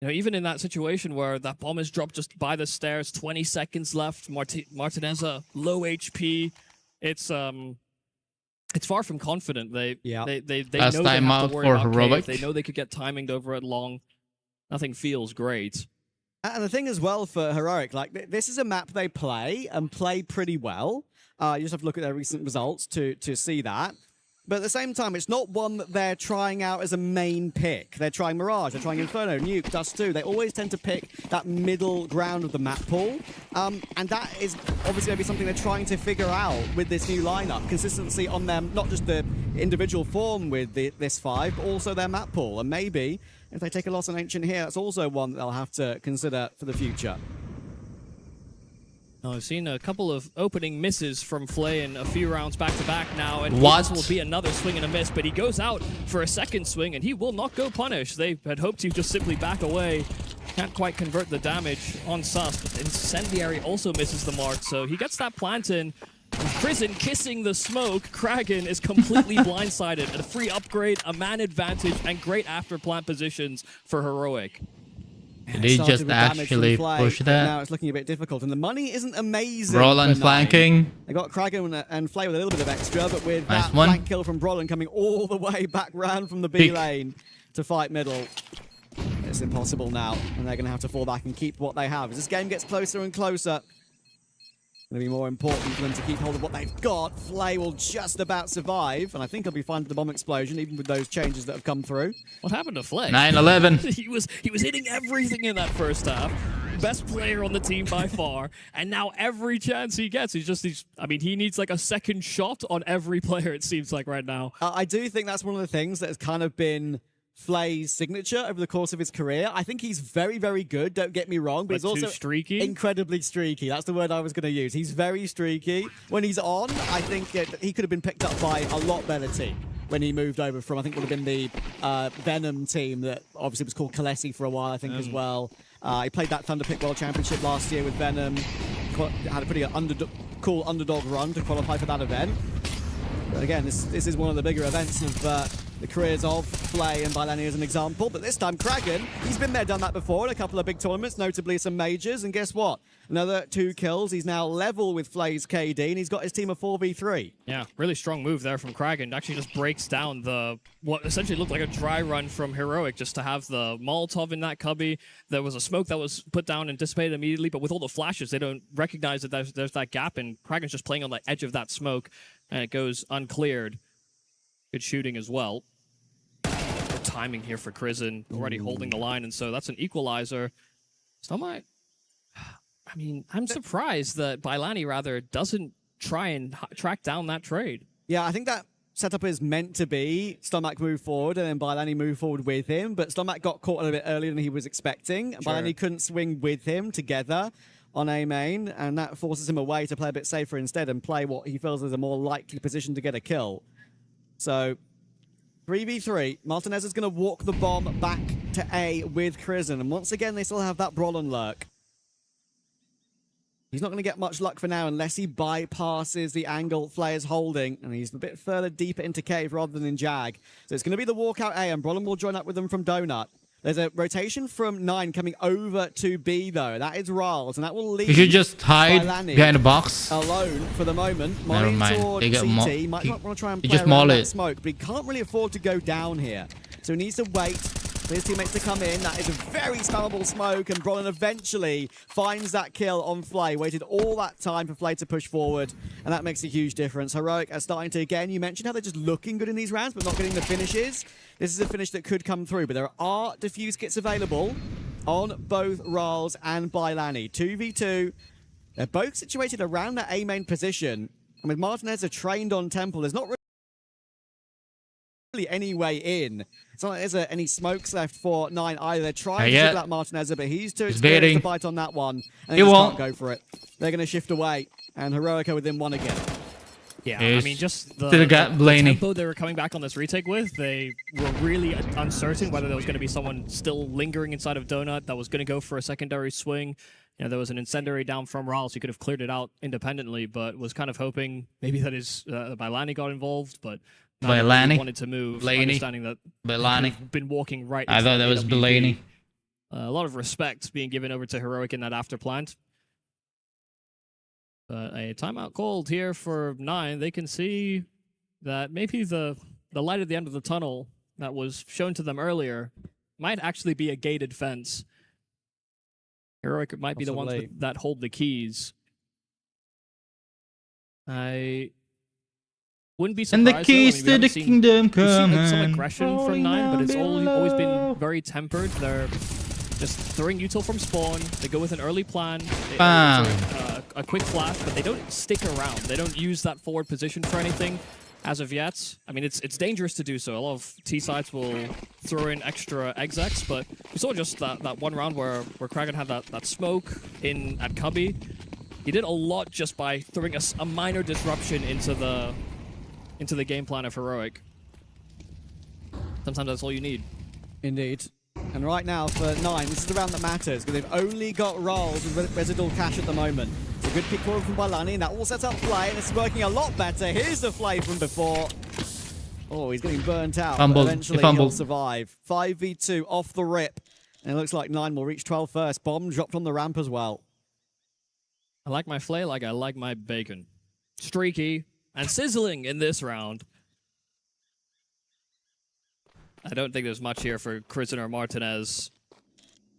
You know, even in that situation where that bomb is dropped just by the stairs, 20 seconds left, Martinezza, low HP. It's far from confident. They know they have to worry about Heroic. They know they could get timinged over it long. Nothing feels great. And the thing as well for Heroic, like, this is a map they play and play pretty well. You just have to look at their recent results to see that. But at the same time, it's not one that they're trying out as a main pick. They're trying Mirage, they're trying Inferno, Nuke, Dust 2. They always tend to pick that middle ground of the map pool. And that is obviously going to be something they're trying to figure out with this new lineup. Consistency on them, not just the individual form with this 5, but also their map pool. And maybe, if they take a loss on Ancient here, that's also one that they'll have to consider for the future. I've seen a couple of opening misses from Flay in a few rounds back-to-back now, and What? this will be another swing and a miss, but he goes out for a second swing, and he will not go punish. They had hoped he'd just simply back away. Can't quite convert the damage on Sus, but Incendiary also misses the mark, so he gets that plant in. Prison kissing the smoke. Kragan is completely blindsided. A free upgrade, a man advantage, and great after plant positions for Heroic. Did he just actually push that? Now it's looking a bit difficult, and the money isn't amazing. Brolin flanking. They got Kragan and Flay with a little bit of extra, but with Nice that one. flank kill from Brolin coming all the way back round from the B lane to fight middle, it's impossible now, and they're going to have to fall back and keep what they have. As this game gets closer and closer, it's going to be more important for them to keep hold of what they've got. Flay will just about survive, and I think he'll be fine with the bomb explosion, even with those changes that have come through. What happened to Flay? 9-11. he was hitting everything in that first half. Best player on the team by far, and now every chance he gets, I mean, he needs like a second shot on every player, it seems like right now. I do think that's one of the things that has kind of been Flay's signature over the course of his career. I think he's very, very good, don't get me wrong, but he's also streaky? Incredibly streaky. That's the word I was going to use. He's very streaky. When he's on, I think he could have been picked up by a lot better team when he moved over from, I think, would have been the Venom team that obviously was called Kalesi for a while, I think, as well. He played that Thunderpick World Championship last year with Venom. Had a pretty cool underdog run to qualify for that event. But again, this is one of the bigger events of the careers of Flay and Bailani as an example, but this time Kragan, he's been there, done that before in a couple of big tournaments, notably some majors, and guess what? Another 2 kills. He's now level with Flay's KD, and he's got his team of 4v3. Yeah, really strong move there from Kragan. Actually just breaks down what essentially looked like a dry run from Heroic, just to have the Molotov in that cubby. There was a smoke that was put down and dissipated immediately, but with all the flashes, they don't recognize that there's that gap, and Kragan's just playing on the edge of that smoke, and it goes uncleared. Good shooting as well. Good timing here for Crizzen, already holding the line, and so that's an equalizer. Stomach, I mean, I'm surprised that Bailani, rather, doesn't try and track down that trade. Yeah, I think that setup is meant to be Stomach move forward and then Bailani move forward with him, but Stomach got caught a little bit earlier than he was expecting. Sure. Bailani couldn't swing with him together on A main, and that forces him away to play a bit safer instead and play what he feels is a more likely position to get a kill. So, 3v3, Martinez is going to walk the bomb back to A with Crizzen, and once again, they still have that Brolin lurk. He's not going to get much luck for now unless he bypasses the angle Flay is holding, and he's a bit further deeper into cave rather than in Jag. So it's going to be the walkout A, and Brolin will join up with them from Donut. There's a rotation from 9 coming over to B, though. That is Riles, and that will leave... You should just hide behind the box. Alone for the moment. Never mind. They get CT might not want to try and play around that smoke, but he can't really afford to go down here. So he needs to wait for his teammates to come in. That is a very spammable smoke, and Brolin eventually finds that kill on Flay. Waited all that time for Flay to push forward, and that makes a huge difference. Heroic are starting to, again, you mentioned how they're just looking good in these rounds, but not getting the finishes. This is a finish that could come through, but there are defuse kits available on both Riles and Bailani. 2v2. They're both situated around that A main position. And with Martinez are trained on Temple, there's not really any way in. It's not like there's any smokes left for 9 either. They're trying to shoot that Martinez, but he's too experienced to bite on that one. And they just can't go for it. They're going to shift away, and Heroic are within 1 again. Yeah, I mean, just the tempo they were coming back on this retake with, they were really uncertain whether there was going to be someone still lingering inside of Donut that was going to go for a secondary swing. You know, there was an incendiary down from Riles. He could have cleared it out independently, but was kind of hoping maybe that his Bailani got involved, but Bailani wanted to move, understanding that Bailani been walking right. I thought that was Bailani. A lot of respect being given over to Heroic in that after plant. A timeout called here for 9. They can see that maybe the light at the end of the tunnel that was shown to them earlier might actually be a gated fence. Heroic might be the ones that hold the keys. I wouldn't be surprised. And the keys to the kingdom come. We've seen some aggression from 9, but it's always been very tempered. They're just throwing util from spawn. They go with an early plan. A quick flash, but they don't stick around. They don't use that forward position for anything as of yet. I mean, it's dangerous to do so. A lot of T sides will throw in extra execs, but we saw just that one round where Kragan had that smoke in at Cubby. He did a lot just by throwing a minor disruption into the game plan of Heroic. Sometimes that's all you need. Indeed. And right now for 9, this is the round that matters, because they've only got rolls with residual cash at the moment. It's a good pick forward from Bailani, and that all sets up Flay, and it's working a lot better. Here's the Flay from before. Oh, he's getting burnt out, but eventually he'll survive. 5v2 off the rip, and it looks like 9 will reach 12 first. Bomb dropped on the ramp as well. I like my Flay like I like my bacon. Streaky and sizzling in this round. I don't think there's much here for Crizzen or Martinez.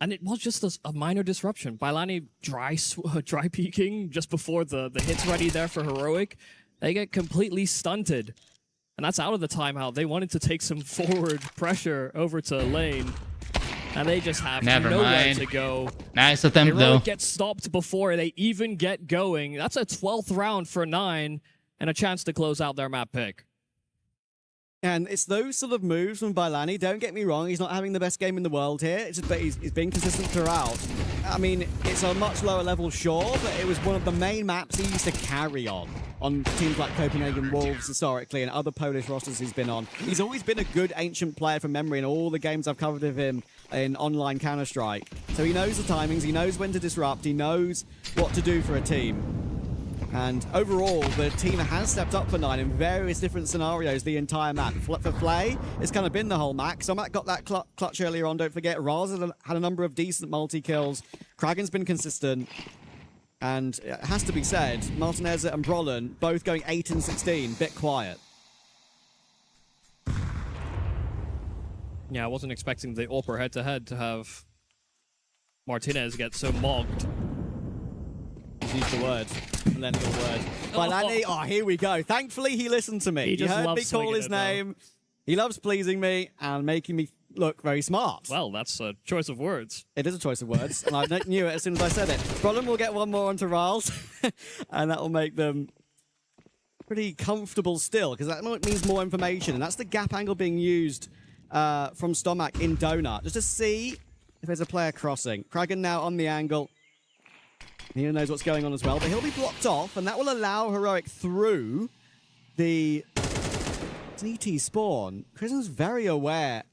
And it was just a minor disruption. Bailani dry peeking just before the hit's ready there for Heroic. They get completely stunted. And that's out of the timeout. They wanted to take some forward pressure over to lane. And they just have nowhere to go. Nice attempt, though. Heroic gets stopped before they even get going. That's a 12th round for 9 and a chance to close out their map pick. And it's those sort of moves from Bailani. Don't get me wrong, he's not having the best game in the world here. It's just, but he's been consistent throughout. I mean, it's a much lower level, sure, but it was one of the main maps he used to carry on teams like Copenhagen Wolves historically and other Polish rosters he's been on. He's always been a good ancient player from memory in all the games I've covered of him in online Counter-Strike. So he knows the timings, he knows when to disrupt, he knows what to do for a team. And overall, the team has stepped up for 9 in various different scenarios the entire map. For Flay, it's kind of been the whole map. Somac got that clutch earlier on, don't forget. Raz had a number of decent multi-kills. Kraken's been consistent. And it has to be said, Martinez and Brolin both going 8 and 16, bit quiet. Yeah, I wasn't expecting the AWPer head-to-head to have Martinez get so mogged. Use the word. Millennial word. Bailani, oh, here we go. Thankfully, he listened to me. He just heard loves me call his name. He loves pleasing me and making me look very smart. Well, that's a choice of words. It is a choice of words, and I knew it as soon as I said it. Brolin will get one more onto Riles, and that will make them pretty comfortable still, because that means more information, and that's the gap angle being used from Stomac in Donut, just to see if there's a player crossing. Kraken now on the angle. He knows what's going on as well, but he'll be blocked off, and that will allow Heroic through the DT spawn. Krisen's very aware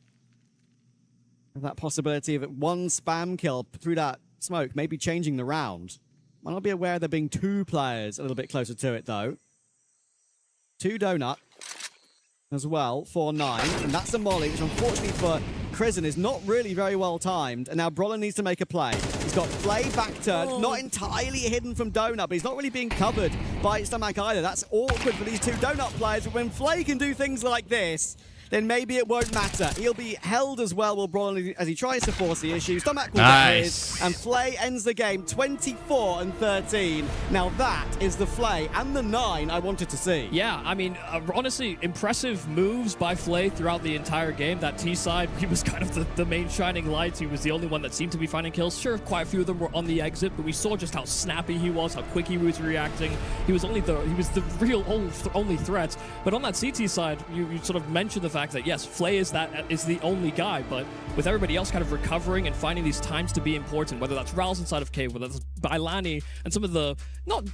of that possibility of one spam kill through that smoke, maybe changing the round. Might not be aware there being 2 players a little bit closer to it, though. 2 Donut as well for 9, and that's a molly, which unfortunately for Krisen is not really very well timed, and now Brolin needs to make a play. He's got Flay back turned, not entirely hidden from Donut, but he's not really being covered by Stomac either. That's awkward for these 2 Donut players, but when Flay can do things like this, then maybe it won't matter. He'll be held as well with Brolin as he tries to force the issue. Stomac will get his, and Flay ends the game 24-13. Now that is the Flay and the 9 I wanted to see. Yeah, I mean, honestly, impressive moves by Flay throughout the entire game. That T side, he was kind of the main shining light. He was the only one that seemed to be finding kills. Sure, quite a few of them were on the exit, but we saw just how snappy he was, how quick he was reacting. He was the real only threat. But on that CT side, you sort of mentioned the fact that yes, Flay is the only guy, but with everybody else kind of recovering and finding these times to be important, whether that's Rouse inside of Cave, whether that's Bailani, and some of the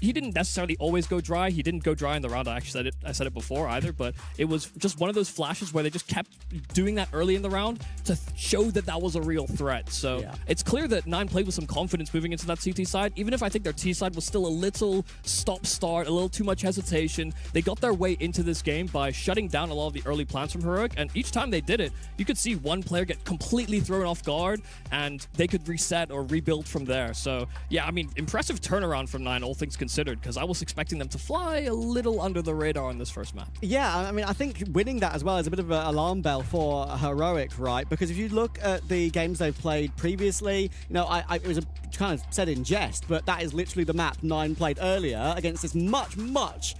he didn't necessarily always go dry. He didn't go dry in the round. I said it before either, but it was just one of those flashes where they just kept doing that early in the round to show that was a real threat. So it's clear that 9 played with some confidence moving into that CT side, even if I think their T side was still a little stop-start, a little too much hesitation. They got their way into this game by shutting down a lot of the early plans from Heroic, and each time they did it, you could see one player get completely thrown off guard, and they could reset or rebuild from there. So yeah, I mean, impressive turnaround from 9, all things considered, because I was expecting them to fly a little under the radar on this first map. Yeah, I mean, I think winning that as well is a bit of an alarm bell for Heroic, right? Because if you look at the games they've played previously, you know, it was kind of said in jest, but that is literally the map 9 played earlier against this much, much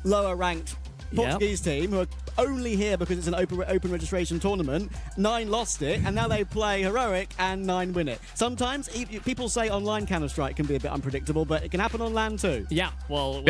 lower ranked Portuguese team who are only here because it's an open registration tournament. 9 lost it, and now they play Heroic, and 9 win it. Sometimes people say online Counter-Strike can be a bit unpredictable, but it can happen on LAN too. Yeah, well,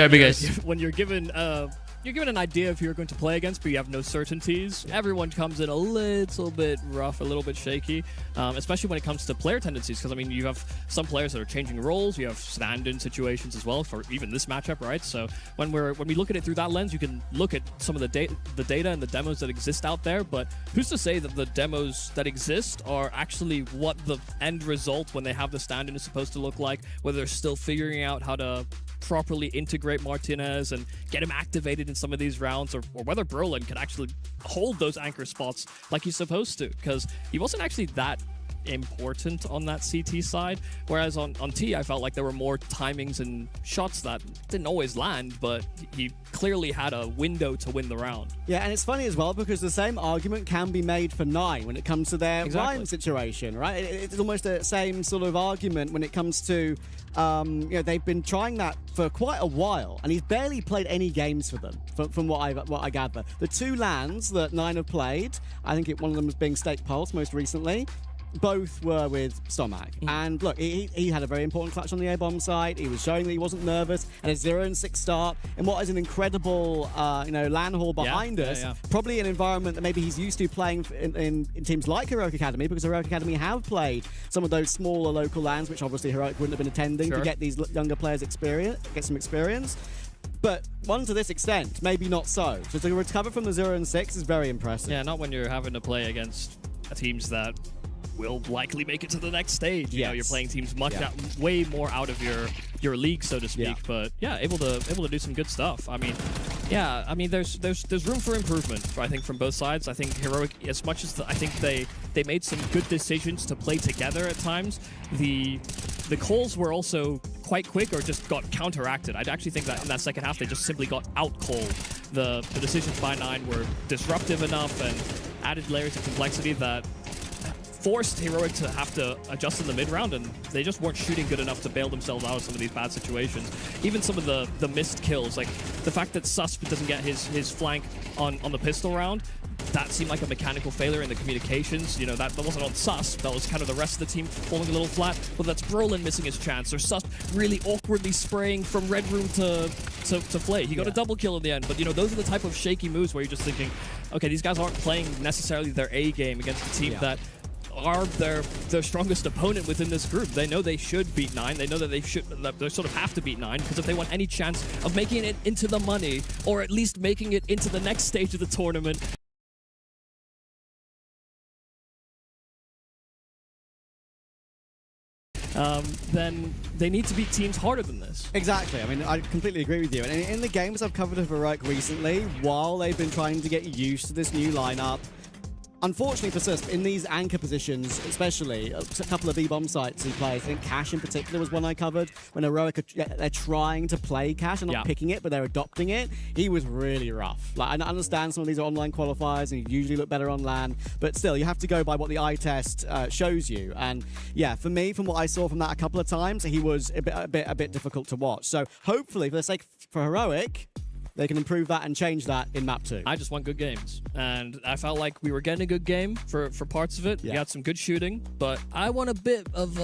when you're given an idea of who you're going to play against, but you have no certainties, everyone comes in a little bit rough, a little bit shaky, especially when it comes to player tendencies, because, I mean, you have some players that are changing roles, you have stand-in situations as well for even this matchup, right? So when we look at it through that lens, you can look at some of the data and the demos that exist out there, but who's to say that the demos that exist are actually what the end result when they have the stand-in is supposed to look like, whether they're still figuring out how to properly integrate Martinez and get him activated in some of these rounds, or whether Brolin can actually hold those anchor spots like he's supposed to, because he wasn't actually that important on that CT side, whereas on T I felt like there were more timings and shots that didn't always land, but he clearly had a window to win the round. Yeah, and it's funny as well because the same argument can be made for 9 when it comes to their Ryan situation, right? It's almost the same sort of argument when it comes to you know, they've been trying that for quite a while, and he's barely played any games for them, from what I gather. The 2 LANs that 9 have played, I think one of them was being Stake Pulse most recently, both were with Stomac. And look, he had a very important clutch on the A-bomb side. He was showing that he wasn't nervous, and a 0-6 start in what is an incredible you know, LAN hall behind us. Probably an environment that maybe he's used to playing in teams like Heroic Academy, because Heroic Academy have played some of those smaller local LANs, which obviously Heroic wouldn't have been attending to get these younger players get some experience. But one to this extent, maybe not so. So to recover from the 0-6 is very impressive. Yeah, not when you're having to play against teams that will likely make it to the next stage. You know, you're Yes. playing teams way more out of your league, so to speak. Yeah. But yeah, able to do some good stuff. I mean, yeah, I mean, there's room for improvement. I think from both sides. I think Heroic, as much as I think they made some good decisions to play together at times, the calls were also quite quick or just got counteracted. I'd actually think that in that second half they just simply got out-called. The decisions by 9 were disruptive enough and added layers of complexity that forced Heroic to have to adjust in the mid-round, and they just weren't shooting good enough to bail themselves out of some of these bad situations. Even some of the missed kills, like the fact that Susp doesn't get his flank on the pistol round, that seemed like a mechanical failure in the communications. You know, that wasn't on Susp, that was kind of the rest of the team falling a little flat. But that's Brolin missing his chance, or Susp really awkwardly spraying from Red Room to Flay. He got a double kill in the end, but you know, those are the type of shaky moves where you're just thinking, okay, these guys aren't playing necessarily their A game against a team that are their strongest opponent within this group. They know they should beat 9. They know that they sort of have to beat 9, because if they want any chance of making it into the money, or at least making it into the next stage of the tournament, then they need to beat teams harder than this. Exactly. I mean, I completely agree with you. And in the games I've covered of Heroic recently, while they've been trying to get used to this new lineup, unfortunately for Susp, in these anchor positions, especially, a couple of B-bomb sites he plays, I think Cash in particular was one I covered, when Heroic, they're trying to play Cash and not picking it, but they're adopting it. He was really rough. Like, I understand some of these are online qualifiers and you usually look better on LAN, but still, you have to go by what the eye test shows you. And yeah, for me, from what I saw from that a couple of times, he was a bit difficult to watch. So hopefully, for the sake for Heroic, they can improve that and change that in map 2. I just want good games, and I felt like we were getting a good game for parts of it. We got some good shooting, but I want a bit of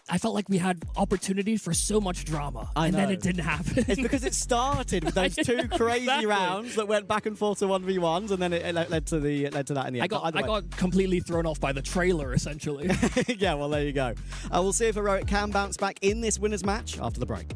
I felt like we had opportunity for so much drama, and then it didn't happen. It's because it started with those two crazy rounds that went back and forth to 1v1s, and then it led to that in the end. I got completely thrown off by the trailer, essentially. Yeah, well, there you go. We'll see if Heroic can bounce back in this winners match after the break.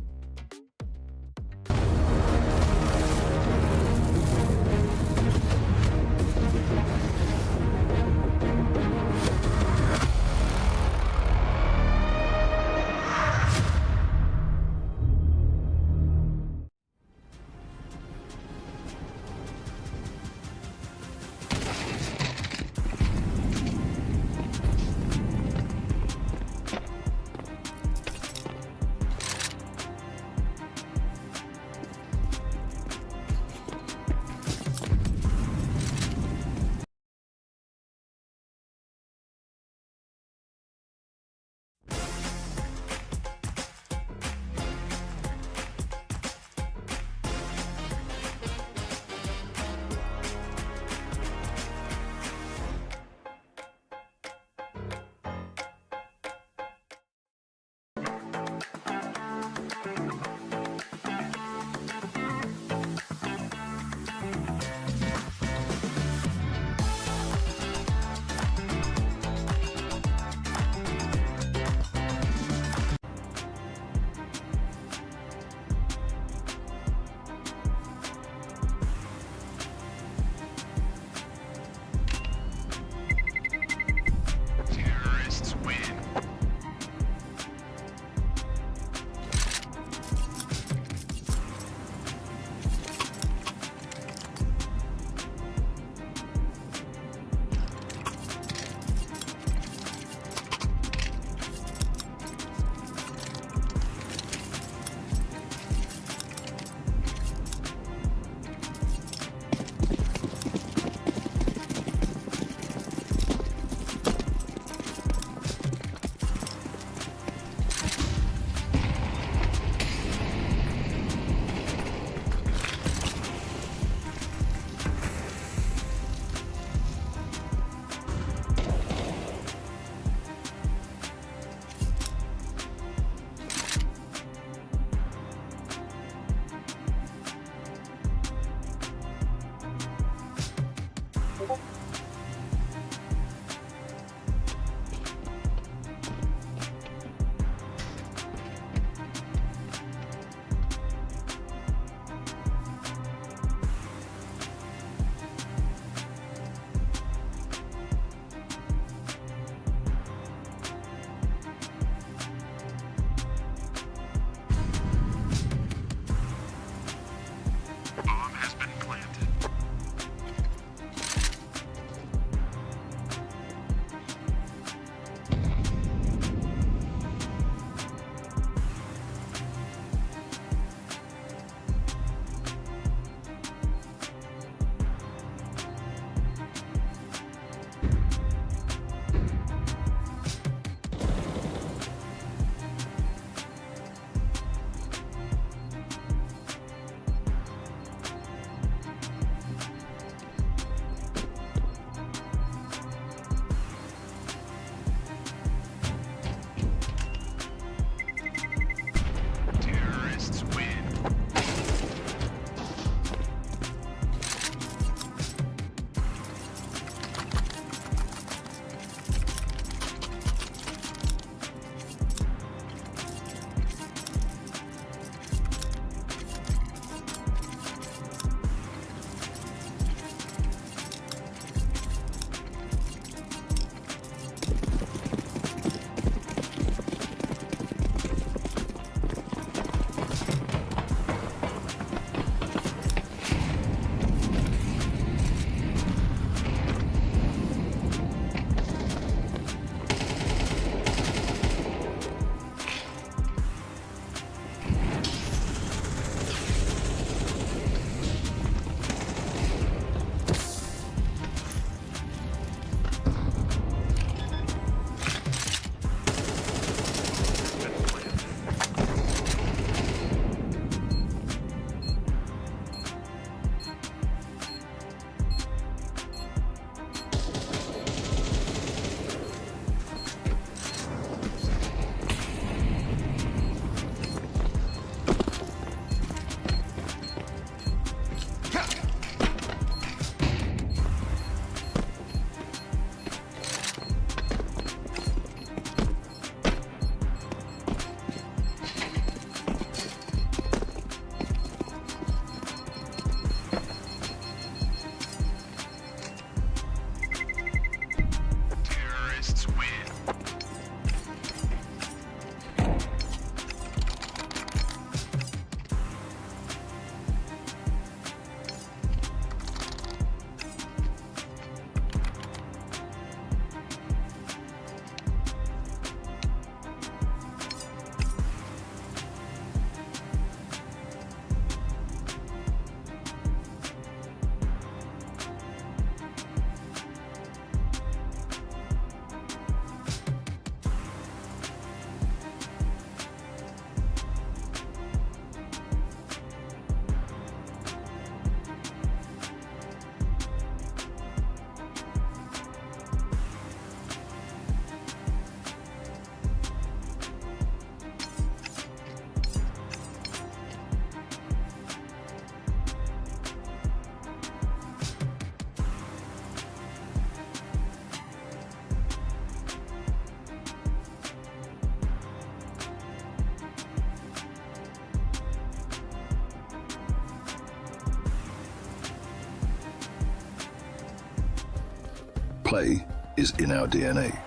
Play is in our DNA.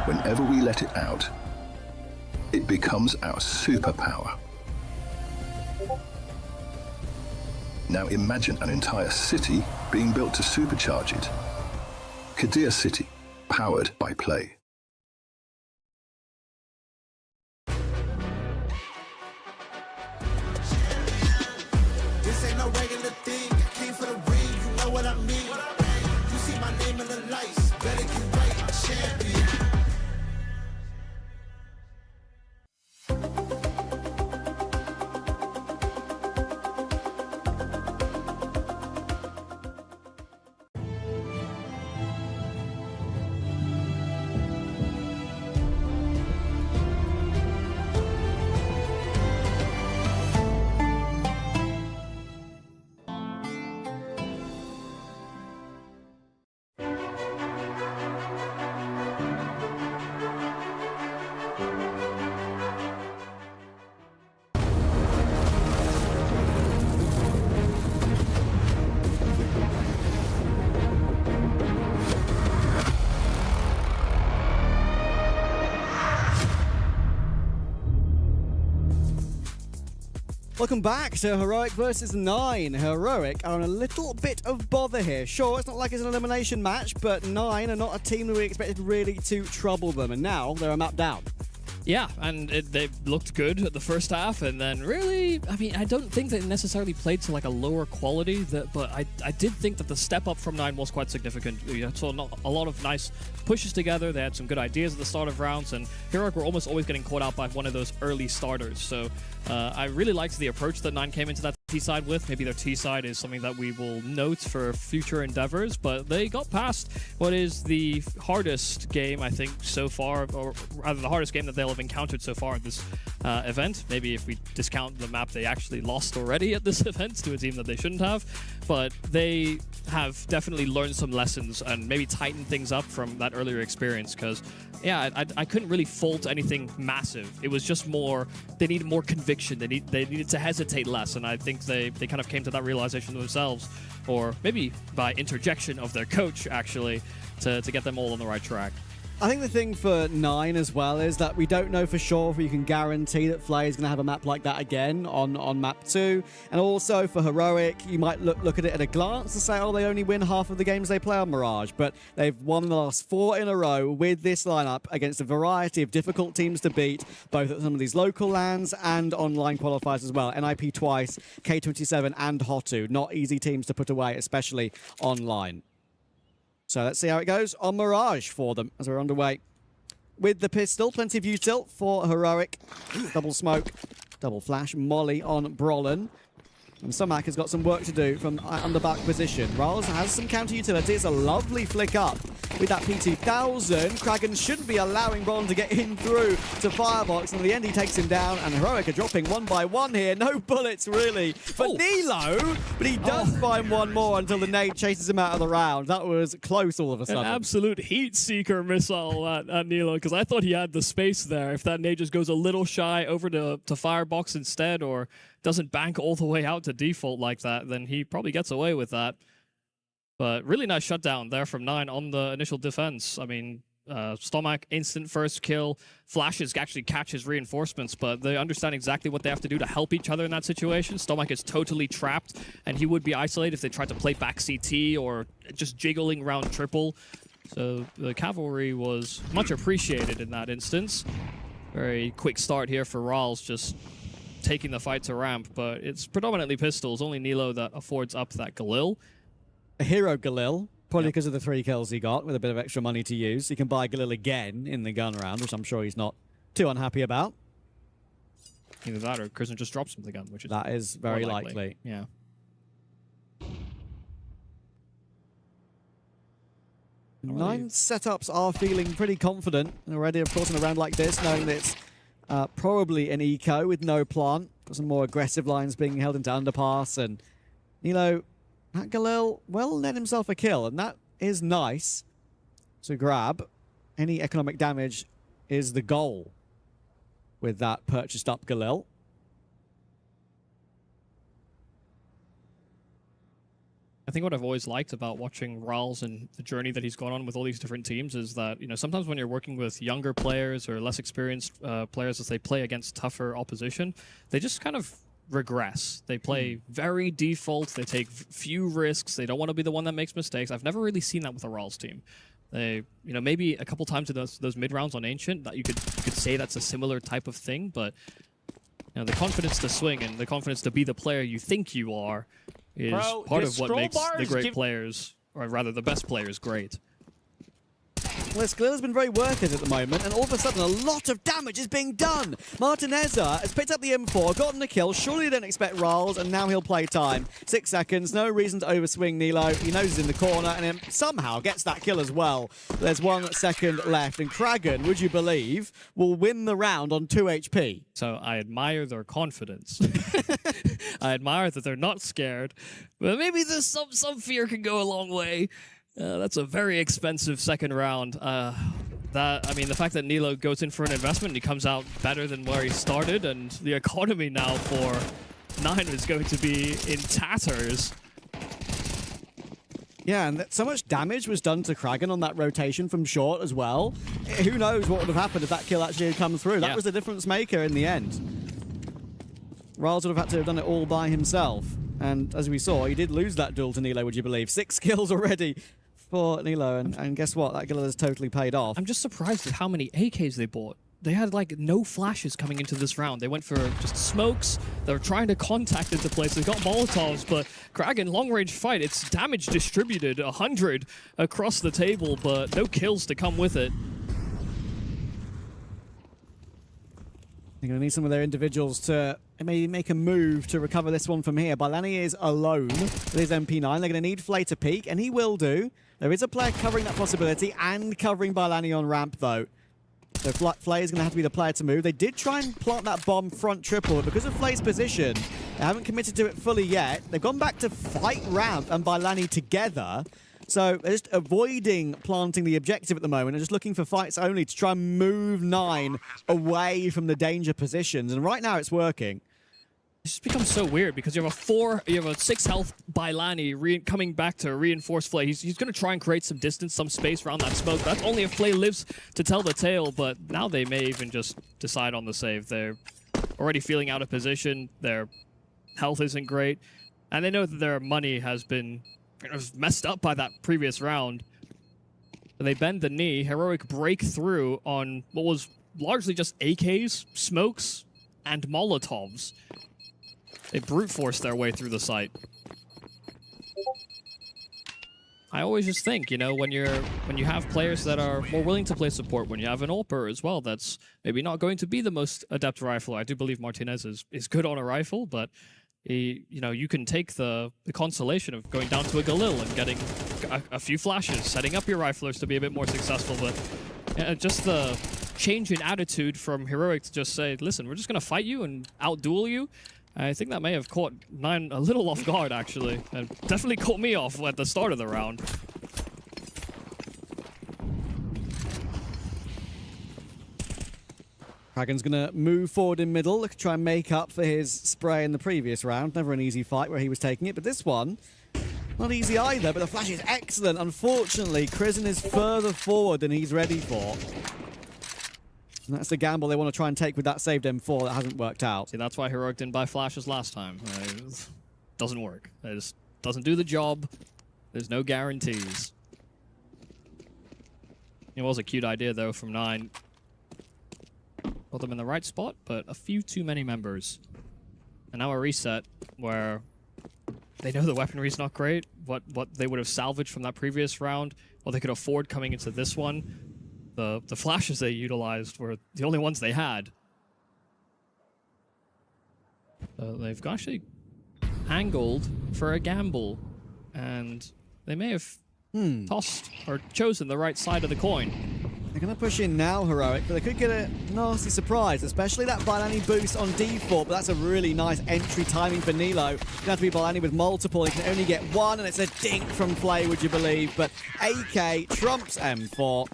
Whenever we let it out, it becomes our superpower. Now imagine an entire city being built to supercharge it. Kadir City, powered by play. This ain't no regular thing. I came for the ring, you know what I mean. You see my name in the lights, better get right, I'm champion. Welcome back to Heroic versus 9. Heroic are on a little bit of bother here. Sure, it's not like it's an elimination match, but 9 are not a team that we expected really to trouble them, and now they're a map down. Yeah, and they looked good at the first half, and then really, I mean, I don't think they necessarily played to like a lower quality, but I did think that the step up from 9 was quite significant. We saw a lot of nice pushes together. They had some good ideas at the start of rounds, and Heroic were almost always getting caught out by one of those early starters. So I really liked the approach that 9 came into that T side with. Maybe their T side is something that we will note for future endeavors, but they got past what is the hardest game, I think, so far, or rather the hardest game that they'll have encountered so far at this event. Maybe if we discount the map they actually lost already at this event to a team that they shouldn't have, but they have definitely learned some lessons and maybe tightened things up from that earlier experience, because yeah, I couldn't really fault anything massive. It was just more, they needed more conviction. They needed to hesitate less, and I think they kind of came to that realization themselves, or maybe by interjection of their coach, actually, to get them all on the right track. I think the thing for 9 as well is that we don't know for sure if we can guarantee that Flay is going to have a map like that again on map 2. And also for Heroic, you might look at it at a glance and say, oh, they only win half of the games they play on Mirage. But they've won the last 4 in a row with this lineup against a variety of difficult teams to beat, both at some of these local lands and online qualifiers as well. NIP twice, K27 and Hotu. Not easy teams to put away, especially online. So let's see how it goes on Mirage for them as we're underway. With the pistol, plenty of util for Heroic. Double smoke, double flash, molly on Brolin. And Sumac has got some work to do from under back position. Riles has some counter utility. It's a lovely flick up with that P2000. Kraken shouldn't be allowing Brolin to get in through to Firebox. And in the end, he takes him down. And Heroic are dropping one by one here. No bullets, really, for Nilo. But he does find one more until the nade chases him out of the round. That was close all of a sudden. An absolute heat seeker missile at Nilo, because I thought he had the space there. If that nade just goes a little shy over to Firebox instead, or doesn't bank all the way out to default like that, then he probably gets away with that. But really nice shutdown there from 9 on the initial defense. I mean, Stomach, instant first kill. Flashes actually catch his reinforcements, but they understand exactly what they have to do to help each other in that situation. Stomach is totally trapped, and he would be isolated if they tried to play back CT or just jiggling around triple. So the cavalry was much appreciated in that instance. Very quick start here for Rals, just taking the fight to ramp, but it's predominantly pistols. Only Nilo that affords up that Galil. A hero Galil, probably because of the 3 kills he got with a bit of extra money to use. He can buy Galil again in the gun round, which I'm sure he's not too unhappy about. Either that or Kristen just drops him the gun, which is that is very likely. Yeah. Nine setups are feeling pretty confident already, of course, in a round like this, knowing that it's probably an eco with no plant. Got some more aggressive lines being held into underpass, and Nilo, that Galil, well, led himself a kill, and that is nice to grab. Any economic damage is the goal with that purchased up Galil. I think what I've always liked about watching Ral's and the journey that he's gone on with all these different teams is that, you know, sometimes when you're working with younger players or less experienced players as they play against tougher opposition, they just kind of regress. They play very default, they take few risks, they don't want to be the one that makes mistakes. I've never really seen that with a Ral's team. They, you know, maybe a couple times in those mid rounds on Ancient that you could say that's a similar type of thing, but you know, the confidence to swing and the confidence to be the player you think you are is part of what makes the great players, or rather the best players, great. Well, Sklilla's been very worth it at the moment, and all of a sudden a lot of damage is being done. Martineza has picked up the M4, gotten a kill. Surely they don't expect Rals, and now he'll play time. 6 seconds, no reason to overswing Nilo. He knows he's in the corner, and then somehow gets that kill as well. There's 1 second left, and Kragan, would you believe, will win the round on 2 HP. So I admire their confidence. I admire that they're not scared, but maybe there's some fear can go a long way. That's a very expensive second round. I mean, the fact that Nilo goes in for an investment and he comes out better than where he started, and the economy now for 9 is going to be in tatters. Yeah, and so much damage was done to Kragan on that rotation from short as well. Who knows what would have happened if that kill actually had come through. That was the difference maker in the end. Rals would have had to have done it all by himself. And as we saw, he did lose that duel to Nilo, would you believe? 6 kills already for Nilo, and guess what? That kill has totally paid off. I'm just surprised at how many AKs they bought. They had like no flashes coming into this round. They went for just smokes. They were trying to contact into place. They got Molotovs, but Kragan long range fight. It's damage distributed 100 across the table, but no kills to come with it. They're going to need some of their individuals to maybe make a move to recover this one from here. Bailani is alone with his MP9. They're going to need Flay to peek, and he will do. There is a player covering that possibility and covering Bailani on ramp, though. So Flay is going to have to be the player to move. They did try and plant that bomb front triple, but because of Flay's position, they haven't committed to it fully yet. They've gone back to fight ramp and Bailani together. So they're just avoiding planting the objective at the moment and just looking for fights only to try and move 9 away from the danger positions. And right now it's working. It's just become so weird because you have a 6 health Bailani coming back to reinforce Flay. He's going to try and create some distance, some space around that smoke. That's only if Flay lives to tell the tale, but now they may even just decide on the save. They're already feeling out of position. Their health isn't great. And they know that their money has been messed up by that previous round. And they bend the knee. Heroic break through on what was largely just AKs, smokes, and Molotovs. They brute force their way through the site. I always just think, you know, when you have players that are more willing to play support, when you have an AWPer as well, that's maybe not going to be the most adept rifler. I do believe Martinez is good on a rifle, but you know, you can take the consolation of going down to a Galil and getting a few flashes, setting up your riflers to be a bit more successful, but just the change in attitude from Heroic to just say, listen, we're just going to fight you and outduel you. I think that may have caught 9 a little off guard, actually. It definitely caught me off at the start of the round. Kragan's going to move forward in middle, try and make up for his spray in the previous round. Never an easy fight where he was taking it, but this one, not easy either, but the flash is excellent. Unfortunately, Krisen is further forward than he's ready for. And that's the gamble they want to try and take with that saved M4 that hasn't worked out. See, that's why Heroic didn't buy flashes last time. It doesn't work. It just doesn't do the job. There's no guarantees. It was a cute idea, though, from 9. Got them in the right spot, but a few too many members. And now a reset where they know the weaponry's not great. What they would have salvaged from that previous round, what they could afford coming into this one. The flashes they utilized were the only ones they had. They've actually angled for a gamble, and they may have tossed or chosen the right side of the coin. They're going to push in now, Heroic, but they could get a nasty surprise, especially that Bailani boost on default, but that's a really nice entry timing for Nilo. It's going to have to be Bailani with multiple. He can only get 1, and it's a dink from Flay, would you believe? But AK trumps M4.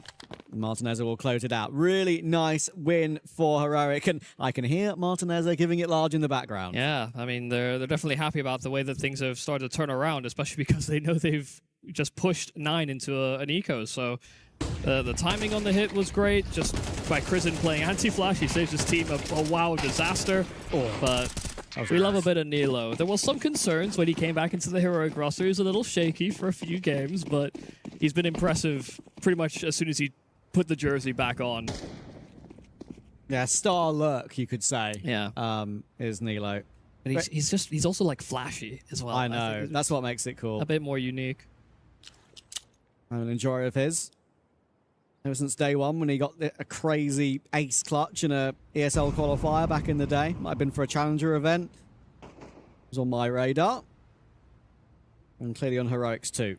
Martinez will close it out. Really nice win for Heroic, and I can hear Martinez giving it large in the background. Yeah, I mean, they're definitely happy about the way that things have started to turn around, especially because they know they've just pushed 9 into an eco. So the timing on the hit was great, just by Krisen playing anti-flash. He saves his team a wow disaster, but we love a bit of Nilo. There was some concerns when he came back into the Heroic roster. He was a little shaky for a few games, but he's been impressive pretty much as soon as he put the jersey back on. Yeah, star lurk, you could say. Yeah. Is Nilo. But he's also like flashy as well. I know. That's what makes it cool. A bit more unique. I'm an enjoyer of his. Ever since day one when he got a crazy ace clutch in a ESL qualifier back in the day. Might have been for a challenger event. It was on my radar. And clearly on Heroics too.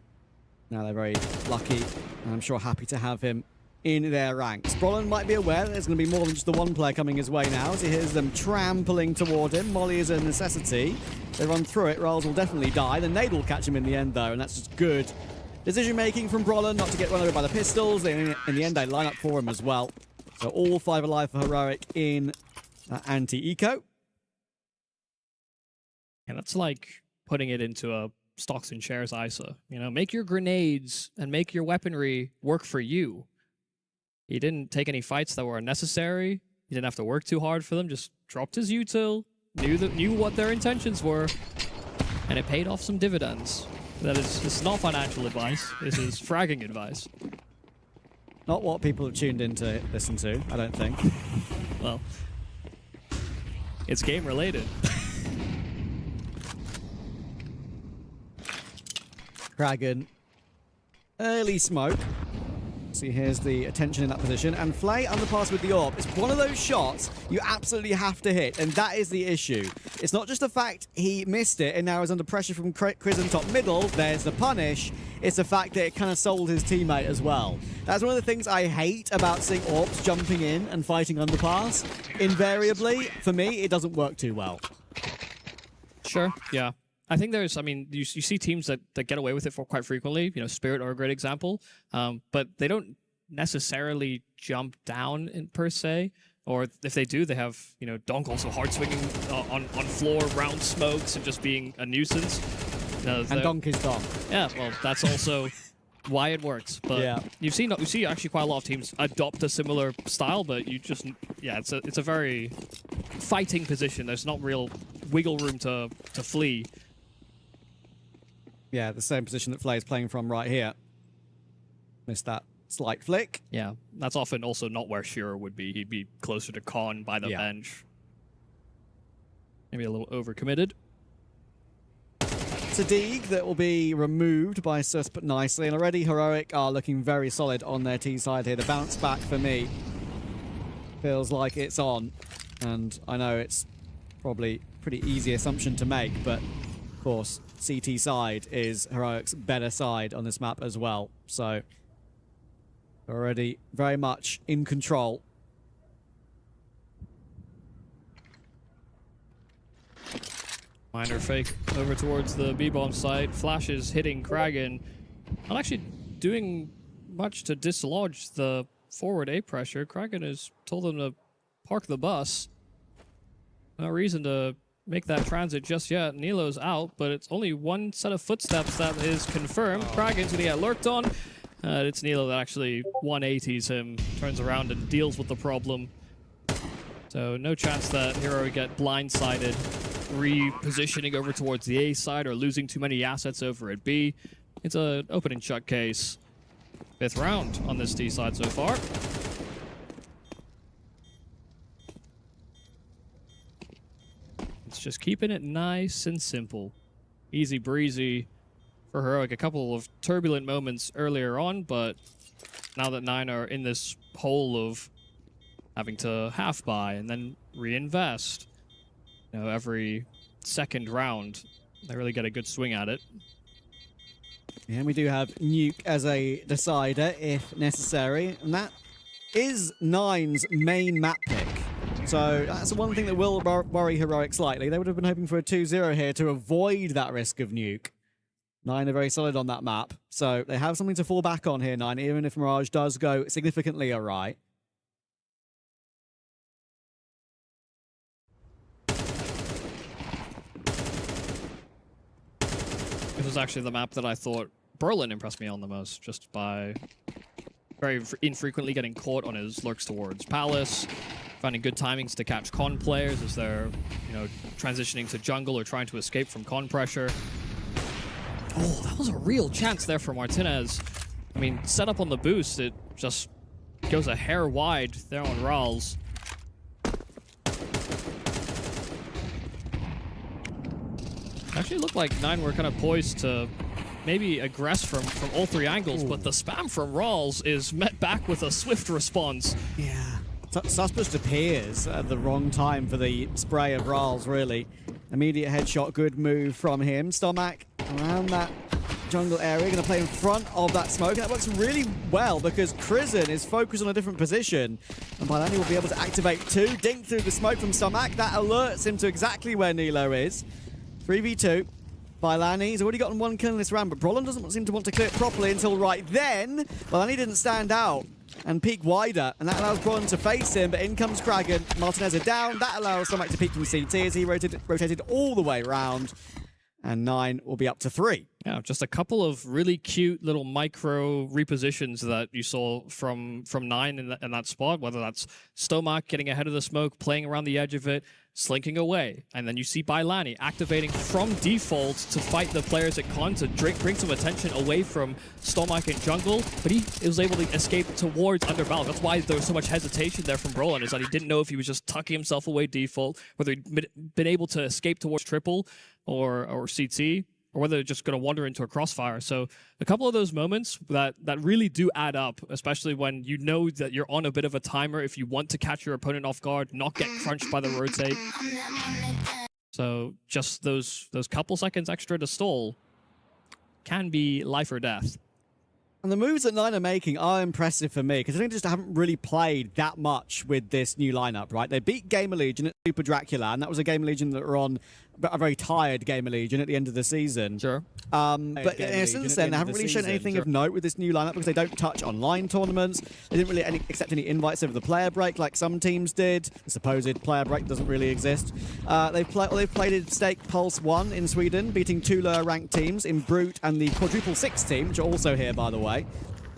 Now they're very lucky and I'm sure happy to have him in their ranks. Brolin might be aware that there's going to be more than just the one player coming his way now as he hears them trampling toward him. Molly is a necessity. They run through it. Riles will definitely die. The nade will catch him in the end though, and that's just good decision-making from Brolin not to get run over by the pistols. In the end, they line up for him as well. So all 5 alive for Heroic in anti-eco. And that's like putting it into a stocks and shares ISA. You know, make your grenades and make your weaponry work for you. He didn't take any fights that were unnecessary. He didn't have to work too hard for them. Just dropped his util, knew what their intentions were, and it paid off some dividends. This is not financial advice. This is fragging advice. Not what people have tuned in to listen to, I don't think. Well, it's game related. Kragan, early smoke. See, here's the attention in that position. And Flay underpass with the AWP. It's one of those shots you absolutely have to hit, and that is the issue. It's not just the fact he missed it and now is under pressure from Krisen top middle. There's the punish. It's the fact that it kind of sold his teammate as well. That's one of the things I hate about seeing AWPs jumping in and fighting underpass. Invariably, for me, it doesn't work too well. Sure, yeah. I think there's, I mean, you see teams that get away with it for quite frequently. You know, Spirit are a great example, but they don't necessarily jump down per se. Or if they do, they have, you know, Donk also hard swinging on floor, round smokes, and just being a nuisance. And Donk is Donk. Yeah, well, that's also why it works. But yeah. you see actually quite a lot of teams adopt a similar style, but you just, yeah, it's a very fighting position. There's not real wiggle room to flee. Yeah, the same position that Flay is playing from right here. Missed that slight flick. Yeah, that's often also not where Shearer would be. He'd be closer to Khan by the bench. Maybe a little overcommitted. Sadiq that will be removed by Sus, but nicely. And already Heroic are looking very solid on their T side here. The bounce back for me feels like it's on. And I know it's probably a pretty easy assumption to make, but of course, CT side is Heroic's better side on this map as well. So, already very much in control. Minor fake over towards the B-bomb site. Flash is hitting Kragan. Not actually doing much to dislodge the forward A pressure. Kragan has told them to park the bus. No reason to make that transit just yet. Nilo's out, but it's only one set of footsteps that is confirmed. Kragan's gonna get lurked on. It's Nilo that actually 180s him, turns around and deals with the problem. So no chance that Hero would get blindsided, repositioning over towards the A side or losing too many assets over at B. It's an open and shut case. 5th round on this D side so far. It's just keeping it nice and simple. Easy breezy for Heroic. A couple of turbulent moments earlier on, but now that 9 are in this hole of having to half buy and then reinvest, you know, every second round, they really get a good swing at it. Yeah, we do have Nuke as a decider if necessary, and that is 9's main map pick. So that's one thing that will worry Heroic slightly. They would have been hoping for a 2-0 here to avoid that risk of Nuke. Nine are very solid on that map, so they have something to fall back on here, Nine, even if Mirage does go significantly awry. This was actually the map that I thought Berlin impressed me on the most, just by very infrequently getting caught on his lurks towards Palace, finding good timings to catch con players as they're, transitioning to jungle or trying to escape from con pressure. Oh, that was a real chance there for Martinez. I mean, set up on the boost, it just goes a hair wide there on Ralls. Actually looked like Nine were kind of poised to maybe aggress from all three angles, but the spam from Ralls is met back with a swift response. Yeah. Suspicious appears at the wrong time for the spray of Ralls, really. Immediate headshot, good move from him. Stomac around that jungle area, going to play in front of that smoke. And that works really well because Crizzen is focused on a different position. And Bailani will be able to activate two. Dink through the smoke from Stomac. That alerts him to exactly where Nilo is. 3v2. Bailani, he's already gotten one kill in this round, but Brolin doesn't seem to want to clear it properly until right then. Bailani didn't stand out and peek wider, and that allows Brolin to face him, but in comes Kragan. Martinez are down. That allows Stomac to peek from CT as he rotated all the way around, and Nine will be up to 3. Yeah, just a couple of really cute little micro repositions that you saw from Nine in that spot, whether that's Stomac getting ahead of the smoke, playing around the edge of it, slinking away. And then you see Bailani activating from default to fight the players at con to bring some attention away from Stomac in jungle, but he was able to escape towards underbalance. That's why there was so much hesitation there from Brolin, is that he didn't know if he was just tucking himself away default, whether he'd been able to escape towards triple or CT, or whether they're just going to wander into a crossfire. So a couple of those moments that really do add up, especially when you know that you're on a bit of a timer if you want to catch your opponent off guard, not get crunched by the rotate. So just those couple seconds extra to stall can be life or death. And the moves that Nine are making are impressive for me, because I think they just haven't really played that much with this new lineup, right? They beat Gamer Legion at Super Dracula, and that was a Gamer Legion that were on a very tired Gamer Legion at the end of the season. Sure. But since then, they haven't really shown anything of note with this new lineup because they don't touch online tournaments. They didn't really accept any invites over the player break like some teams did. The supposed player break doesn't really exist. They've played in Stake Pulse 1 in Sweden, beating 2 lower ranked teams in Brute and the Quadruple 6 team, which are also here, by the way,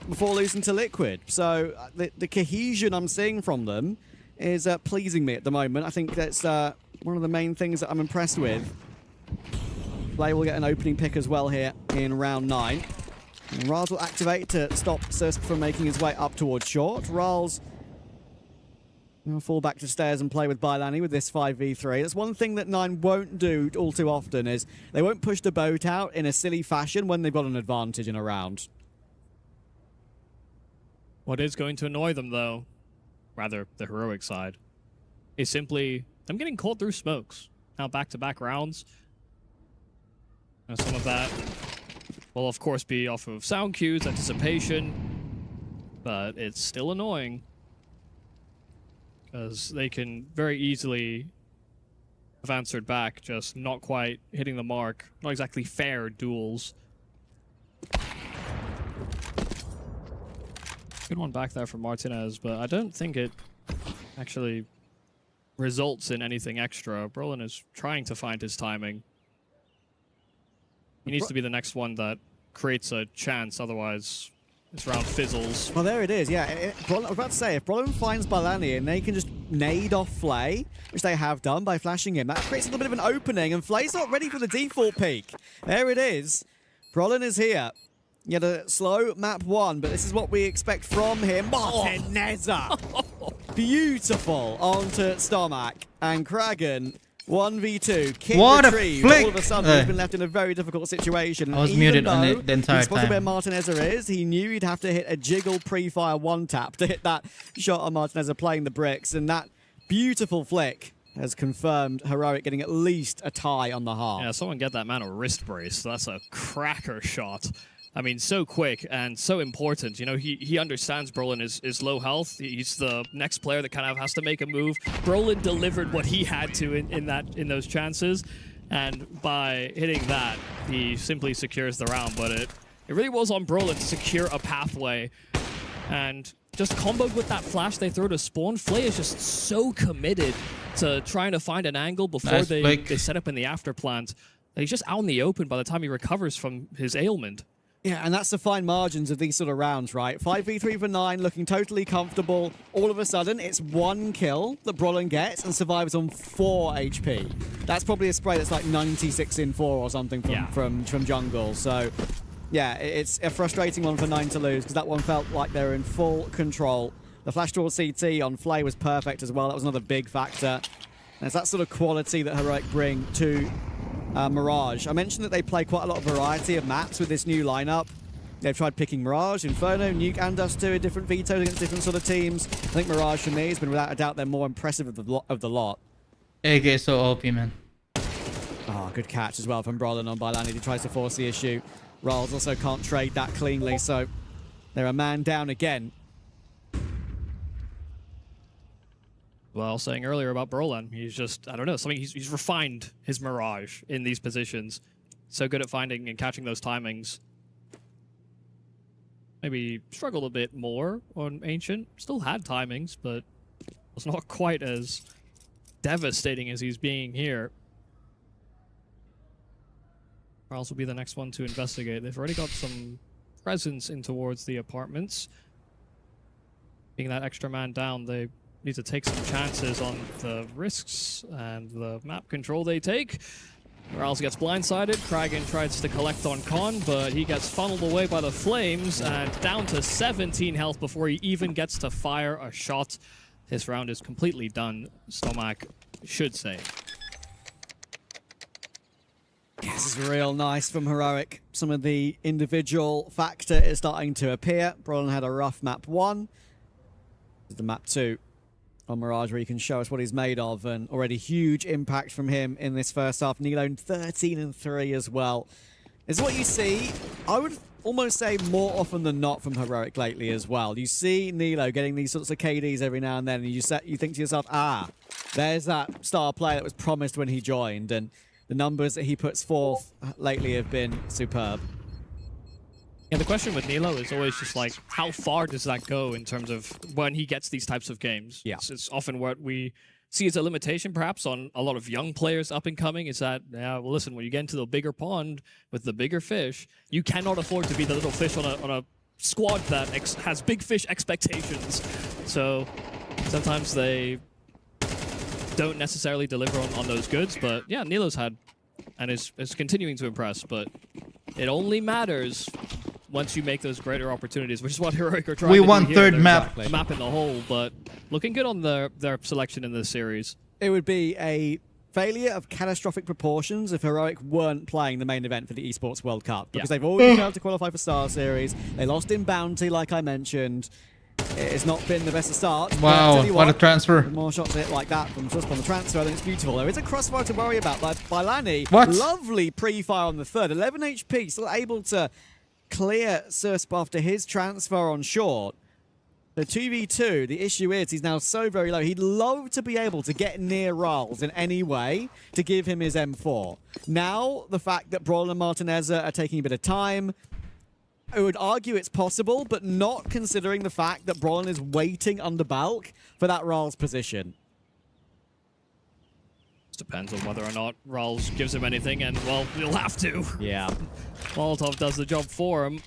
before losing to Liquid. So the cohesion I'm seeing from them is pleasing me at the moment. I think that's one of the main things that I'm impressed with. Play will get an opening pick as well here in round 9. And Rals will activate to stop Susp from making his way up towards short. Rals will fall back to stairs and play with Bailani with this 5v3. That's one thing that Nine won't do all too often, is they won't push the boat out in a silly fashion when they've got an advantage in a round. What is going to annoy them, though, rather the heroic side, is simply them getting caught through smokes. Now back-to-back rounds. Now some of that will, of course, be off of sound cues, anticipation, but it's still annoying because they can very easily have answered back, just not quite hitting the mark. Not exactly fair duels. Good one back there from Martinez, but I don't think it actually results in anything extra. Brolin is trying to find his timing. He needs to be the next one that creates a chance, otherwise this round fizzles. Well, there it is, yeah. I was about to say, if Brolin finds Bailani and they can just nade off Flay, which they have done by flashing him, that creates a little bit of an opening, and Flay's not ready for the default peak. There it is. Brolin is here. He had a slow map 1, but this is what we expect from him. Martineza! Beautiful onto Stomac, and Kragan 1v2. Kick What a retrieve. flick! All of a sudden, he's been left in a very difficult situation. I was Even muted on though the entire he spotted where time. Martineza is, he knew he'd have to hit a jiggle pre-fire 1-tap to hit that shot on Martineza playing the bricks, and that beautiful flick has confirmed Heroic getting at least a tie on the half. Yeah, someone get that man a wrist brace. That's a cracker shot. I mean, so quick and so important. You know, he understands Brolin is low health. He's the next player that kind of has to make a move. Brolin delivered what he had to in those chances. And by hitting that, he simply secures the round. But it really was on Brolin to secure a pathway. And just comboed with that flash they throw to spawn, Flay is just so committed to trying to find an angle before they set up in the after plant that he's just out in the open by the time he recovers from his ailment. Yeah, and that's the fine margins of these sort of rounds, right? 5v3 for 9, looking totally comfortable. All of a sudden, it's 1 kill that Brolin gets and survives on 4 HP. That's probably a spray that's like 96 in 4 or something from jungle. So, yeah, it's a frustrating one for 9 to lose because that one felt like they were in full control. The flash towards CT on Flay was perfect as well. That was another big factor. And it's that sort of quality that Heroic bring to Mirage. I mentioned that they play quite a lot of variety of maps with this new lineup. They've tried picking Mirage, Inferno, Nuke, and Dust 2 in different vetoes against different sort of teams. I think Mirage, for me, has been without a doubt their more impressive of the lot. AK is so OP, man. Oh, good catch as well from Brolin on Bylani. He tries to force the issue. Ralls also can't trade that cleanly, so they're a man down again. Well, saying earlier about Brolin, he's just, I don't know, he's refined his Mirage in these positions. So good at finding and catching those timings. Maybe struggled a bit more on Ancient. Still had timings, but was not quite as devastating as he's being here. Charles will be the next one to investigate. They've already got some presence in towards the apartments. Being that extra man down, they need to take some chances on the risks and the map control they take. Morales gets blindsided. Kragan tries to collect on Con, but he gets funneled away by the flames and down to 17 health before he even gets to fire a shot. This round is completely done, Stomach should say. This is real nice from Heroic. Some of the individual factor is starting to appear. Brolin had a rough map 1. The map 2 on Mirage where he can show us what he's made of, and already huge impact from him in this first half. Nilo 13-3 as well. This is what you see, I would almost say more often than not from Heroic lately as well. You see Nilo getting these sorts of KDs every now and then, and you think to yourself, there's that star player that was promised when he joined, and the numbers that he puts forth lately have been superb. Yeah, the question with Nilo is always just like, how far does that go in terms of when he gets these types of games? Yeah. It's often what we see as a limitation, perhaps, on a lot of young players up and coming, is that, well, listen, when you get into the bigger pond with the bigger fish, you cannot afford to be the little fish on a squad that has big fish expectations. So sometimes they don't necessarily deliver on those goods, but yeah, Nilo's had and is continuing to impress, but it only matters once you make those greater opportunities, which is what Heroic are trying to do. We won here. third They're map. a map in the hole, but looking good on their selection in this series. It would be a failure of catastrophic proportions if Heroic weren't playing the main event for the Esports World Cup, because they've already failed to qualify for Star Series. They lost in Bounty, like I mentioned. It's not been the best of starts. Wow, what a transfer. The more shots hit like that from just on the transfer, then it's beautiful. There is a crossfire to worry about by Lani. What? Lovely pre-fire on the third. 11 HP, still able to clear Susp after his transfer on short. The 2v2, the issue is he's now so very low. He'd love to be able to get near Ralls in any way to give him his M4. Now, the fact that Brolin and Martinez are taking a bit of time, I would argue it's possible, but not considering the fact that Brolin is waiting under Balk for that Ralls position. Depends on whether or not Ralls gives him anything, and, well, he'll have to. Yeah. Molotov does the job for him.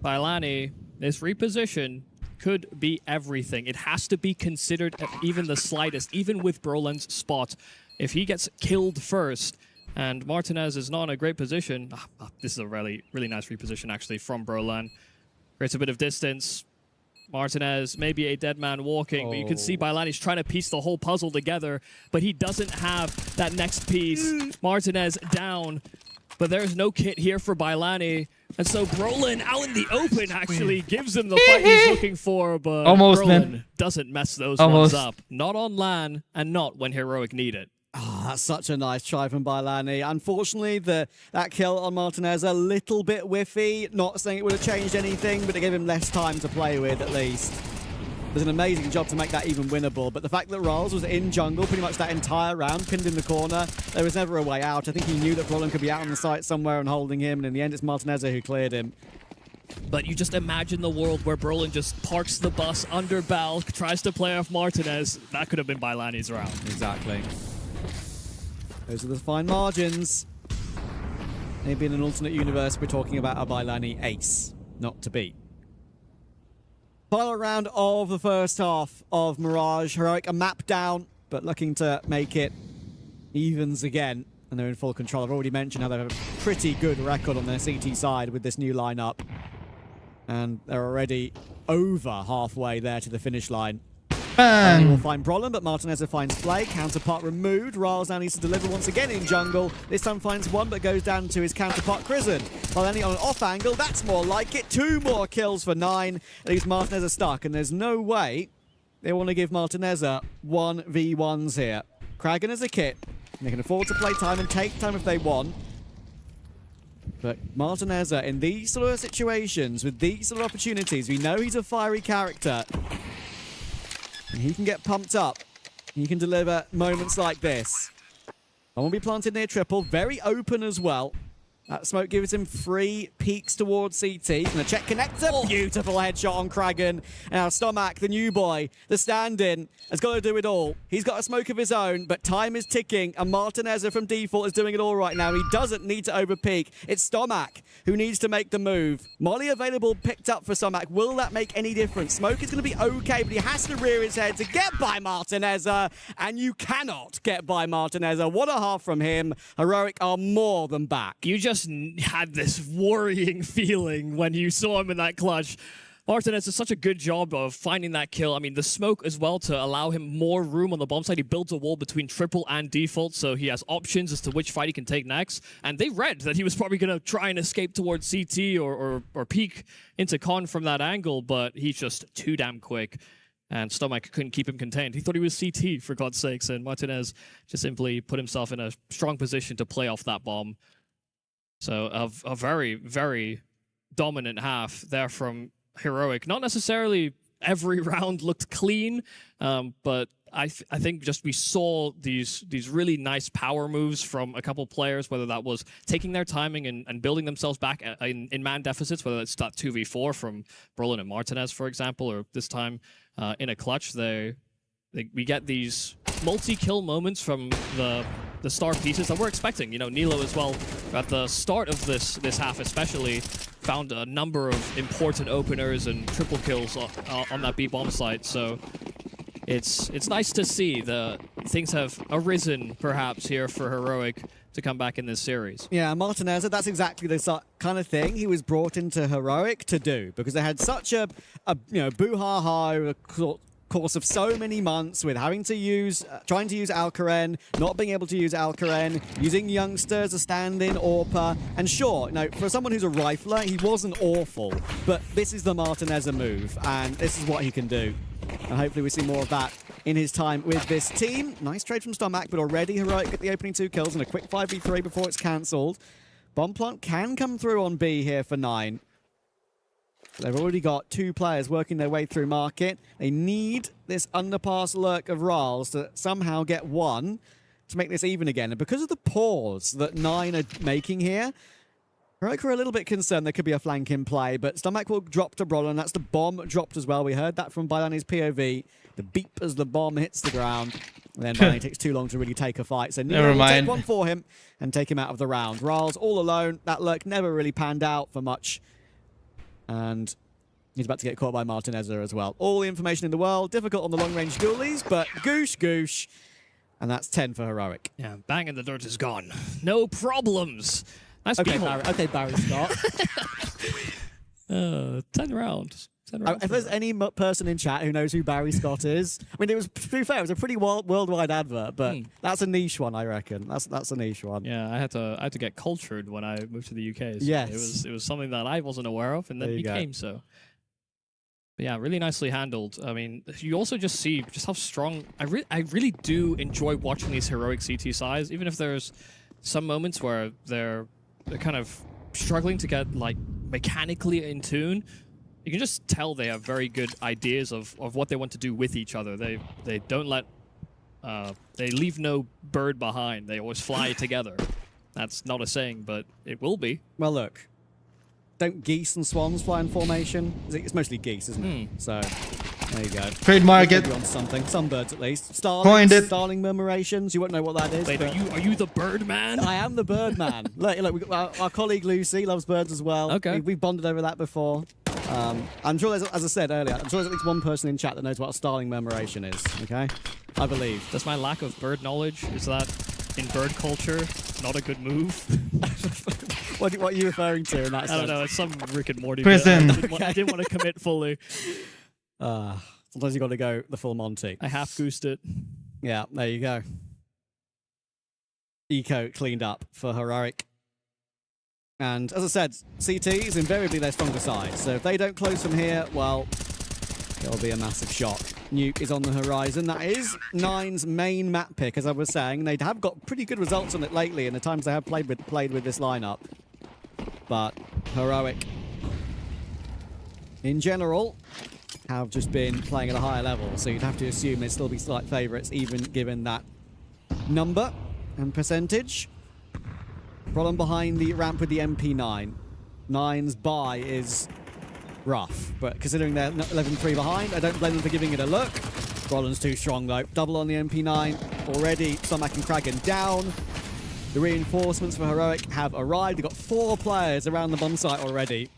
Bylani, this reposition could be everything. It has to be considered at even the slightest, even with Brolin's spot. If he gets killed first, and Martinez is not in a great position, this is a really nice reposition, actually, from Brolin. Creates a bit of distance. Martinez, maybe a dead man walking, but you can see Bylani's trying to piece the whole puzzle together, but he doesn't have that next piece. Martinez down, but there's no kit here for Bylani, and so Brolin out in the open actually gives him the fight he's looking for, but Almost, Brolin man. doesn't mess those ones up. Not on LAN, and not when Heroic need it. Oh, that's such a nice try from Bylani. Unfortunately, that kill on Martinez a little bit whiffy. Not saying it would have changed anything, but it gave him less time to play with, at least. does an amazing job to make that even winnable. But the fact that Rolls was in jungle pretty much that entire round, pinned in the corner, there was never a way out. I think he knew that Brolin could be out on the site somewhere and holding him, and in the end it's Martinez who cleared him. But you just imagine the world where Brolin just parks the bus under Bell, tries to play off Martinez. That could have been Bailani's round. Exactly. Those are the fine margins. Maybe in an alternate universe, we're talking about a Bailani ace, not to beat. Final round of the first half of Mirage. Heroic a map down, but looking to make it evens again. And they're in full control. I've already mentioned how they have a pretty good record on their CT side with this new lineup. And they're already over halfway there to the finish line. Bang! Will find Brolin, but Martinez finds Flay. Counterpart removed. Riles now needs to deliver once again in jungle. This time finds one, but goes down to his counterpart, Crizzen. Bailani on an off angle. That's more like it. 2 more kills for 9. Leaves Martinez stuck, and there's no way they want to give Martinez 1v1s here. Kragan as a kit. They can afford to play time and take time if they want. But Martinez in these sort of situations, with these sort of opportunities, we know he's a fiery character. And he can get pumped up. He can deliver moments like this. I will be planted near triple. Very open as well. That smoke gives him 3 peeks towards CT. And the check connector. Beautiful headshot on Kragan. Now Stomach, the new boy, the stand-in, has got to do it all. He's got a smoke of his own, but time is ticking. And Martinez from default is doing it all right now. He doesn't need to overpeak. It's Stomach who needs to make the move. Molly available, picked up for Stomach. Will that make any difference? Smoke is going to be okay, but he has to rear his head to get by Martinez. And you cannot get by Martinez. What a half from him. Heroic are more than back. You just had this worrying feeling when you saw him in that clutch. Martinez does such a good job of finding that kill. I mean, the smoke as well to allow him more room on the bomb side. He builds a wall between triple and default, so he has options as to which fight he can take next. And they read that he was probably going to try and escape towards CT or peek into con from that angle, but he's just too damn quick. And Stomach couldn't keep him contained. He thought he was CT, for God's sakes, and Martinez just simply put himself in a strong position to play off that bomb. So a very, very dominant half there from Heroic. Not necessarily every round looked clean, but I think just we saw these really nice power moves from a couple players, whether that was taking their timing and building themselves back in man deficits, whether it's that 2v4 from Brolin and Martinez, for example, or this time in a clutch, we get these multi-kill moments from the star pieces that we're expecting. You know, Nilo as well, at the start of this half especially, found a number of important openers and triple kills on that B-bomb site. So it's nice to see the things have arisen perhaps here for Heroic to come back in this series. Yeah, Martinez, that's exactly the kind of thing he was brought into Heroic to do, because they had such a boo-ha-ha course of so many months with having to use, trying to use Alcaren, not being able to use Alcaren, using youngsters, a stand-in, Orpa, and sure, for someone who's a rifler, he wasn't awful, but this is the Martinez move, and this is what he can do. And hopefully we see more of that in his time with this team. Nice trade from Stomach, but already Heroic get the opening 2 kills and a quick 5v3 before it's cancelled. Bomb plant can come through on B here for 9. They've already got 2 players working their way through market. They need this underpass lurk of Riles to somehow get 1 to make this even again. And because of the pause that 9 are making here, Heroic are a little bit concerned there could be a flank in play, but Stomach will drop to Brolin. That's the bomb dropped as well. We heard that from Bailani's POV. The beep as the bomb hits the ground. And then Bailani takes too long to really take a fight. So Nilo will take 1 for him and take him out of the round. Riles all alone. That lurk never really panned out for much. And he's about to get caught by Martinez as well. All the information in the world. Difficult on the long-range dualies, but goosh. And that's 10 for Heroic. Yeah, bang and the dirt is gone. No problems. Nice okay, Barry Scott. 10 rounds. If there's any person in chat who knows who Barry Scott is, I mean, to be fair, it was a pretty worldwide advert, but that's a niche one, I reckon. That's a niche one. Yeah, I had to get cultured when I moved to the UK. So yes, it was something that I wasn't aware of, and then became so. But yeah, really nicely handled. I mean, you also just see just how strong. I really do enjoy watching these Heroic CT sides, even if there's some moments where they're kind of struggling to get like mechanically in tune. you can just tell they have very good ideas of what they want to do with each other. They don't let they leave no bird behind. They always fly together. That's not a saying, but it will be. Well, look, don't geese and swans fly in formation? It's mostly geese, isn't it? So there you go. Trademark it. On something. Some birds at least. Coined it. Starling murmurations. You won't know what that is. Wait, are you the bird man? I am the bird man. Look, we got our colleague Lucy loves birds as well. Okay. We've bonded over that before. I'm sure there's, as I said earlier, I'm sure there's at least one person in chat that knows what a starling murmuration is. Okay, I believe. Does my lack of bird knowledge, is that in bird culture not a good move? What are you referring to in that sense? I don't know. It's some Rick and Morty. Prison. Bit. I didn't want to commit fully. Sometimes you got to go the full Monty. I half goosed it. Yeah, there you go. Eco cleaned up for Heroic. And as I said, CT is invariably their stronger side. So if they don't close from here, well, it'll be a massive shock. Nuke is on the horizon. That is Nine's main map pick, as I was saying. They have got pretty good results on it lately in the times they have played with this lineup. But Heroic, in general, have just been playing at a higher level. So you'd have to assume they'd still be slight favourites, even given that number and percentage. Problem behind the ramp with the MP9. Nine's buy is rough, but considering they're 11-3 behind, I don't blame them for giving it a look. Rollins too strong though. Double on the MP9. Already, Sumac and Kraken down. The reinforcements for Heroic have arrived. They've got 4 players around the bomb site already.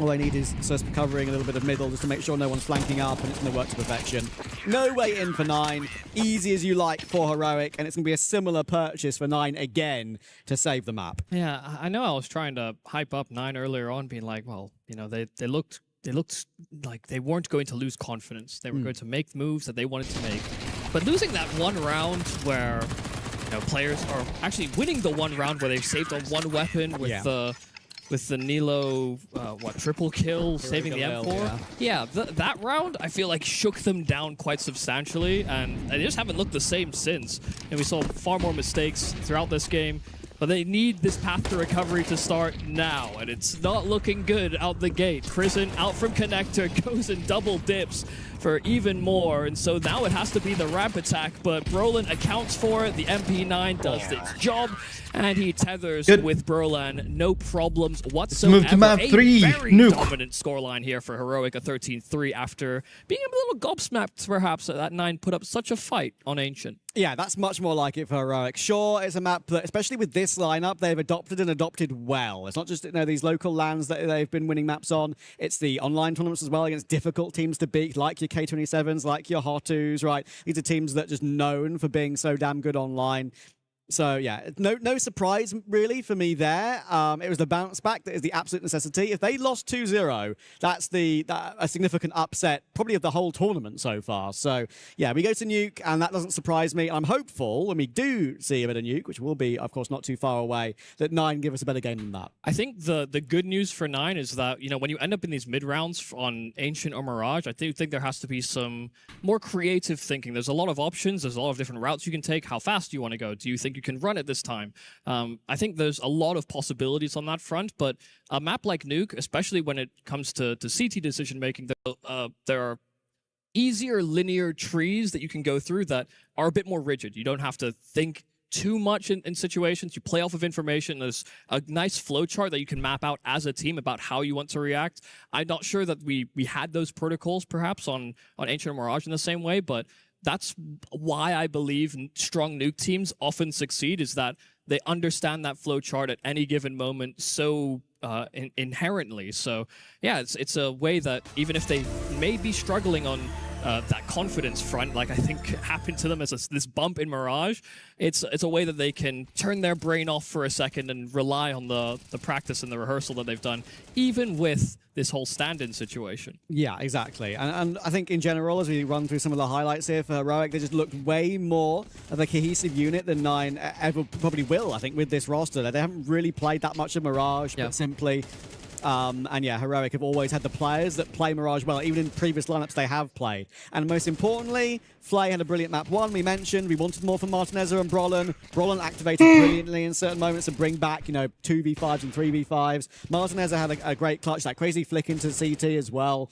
All they need is just covering a little bit of middle just to make sure no one's flanking up, and it's going to work to perfection. No way in for Nine. Easy as you like for Heroic, and it's going to be a similar purchase for Nine again to save the map. Yeah, I know I was trying to hype up Nine earlier on, being like, well, you know, they looked like they weren't going to lose confidence. They were going to make moves that they wanted to make. But losing that one round where, you know, players are actually winning the one round where they've saved on one weapon with the... With the Nilo, triple kill, saving the M4. Yeah, that round, I feel like shook them down quite substantially, and they just haven't looked the same since. And we saw far more mistakes throughout this game, but they need this path to recovery to start now, and it's not looking good out the gate. Prison out from connector, goes and double dips for even more, and so now it has to be the ramp attack, but Brolin accounts for it. The MP9 does its job, and he tethers with Brolan. No problems whatsoever. Let's move to map 3. Very Nuke. dominant scoreline here for Heroic, a 13-3 after being a little gobsmacked, perhaps, that Nine put up such a fight on Ancient. Yeah, that's much more like it for Heroic. Sure, it's a map that, especially with this lineup, they've adopted and adopted well. It's not just, you know, these local lands that they've been winning maps on. It's the online tournaments as well against difficult teams to beat, like your K27s, like your Hotus, right? These are teams that are just known for being so damn good online. So, yeah, no surprise, really, for me there. It was the bounce back that is the absolute necessity. If they lost 2-0, that's a significant upset, probably of the whole tournament so far. So, yeah, we go to Nuke, and that doesn't surprise me. I'm hopeful when we do see a bit of Nuke, which will be, of course, not too far away, that Nine give us a better game than that. I think the good news for Nine is that, you know, when you end up in these mid-rounds on Ancient or Mirage, I think there has to be some more creative thinking. There's a lot of options. There's a lot of different routes you can take. How fast do you want to go? Do you think you can run it this time? I think there's a lot of possibilities on that front, but a map like Nuke, especially when it comes to CT decision making, there are easier linear trees that you can go through that are a bit more rigid. You don't have to think too much in situations. You play off of information. There's a nice flowchart that you can map out as a team about how you want to react. I'm not sure that we had those protocols perhaps on Ancient and Mirage in the same way, but that's why I believe strong Nuke teams often succeed, is that they understand that flowchart at any given moment so inherently. So yeah, it's a way that even if they may be struggling on that confidence front, like I think happened to them as this bump in Mirage, it's a way that they can turn their brain off for a second and rely on the practice and the rehearsal that they've done, even with this whole stand-in situation. Yeah, exactly. And I think in general, as we run through some of the highlights here for Heroic, they just looked way more of a cohesive unit than Nine ever probably will, I think, with this roster. They haven't really played that much of Mirage, but simply And yeah, Heroic have always had the players that play Mirage well, even in previous lineups they have played. And most importantly, Flay had a brilliant map 1, we mentioned. We wanted more from Martineza and Brolin. Brolin activated brilliantly in certain moments to bring back, 2v5s and 3v5s. Martineza had a great clutch, that crazy flick into CT as well.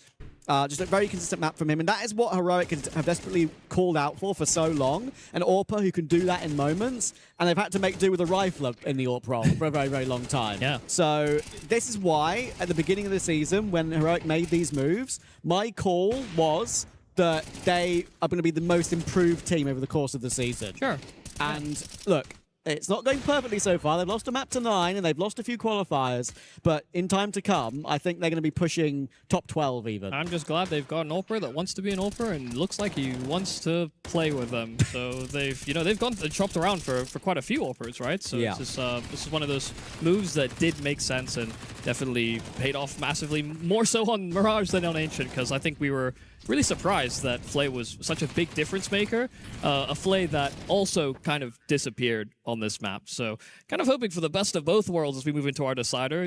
Just a very consistent map from him, and that is what Heroic have desperately called out for so long. An AWPer who can do that in moments, and they've had to make do with a rifle in the AWP role for a very, very long time. Yeah. So this is why, at the beginning of the season, when Heroic made these moves, my call was that they are going to be the most improved team over the course of the season. Sure. And look, it's not going perfectly so far. They've lost a map to 9, and they've lost a few qualifiers. But in time to come, I think they're going to be pushing top 12 even. I'm just glad they've got an AWPer that wants to be an AWPer and looks like he wants to play with them. So they've gone and chopped around for quite a few AWPers, right? So yeah. this is one of those moves that did make sense and definitely paid off massively, more so on Mirage than on Ancient, because I think we were really surprised that Flay was such a big difference maker. A Flay that also kind of disappeared on this map. So kind of hoping for the best of both worlds as we move into our decider.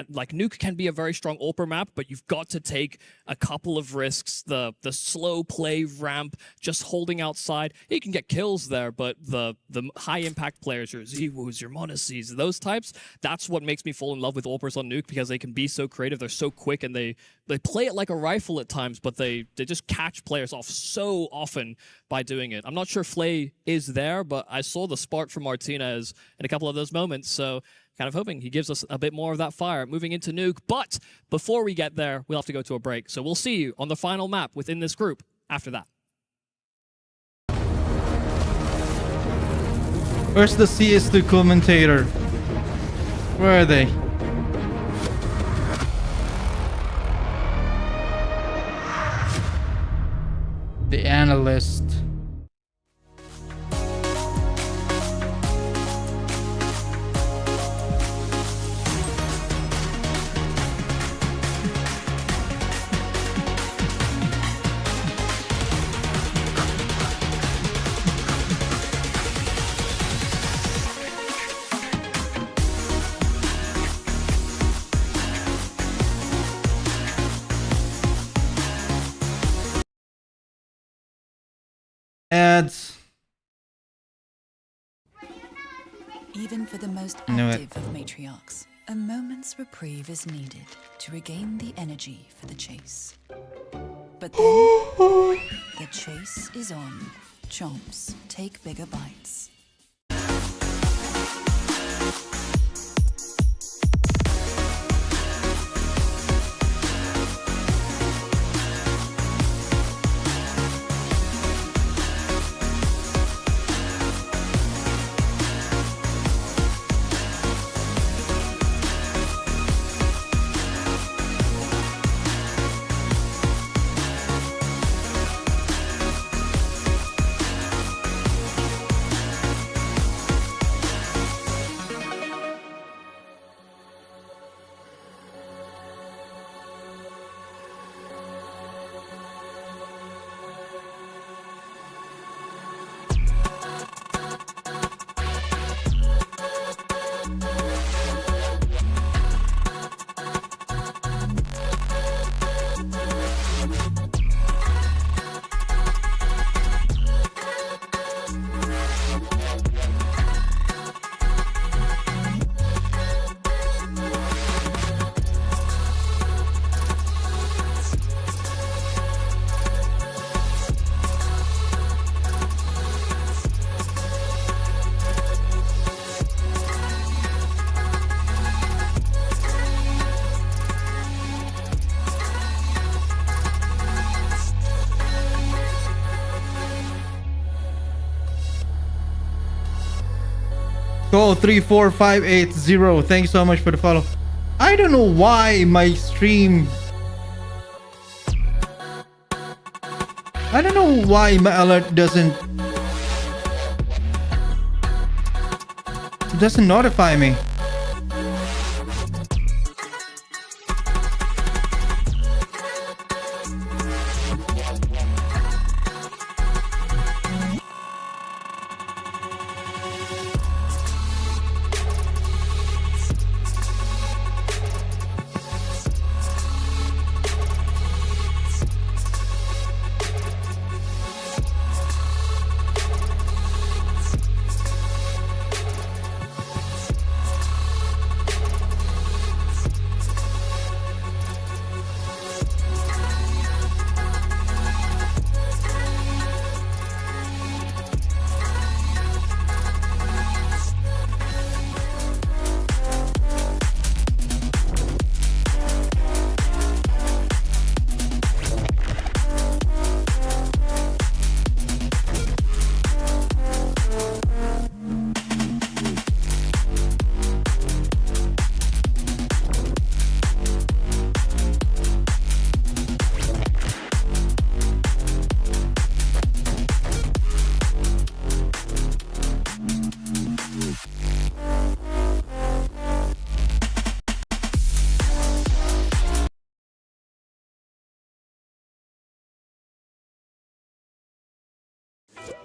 Like Nuke can be a very strong AWPer map, but you've got to take a couple of risks. The slow play ramp, just holding outside. You can get kills there, but the high impact players, your Ziwus, your Monacies, those types, that's what makes me fall in love with AWPers on Nuke, because they can be so creative, they're so quick, and they play it like a rifle at times, but they just catch players off so often by doing it. I'm not sure Flay is there, but I saw the spark from Martinez in a couple of those moments, so kind of hoping he gives us a bit more of that fire moving into Nuke. But before we get there, we'll have to go to a break. So we'll see you on the final map within this group after that. Where's the CS2 commentator? Where are they? The analyst. Ads. Even for the most Knew it. active of matriarchs, a moment's reprieve is needed to regain the energy for the chase. But then, the chase is on. Chomps take bigger bites. Go 34580. Thanks so much for the follow. I don't know why my stream. I don't know why my alert doesn't notify me.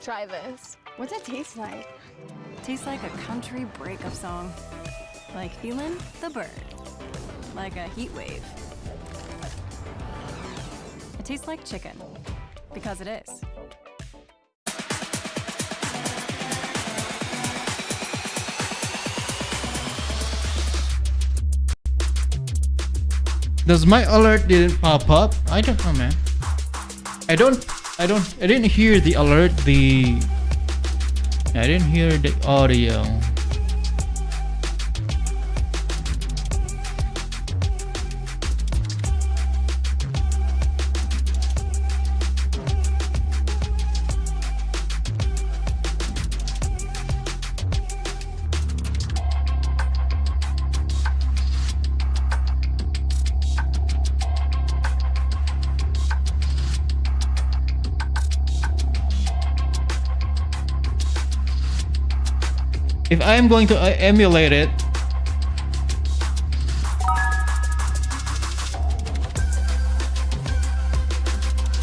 try this. What's it taste like? Tastes like a country breakup song. Like feeling the bird. Like a heat wave. It tastes like chicken. Because it is. Does my alert didn't pop up? I don't know, man. I didn't hear the alert. I didn't hear the audio. If I am going to emulate it,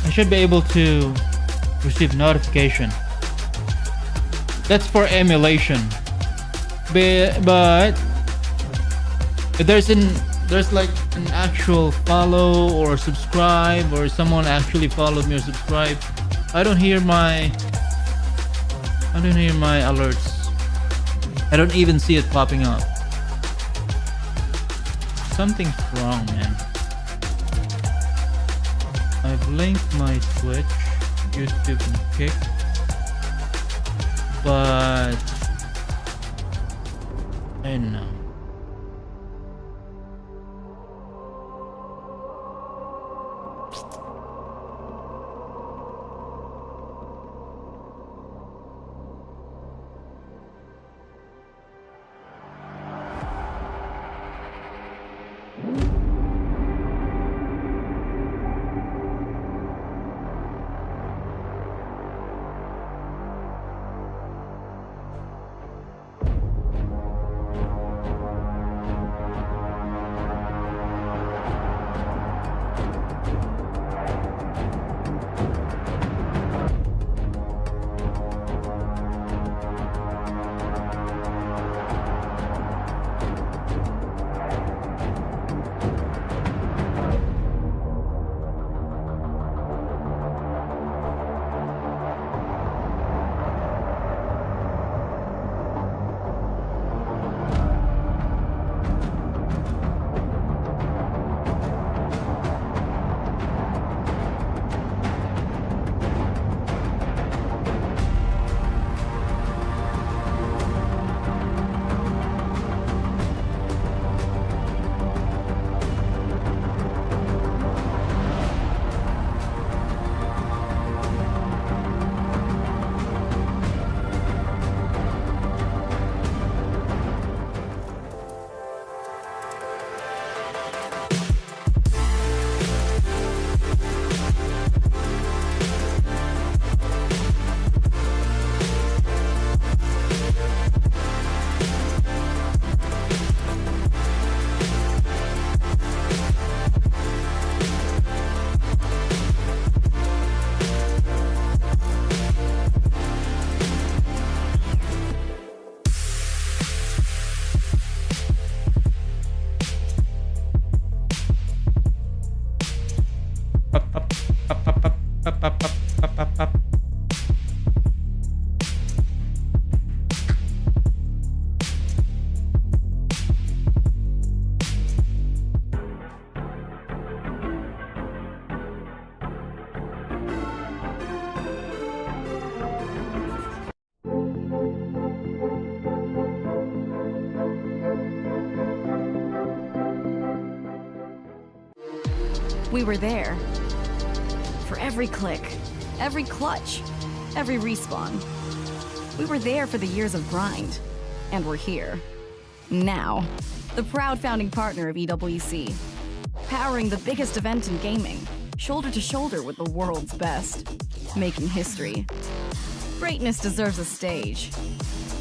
I should be able to receive notification. That's for emulation. But if there's like an actual follow or subscribe, or someone actually followed me or subscribed, I don't hear my alerts. I don't even see it popping up. Something's wrong, man. I've linked my Twitch, YouTube, and Kick, but I don't know. We were there. For every click, every clutch, every respawn. We were there for the years of grind. And we're here. Now. The proud founding partner of EWC. Powering the biggest event in gaming. Shoulder to shoulder with the world's best. Making history. Greatness deserves a stage.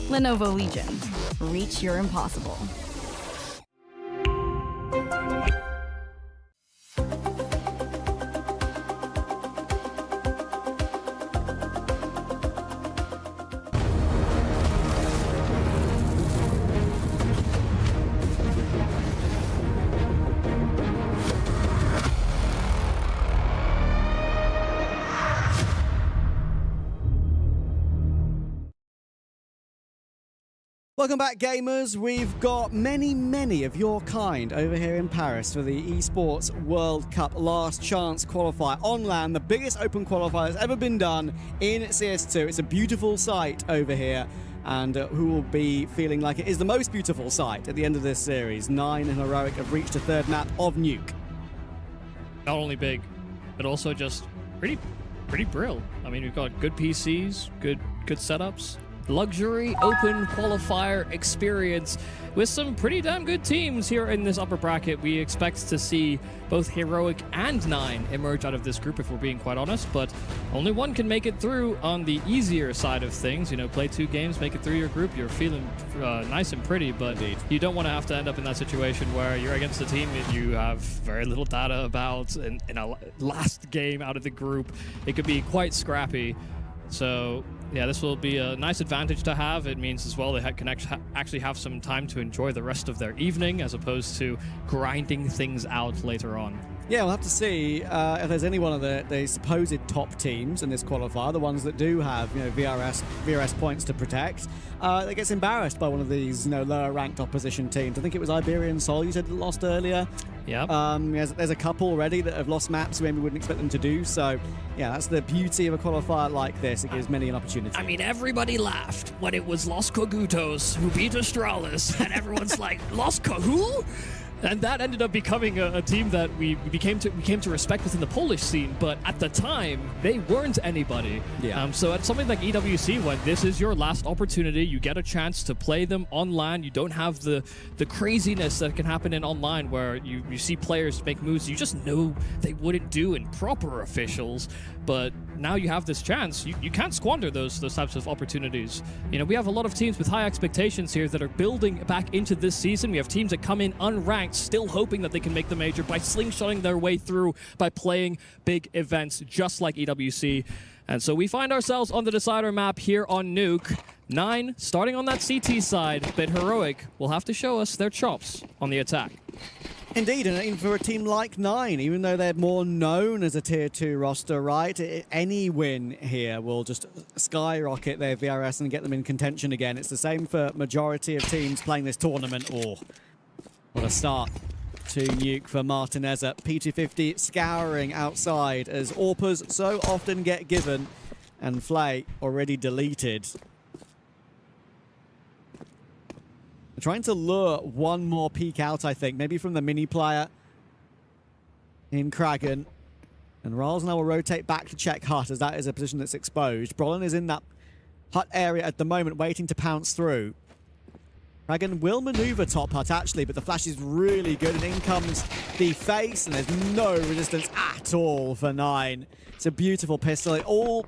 Lenovo Legion. Reach your impossible. Welcome back, gamers. We've got many of your kind over here in Paris for the Esports World Cup last chance qualifier on land, the biggest open qualifier that's ever been done in CS2. It's a beautiful sight over here, and who will be feeling like it is the most beautiful sight at the end of this series. 9 and Heroic have reached a third map of Nuke. Not only big, but also just pretty brill. I mean, we've got good PCs, good setups, luxury open qualifier experience with some pretty damn good teams here in this upper bracket. We expect to see both Heroic and 9 emerge out of this group, if we're being quite honest, but only one can make it through on the easier side of things. You know, play 2 games, make it through your group, you're feeling nice and pretty, but you don't want to have to end up in that situation where you're against a team that you have very little data about in a last game out of the group. It could be quite scrappy. So yeah, this will be a nice advantage to have. It means as well they can actually have some time to enjoy the rest of their evening as opposed to grinding things out later on. Yeah, we'll have to see if there's any one of the supposed top teams in this qualifier, the ones that do have, you know, VRS points to protect, that gets embarrassed by one of these, you know, lower ranked opposition teams. I think it was Iberian Sol you said that lost earlier. Yeah. There's a couple already that have lost maps we maybe wouldn't expect them to do. So yeah, that's the beauty of a qualifier like this. It gives many an opportunity. I mean, everybody laughed when it was Los Cogutos who beat Astralis, and everyone's like, Los Who? And that ended up becoming a team that we came to respect within the Polish scene, but at the time, they weren't anybody. Yeah. So at something like EWC, when this is your last opportunity, you get a chance to play them online. You don't have the craziness that can happen in online where you see players make moves you just know they wouldn't do in proper officials. But now you have this chance. You can't squander those types of opportunities. You know, we have a lot of teams with high expectations here that are building back into this season. We have teams that come in unranked, still hoping that they can make the major by slingshotting their way through, by playing big events just like EWC. And so we find ourselves on the decider map here on Nuke. 9 starting on that CT side, but Heroic will have to show us their chops on the attack. Indeed, and even for a team like 9, even though they're more known as a Tier 2 roster, right, any win here will just skyrocket their VRS and get them in contention again. It's the same for majority of teams playing this tournament. Oh, what a start to Nuke for Martineza. P250 scouring outside as AWPers so often get given, and Flay already deleted. Trying to lure one more peek out, I think. Maybe from the mini player in Kragan. And Rals now will rotate back to check Hut, as that is a position that's exposed. Brolin is in that Hut area at the moment, waiting to pounce through. Kragan will maneuver top Hut, actually, but the flash is really good. And in comes the face, and there's no resistance at all for 9. It's a beautiful pistol. It all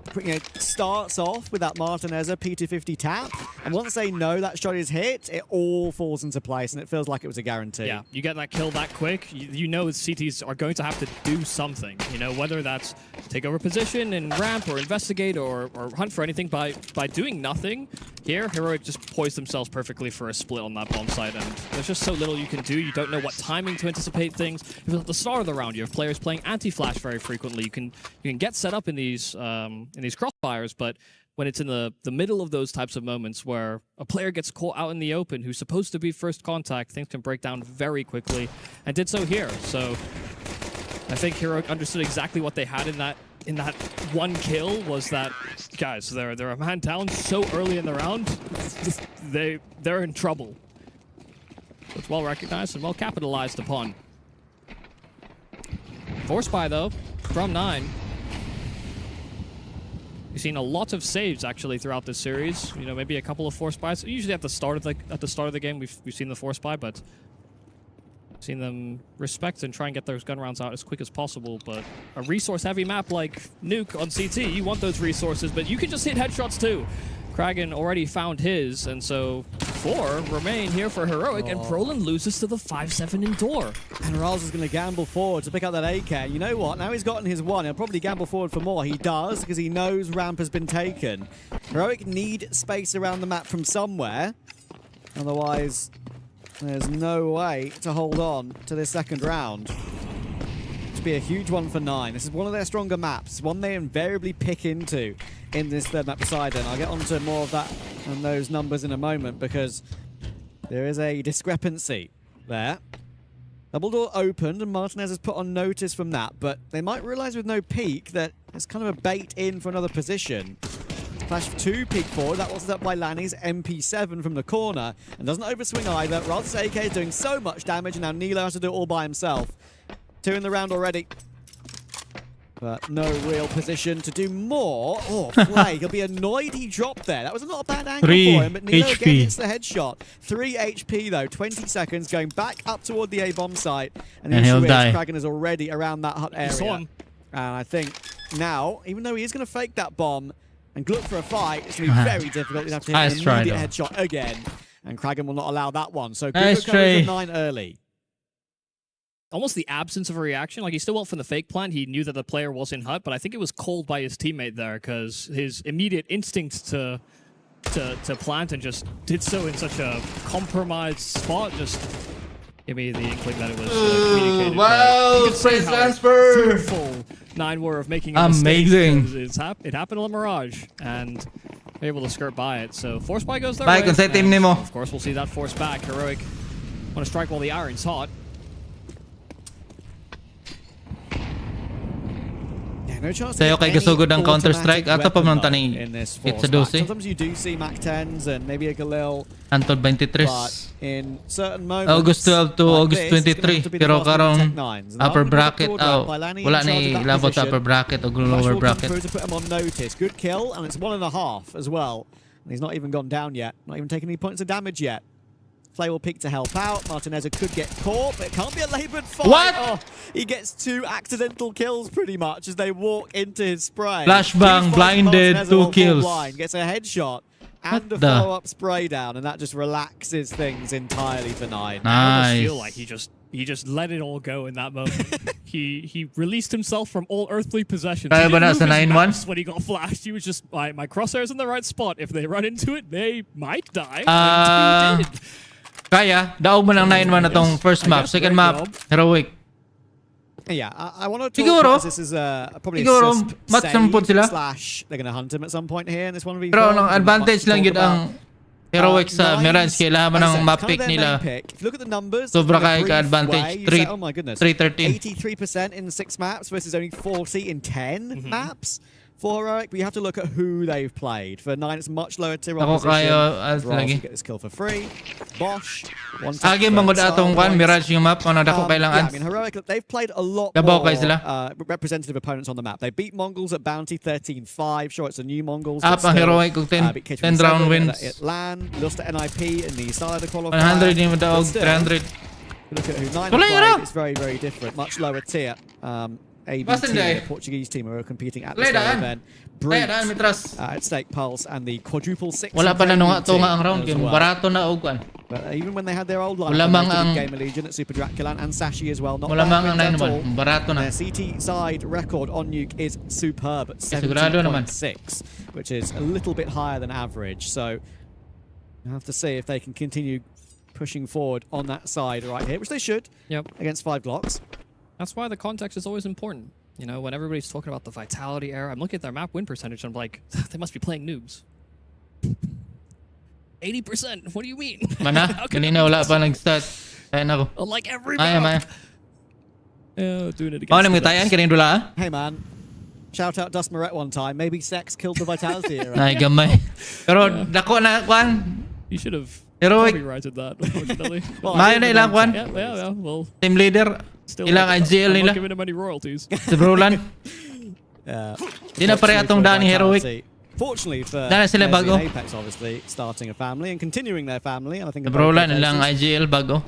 starts off with that Martineza P250 tap, and once they know that shot is hit, it all falls into place, and it feels like it was a guarantee. Yeah, you get that kill that quick, you know CTs are going to have to do something. You know, whether that's take over position and ramp or investigate or hunt for anything. By doing nothing here, Heroic just poised themselves perfectly for a split on that bomb site, and there's just so little you can do. You don't know what timing to anticipate things. At the start of the round, you have players playing anti-flash very frequently. You can get set up in these crossfires, but when it's in the middle of those types of moments where a player gets caught out in the open who's supposed to be first contact, things can break down very quickly, and did so here. So I think Heroic understood exactly what they had in that one kill, was that, guys, they're a man down so early in the round, they're in trouble. It's well recognized and well capitalized upon. Force buy though from 9. We've seen a lot of saves actually throughout this series. You know, maybe a couple of force buys. Usually at the start of the game, we've seen the force buy, but seen them respect and try and get those gun rounds out as quick as possible. But a resource-heavy map like Nuke on CT, you want those resources, but you can just hit headshots too. Kragan already found his, and so 4 remain here for Heroic, and Brolin loses to the 5-7 in door. And Rals is going to gamble forward to pick up that AK. You know what? Now he's gotten his one. He'll probably gamble forward for more. He does, because he knows ramp has been taken. Heroic need space around the map from somewhere. Otherwise, there's no way to hold on to this second round. This would be a huge one for 9. This is one of their stronger maps. One they invariably pick into in this third map beside them. I'll get onto more of that and those numbers in a moment because there is a discrepancy there. Double door opened and Martinez has put on notice from that, but they might realize with no peek that it's kind of a bait in for another position. Flash 2 peek forward, that was up by Lanny's MP7 from the corner and doesn't overswing either. Rod's AK is doing so much damage and now Nilo has to do it all by himself. 2 in the round already. But no real position to do more. Oh, Flay, he'll be annoyed he dropped there. That was not a bad angle for him, but Nilo again hits the headshot. 3 HP though, 20 seconds, going back up toward the A-bomb site. And the issue is Kragan is already around that hut area. And I think now, even though he is going to fake that bomb and look for a fight, it's going to be very difficult. He'd have to hit an immediate headshot again. And Kragan will not allow that one. So good recovery from 9 early. Almost the absence of a reaction. Like, he still went for the fake plant. He knew that the player was in hut, but I think it was called by his teammate there because his immediate instinct to plant and just did so in such a compromised spot just gave me the inkling that it was communicated. Wow, space transfer! Full 9 were of making a amazing. Mistake. It happened on Mirage, and able to skirt by it. So force buy goes their Bye, way. kung sa team nimo. Of course, we'll see that force back. Heroic want to strike while the iron's hot. No chance Sa'yo kay gasugod ang Counter-Strike. Ato pa man tani Pizza 12. Sometimes you do see Mac 10s and maybe a Galil. Antod 23. But in certain moments, August 12 to like August 23. Pero karon upper bracket. Wala ni labot sa upper bracket o lower bracket. To put him on notice. Good kill, and it's 1.5 as well. And he's not even gone down yet. Not even taking any points of damage yet. Flay will peek to help out. Martinez could get caught, but it can't be a laboured fight. What? Oh, he gets 2 accidental kills pretty much as they walk into his spray. Flashbang, blinded, 2 kills. Blind, gets a headshot and a follow-up spray down, and that just relaxes things entirely for 9. I feel like he just let it all go in that moment. he released himself from all earthly possessions. He didn't move his mouse when he got flashed. He was just, my crosshair's in the right spot. If they run into it, they might die. And he did. Kaya, daog mo ng 9-1 na tong first map. Second map, Heroic. Yeah, I want to talk about this is probably a save slash they're going to hunt him at some point here in this 1v4. Pero ang advantage lang yun ang Heroic sa Mirage. Kailangan mo ng map pick nila. If you look at the numbers, sobra kayo ka-advantage. 313. 83% in 6 maps versus only 40 in 10 maps. For Heroic, we have to look at who they've played. For 9, it's much lower tier opposition. Lagi get this kill for free. Bosch. Agi mangod atong kan Mirage yung map ano dako kailangan. Yeah, I mean Heroic, they've played a lot more representative opponents on the map. They beat Mongols at Bounty 13-5. Sure, it's a new Mongols. Up ang Heroic kung 10 round wins. Land lost to NIP in the start of the qualifier. 100 yung daog 300. Look at who 9 played. It's very, very different. Much lower tier. ABC, the Portuguese team who are competing at this event. At stake Pulse and the quadruple 6. Wala pa na nga to nga ang round game. Barato na og kan. But even when they had their old line, Gamer Legion at Super Draculan and Sashi as well. Not wala mang ang 9-1. Barato na. Their CT side record on Nuke is superb at 70.6, which is a little bit higher than average. So you have to see if they can continue pushing forward on that side right here, which they should. Against 5 Glocks. That's why the context is always important. You know, when everybody's talking about the Vitality era, I'm looking at their map win percentage and I'm like, they must be playing noobs. 80%? What do you mean? Mana? Kanina wala pa nag-start. Kaya na ko. Like every map. Doing it again. Ano tayan kanina dula? Hey man. Shout out Dust Moret one time. Maybe Sex killed the Vitality era. Ay, gamay. Pero dako na kwan. You should have Heroic. copyrighted that, unfortunately. Mayo na ilang kwan. Yeah. Well, team leader. Still ilang IGL nila. I'm not giving him any royalties. Si Brolan. Di na pare atong Dani Heroic. Fortunately for sila bago. Apex, obviously starting a family and continuing their family, and I think Brolan ilang IGL bago.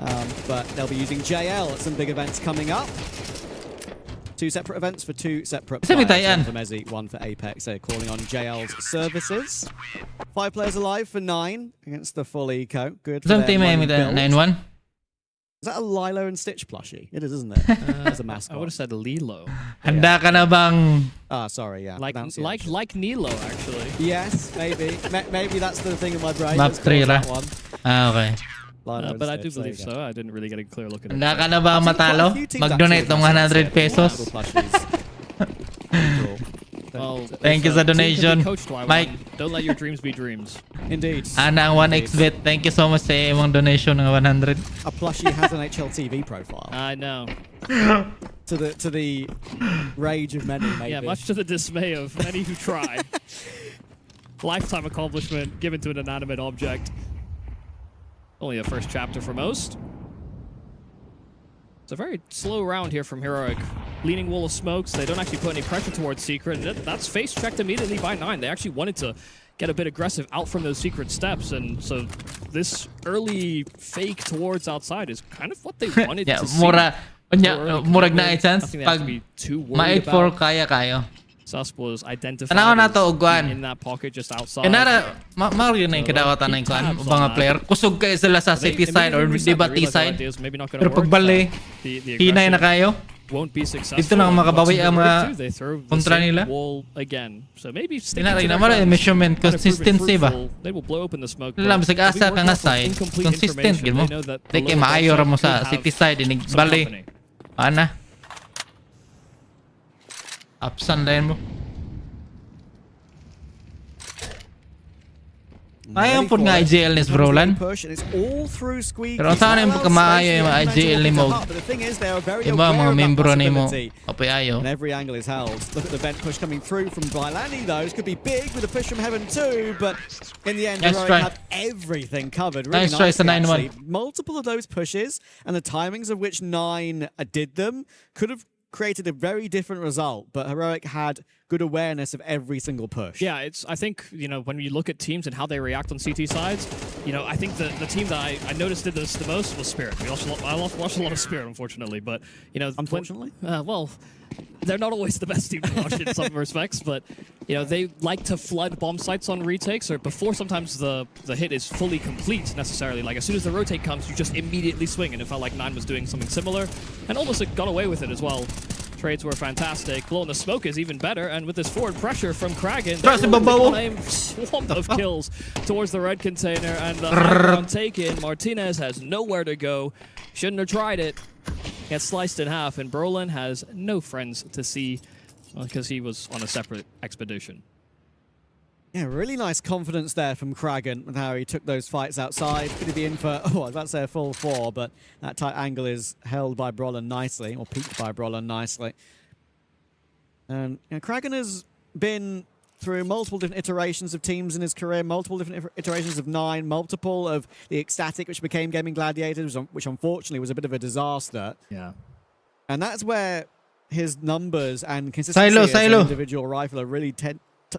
But they'll be using JL at some big events coming up. 2 separate events for 2 separate players. One for Mezzi, 1 for Apex. They're calling on JL's services. 5 players alive for 9 against the full eco. Good for their money build. 9-1. Is that a Lilo and Stitch plushie? It is, isn't it? As a mascot. I would have said Lilo. Handa ka na bang? Sorry, yeah. Like Nilo, actually. Yes, maybe. Maybe that's the thing in my brain. Map 3 ra. Okay. But I do believe so. I didn't really get a clear look at it. Handa ka na ba matalo? Mag-donate ng 100 pesos. Well, Thank you sa donation. Mike. Don't let your dreams be dreams. Indeed. Ana 1xbet. Thank you so much sa imong donation ng 100. A plushie has an HLTV profile. I know. To the rage of many, maybe. Yeah, much to the dismay of many who try. Lifetime accomplishment given to an inanimate object. Only a first chapter for most. It's a very slow round here from Heroic. Leaning wall of smokes. They don't actually put any pressure towards Secret. That's face checked immediately by 9. They actually wanted to get a bit aggressive out from those Secret steps. And so this early fake towards outside is kind of what they wanted to see. Murag na chance pag ma-8-4 kaya kayo. Sus was identified in that pocket just outside. Kanara, mario na yung kadawatan ng kuan mga player. Kusog kayo sila sa city side or di ba T-side. Pero pagbali, hinay na kayo. Dito lang makabawi ang mga kontra nila. Tinari naman yung measurement consistency ba? Alam, sag-asa ka nga side, consistent gil mo. Like maayo ra mo sa city side, bali. Ana? Upsan line mo. Ayaw po nga IGL nis Brolan. Pero saan yung pagkamaayo yung IGL ni mo? Diba mga membro ni mo? Kapay ayaw. And every angle is held. Look at the vent push coming through from Bylani though. This could be big with a push from Heaven too, but in the end, Heroic had everything covered. Really nice try sa 9-1. Multiple of those pushes and the timings of which 9 did them could have created a very different result, but Heroic had good awareness of every single push. Yeah, I think, when you look at teams and how they react on CT sides, I think the team that I noticed did this the most was Spirit. I watched a lot of Spirit, unfortunately, but, Unfortunately? Well, they're not always the best team to watch in some respects, but, they like to flood bomb sites on retakes, or before sometimes the hit is fully complete, necessarily. Like, as soon as the rotate comes, you just immediately swing, and it felt like 9 was doing something similar, and almost got away with it as well. Trades were fantastic. Blowing the smoke is even better, and with this forward pressure from Kragan, a swamp of kills towards the red container, and the high ground taken. Martinez has nowhere to go. Shouldn't have tried it. Gets sliced in half, and Brolin has no friends to see because he was on a separate expedition. Yeah, really nice confidence there from Kragan with how he took those fights outside. Could he be in for, I was about to say a full 4, but that tight angle is held by Brolin nicely, or peaked by Brolin nicely. And Kragan has been through multiple different iterations of teams in his career, multiple different iterations of 9, multiple of the Ecstatic, which became Gaming Gladiators, which unfortunately was a bit of a disaster. Yeah. And that's where his numbers and consistency as an individual rifler really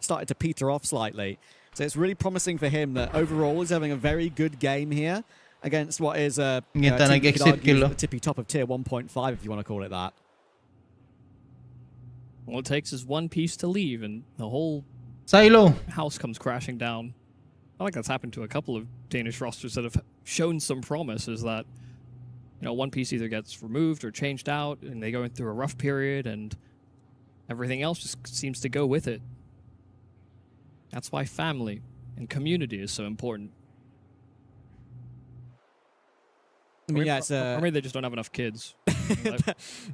started to peter off slightly. So it's really promising for him that overall he's having a very good game here against what is a team you could argue the tippy top of tier 1.5, if you want to call it that. All it takes is one piece to leave, and the whole house comes crashing down. I think that's happened to a couple of Danish rosters that have shown some promise, is that one piece either gets removed or changed out, and they go through a rough period, and everything else just seems to go with it. That's why family and community is so important. I mean, yeah, or maybe they just don't have enough kids.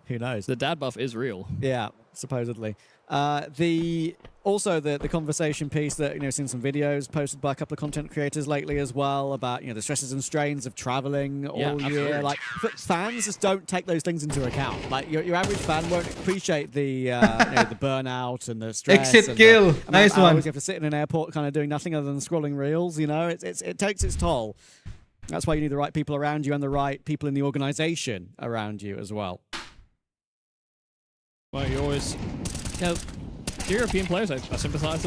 Who knows? The dad buff is real. Yeah, supposedly. Also the conversation piece that seen some videos posted by a couple of content creators lately as well about the stresses and strains of traveling all year. Like, fans just don't take those things into account. Like your average fan won't appreciate the the burnout and the stress. Exit kill, nice one. You have to sit in an airport kind of doing nothing other than scrolling reels. It takes its toll. That's why you need the right people around you and the right people in the organization around you as well. Well, you always, European players I sympathize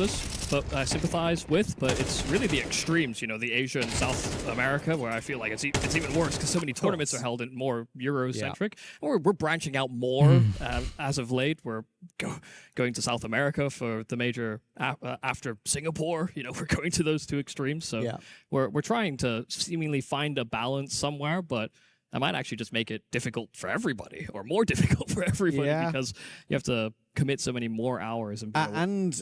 with, but it's really the extremes, the Asia and South America, where I feel like it's even worse because so many tournaments are held in more Euro-centric. Yeah. We're branching out more as of late. We're going to South America for the major after Singapore. We're going to those two extremes. So we're trying to seemingly find a balance somewhere, but that might actually just make it difficult for everybody, or more difficult for everybody, because you have to commit so many more hours and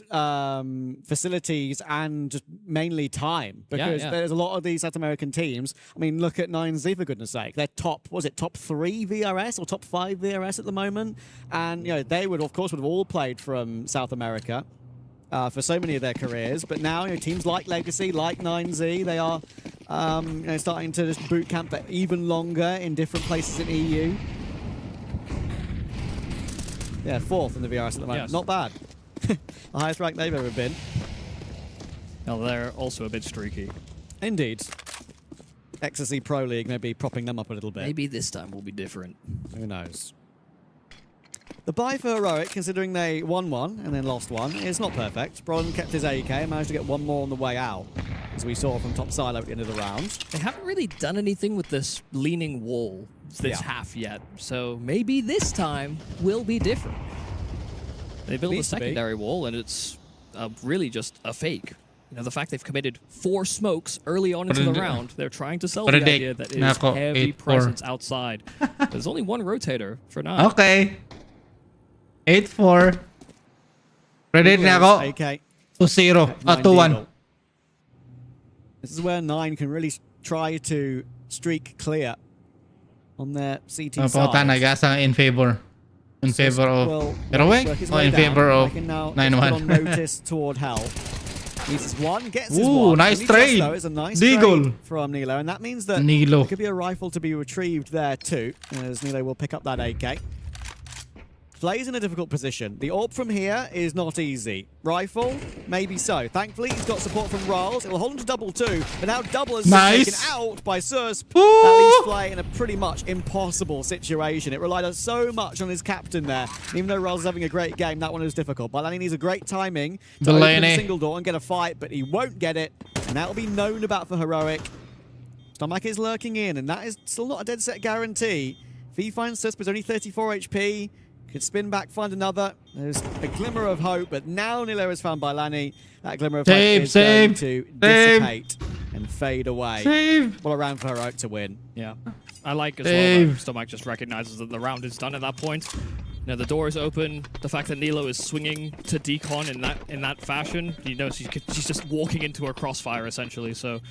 facilities and just mainly time, because there's a lot of these South American teams. I mean, look at 9Z, for goodness sake. They're top 3 VRS or top 5 VRS at the moment, and they would of course have all played from South America. for so many of their careers. But now, teams like Legacy, like 9Z, they are starting to just boot camp for even longer in different places in EU. Yeah, 4th in the VRS at the moment. Yes. Not bad. The highest rank they've ever been. Well, they're also a bit streaky. Indeed. Ecstasy Pro League may be propping them up a little bit. Maybe this time will be different. Who knows? The buy for Heroic, considering they won one and then lost one, is not perfect. Bron kept his AK and managed to get one more on the way out, as we saw from top silo at the end of the round. They haven't really done anything with this leaning wall this half yet, so maybe this time will be different. They built a secondary wall, and it's really just a fake. The fact they've committed 4 smokes early on into the round, they're trying to sell the idea that it is heavy presence outside. There's only one rotator for now. Okay. 8-4. Ready na ako. AK. 2-0. 2-1. This is where 9 can really try to streak clear on their CT side. Nagasa in favor. In favor of Heroic or in favor of 9-1? On notice toward hell. Uses one, gets his Ooh, one. nice trade. It's a nice Deagle trade from Nilo, and that means that Nilo. there could be a rifle to be retrieved there too, as Nilo will pick up that AK. Flay's in a difficult position. The AWP from here is not easy. Rifle, maybe so. Thankfully, he's got support from Riles. It will hold him to double 2, but now double is taken out by Susp. That leaves Flay in a pretty much impossible situation. It relied on so much on his captain there. Even though Riles is having a great game, that one was difficult. Balani needs a great timing to open a single door and get a fight, but he won't get it, and that will be known about for Heroic. Stomach is lurking in, and that is still not a dead set guarantee. If he finds Susp is only 34 HP, could spin back, find another. There's a glimmer of hope, but now Nilo is found by Lani. That glimmer of hope is going to dissipate and fade away. What a round for Heroic to win. Yeah. I like as well that Stomach just recognizes that the round is done at that point. The door is open. The fact that Nilo is swinging to decon in that fashion, she's just walking into a crossfire essentially. So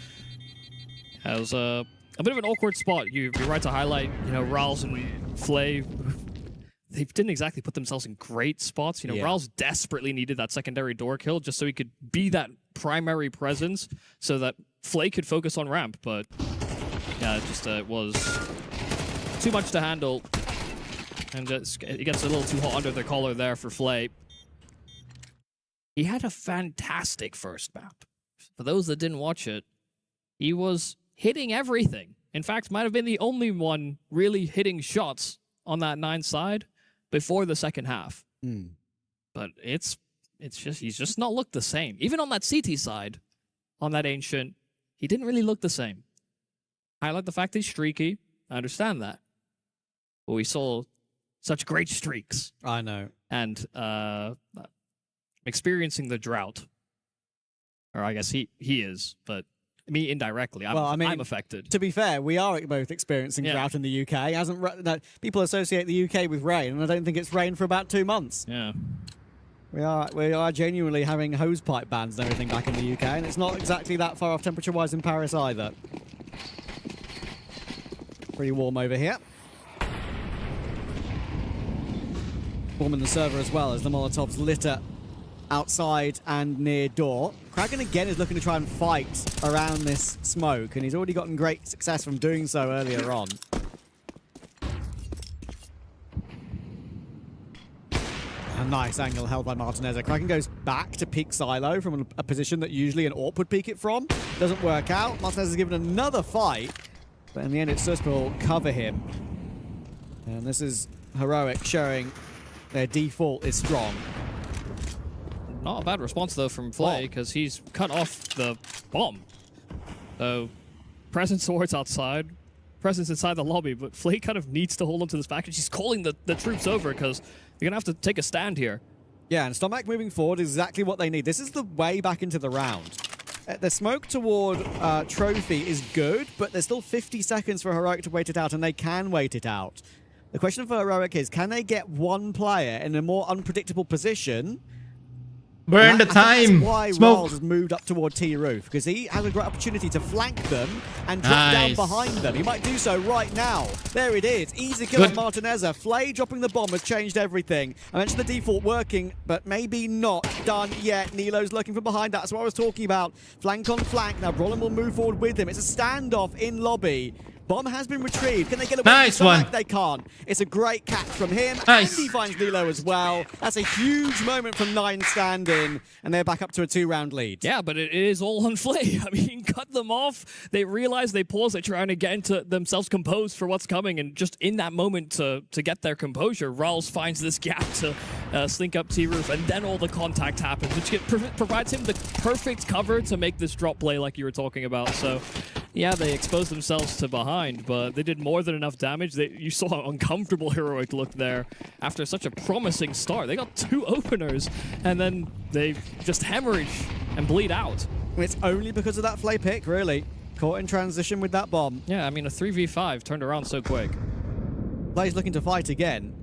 it was a bit of an awkward spot. You're right to highlight, Riles and Flay. They didn't exactly put themselves in great spots. Riles desperately needed that secondary door kill just so he could be that primary presence so that Flay could focus on ramp. But yeah, it was too much to handle. And it gets a little too hot under the collar there for Flay. He had a fantastic first map. For those that didn't watch it, he was hitting everything. In fact, might have been the only one really hitting shots on that 9 side before the second half. But he's just not looked the same. Even on that CT side, on that Ancient, he didn't really look the same. I like the fact he's streaky. I understand that. But we saw such great streaks. I know. And experiencing the drought. Or I guess he is, but me indirectly. I'm affected. To be fair, we are both experiencing drought in the UK. People associate the UK with rain, and I don't think it's rained for about 2 months. Yeah. We are genuinely having hosepipe bans and everything back in the UK, and it's not exactly that far off temperature-wise in Paris either. Pretty warm over here. Warm in the server as well as the Molotovs litter outside and near door. Kraken again is looking to try and fight around this smoke, and he's already gotten great success from doing so earlier on. A nice angle held by Martinez. Kraken goes back to peek silo from a position that usually an AWP would peek it from. Doesn't work out. Martinez is given another fight, but in the end it's Susp will cover him. And this is Heroic showing their default is strong. Not a bad response, though, from Flay, because he's cut off the bomb. So, presence towards outside, presence inside the lobby, but Flay kind of needs to hold on to this package. He's calling the troops over, because they're going to have to take a stand here. Yeah, and Stomach moving forward is exactly what they need. This is the way back into the round. The smoke toward Trophy is good, but there's still 50 seconds for Heroic to wait it out, and they can wait it out. The question for Heroic is, can they get one player in a more unpredictable position Burn the And that's time. why Smoke. Rolls has moved up toward T-Roof, because he has a great opportunity to flank them and drop down Nice. behind them. He might do so right now. There it is. Easy kill Good. on Martinez. Flay dropping the bomb has changed everything. I mentioned the default working, but maybe not done yet. Nilo's lurking from behind. That's what I was talking about. Flank on flank. Now Brolin will move forward with him. It's a standoff in lobby. Bomb has been retrieved. Can they get away Nice from the one. back? They can't. It's a great catch from him. Nice. And he finds Nilo as well. That's a huge moment from 9 standing. And they're back up to a 2-round lead. Yeah, but it is all on Flay. I mean, cut them off. They realize, they pause, they're trying to get into themselves composed for what's coming. And just in that moment to get their composure, Rawls finds this gap to slink up T-Roof. And then all the contact happens, which provides him the perfect cover to make this drop play like you were talking about. So, yeah, they exposed themselves to behind, but they did more than enough damage. You saw how uncomfortable Heroic looked there after such a promising start. They got 2 openers, and then they just hemorrhage and bleed out. It's only because of that Flay pick, really. Caught in transition with that bomb. Yeah, I mean, a 3v5 turned around so quick. Flay's looking to fight again.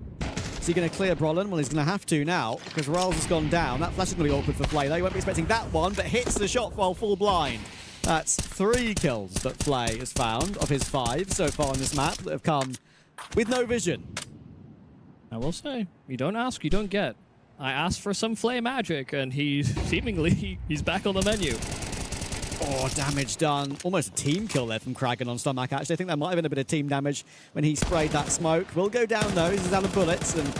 Is he going to clear Brolin? Well, he's going to have to now, because Rawls has gone down. That flash is going to be awkward for Flay, though. He won't be expecting that one, but hits the shot while full blind. That's 3 kills that Flay has found of his 5 so far on this map that have come with no vision. I will say, you don't ask, you don't get. I asked for some Flay magic, and he's back on the menu. Oh, damage done. Almost a team kill there from Kragan on Stomach, actually. I think there might have been a bit of team damage when he sprayed that smoke. Will go down, though. He's out of bullets, and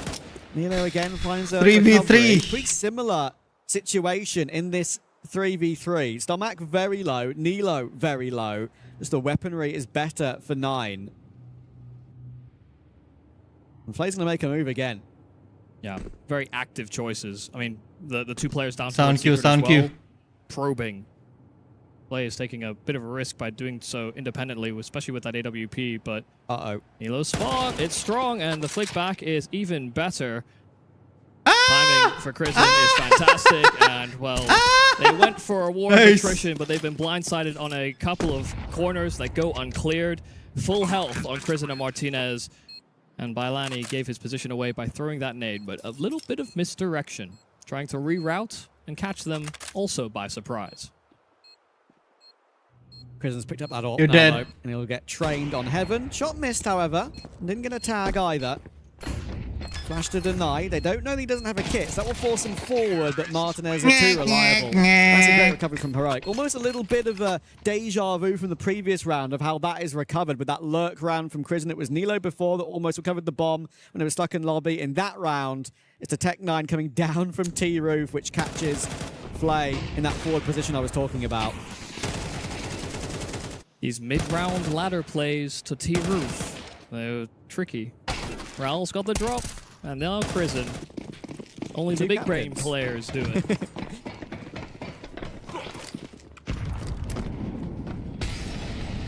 Nilo again finds a 3v3. Pretty similar situation in this 3v3. Stomach very low, Nilo very low. Just the weaponry is better for 9. And Flay's going to make a move again. Yeah, very active choices. I mean, the 2 players down. Sound towards cue, Secret as sound well, cue. probing. Flay is taking a bit of a risk by doing so independently, especially with that AWP, but Nilo's spot, it's strong, and the flick back is even better. Timing for Crimson is fantastic, and, well, they went for a war of attrition, but they've been blindsided on a couple of corners that go uncleared. Full health on Crimson and Martinez, and Bailani gave his position away by throwing that nade, but a little bit of misdirection, trying to reroute and catch them also by surprise. Crimson's picked up that ult You're now, dead. though, and he'll get trained on Heaven. Shot missed, however. Didn't get a tag either. Flash to deny. They don't know that he doesn't have a kit, so that will force him forward, but Martinez is too reliable. That's a great recovery from Heroic. Almost a little bit of a deja vu from the previous round of how that is recovered with that lurk round from Crimson. It was Nilo before that almost recovered the bomb when it was stuck in lobby. In that round, it's a Tech 9 coming down from T-Roof, which catches Flay in that forward position I was talking about. These mid-round ladder plays to T-Roof, they're tricky. Raul's got the drop, and now Crimson. Only the big brain players do it.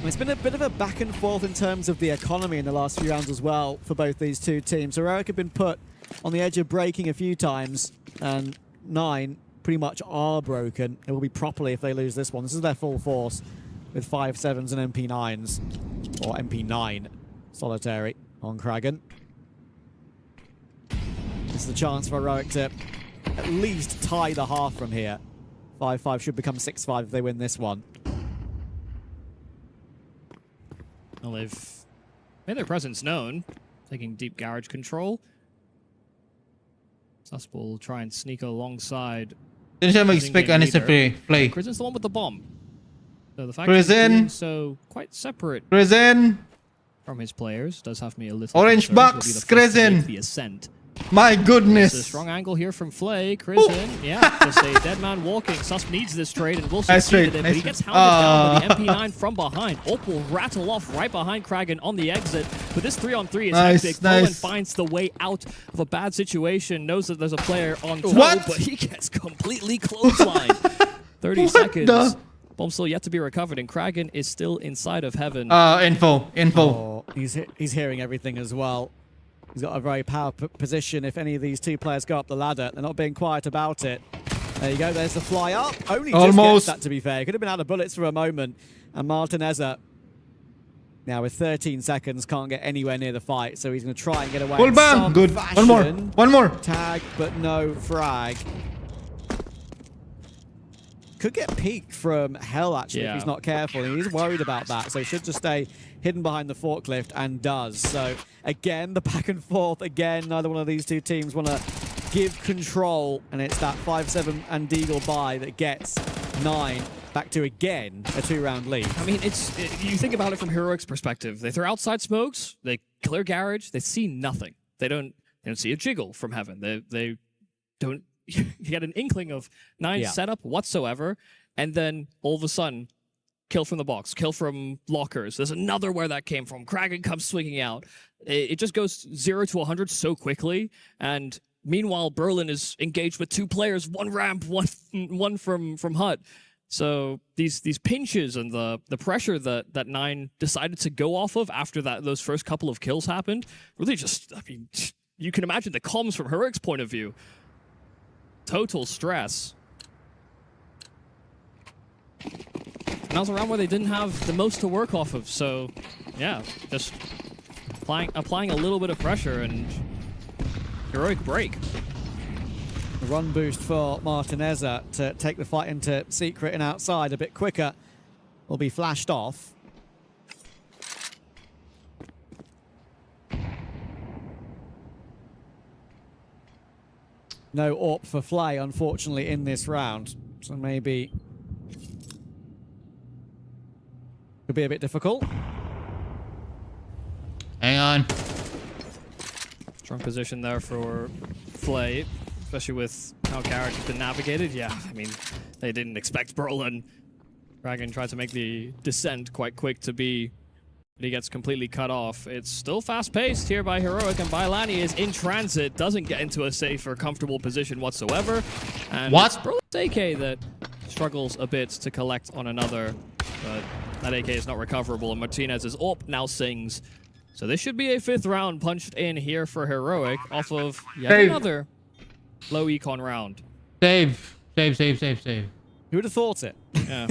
It's been a bit of a back and forth in terms of the economy in the last few rounds as well for both these 2 teams. Heroic have been put on the edge of breaking a few times, and 9 pretty much are broken. It will be properly if they lose this one. This is their full force with 5.7s and MP9s, or MP9 solitary on Kragan. This is the chance for Heroic to at least tie the half from here. 5-5 should become 6-5 if they win this one. Well, they've made their presence known, taking deep garage control. Sus will try and sneak alongside. Hindi siya mag-expect ano sa Flay. Crimson's the one with the bomb. So the fact Crimson. he's being so quite separate Crimson. from his players does have me a little Orange concerned. box, He'll be the first to Crimson. make the ascent. My It's a goodness. strong angle here from Flay. Crimson, yeah, just a dead man walking. Sus needs this trade and will Nice succeed trade, in it, nice but he trade. gets hounded down by the MP9 from behind. Orp will rattle off right behind Kragan on the exit, but this 3-on-3 is Nice, hectic. nice. Bowen finds the way out of a bad situation, knows that there's a player on top, What? but he gets completely clotheslined. 30 What seconds. the? Bomb still yet to be recovered, and Kragan is still inside of Heaven. Info. Oh, he's hearing everything as well. He's got a very powerful position. If any of these 2 players go up the ladder, they're not being quiet about it. There you go. There's the fly up. Only just Almost. gets that, to be fair. Could have been out of bullets for a moment. And Martinez, now with 13 seconds, can't get anywhere near the fight. So he's going to try and get away. Full in bam. some Good. fashion. One more. Tag, but no frag. could get peeked from Hell, actually, if he's not careful. And he's worried about that, so he should just stay hidden behind the forklift, and does. So, again, the back and forth. Again, neither one of these two teams want to give control, and it's that 5-7 and Deagle buy that gets 9 back to, again, a 2-round lead. I mean, you think about it from Heroic's perspective. They throw outside smokes, they clear garage, they see nothing. They don't see a jiggle from heaven. They don't get an inkling of 9's setup whatsoever, and then all of a sudden, kill from the box, kill from lockers. There's another where that came from. Kraken comes swinging out. It just goes 0 to 100 so quickly, and meanwhile, Berlin is engaged with 2 players, 1 ramp, one from Hut. So these pinches and the pressure that 9 decided to go off of after those first couple of kills happened, really just, I mean, you can imagine the comms from Heroic's point of view. Total stress. And that was a round where they didn't have the most to work off of, so yeah, just applying a little bit of pressure, and Heroic break. The run boost for Martineza to take the fight into secret and outside a bit quicker will be flashed off. No AWP for Flay, unfortunately, in this round. So maybe could be a bit difficult. Hang on. Strong position there for Flay, especially with how Garage has been navigated. Yeah, I mean, they didn't expect Berlin. Dragon tried to make the descent quite quick to be, but he gets completely cut off. It's still fast-paced here by Heroic, and Bailani is in transit, doesn't get into a safe or comfortable position whatsoever. And it's Berlin's AK that struggles a bit to collect on another, but that AK is not recoverable, and Martinez's AWP now sings. So this should be a 5th round punched in here for Heroic off of yet another low econ round. Save. Who would have thought it? Yeah.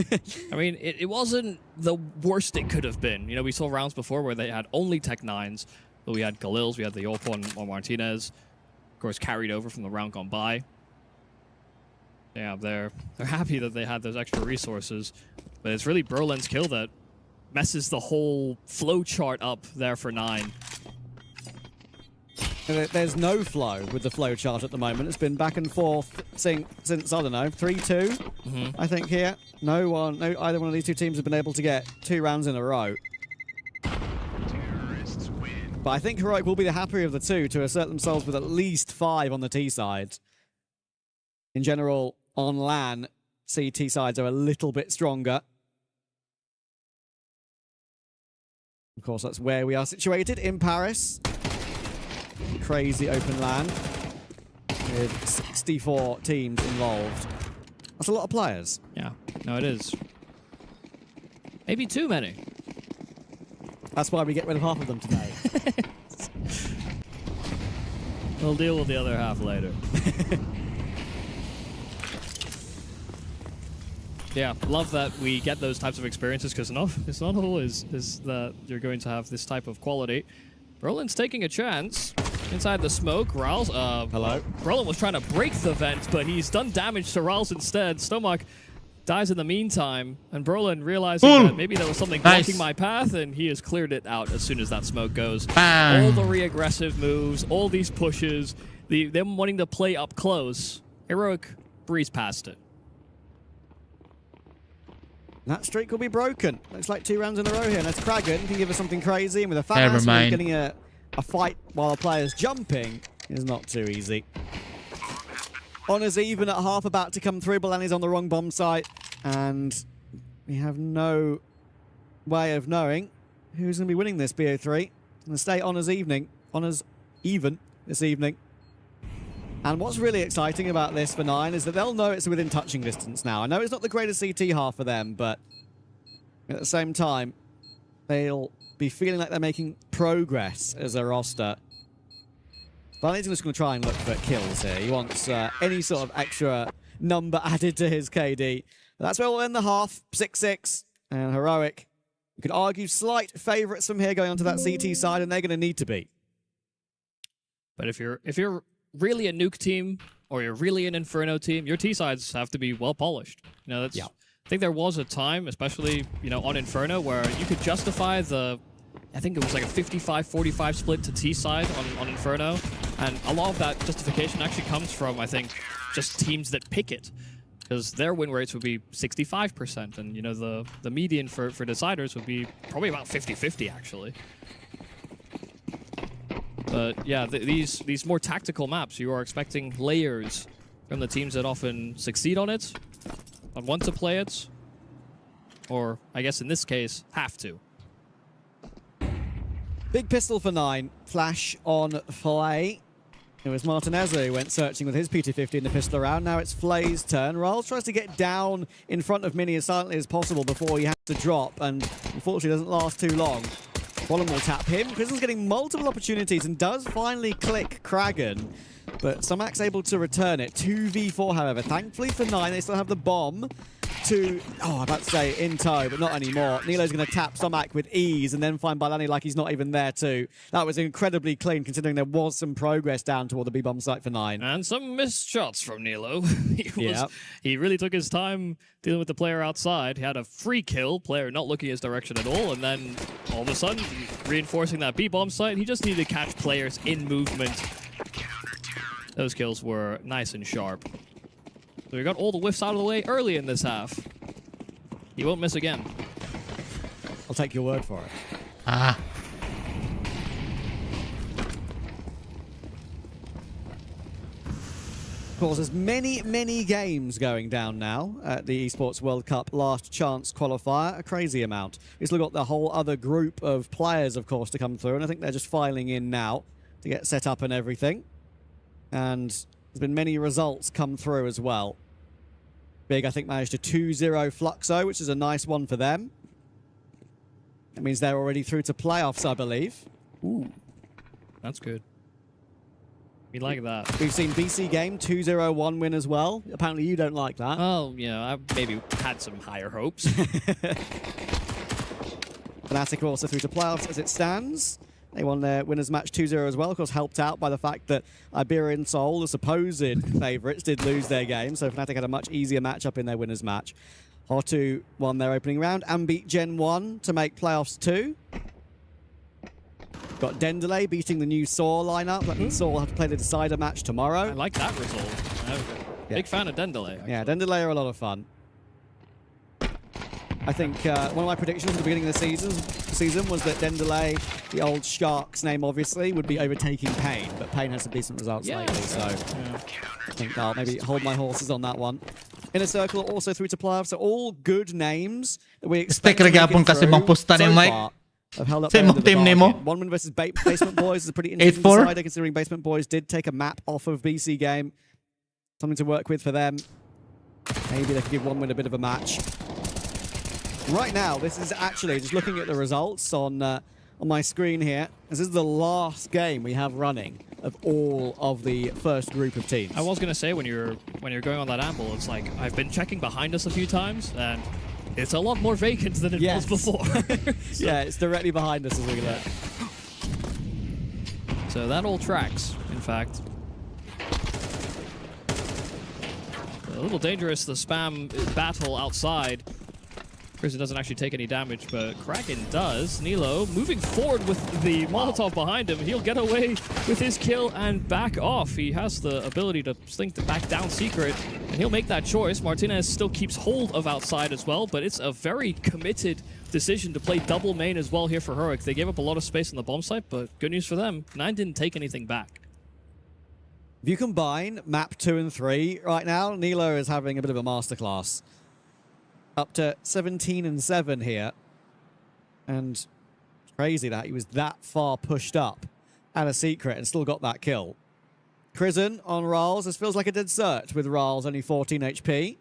I mean, it wasn't the worst it could have been. You know, we saw rounds before where they had only Tech 9s, but we had Khalil's, we had the AWP on Martinez. Of course, carried over from the round gone by. Yeah, they're happy that they had those extra resources, but it's really Berlin's kill that messes the whole flow chart up there for 9. There's no flow with the flow chart at the moment. It's been back and forth since I don't know, 3-2, I think here. Either one of these two teams have been able to get 2 rounds in a row. But I think Heroic will be the happier of the two to assert themselves with at least 5 on the T side. In general, on LAN, CT sides are a little bit stronger. Of course, that's where we are situated, in Paris. Crazy open LAN with 64 teams involved. That's a lot of players. Yeah, no, it is. Maybe too many. That's why we get rid of half of them today. We'll deal with the other half later. Yeah, love that we get those types of experiences, because it's not always that you're going to have this type of quality. Berlin's taking a chance inside the smoke. Rals, hello. Berlin was trying to break the vent, but he's done damage to Rals instead. Stomach dies in the meantime, and Berlin realizing that maybe there was something blocking my path, and he has cleared it out as soon as that smoke goes. All the re-aggressive moves, all these pushes, them wanting to play up close. Heroic breezed past it. That streak will be broken. Looks like 2 rounds in a row here. That's Kraken can give us something crazy, and with a fast getting a fight while the player's jumping is not too easy. Honor's even at half, about to come through. Balani's on the wrong bomb site, and we have no way of knowing who's going to be winning this BO3. Going to stay Honor's even this evening. And what's really exciting about this for 9 is that they'll know it's within touching distance now. I know it's not the greatest CT half for them, but at the same time, they'll be feeling like they're making progress as a roster. Barney's just going to try and look for kills here. He wants any sort of extra number added to his KD. That's where we'll end the half, 6-6. And Heroic, you could argue slight favourites from here going onto that CT side, and they're going to need to be. But if you're really a nuke team, or you're really an Inferno team, your T sides have to be well polished. You know, that's. Yeah. I think there was a time, especially on Inferno, where you could justify the. I think it was like a 55-45 split to T side on Inferno, and a lot of that justification actually comes from, I think, just teams that pick it, because their win rates would be 65%, and the median for deciders would be probably about 50-50 actually. But yeah, these more tactical maps, you are expecting layers from the teams that often succeed on it, and want to play it, or I guess in this case, have to. Big pistol for 9. Flash on Flay. It was Martinez who went searching with his PT-50 in the pistol round. Now it's Flay's turn. Riles tries to get down in front of Mini as silently as possible before he has to drop, and unfortunately doesn't last too long. Quallen will tap him. Prison's getting multiple opportunities and does finally click Kragan, but Sumak's able to return it. 2v4, however. Thankfully for 9, they still have the bomb to, I'm about to say in tow, but not anymore. Nilo's going to tap Sumak with ease and then find Balani like he's not even there too. That was incredibly clean considering there was some progress down toward the B-bomb site for 9. And some missed shots from Nilo. He really took his time dealing with the player outside. He had a free kill, player not looking his direction at all, and then all of a sudden, reinforcing that B-bomb site, he just needed to catch players in movement. Those kills were nice and sharp. So we got all the whiffs out of the way early in this half. He won't miss again. I'll take your word for it. Ah. Of course, there's many games going down now at the Esports World Cup Last Chance qualifier. A crazy amount. We've still got the whole other group of players, of course, to come through, and I think they're just filing in now to get set up and everything. And there's been many results come through as well. Big, I think, managed to 2-0 Fluxo, which is a nice one for them. That means they're already through to playoffs, I believe. Ooh, that's good. We like that. We've seen BC Game 2-0-1 win as well. Apparently you don't like that. Oh, yeah, I maybe had some higher hopes. Fnatic are also through to playoffs as it stands. They won their winners match 2-0 as well, of course helped out by the fact that Iberian Soul, the supposed favourites, did lose their game, so Fnatic had a much easier matchup in their winners match. Hotu won their opening round and beat Gen 1 to make playoffs 2. Got Dendelay beating the new Saw lineup. That means Saw will have to play the decider match tomorrow. I like that result. Big fan of Dendelay. Actually. Yeah, Dendelay are a lot of fun. I think one of my predictions at the beginning of the season was that Dendelay, the old Sharks name obviously, would be overtaking Pain, but Pain has some decent results lately, so I think I'll maybe hold my horses on that one. Inner Circle also through to playoffs, so all good names that we expect to make it through so far. Have held up One win versus Basement Boys is a pretty interesting decider, considering Basement Boys did take a map off of BC Game. Something to work with for them. Maybe they could give one win a bit of a match. Right now, this is actually, just looking at the results on my screen here, this is the last game we have running of all of the first group of teams. I was going to say, when you're going on that amble, it's like, I've been checking behind us a few times, and it's a lot more vacant than it was before. So. Yeah, it's directly behind us as we look. So that all tracks, in fact. A little dangerous, the spam battle outside. Prison doesn't actually take any damage, but Kraken does. Nilo moving forward with the Molotov behind him. He'll get away with his kill and back off. He has the ability to slink the back down secret, and he'll make that choice. Martinez still keeps hold of outside as well, but it's a very committed decision to play double main as well here for Heroic. They gave up a lot of space on the bomb site, but good news for them. 9 didn't take anything back. If you combine map 2 and 3 right now, Nilo is having a bit of a masterclass. Up to 17 and 7 here. And it's crazy that he was that far pushed up at a secret and still got that kill. Prison on Riles. This feels like a dead search with Riles only 14 HP.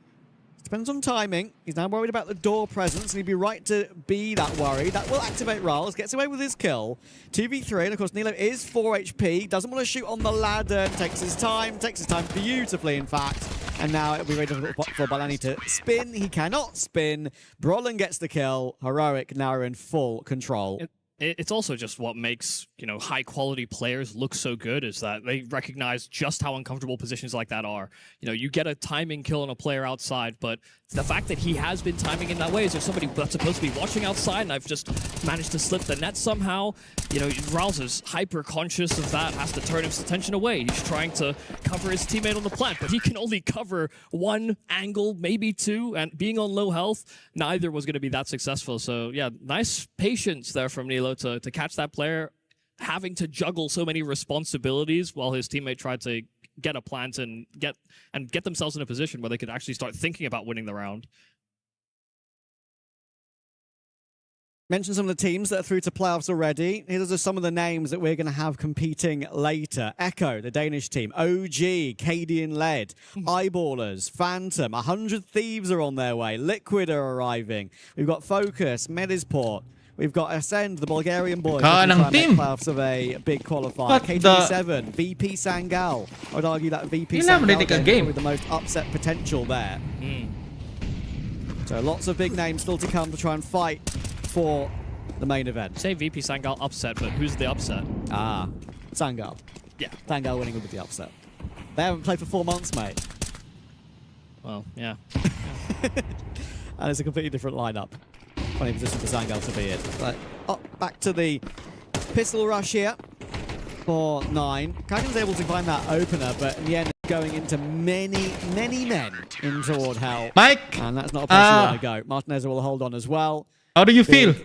Depends on timing. He's now worried about the door presence, and he'd be right to be that worried. That will activate Riles. Gets away with his kill. 2v3, and of course Nilo is 4 HP. Doesn't want to shoot on the ladder. Takes his time beautifully, in fact. And now it'll be very difficult for Balani to spin. He cannot spin. Brolin gets the kill. Heroic now are in full control. it's also just what makes, high quality players look so good is that they recognize just how uncomfortable positions like that are. You get a timing kill on a player outside, but the fact that he has been timing in that way is there somebody that's supposed to be watching outside and I've just managed to slip the net somehow. Ralls is hyper conscious of that, has to turn his attention away. He's trying to cover his teammate on the plant, but he can only cover one angle, maybe two, and being on low health, neither was going to be that successful. So yeah, nice patience there from Nilo to catch that player having to juggle so many responsibilities while his teammate tried to get a plant and get themselves in a position where they could actually start thinking about winning the round. Mention some of the teams that are through to playoffs already. Here's just some of the names that we're going to have competing later. Echo, the Danish team. OG, Cadian led. Eyeballers, Phantom, 100 Thieves are on their way. Liquid are arriving. We've got Focus, Medisport. We've got Ascend, the Bulgarian boys. Playoffs of a big qualifier. KTB7, VP Sangal. I would argue that VP Sangal game with the most upset potential there. So lots of big names still to come to try and fight for the main event. Say VP Sangal upset, but who's the upset? Sangal. Yeah. Sangal winning would be the upset. They haven't played for 4 months, mate. Well, yeah. And it's a completely different lineup. Funny position for Sangal to be in. But back to the pistol rush here for 9. Kraken's able to find that opener, but in the end, going into many men in toward hell. Mike! And that's not a place you want to go. Martinez will hold on as well. How do you feel?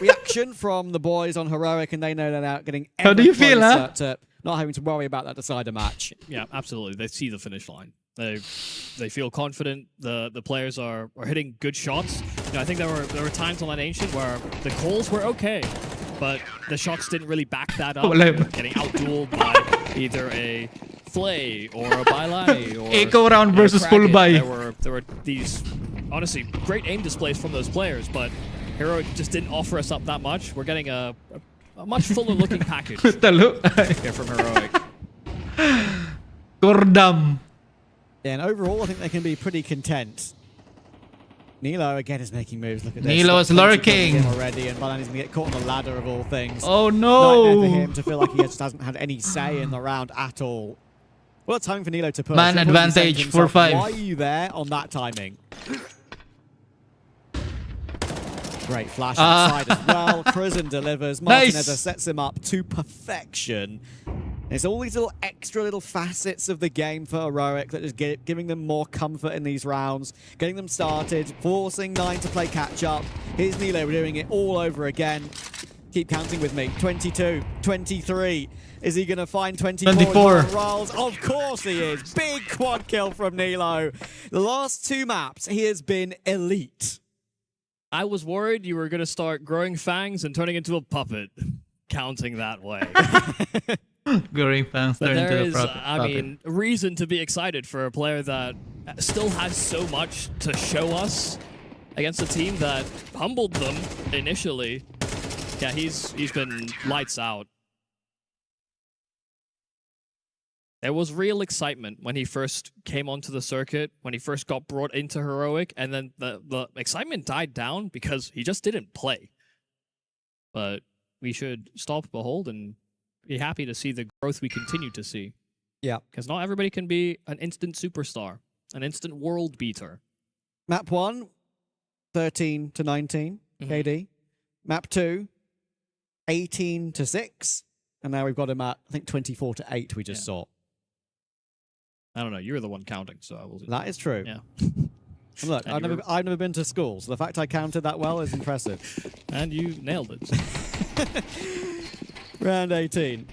Reaction from the boys on Heroic, and they know they're out getting How do you feel, huh? to not having to worry about that decider match. Yeah, absolutely. They see the finish line. They feel confident. The players are hitting good shots. I think there were times on that Ancient where the calls were okay, but the shots didn't really back that up. Getting outdueled by either a Flay or a Bailai or Echo round versus full buy. There were these honestly great aim displays from those players, but Heroic just didn't offer us up that much. We're getting a much fuller looking package here from Heroic. Gordam. Yeah, and overall, I think they can be pretty content. Nilo again is making moves. Look at this. Nilo is lurking already, and Balan is going to get caught on the ladder of all things. Oh no! Nightmare for him to feel like he just hasn't had any say in the round at all. Well, timing for Nilo to push. Man advantage 4-5. Why are you there on that timing? Great flash outside as well. Prison delivers. Martinez sets him up to perfection. It's all these little extra little facets of the game for Heroic that is giving them more comfort in these rounds, getting them started, forcing 9 to play catch-up. Here's Nilo doing it all over again. Keep counting with me. 22, 23. Is he going to find 24? Rolls? Of course he is. Big quad kill from Nilo. The last 2 maps, he has been elite. I was worried you were going to start growing fangs and turning into a puppet, counting that way. Growing fangs turning into a puppet. I mean, reason to be excited for a player that still has so much to show us against a team that humbled them initially. Yeah, he's been lights out. There was real excitement when he first came onto the circuit, when he first got brought into Heroic, and then the excitement died down because he just didn't play. But we should stop, behold, and be happy to see the growth we continue to see. Yeah. Because not everybody can be an instant superstar, an instant world beater. Map 1, 13 to 19, KD. Map 2, 18 to 6. And now we've got him at, I think, 24 to 8 we just saw. I don't know. You're the one counting, so I will. That is true. Yeah. And look, I've never been to school, so the fact I counted that well is impressive. And you nailed it. Round 18.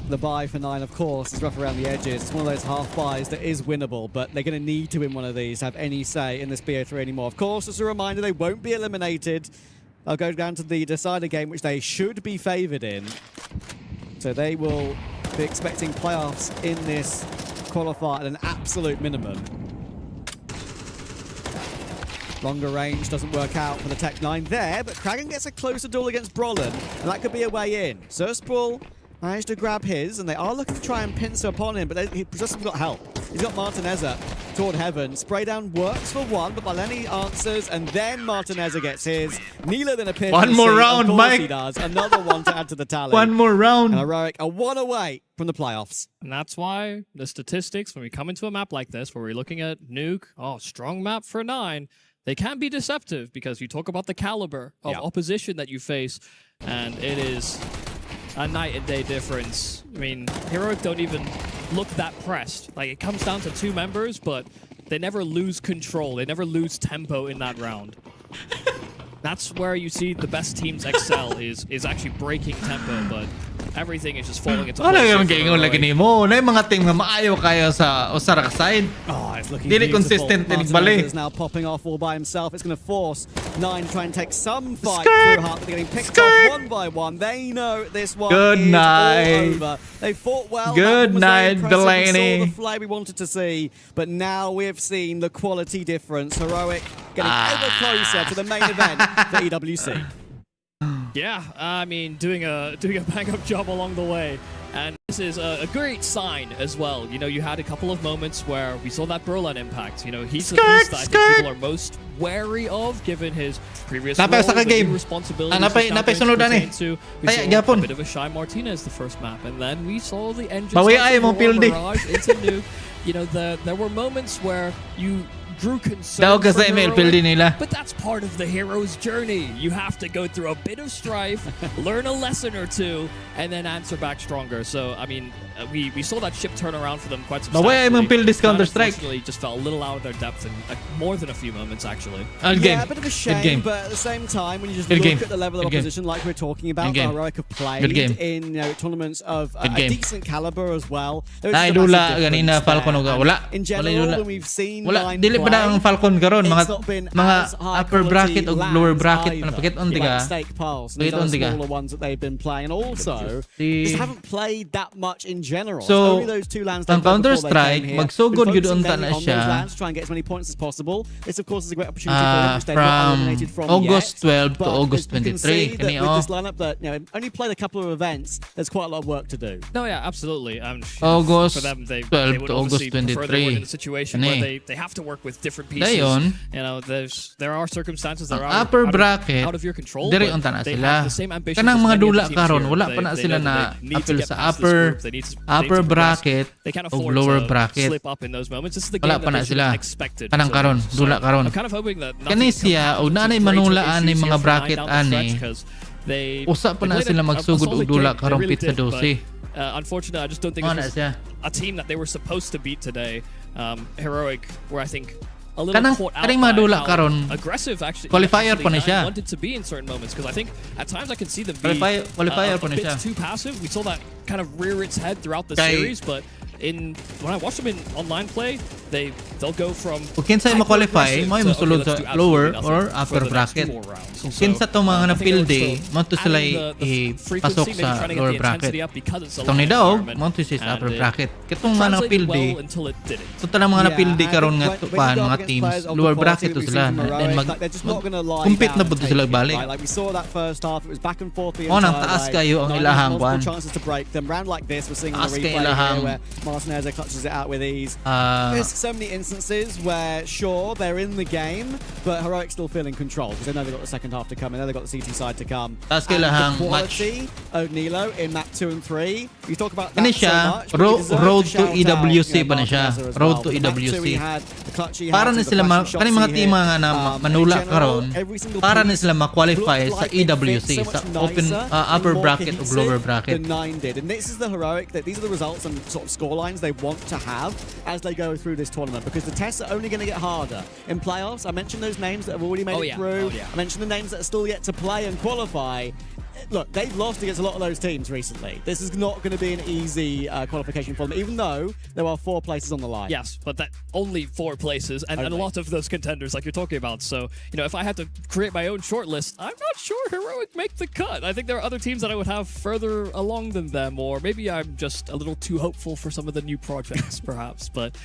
The buy for 9, of course, is rough around the edges. It's one of those half buys that is winnable, but they're going to need to win one of these to have any say in this BO3 anymore. Of course, as a reminder, they won't be eliminated. They'll go down to the decider game, which they should be favoured in. So they will be expecting playoffs in this qualifier at an absolute minimum. Longer range doesn't work out for the Tech 9 there, but Kraken gets a closer duel against Brolin, and that could be a way in. Surspral managed to grab his, and they are looking to try and pincer upon him, but he just hasn't got help. He's got Martinez up. toward heaven. Spray down works for one, but Baleni answers, and then Martinez gets his. Nilo then appears. One more round, of course Mike. He does. Another one to add to the tally. One more round. And Heroic are one away from the playoffs. And that's why the statistics, when we come into a map like this, where we're looking at Nuke, strong map for 9, they can be deceptive because you talk about the caliber of opposition that you face, and it is a night and day difference. I mean, Heroic don't even look that pressed. Like, it comes down to 2 members, but they never lose control. They never lose tempo in that round. That's where you see the best teams excel, is actually breaking tempo, but everything is just falling into place. Ano yung gingon lagi nimo? Na yung mga team nga maayo kayo sa Osara side. It's looking Dili beautiful. consistent tinig Martinez is bali. now popping off all by himself. It's going to force 9 try and take some fight through Heart. They're getting picked off one by one. They know this one Good is night. all over. They fought well. Good That was very night, impressive. We Delaney. saw the flag we wanted to see, but now we've seen the quality difference. Heroic getting ever closer to the main event for EWC. Yeah, I mean, doing a bang-up job along the way. And this is a great sign as well. You know, you had a couple of moments where we saw that Berlin impact. You know, he's the piece that I think people are most wary of, given his previous roles and responsibilities. Napay sunudan eh. We saw a bit of a shy Martinez the first map, and then we saw the engine Bawi start ay to mo roar, pildi. Mirage into Nuke. You know, there were moments where you grew concerned Daw ka for sa email Heroic, pildi nila. but that's part of the hero's journey. You have to go through a bit of strife, learn a lesson or two, and then answer back stronger. So, I mean, we saw that ship turn around for them quite substantially. Baway ay mo pildi sa Counter-Strike. Unfortunately, just fell a little out of their depth in more than a few moments, actually. Yeah, a bit of a shame, but at the same time, when you just look at the level of opposition like we're talking about, that Heroic have played in tournaments of a decent caliber as well. Naidula ganina Falcon og wala. In general, when we've seen wala dili pa na ang Falcon karon mga upper bracket o lower bracket na pakit on diga. Pakit on diga. Smaller ones that they've been playing, and also just haven't played that much in general. So, only those 2 lands ang Counter-Strike magsugod gyud unta na siya. Try and get as many points as possible. This, of course, is a great opportunity for them, which they're not eliminated from August 12 to But August you can 23. see that Kani with this lineup that only played a couple of events. There's quite a lot of work to do. No, yeah, absolutely. August for them, they 12 would to August obviously prefer they were 23. in a situation where they have to work with different pieces. Dayon, you know, there are circumstances that are upper bracket out of your control. Diri but unta na they sila. have the same ambitions Kanang as mga many of the dula teams karon here. wala They- pa na they sila know that na they need to appeal get sa past this upper group. They need to bracket they can't o afford lower to bracket. slip up in those moments. This is the game Wala that pa na they should sila. have expected. Kanang karon, dula karon. I'm kind of hoping that Kani siya o naanay manulaan ni mga bracket ani. Usa pa na sila magsugod og dula karon pit sa 12. Unfortunately, I just don't think it was a team that they were supposed to beat today. Heroic, where I think a little caught out kaning by madula how karon aggressive actually qualifier pa na siya. wanted to be in certain moments, because I think at times I can see them be qualifier pa a na bit siya. too passive. We saw that kind of rear its head throughout the Kay- series, but when I watch them in online play, they'll go from Kung kinsa ma-qualify, mo to, sulod let's sa do lower absolutely or nothing upper for the next bracket. 4 rounds. Kung So, kinsa to mga I think napilde, they're mo to still sila adding the ipasok frequency, maybe sa trying to get lower the intensity bracket. up because it's a Itong ni live Daog, environment, mo to sa and upper it bracket. Kitong mga translated napilde, well until it didn't. so tanang mga napilde Yeah, karon nga when you tupan go mga against teams players of the lower quality bracket that to we've sila seen from and then Heroic, like, they're just not gonna lie compete down na and pud take sila it, balik. right? Like we saw that first half, it was back and forth the Oh, nang entire taas way. kayo ang Nine ilahang multiple kwan. chances to break them. Round like this, we're seeing on Taas the kay replay ilahang. here where Martinez clutches it out with ease. There's so many instances where, sure, they're in the game, but Heroic still feel in control because they know they've got the second half to come, and then they've got the CT side to come. Taas kay And ilahang the quality of Nilo in map 2 and 3, you talk about that Kani so siya, much, but we deserve road to to shout EWC out, pa na siya. Martinez as Road well. to In map 2 EWC. he had the clutch he Para had, na the sila flashing kani shots mga he team hit. nga na In manula general, karon, every single para na piece sila ma-qualify looked sa like it EWC fit so sa much open nicer upper and more bracket o cohesive lower bracket. than 9 did. And this is the Heroic, that these are the results and sort of score lines they want to have as they go through this tournament, because the tests are only going to get harder. In playoffs, I mentioned those names that have already made it through. I mentioned the names that are still yet to play and qualify. Look, they've lost against a lot of those teams recently. This is not going to be an easy qualification for them, even though there are 4 places on the line. Yes, but that only 4 places, and a lot of those contenders like you're talking about. So, if I had to create my own short list, I'm not sure Heroic make the cut. I think there are other teams that I would have further along than them, or maybe I'm just a little too hopeful for some of the new projects, perhaps. But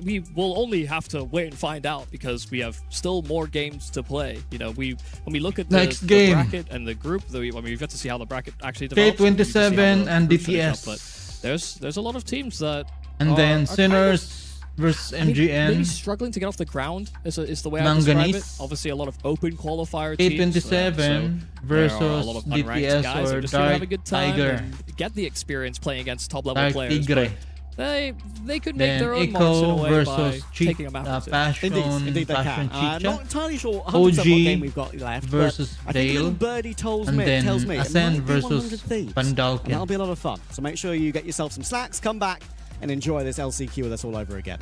we will only have to wait and find out, because we have still more games to play. When we look at the bracket and the group, we've got to see how the bracket actually develops. K27 and group finish up, DTS. but there's a lot of teams that And then are kind of Sinners versus I mean, MGN. maybe struggling to get off the ground is the way I describe it. Manganese. Obviously, a lot of open qualifier teams. 827 so there are a versus lot of unranked DPS guys who or just want to have a Dark good time Tiger. and get the experience playing against top-level Dark players. Tigre. But they could make Then their own marks in a Echo way versus by Cheat, taking a map or two. Passion, Indeed they Passion can. I'm Chicha. not entirely sure 100% what OG game we've got left. versus but I think a little Dale. birdie tells And me, then tells me it Ascend might be 100 versus Thieves. Pandalken. And that'll be a lot of fun. So make sure you get yourself some snacks, come back, and enjoy this LCQ with us all over again.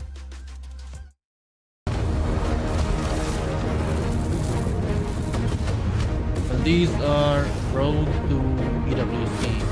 And these are road to PWC.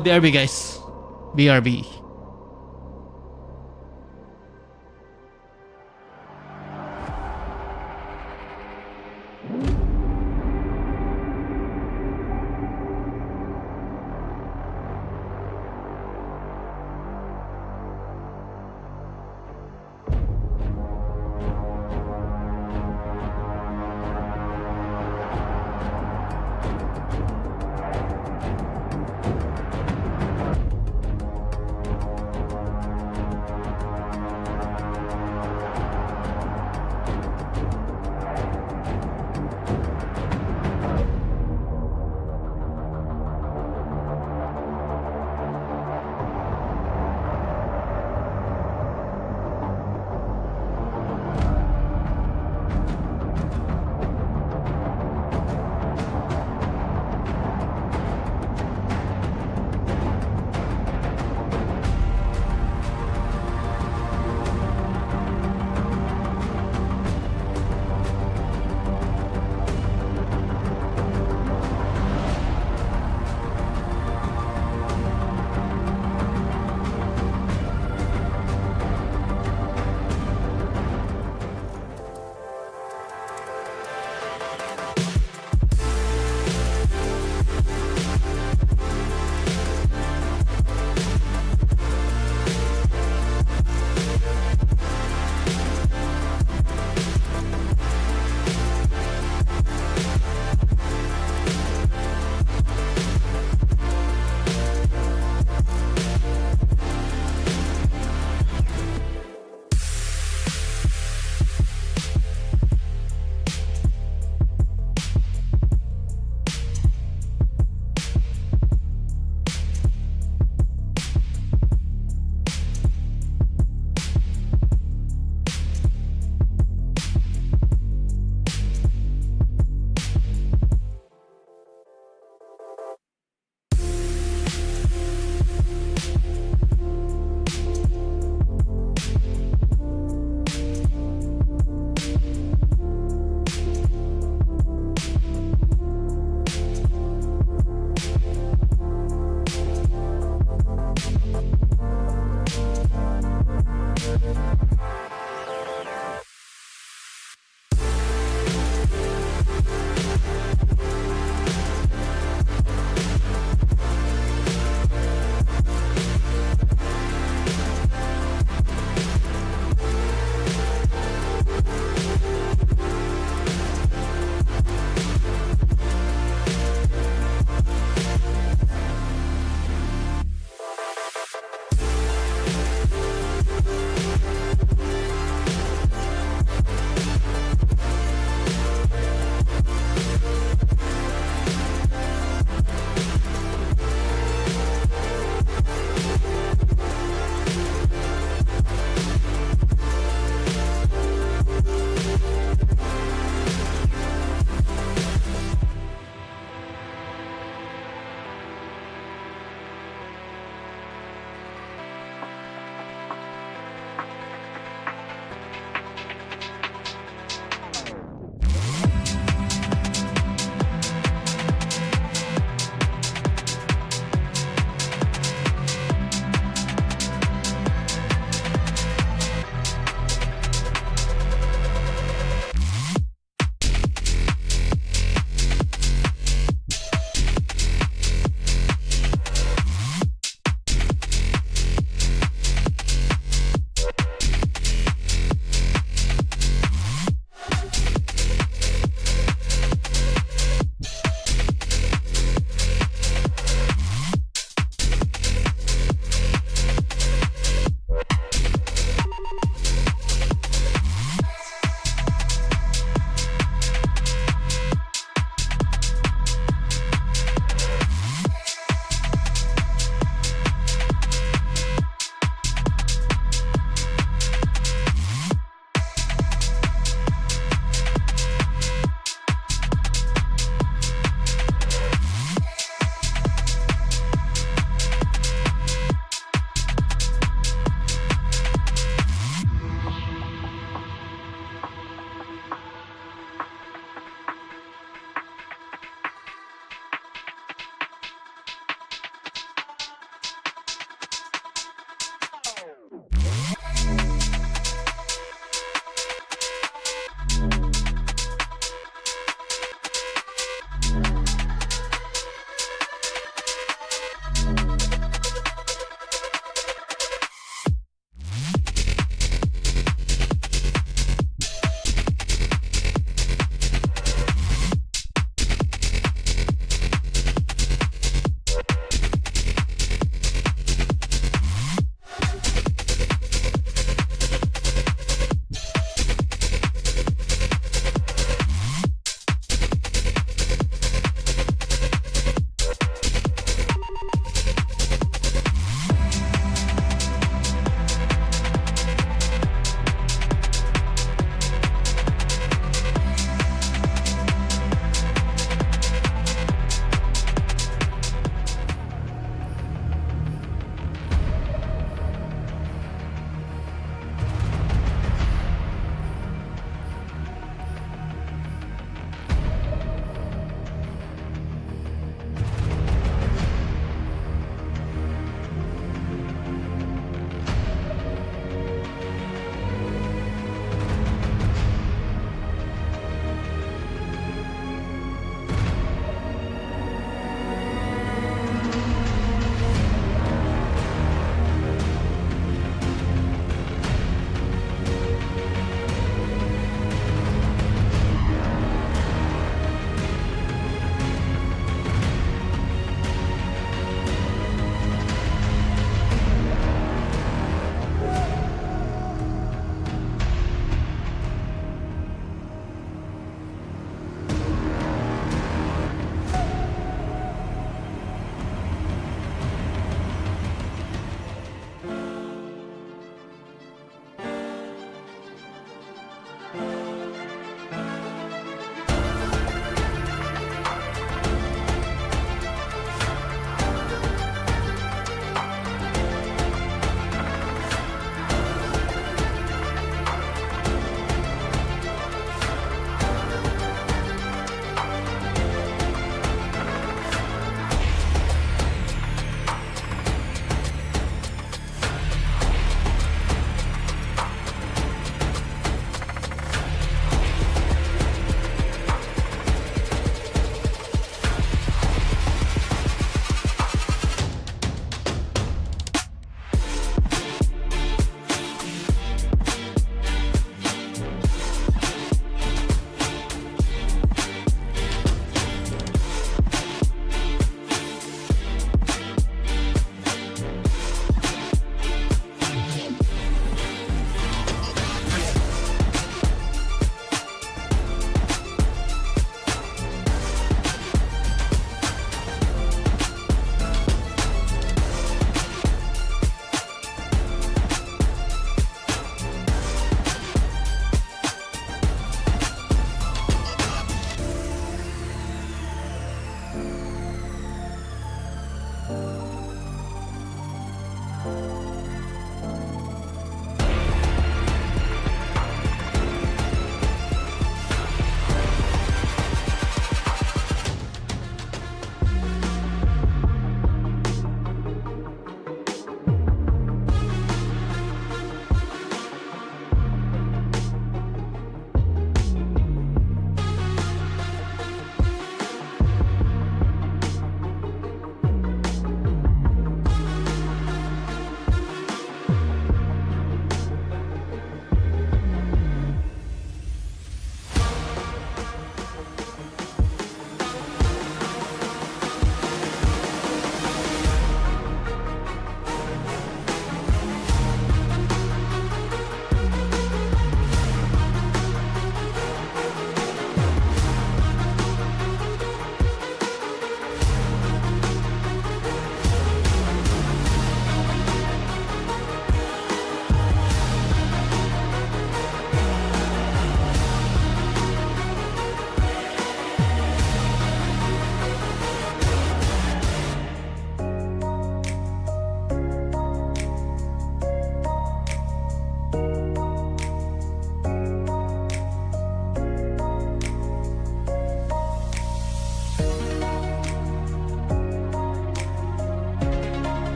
BRB guys. BRB.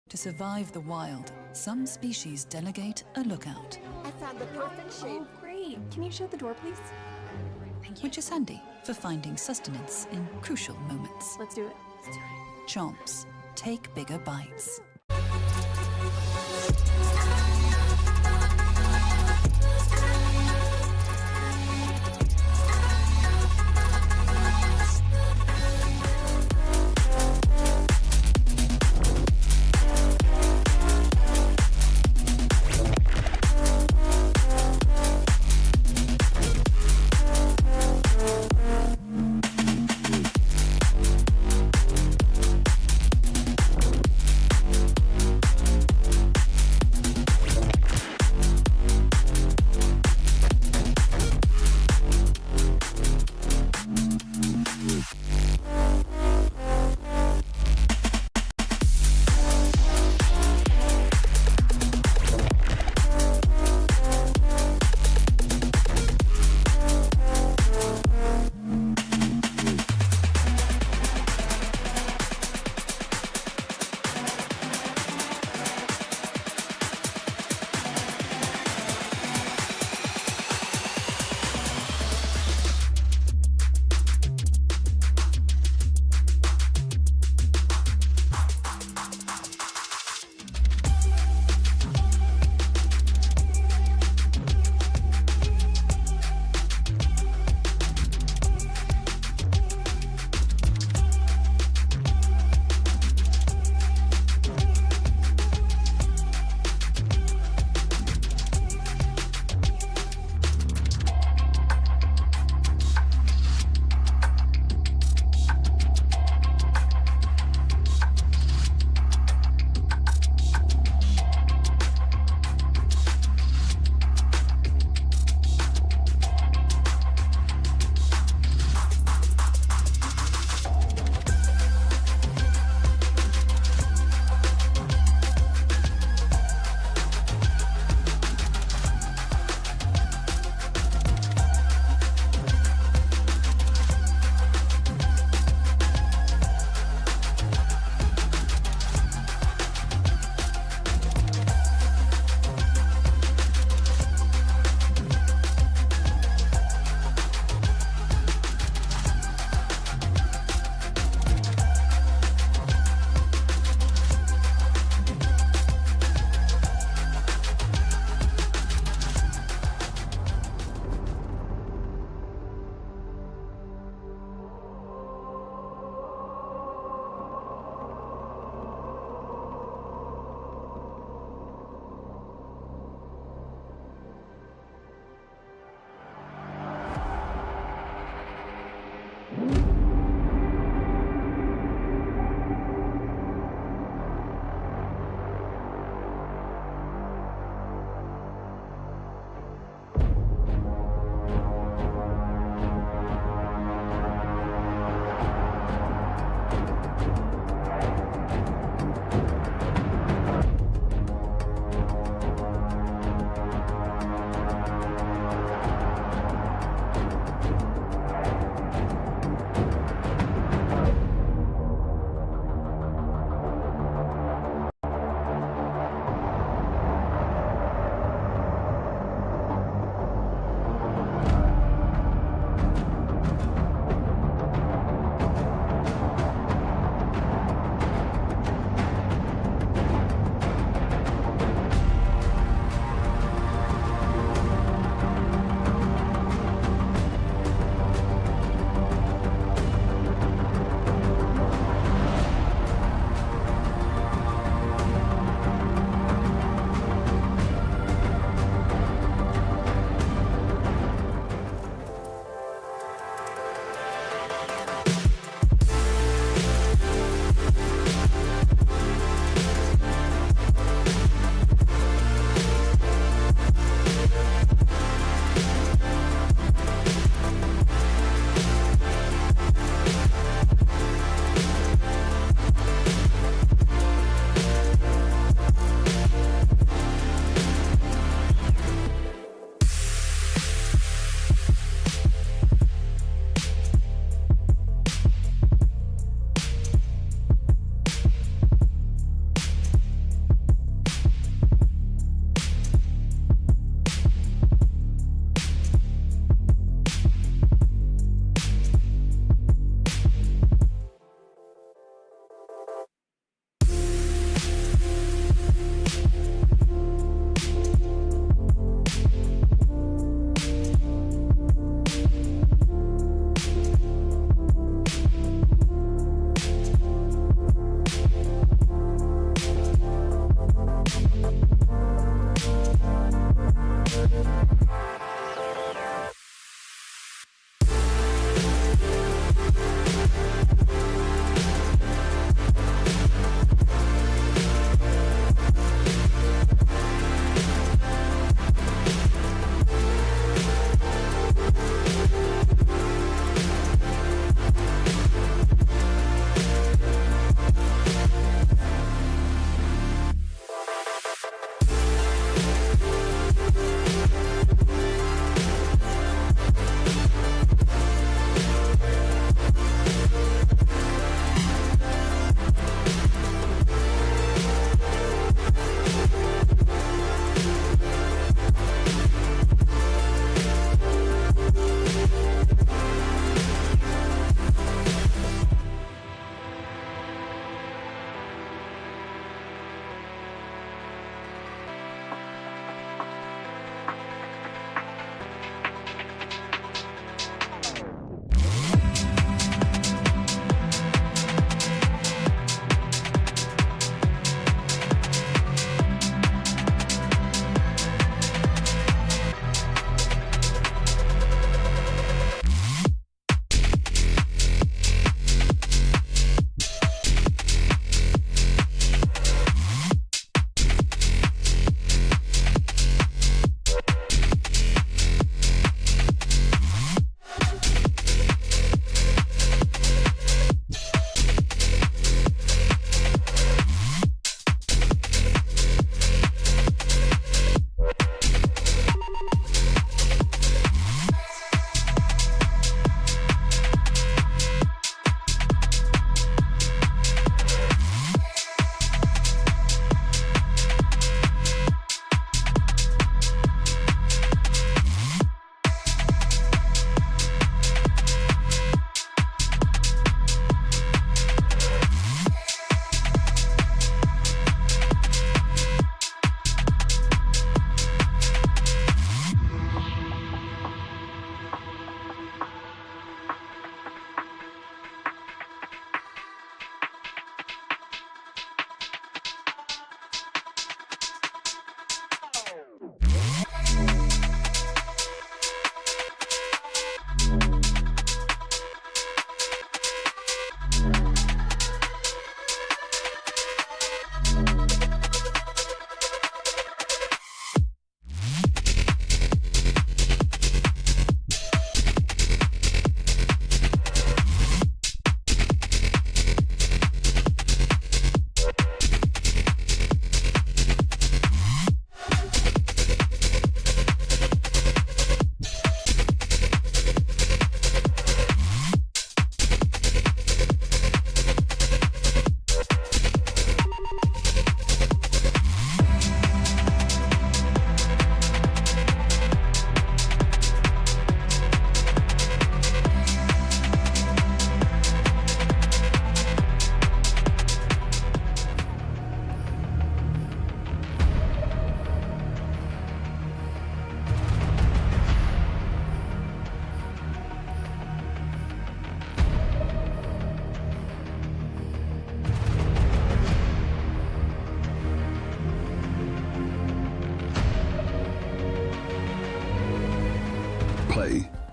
To survive the wild, some species delegate a lookout, I found the perfect shape. Oh, great. Can you shut the door, please? which is handy for finding sustenance in crucial moments. Let's do it. Let's do it. Chomps, take bigger bites.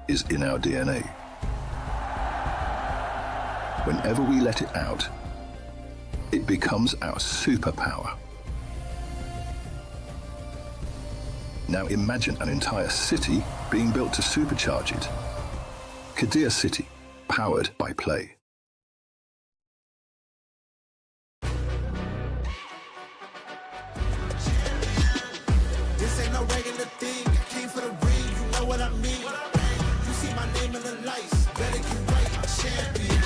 is in our DNA. Whenever we let it out, it becomes our superpower. Now imagine an entire city being built to supercharge it. Kadir City, powered by play. This ain't no regular thing. I came for the ring, you know what I mean. You see my name in the lights, better get right, I'm champion.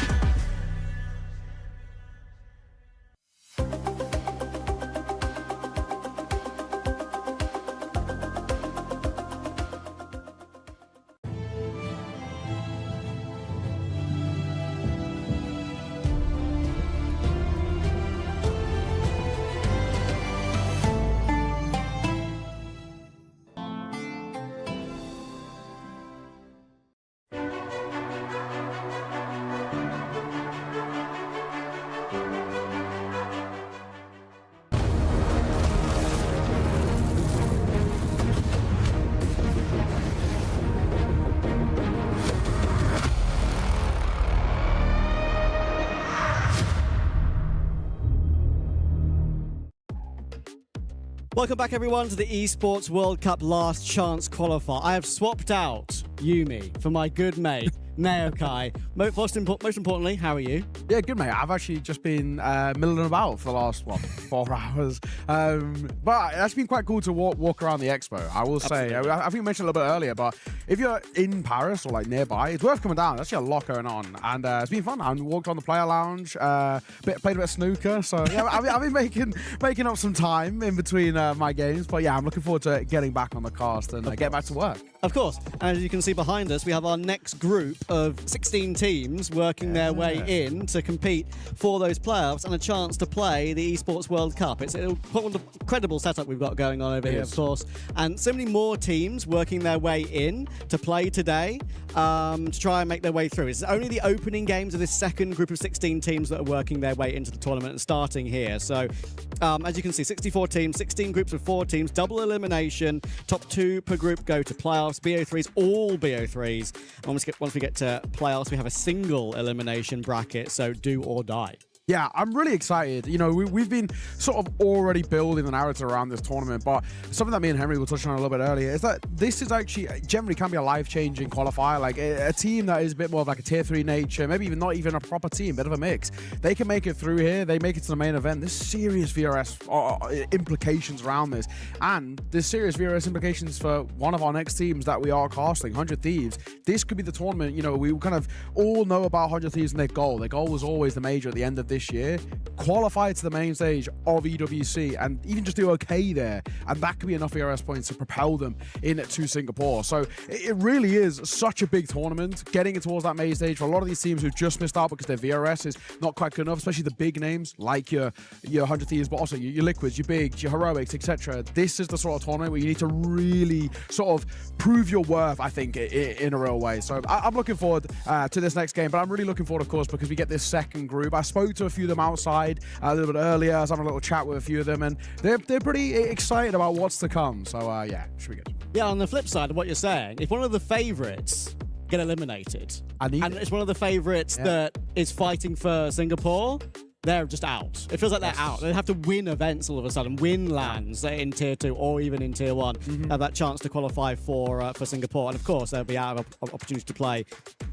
Welcome back, everyone, to the Esports World Cup Last Chance Qualifier. I have swapped out Yumi for my good mate, Naokai. Most importantly, how are you? Yeah, good, mate. I've actually just been milling about for the last, 4 hours. But that's been quite cool to walk around the expo, I will say. I think you mentioned a little bit earlier, but if you're in Paris or like nearby, it's worth coming down. There's actually a lot going on. And it's been fun. I walked on the player lounge, played a bit of snooker. So yeah, I've been making up some time in between my games. But yeah, I'm looking forward to getting back on the cast and get back to work. Of course. And as you can see behind us, we have our next group of 16 teams working their way in to compete for those playoffs and a chance to play the Esports World Cup. It's an incredible setup we've got going on over here, of course. And so many more teams working their way in to play today to try and make their way through. It's only the opening games of this second group of 16 teams that are working their way into the tournament and starting here. So as you can see, 64 teams, 16 groups of 4 teams, double elimination, top 2 per group go to playoffs. BO3s, all BO3s. And once we get to playoffs, we have a single elimination bracket, so do or die. Yeah, I'm really excited. You know, we've been sort of already building the narrative around this tournament, but something that me and Henry were touching on a little bit earlier is that this is actually generally can be a life-changing qualifier. Like a team that is a bit more of like a tier 3 nature, maybe even not even a proper team, bit of a mix. They can make it through here. They make it to the main event. There's serious VRS implications around this, and there's serious VRS implications for one of our next teams that we are casting, 100 Thieves. This could be the tournament. You know, we kind of all know about 100 Thieves and their goal. Their goal was always the major at the end of this year, qualify to the main stage of EWC and even just do okay there, and that could be enough ERS points to propel them into Singapore. So it really is such a big tournament, getting it towards that main stage for a lot of these teams who just missed out because their VRS is not quite good enough, especially the big names like your 100 Thieves, but also your Liquids, your Bigs, your Heroics, etc. This is the sort of tournament where you need to really sort of prove your worth, I think, in a real way. So I'm looking forward to this next game, but I'm really looking forward, of course, because we get this second group. I spoke to a few of them outside a little bit earlier. I was having a little chat with a few of them, and they're pretty excited about what's to come. So yeah, should be good. Yeah, on the flip side of what you're saying, if one of the favorites get eliminated, and it's one of the favorites that is fighting for Singapore, they're just out. It feels like they're out. They have to win events all of a sudden, win lands in Tier 2 or even in Tier 1, have that chance to qualify for Singapore. And of course, they'll be out of opportunity to play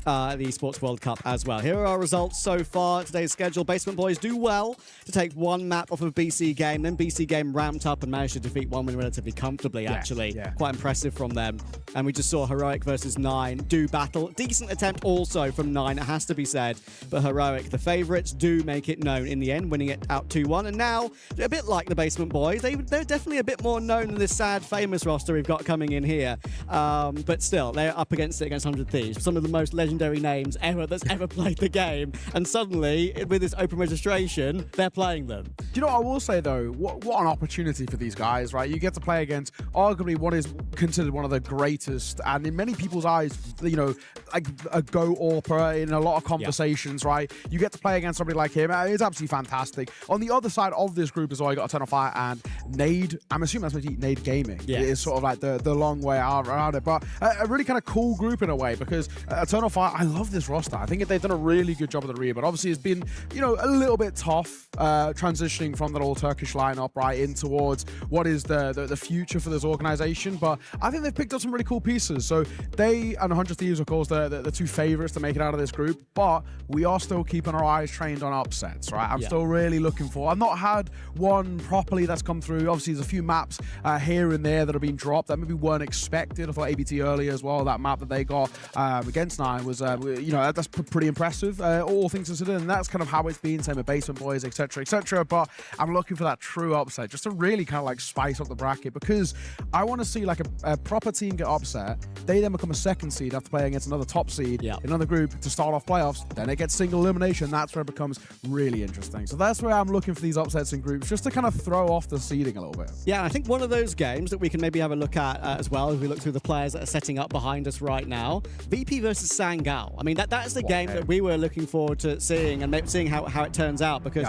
the Esports World Cup as well. Here are our results so far. Today's schedule, Basement Boys do well to take one map off of BC Game. Then BC Game ramped up and managed to defeat one win relatively comfortably, actually. Quite impressive from them. And we just saw Heroic versus 9 do battle. Decent attempt also from 9, it has to be said. But Heroic, the favourites, do make it known in the end, winning it out 2-1. And now, a bit like the Basement Boys, they're definitely a bit more known than this sad, famous roster we've got coming in here. But still, they're up against it against 100 Thieves. Some of the most legendary names ever that's ever played the game. And suddenly, with this open registration, they're playing them. Do you know what I will say, though? What an opportunity for these guys, right? You get to play against arguably what is considered one of the greatest, and in many people's eyes, you know, like a go opera in a lot of conversations, right? You get to play against somebody like him. It's absolutely fantastic. On the other side of this group as well, you got Eternal Fire and Nade. I'm assuming that's supposed to be Nade Gaming. Yes. It is sort of like the long way around it, but a really kind of cool group in a way, because Eternal Fire, I love this roster. I think they've done a really good job of the rear, but obviously it's been, you know, a little bit tough transitioning from that all Turkish lineup right in towards what is the future for this organization. But I think they've picked up some really cool pieces. So they and 100 Thieves, of course, the two favorites to make it out of this group, but we are still keeping our eyes trained on upsets, right? I'm still really looking for. I've not had one properly that's come through. Obviously, there's a few maps here and there that have been dropped that maybe weren't expected. I thought ABT earlier as well, that map that they got against Nine was, you know, that's pretty impressive, all things considered, and that's kind of how it's been, same with Basement Boys, etc., etc. But I'm looking for that true upset, just to really kind of like spice up the bracket, because I want to see like a proper team get upset. They then become a second seed after playing against another top seed in another group to start off playoffs. Then it gets single elimination. That's where it becomes really interesting. So that's where I'm looking for these upsets in groups, just to kind of throw off the seeding a little bit. Yeah, I think one of those games that we can maybe have a look at as well as we look through the players that are setting up behind us right now. VP versus Sangal. I mean, that is the game that we were looking forward to seeing, and seeing how it turns out, because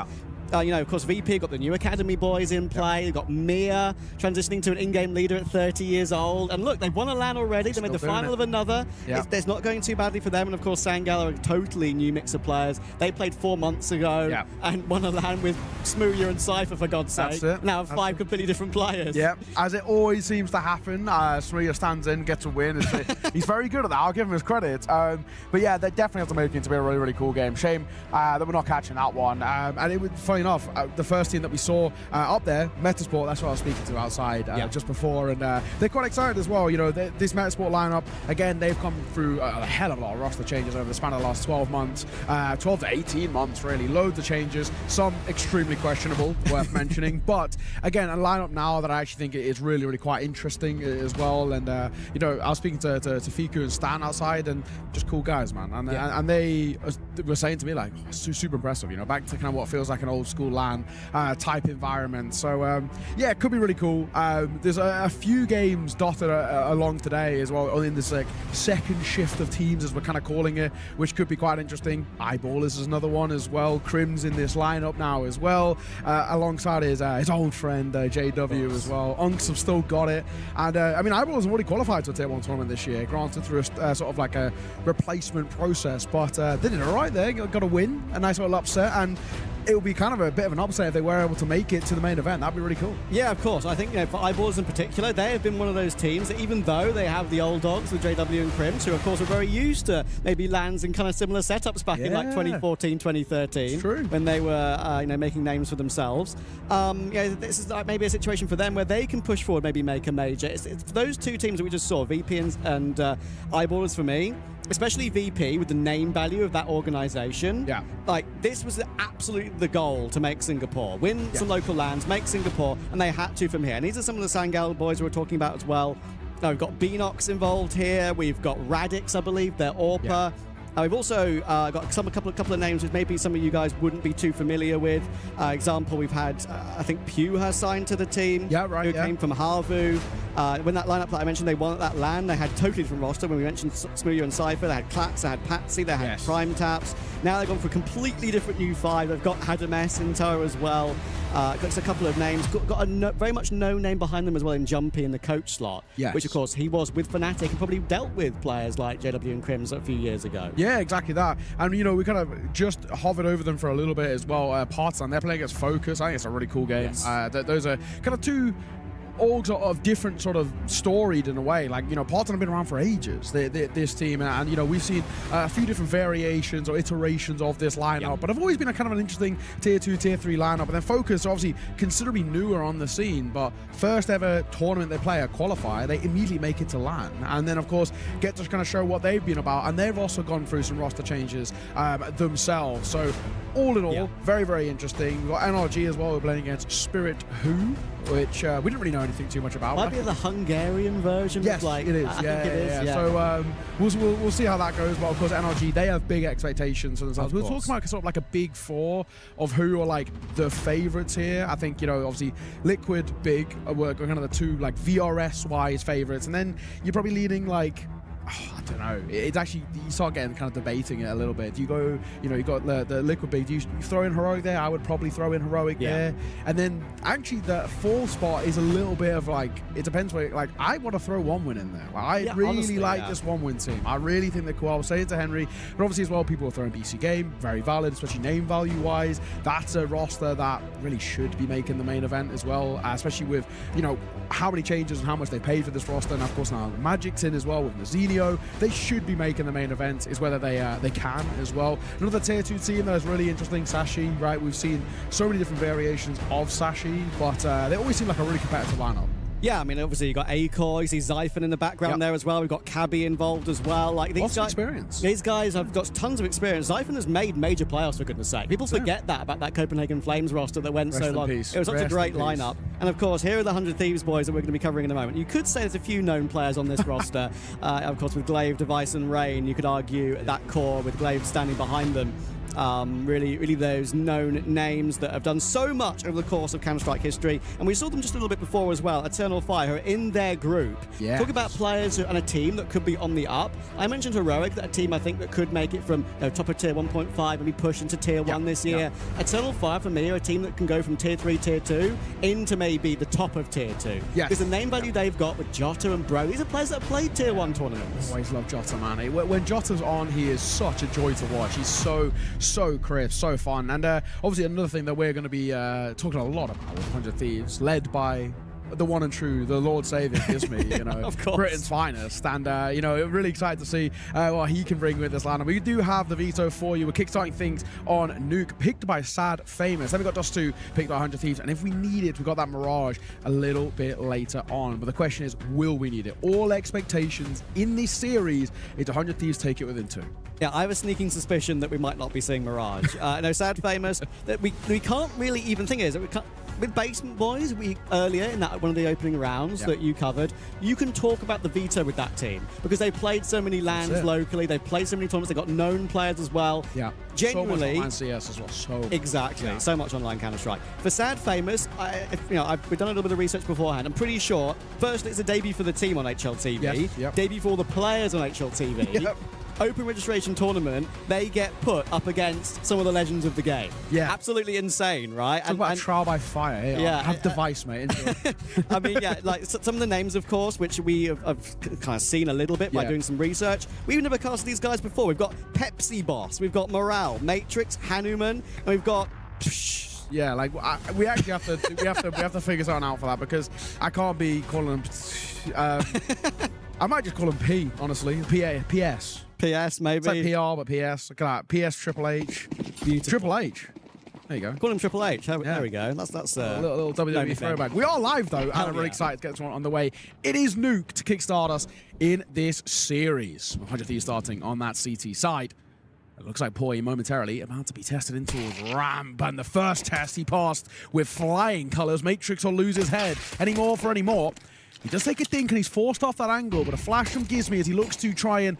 you know, of course, VP got the new Academy boys in play. They've got Mia transitioning to an in-game leader at 30 years old. And look, they've won a LAN already. They made the final of another. It's not going too badly for them. And of course, Sangal are a totally new mix of players. They played 4 months ago and won a LAN with Smooya and Cypher, for God's sake. Now have 5 completely different players. Yeah, as it always seems to happen. Smooya stands in, gets a win. He's very good at that. I'll give him his credit. But yeah, they definitely have to make it to be a really, really cool game. Shame that we're not catching that one. And it was funny enough, the first team that we saw up there, Metasport, that's what I was speaking to outside just before, and they're quite excited as well. You know, this Metasport lineup, again, they've come through a hell of a lot of roster changes over the span of the last 12 months, 12 to 18 months, really. Loads of changes, some extremely questionable, worth mentioning, but again, a lineup now that I actually think is really, really quite interesting as well. And you know, I was speaking to Fiku and Stan outside, and just cool guys, man. And they were saying to me, like, super impressive, you know, back to kind of what feels like an old school LAN type environment. So yeah, it could be really cool. There's a few games dotted along today as well in this like second shift of teams, as we're kind of calling it, which could be quite interesting. Eyeballers is another one as well. Crim's in this lineup now as well, alongside his old friend JW as well. Unks have still got it, and I mean, Eyeballers have already qualified to a Tier 1 tournament this year, granted through a sort of like a replacement process, but they did it all right there. Got a win, a nice little upset, and it would be kind of a bit of an upset if they were able to make it to the main event. That'd be really cool. Yeah, of course. I think, you know, for Eyeballs in particular, they have been one of those teams that, even though they have the old dogs, the JW and Crims, who of course are very used to maybe lands in kind of similar setups back in like 2014, 2013, when they were you know, making names for themselves. Yeah, this is like maybe a situation for them where they can push forward, maybe make a major. It's those two teams that we just saw, VP and Eyeballers, for me. Especially VP, with the name value of that organization. Yeah. Like, this was absolutely the goal, to make Singapore. Win some local lands, make Singapore, and they had to from here. And these are some of the Sangal boys we're talking about as well. Now, we've got Beanox involved here. We've got Radix, I believe. They're Orpa. We've also got a couple of names which maybe some of you guys wouldn't be too familiar with. Example, we've had, I think, Pewha signed to the team. Yeah, right. Who came from Harvu. When that lineup that I mentioned, they won at that LAN, they had totally different roster. When we mentioned Smooya and Cypher, they had Klats, they had Patsy, they had Prime Taps. Now they've gone for a completely different new 5. They've got Hadames in tow as well. Got a couple of names. Got a very much no name behind them as well in Jumpy in the coach slot. Yes. Which, of course, he was with Fnatic and probably dealt with players like JW and Crims a few years ago. Yeah, exactly that. And, you know, we kind of just hovered over them for a little bit as well. Partisan, they're playing against Focus. I think it's a really cool game. Yes. Those are kind of two orgs of different sort of storied in a way. Like, you know, Partisan have been around for ages, this team, and you know, we've seen a few different variations or iterations of this lineup, but I've always been a kind of an interesting Tier 2, Tier 3 lineup. And then Focus, obviously considerably newer on the scene, but first ever tournament they play, a qualifier, they immediately make it to LAN, and then of course get to kind of show what they've been about, and they've also gone through some roster changes themselves. So all in all, very, very interesting. We've got NRG as well, we're playing against Spirit Who, which we didn't really know anything too much about. Might be the Hungarian version. Yes, like, it is. I think it is. Yeah. So we'll see how that goes. But of course, NRG, they have big expectations for themselves. We're talking about sort of like a big 4 of who are like the favorites here. I think, you know, obviously Liquid, Big, were kind of the two like VRS-wise favorites, and then you're probably leading like I don't know. It's actually, you start getting kind of debating it a little bit. Do you go, you got the Liquid Big, do you throw in Heroic there? I would probably throw in Heroic there. And then actually the 4th spot is a little bit of like, it depends where, like, I want to throw 1 win in there. Like, I really honestly, like this 1 win team. I really think they're cool. I was saying to Henry, but obviously as well, people are throwing BC Game, very valid, especially name value wise. That's a roster that really should be making the main event as well, especially with, how many changes and how much they paid for this roster. And of course now Magic's in as well with Nazinho. They should be making the main event, is whether they can as well. Another tier 2 team that is really interesting, Sashi, right? We've seen so many different variations of Sashi, but they always seem like a really competitive lineup. Yeah, I mean, obviously you got Akoi, you see Zyphon in the background there as well. We've got Cabby involved as well. Like these guys, experience. These guys have got tons of experience. Zyphon has made major playoffs, for goodness sake. People forget that about that Copenhagen Flames roster that went so long. It was such a great lineup. And of course, here are the 100 Thieves boys that we're going to be covering in a moment. You could say there's a few known players on this roster. Of course, with Glaive, Device, and Rain, you could argue that core with Glaive standing behind them. Really those known names that have done so much over the course of Counter-Strike history. And we saw them just a little bit before as well, Eternal Fire, who are in their group. Yes. Talk about players and a team that could be on the up. I mentioned Heroic, that a team I think that could make it from top of tier 1.5 and be pushed into tier 1 this year. Eternal Fire, for me, are a team that can go from tier 3, tier 2 into maybe the top of tier 2. Yes. Because the name value they've got with Jota and Bro, these are players that have played tier 1 tournaments. Always love Jota, man. When Jota's on, he is such a joy to watch. He's so crisp, so fun. And obviously another thing that we're going to be talking a lot about with 100 Thieves, led by the one and true, the Lord Savior Gizmi, of course. Britain's finest. And, really excited to see what he can bring with this lineup. We do have the veto for you. We're kickstarting things on Nuke, picked by Sad Famous. Then we got Dust 2, picked by 100 Thieves. And if we need it, we got that Mirage a little bit later on. But the question is, will we need it? All expectations in this series is 100 Thieves take it within 2. Yeah, I have a sneaking suspicion that we might not be seeing Mirage. Sad Famous, that we can't really even think is that we can't. With Basement Boys, earlier in that one of the opening rounds that you covered, you can talk about the veto with that team because they played so many LANs locally, they played so many tournaments, they got known players as well. Yeah, genuinely. So much online CS as well. Exactly, so much online Counter-Strike. For Sad Famous, we've done a little bit of research beforehand. I'm pretty sure. Firstly, it's a debut for the team on HLTV. Yep. Debut for all the players on HLTV. Yep. Open registration tournament, they get put up against some of the legends of the game. Yeah. Absolutely insane, right? Talk about trial by fire. Hey, yeah. Have Device, mate. I mean, yeah, like some of the names, of course, which we have kind of seen a little bit by doing some research. We've never cast these guys before. We've got Pepsi Boss, we've got Morale, Matrix, Hanuman, and we've got... Yeah, like we actually have to figure something out for that because I can't be calling them. I might just call them P, honestly. PS. PS, maybe. It's like PR, but PS. Look at that. PS Triple H. Beautiful. Triple H. There you go. Call him Triple H. There we go. That's a little WWE throwback. We are live though, and I'm really excited to get this one on the way. It is Nuke to kickstart us in this series. 100 Thieves starting on that CT side. It looks like Poi momentarily about to be tested into a ramp, and the first test he passed with flying colours. Matrix will lose his head. Any more for any more. He does take a think and he's forced off that angle, but a flash from Gizmi as he looks to try and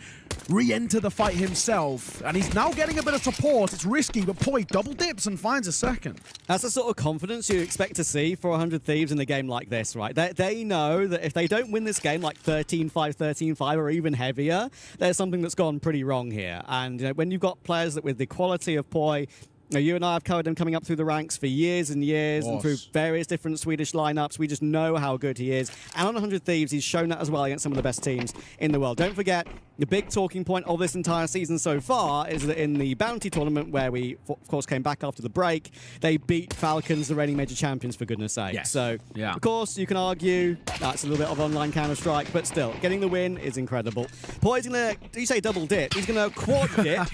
re-enter the fight himself. And he's now getting a bit of support. It's risky, but Poi double dips and finds a second. That's the sort of confidence you expect to see for 100 Thieves in a game like this, right? They know that if they don't win this game like 13-5, 13-5, or even heavier, there's something that's gone pretty wrong here. And when you've got players that with the quality of Poi, you and I have covered him coming up through the ranks for years and years and through various different Swedish lineups. We just know how good he is. And on 100 Thieves, he's shown that as well against some of the best teams in the world. Don't forget, the big talking point of this entire season so far is that in the Bounty tournament, where we, of course, came back after the break, they beat Falcons, the reigning major champions, for goodness sake. Yes. So, of course, you can argue that's a little bit of online Counter-Strike, but still, getting the win is incredible. Poi's going to, you say double dip, he's going to quad dip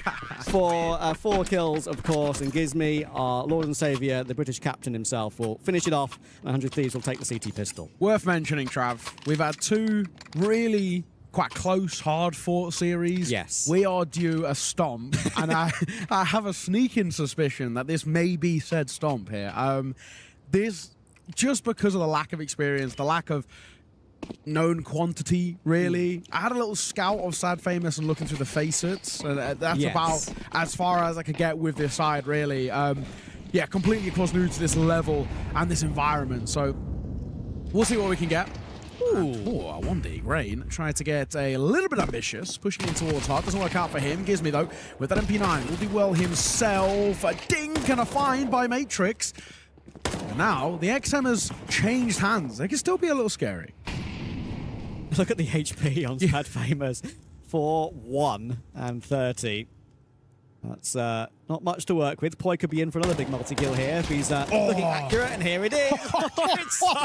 for 4 kills, of course, and Gizmi, our Lord and Saviour, the British captain himself, will finish it off, and 100 Thieves will take the CT pistol. Worth mentioning, Trav, we've had 2 really quite close, hard-fought series. Yes. We are due a stomp, and I have a sneaking suspicion that this may be said stomp here. This, just because of the lack of experience, the lack of known quantity, really. I had a little scout of Sad Famous and looking through the facets, and that's about as far as I could get with this side, really. Yeah, completely, of course, new to this level and this environment, so we'll see what we can get. Ooh, a 1D Grain trying to get a little bit ambitious, pushing in towards Hart. Doesn't work out for him. Gizmy, though, with that MP9, will do well himself. A dink and a find by Matrix. And now, the XM has changed hands. They can still be a little scary. Look at the HP on Sad Famous. 4-1 and 30. That's not much to work with. Poi could be in for another big multi-kill here if he's looking accurate, and here it is. It's so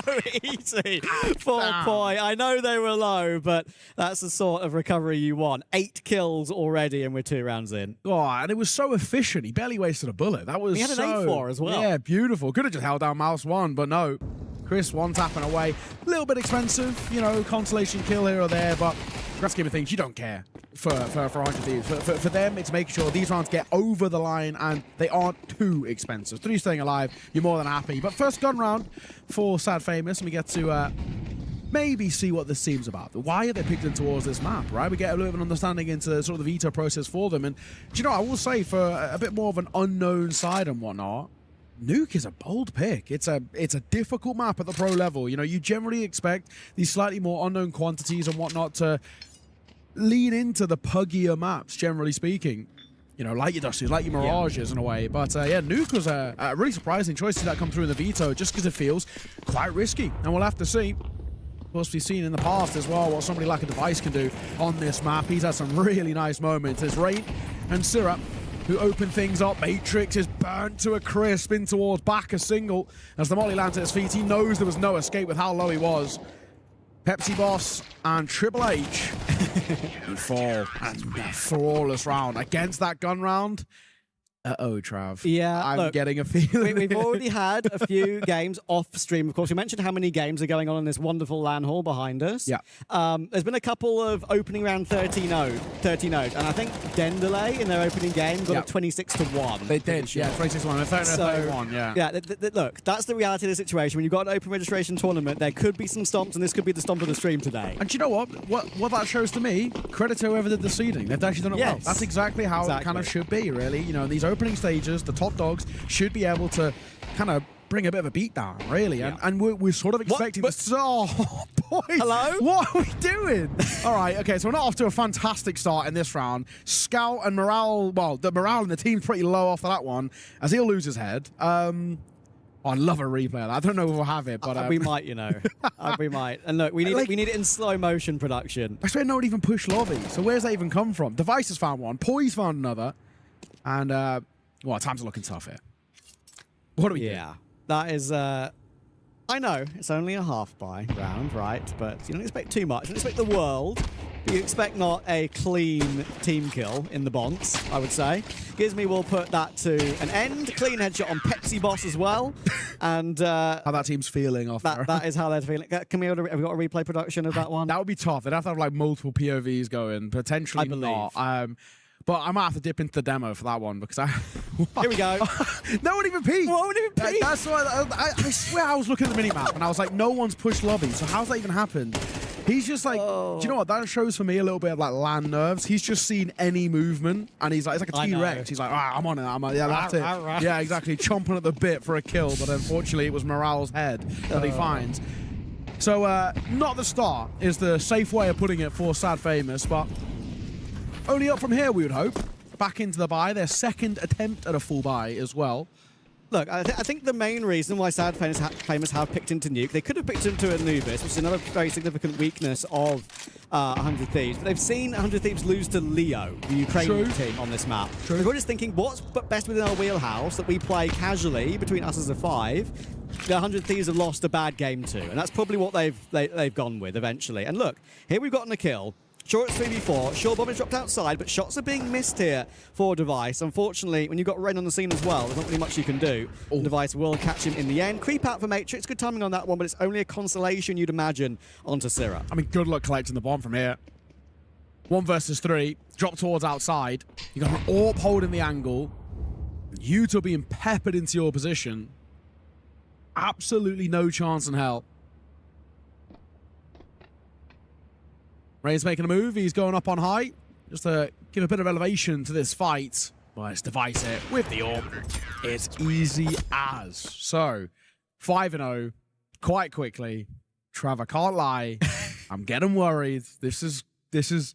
easy for Poi. I know they were low, but that's the sort of recovery you want. 8 kills already, and we're 2 rounds in. Oh, and it was so efficient. He barely wasted a bullet. That was He had an 8-4 as well. Yeah, beautiful. Could have just held down mouse 1, but no. Chris one tapping away. A little bit expensive, you know, consolation kill here or there, but grand scheme of things, you don't care for 100 Thieves. For them, it's making sure these rounds get over the line and they aren't too expensive. 3 staying alive, you're more than happy. But first gun round for Sad Famous, and we get to maybe see what this team's about. Why are they picked in towards this map, right? We get a little bit of an understanding into sort of the veto process for them. And, do you know, I will say for a bit more of an unknown side and whatnot, Nuke is a bold pick. It's a difficult map at the pro level. You know, you generally expect these slightly more unknown quantities and whatnot to lean into the puggier maps, generally speaking. You know, like your Dusties, like your Mirages in a way. But yeah, Nuke was a really surprising choice to see that come through in the veto, just because it feels quite risky. And we'll have to see. Of course, we've seen in the past as well what somebody like a Device can do on this map. He's had some really nice moments. There's Rain and Syrup who open things up. Matrix is burnt to a crisp in towards back a single. As the molly lands at his feet, he knows there was no escape with how low he was. Pepsi Boss and Triple H who fall. And a flawless round against that gun round. Uh-oh, Trav. Yeah, I'm getting a feeling. We've already had a few games off stream, of course. We mentioned how many games are going on in this wonderful LAN hall behind us. Yeah. There's been a couple of opening round 30 node, and I think Dendelay in their opening game got a 26-1. They did, yeah, 26-1. 31, yeah. Yeah, look, that's the reality of the situation. When you've got an open registration tournament, there could be some stomps, and this could be the stomp of the stream today. And do you know what? What that shows to me, credit to whoever did the seeding. They've actually done it well. That's exactly how it kind of should be, really. You know, in these opening stages, the top dogs should be able to kind of bring a bit of a beat down, really. Yeah. And we're sort of expecting this. Oh, boy. Hello? What are we doing? All right, okay, so we're not off to a fantastic start in this round. Scout and morale, well, the morale in the team's pretty low after that one, as he'll lose his head. I love a replay of that. I don't know if we'll have it, but... we might, you know. We might. And look, we need it in slow motion production. I swear no one even pushed lobby, so where's that even come from? Device has found one, Poi's found another, and, well, times are looking tough here. What do we do? That is... I know, it's only a half-buy round, right? But you don't expect too much. You don't expect the world. But you expect not a clean team kill in the bonds, I would say. Gizmy will put that to an end. Clean headshot on Pepsi Boss as well. And how that team's feeling off that is how they're feeling. Can we have we got a replay production of that one? That would be tough. They'd have to have like multiple POVs going. Potentially not. But I might have to dip into the demo for that one because Here we go. No one even peeked. No one even peeked. That's why I swear I was looking at the minimap and I was like, no one's pushed lobby. So how's that even happened? He's just like, do you know what? That shows for me a little bit of like LAN nerves. He's just seen any movement and he's like, it's like a T-Rex. He's like, I'm on it. Yeah, that's it. Yeah, exactly. Chomping at the bit for a kill. But unfortunately, it was Morale's head that he finds. So not the start is the safe way of putting it for Sad Famous, but only up from here, we would hope. Back into the buy. Their second attempt at a full buy as well. Look, I think the main reason why Sad Famous have picked into Nuke, they could have picked into Anubis, which is another very significant weakness of 100 Thieves. But they've seen 100 Thieves lose to Leo, the Ukrainian team on this map. True. We're just thinking, what's best within our wheelhouse that we play casually between us as a 5? The 100 Thieves have lost a bad game to, and that's probably what they've gone with eventually. And look, here we've gotten a kill. Sure, it's 3v4. Sure, Bob is dropped outside, but shots are being missed here for Device. Unfortunately, when you've got Ren on the scene as well, there's not really much you can do. Device will catch him in the end. Creep out for Matrix. Good timing on that one, but it's only a consolation, you'd imagine, onto Syrah. I mean, good luck collecting the bomb from here. 1 versus 3. Drop towards outside. You got an AWP holding the angle. Utah being peppered into your position. Absolutely no chance in hell. Ray's making a move. He's going up on high. Just to give a bit of elevation to this fight. Well, it's Device here with the AWP. It's easy as. So, 5-0 quite quickly. Trevor, can't lie. I'm getting worried. This is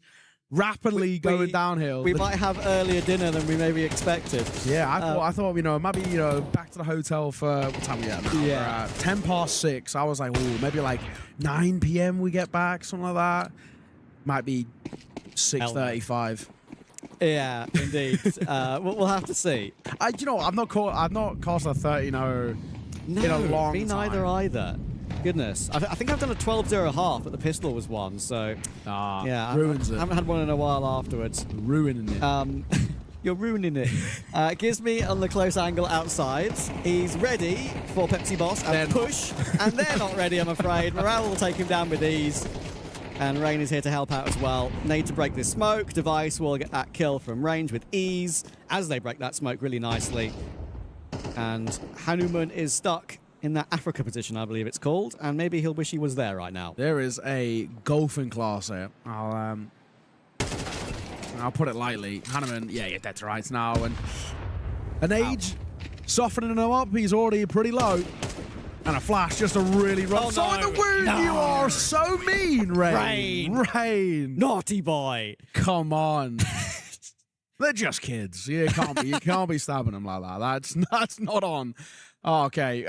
rapidly going downhill. We might have earlier dinner than we maybe expected. Yeah, I thought, maybe, back to the hotel for, what time are we at now? Yeah. 6:10. I was like, oh, maybe like 9 p.m. we get back, something like that. Might be 6:35. Yeah, indeed. We'll have to see. I've not cast a 13-0 in a long me neither time. either. Goodness. I think I've done a 12-0.5, but the pistol was one, so... yeah, ruins I it. haven't had one in a while afterwards. Ruining it. You're ruining it. Gives me on the close angle outside. He's ready for Pepsi Boss and push, and they're not ready, I'm afraid. Morale will take him down with ease. And Rain is here to help out as well. Need to break this smoke. Device will get that kill from range with ease as they break that smoke really nicely. And Hanuman is stuck in that Africa position, I believe it's called, and maybe he'll wish he was there right now. There is a golfing class here. I'll put it lightly. Hanuman, you're dead to rights now, and an age softening him up. He's already pretty low. And a flash, just a really rough. Oh, no. The wound. No. You are so mean, Rain. Rain. Naughty boy. Come on. They're just kids. You can't be stabbing them like that. That's not on. Oh, okay.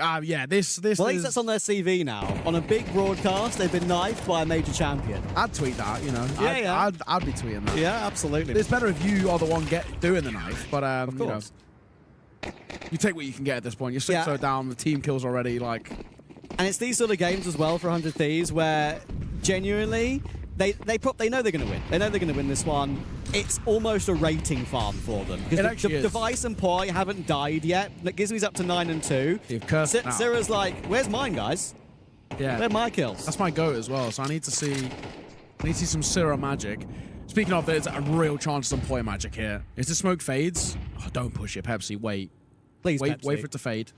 This Well, at least is... that's on their CV now. On a big broadcast, they've been knifed by a major champion. I'd tweet that, I'd be tweeting that. Yeah, absolutely. It's better if you are the one doing the knife, but Of course. you take what you can get at this point. You're 6-0 down, the team kills already, like... And it's these sort of games as well for 100 Thieves where genuinely they know they're going to win. They know they're going to win this one. It's almost a rating farm for them. Because the Device and Poi haven't died yet. Gizmy's up to 9 and 2. You've cursed now. Syrah's like, where's mine, guys? Yeah. Where are my kills? That's my goat as well, so I need to see some Syrah magic. Speaking of, there's a real chance of some Poi magic here. If the smoke fades... Oh, don't push it, Pepsi. Wait. Please, Wait Pepsi. for it to fade.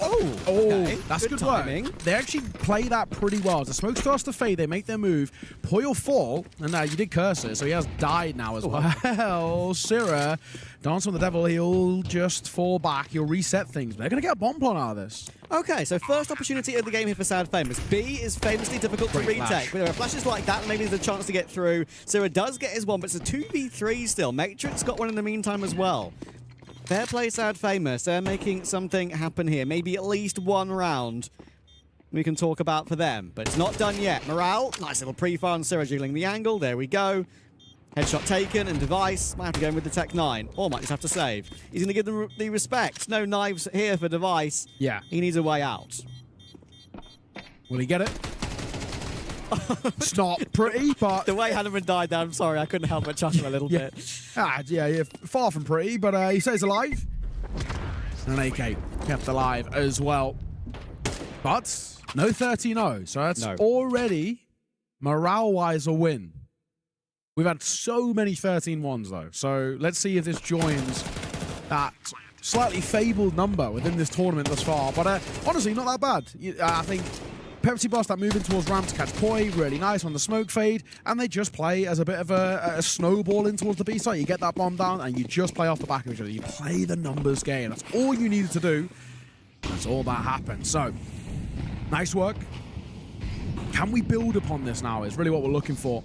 Oh, okay. That's good timing. work. They actually play that pretty well. As the smoke starts to fade, they make their move. Poi will fall, and you did curse it, so he has died now as well. Syrah, Dance on the Devil, he'll just fall back. He'll reset things. They're going to get a bomb plot out of this. Okay, so first opportunity of the game here for Sad Famous. B is famously difficult to Great retake, flash. but there are flashes like that, and maybe there's a chance to get through. Syrah does get his one, but it's a 2v3 still. Matrix got one in the meantime as well. Fair play, Sad Famous. They're making something happen here. Maybe at least one round we can talk about for them, but it's not done yet. Morale, nice little pre-fire on Syrah jiggling the angle. There we go. Headshot taken, and Device might have to go in with the Tech 9, or might just have to save. He's going to give them the respect. No knives here for Device. Yeah. He needs a way out. Will he get it? It's not pretty, but... The way Hanuman died there, I'm sorry, I couldn't help but chuckle a little bit. Far from pretty, but he stays alive. And an AK kept alive as well. But no 13-0, so that's already, morale-wise, a win. We've had so many 13-1s, though. So let's see if this joins that slightly fabled number within this tournament thus far. But honestly, not that bad. I think Pepsi Boss, that moving towards ramp to catch Poi, really nice on the smoke fade, and they just play as a bit of a snowball in towards the B site. You get that bomb down, and you just play off the back of each other. You play the numbers game. That's all you needed to do. That's all that happened. So, nice work. Can we build upon this now is really what we're looking for.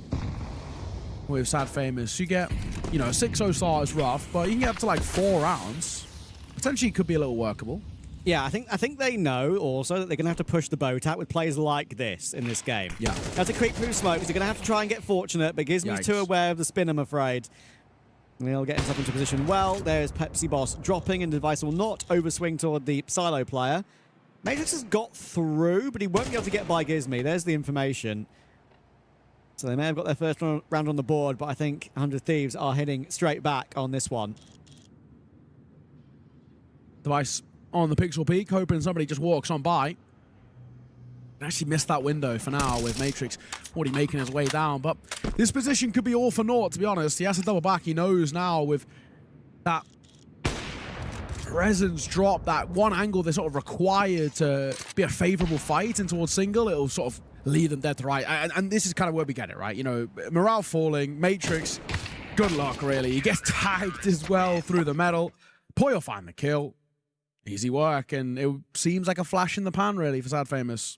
With Sad Famous, you get, a 6-0 start is rough, but you can get up to like 4 rounds. Potentially could be a little workable. Yeah, I think they know also that they're going to have to push the boat out with players like this in this game. Yeah. That's a creep through smokes. They're going to have to try and get fortunate, but Gizmy's too aware of the spin, I'm afraid. And he'll get himself into position well. There's Pepsi Boss dropping, and the Device will not overswing toward the silo player. Matrix has got through, but he won't be able to get by Gizmy. There's the information. So they may have got their first round on the board, but I think 100 Thieves are heading straight back on this one. Device on the pixel peak, hoping somebody just walks on by. Actually missed that window for now with Matrix already making his way down. But this position could be all for naught, to be honest. He has to double back. He knows now with that presence drop, that one angle they're sort of required to be a favorable fight and towards single, it'll sort of lead them dead to right. And this is kind of where we get it, right? Morale falling, Matrix, good luck, really. He gets tagged as well through the metal. Poi will find the kill. Easy work, and it seems like a flash in the pan, really, for Sad Famous.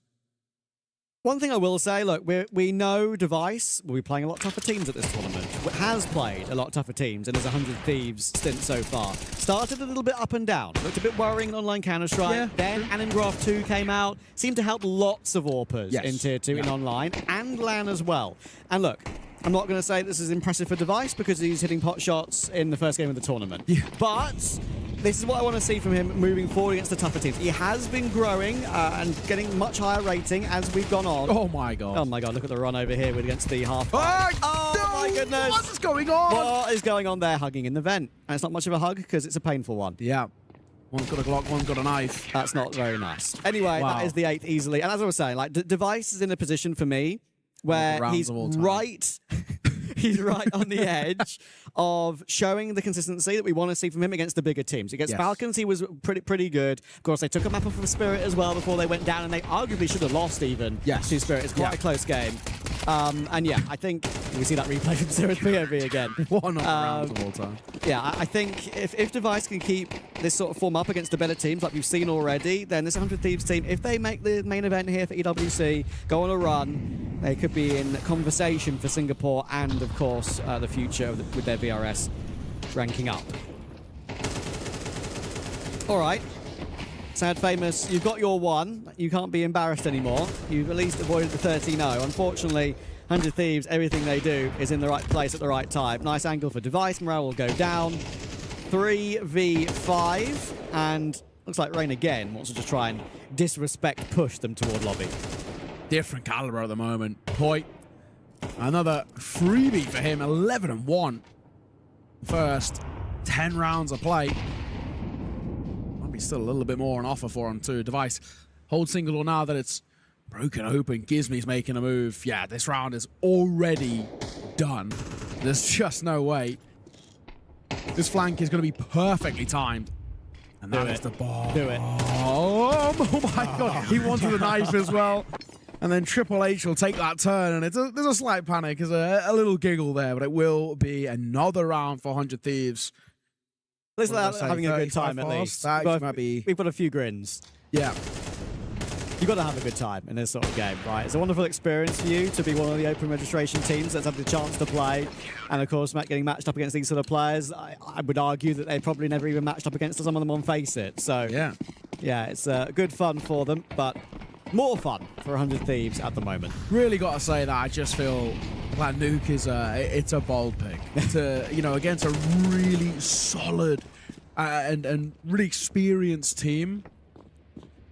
One thing I will say, look, we know Device will be playing a lot tougher teams at this tournament. Has played a lot tougher teams in his 100 Thieves stint so far. Started a little bit up and down. Looked a bit worrying in online Counter-Strike. Yeah. Then Anongraph 2 came out. Seemed to help lots of AWPers in Tier 2 in online and LAN as well. And look, I'm not going to say this is impressive for Device because he's hitting pot shots in the first game of the tournament. Yeah. But this is what I want to see from him moving forward against the tougher teams. He has been growing and getting much higher rating as we've gone on. Oh my god. Oh my god, look at the run over here against the half. Oh no! My goodness. What is going on? What is going on there? Hugging in the vent. And it's not much of a hug because it's a painful one. Yeah. One's got a Glock, one's got a knife. That's not very nice. Anyway, Wow. that is the 8th easily. And as I was saying, like, Device is in a position for me where he's right... He's right on the edge of showing the consistency that we want to see from him against the bigger teams. Against Falcons, he was pretty good. Of course, they took a map off of Spirit as well before they went down, and they arguably should have lost even to Spirit. It's quite a close game. And yeah, I think we see that replay from Spirit POV again. One of the rounds of all time. Yeah, I think if Device can keep this sort of form up against the better teams like we've seen already, then this 100 Thieves team, if they make the main event here for EWC, go on a run, they could be in conversation for Singapore and, of course, the future with their VRS ranking up. All right. Sad Famous, you've got your one. You can't be embarrassed anymore. You've at least avoided the 13-0. Unfortunately, 100 Thieves, everything they do is in the right place at the right time. Nice angle for Device. Morale will go down. 3v5. And looks like Rain again wants to just try and disrespect push them toward lobby. Different caliber at the moment. Poi, another freebie for him. 11-1. First 10 rounds of play. Might be still a little bit more on offer for him too. Device holds single door now that it's broken open. Gizmy's making a move. Yeah, this round is already done. There's just no way. This flank is going to be perfectly timed. And that is the bomb. Do it. Oh my god. He wanted a knife as well. And then Triple H will take that turn, and there's a slight panic, there's a little giggle there, but it will be another round for 100 Thieves. Let's having a good time at least. We've got a few grins. Yeah. You've got to have a good time in this sort of game, right? It's a wonderful experience for you to be one of the open registration teams that's had the chance to play. And of course, getting matched up against these sort of players, I would argue that they probably never even matched up against some of them on Face It. So, yeah, it's good fun for them, but more fun for 100 Thieves at the moment. Really got to say that I just feel that Nuke is it's a bold pick. Against a really solid and really experienced team.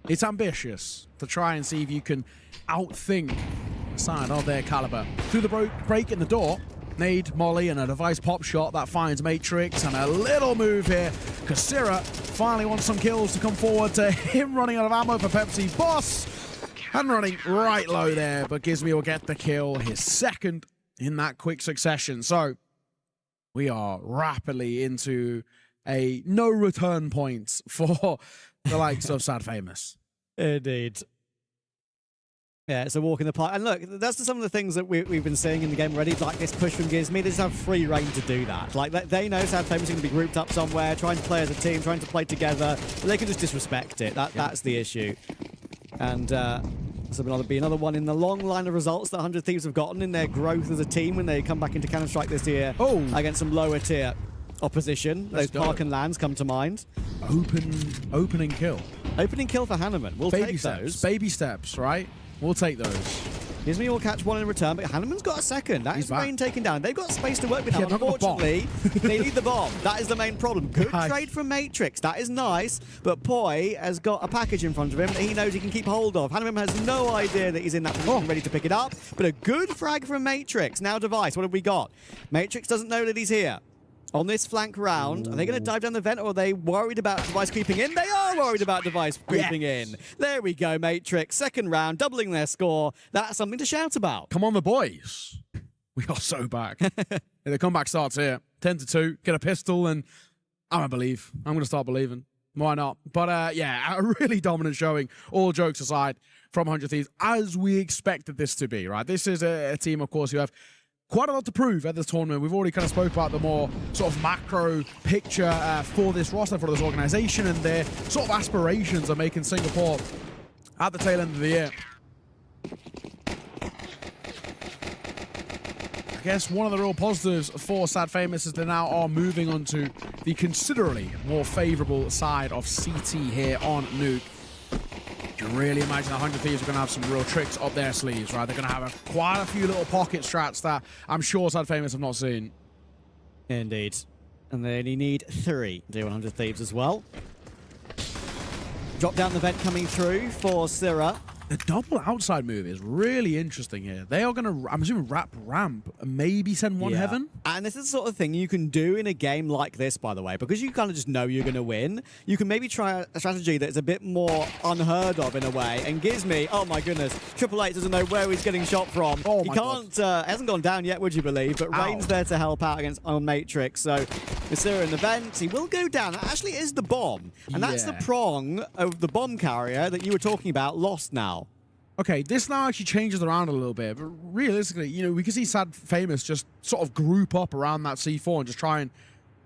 It's ambitious to try and see if you can outthink a side of their caliber. Through the break in the door, nade, molly, and a Device pop shot that finds Matrix, and a little move here. Kasira finally wants some kills to come forward to him running out of ammo for Pepsi. Boss! And running right low there, but Gizmy will get the kill, his second in that quick succession. So we are rapidly into a no return point for the likes of Sad Famous. Indeed. Yeah, it's a walk in the park. And look, that's some of the things that we've been seeing in the game already, like this push from Gizmy. They just have free reign to do that. Like, they know Sad Famous are going to be grouped up somewhere, trying to play as a team, trying to play together. But they can just disrespect it. That's the issue. And this will be another one in the long line of results that 100 Thieves have gotten in their growth as a team when they come back into Counter-Strike this year against some lower tier opposition. Those Park and Lands come to mind. Opening kill. Opening kill for Hanneman. We'll take those. Baby steps, right? We'll take those. Gizmy will catch one in return, but Hanneman's got a second. That is Rain taken down. They've got space to work with. Unfortunately, they need the bomb. That is the main problem. Good trade from Matrix. That is nice, but Poi has got a package in front of him that he knows he can keep hold of. Hanneman has no idea that he's in that position ready to pick it up, but a good frag from Matrix. Now Device, what have we got? Matrix doesn't know that he's here. On this flank round, are they going to dive down the vent, or are they worried about Device creeping in? They are worried about Device creeping in. There we go, Matrix. Second round, doubling their score. That's something to shout about. Come on, the boys. We are so back. The comeback starts here. 10-2, get a pistol, and I'm going to believe. I'm going to start believing. Why not? But yeah, a really dominant showing, all jokes aside, from 100 Thieves, as we expected this to be, right? This is a team, of course, who have quite a lot to prove at this tournament. We've already kind of spoke about the more sort of macro picture for this roster, for this organization, and their sort of aspirations of making Singapore at the tail end of the year guess one of the real positives for Sad Famous is they now are moving on to the considerably more favorable side of CT here on Nuke. You can really imagine 100 Thieves are going to have some real tricks up their sleeves, right? They're going to have quite a few little pocket strats that I'm sure Sad Famous have not seen. Indeed. And they only need 3 to do 100 Thieves as well. Drop down the vent coming through for Syrah. The double outside move is really interesting here. They are going to, I'm assuming, wrap ramp and maybe send one heaven. And this is the sort of thing you can do in a game like this, by the way, because you kind of just know you're going to win. You can maybe try a strategy that's a bit more unheard of in a way. And Gizmy, oh my goodness, Triple H doesn't know where he's getting shot from. Oh he my can't, hasn't gone down yet, would you believe? But Rain's there to help out against on Matrix. So Messira in the vent, he will go down. That actually is the bomb. And that's the prong of the bomb carrier that you were talking about lost now. Okay, this now actually changes around a little bit, but realistically, you know, we can see Sad Famous just sort of group up around that C4 and just try and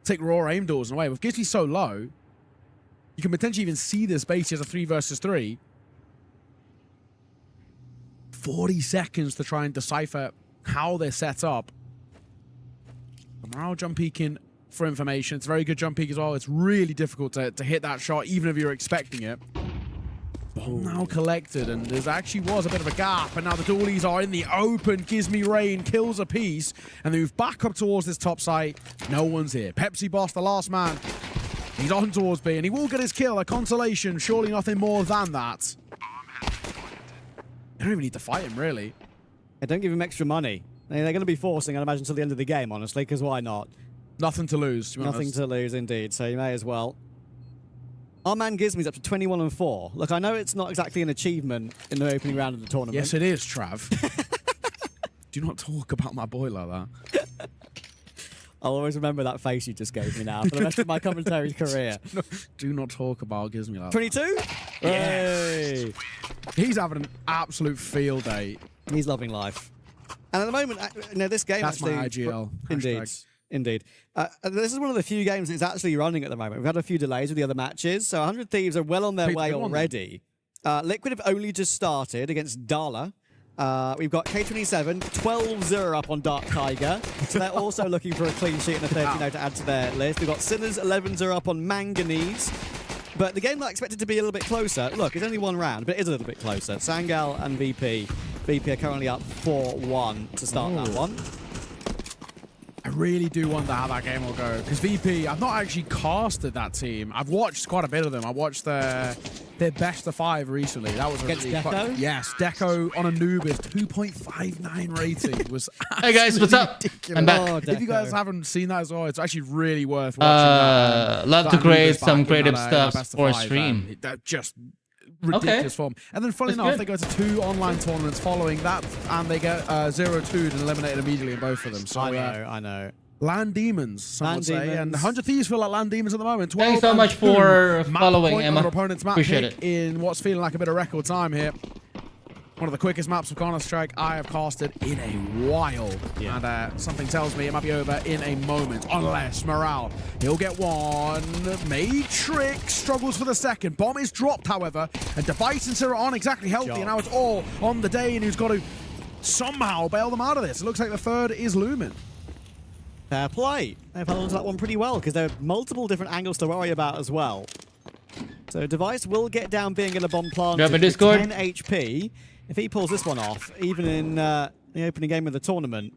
take raw aim doors away. With Gizmy so low, you can potentially even see this base as a 3 versus 3. 40 seconds to try and decipher how they're set up. Now jump peeking for information. It's a very good jump peek as well. It's really difficult to hit that shot, even if you're expecting it. Bomb now collected, and there actually was a bit of a gap, and now the dualies are in the open. Gizmy Rain kills a piece, and they move back up towards this top site. No one's here. Pepsi Boss, the last man. He's on towards B, and he will get his kill, a consolation. Surely nothing more than that. They don't even need to fight him, really. They don't give him extra money. They're going to be forcing, I'd imagine, until the end of the game, honestly, because why not? Nothing to lose, to be honest. Nothing to lose, indeed, so you may as well. Our man Gizmy's up to 21-4. Look, I know it's not exactly an achievement in the opening round of the tournament. Yes, it is, Trav. Do not talk about my boy like that. I'll always remember that face you just gave me now for the rest of my commentary career. No, do not talk about Gizmy like that. 22? Hey. He's having an absolute field day. He's loving life. And at the moment, this game That's actually... my IGL. Indeed. Hashtag. Indeed. This is one of the few games that's actually running at the moment. We've had a few delays with the other matches, so 100 Thieves are well on their way already. Liquid have only just started against Dala. We've got K27, 12-0 up on Dark Tiger. So they're also looking for a clean sheet and a 30 to add to their list. We've got Sinners, 11-0 up on Manganese. But the game I expected to be a little bit closer. Look, it's only one round, but it is a little bit closer. Sangal and VP. VP are currently up 4-1 to start that one. I really do wonder how that game will go, because VP, I've not actually casted that team. I've watched quite a bit of them. I watched their best of 5 recently. That was a Against really Deco? Yes, Deco on Anubis, 2.59 rating was Hey guys, what's up? ridiculous. I'm back. If you guys haven't seen that as well, it's actually really worth watching that. Love to that create Anubis some back in creative that, stuff best of for 5, stream. That just ridiculous form. And then funnily enough, good. they go to 2 online tournaments following that, and they get 0-2 and eliminated immediately in both of them. So I know. Land Demons, some Land would say. Demons. And 100 Thieves feel like Land Demons at the moment. Thanks so much for following, point on Emma. their opponent's map Appreciate pick it. in what's feeling like a bit of record time here. One of the quickest maps of Counter-Strike I have casted in a while. Yeah. And something tells me it might be over in a moment. Unless Morale, he'll get one. Matrix struggles for the second. Bomb is dropped, however. And Device and Syrah aren't exactly healthy. And now it's all on the day, and who's got to somehow bail them out of this. It looks like the third is looming. Fair play. They've held onto that one pretty well because there are multiple different angles to worry about as well. So Device will get down being in a bomb plant. Grab a Discord. 10 HP. If he pulls this one off, even in the opening game of the tournament,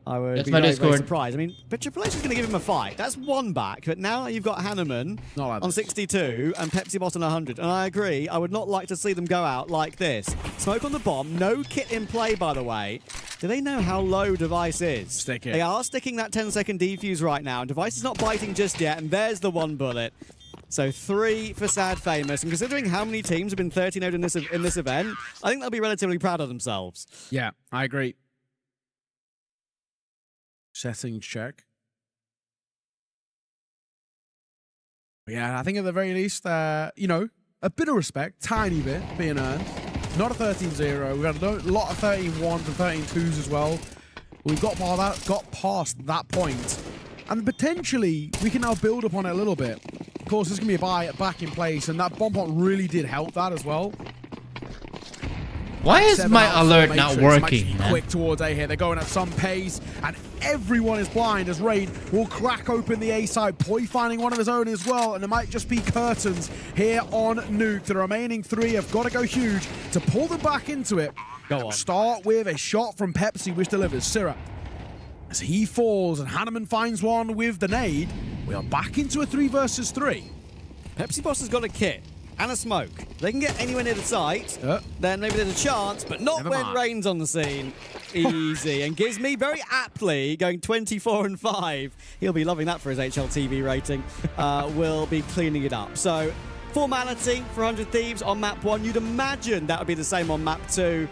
I would be very, very surprised. I mean, but Triple H is going to give him a fight. That's one back, but now you've got Hanneman on 62 and Pepsi Boss on 100. And I agree, I would not like to see them go out like this. Smoke on the bomb, no kit in play, by the way. Do they know how low Device is? Stick it. They are sticking that 10-second defuse right now, and Device is not biting just yet, and there's the one bullet. So 3 for Sad Famous, and considering how many teams have been 30-0 in this event, I think they'll be relatively proud of themselves. Yeah, I agree. Settings check. Yeah, I think at the very least, you know, a bit of respect, tiny bit, being earned. Not a 13-0. We've got a lot of 13-1s and 13-2s as well. We've got past that point. And potentially, we can now build upon it a little bit. Of course, there's going to be a buy back in place, and that bomb pot really did help that as well. Why is 7 my out of alert 4 not Matrix. Might working, just be man? quick towards A here. They're going at some pace, and everyone is blind as Rain will crack open the A side. Poi finding one of his own as well, and it might just be curtains here on Nuke. The remaining 3 have got to go huge to pull them back into it. Go on. Start with a shot from Pepsi, which delivers. Syrah, as he falls and Hanneman finds one with the nade, we are back into a 3 versus 3. Pepsi Boss has got a kit and a smoke. If they can get anywhere near the site, then maybe there's a chance, but not Never when mind. Rain's on the scene. Easy. And gives me very aptly going 24 and 5. He'll be loving that for his HLTV rating. Will be cleaning it up. So, formality for 100 Thieves on map 1. You'd imagine that would be the same on map 2.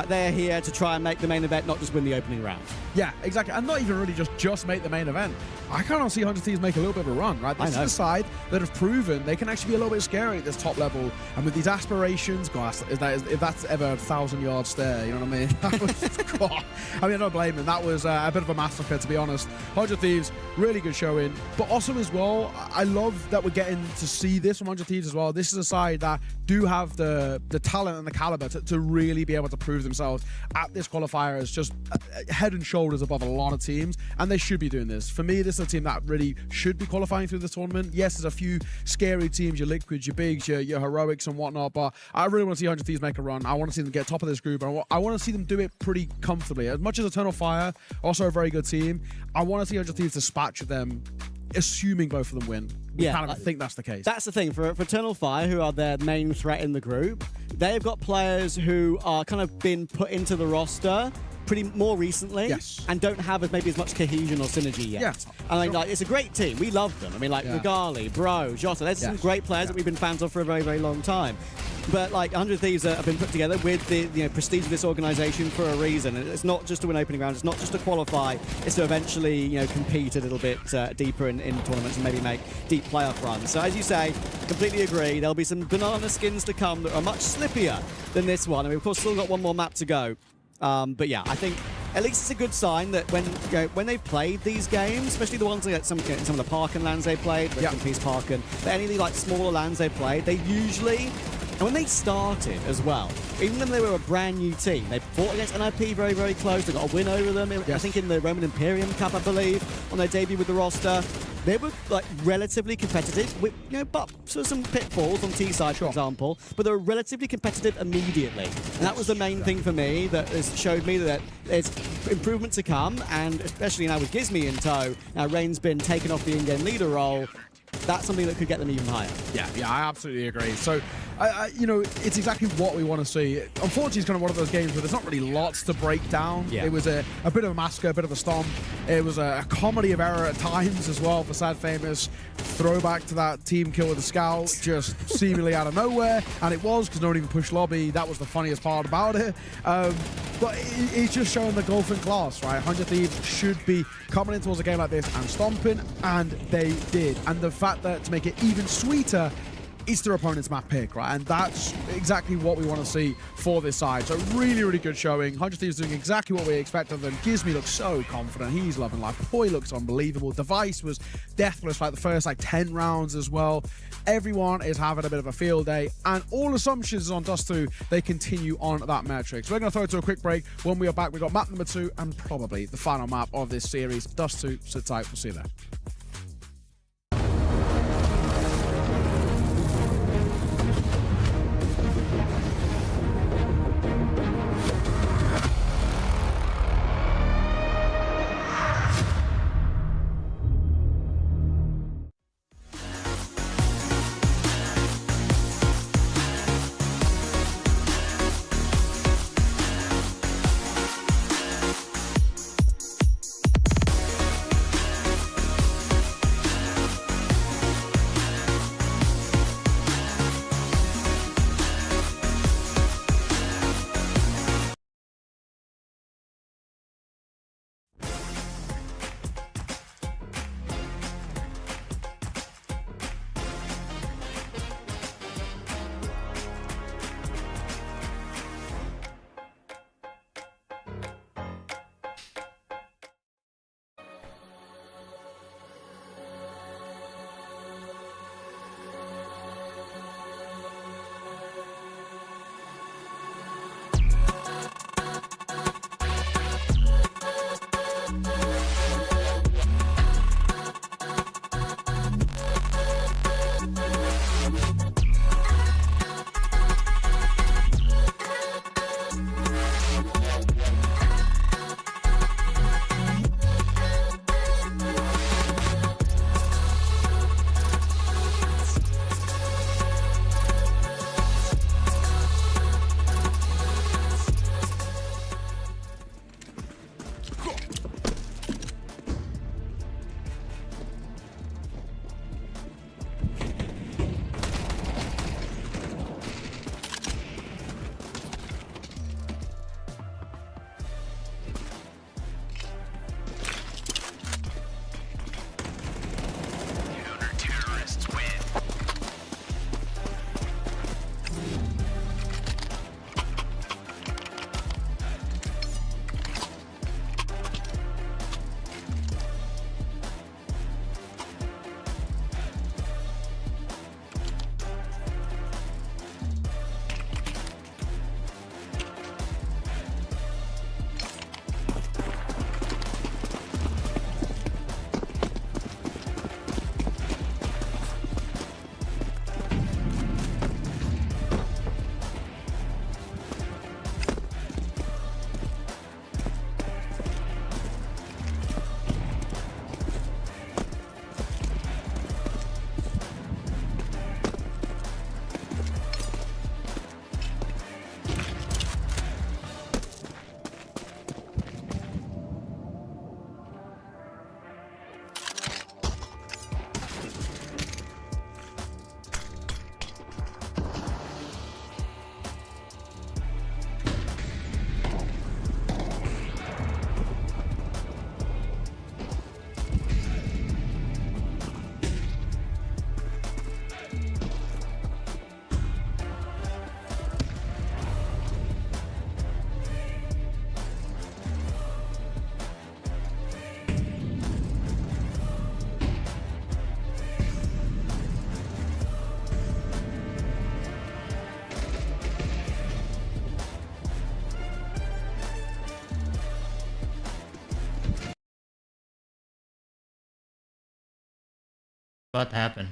They're here to try and make the main event, not just win the opening round. Yeah, exactly. And not even really just make the main event. I kind of see 100 Thieves make a little bit of a run, right? This is the side that have proven they can actually be a little bit scary at this top level. And with these aspirations, God, if that's ever a 1,000-yard stare, you know what I mean? That was, God. I mean, I don't blame him. That was a bit of a massacre, to be honest. 100 Thieves, really good showing. But also as well, I love that we're getting to see this from 100 Thieves as well. This is a side that do have the talent and the caliber to really be able to prove themselves at this qualifier as just head and shoulders above a lot of teams, and they should be doing this. For me, this is a team that really should be qualifying through this tournament. Yes, there's a few scary teams, your Liquids, your Bigs, your Heroics and whatnot, but I really want to see 100 Thieves make a run. I want to see them get top of this group, and I want to see them do it pretty comfortably. As much as Eternal Fire, also a very good team, I want to see 100 Thieves dispatch them, assuming both of them win. Yeah, kind of think that's the case. That's the thing. For Eternal Fire, who are their main threat in the group, they've got players who are kind of been put into the roster pretty more recently, and don't have maybe as much cohesion or synergy yet. Yeah, I mean, like, it's a great team. We love them. I mean, like Regali, Bro, Jota. There's some great players that we've been fans of for a very, very long time. But like 100 Thieves have been put together with the prestige of this organization for a reason. And it's not just to win opening rounds. It's not just to qualify. It's to eventually compete a little bit deeper in tournaments and maybe make deep playoff runs. So as you say, completely agree. There'll be some banana skins to come that are much slippier than this one. And we've of course still got one more map to go. But yeah, I think at least it's a good sign that when they've played these games, especially the ones like some of the Parkin lands they played, Rest in Peace Parkin, but any of the like smaller lands they played, they usually, and when they started as well, even when they were a brand new team, they fought against NIP very, very close. They got a win over them. I think in the Roman Imperium Cup, I believe, on their debut with the roster. They were like relatively competitive, with but so some pitfalls on T side, for example. But they were relatively competitive immediately, and that was the main thing for me. That has showed me that there's improvement to come, and especially now with Gizmi in tow, now Rain's been taken off the in-game leader role. That's something that could get them even higher. Yeah, I absolutely agree. So, it's exactly what we want to see. Unfortunately, it's kind of one of those games where there's not really lots to break down. Yeah. It was a bit of a massacre, a bit of a stomp. It was a comedy of error at times as well for Sad Famous. Throwback to that team kill with the Scout, just seemingly out of nowhere. And it was, because no one even pushed lobby. That was the funniest part about it. But it's just showing the golfing class, right? 100 Thieves should be coming in towards a game like this and stomping, and they did. And the fact that to make it even sweeter, it's their opponent's map pick, right? And that's exactly what we want to see for this side. So really, really good showing. 100 Thieves doing exactly what we expect of them. Gizmi looks so confident. He's loving life. Poi looks unbelievable. Device was deathless like the first 10 rounds as well. Everyone is having a bit of a field day, and all assumptions on Dust 2, they continue on that metric. So we're going to throw it to a quick break. When we are back, we've got map number 2 and probably the final map of this series. Dust 2, sit tight. We'll see you there. What happened?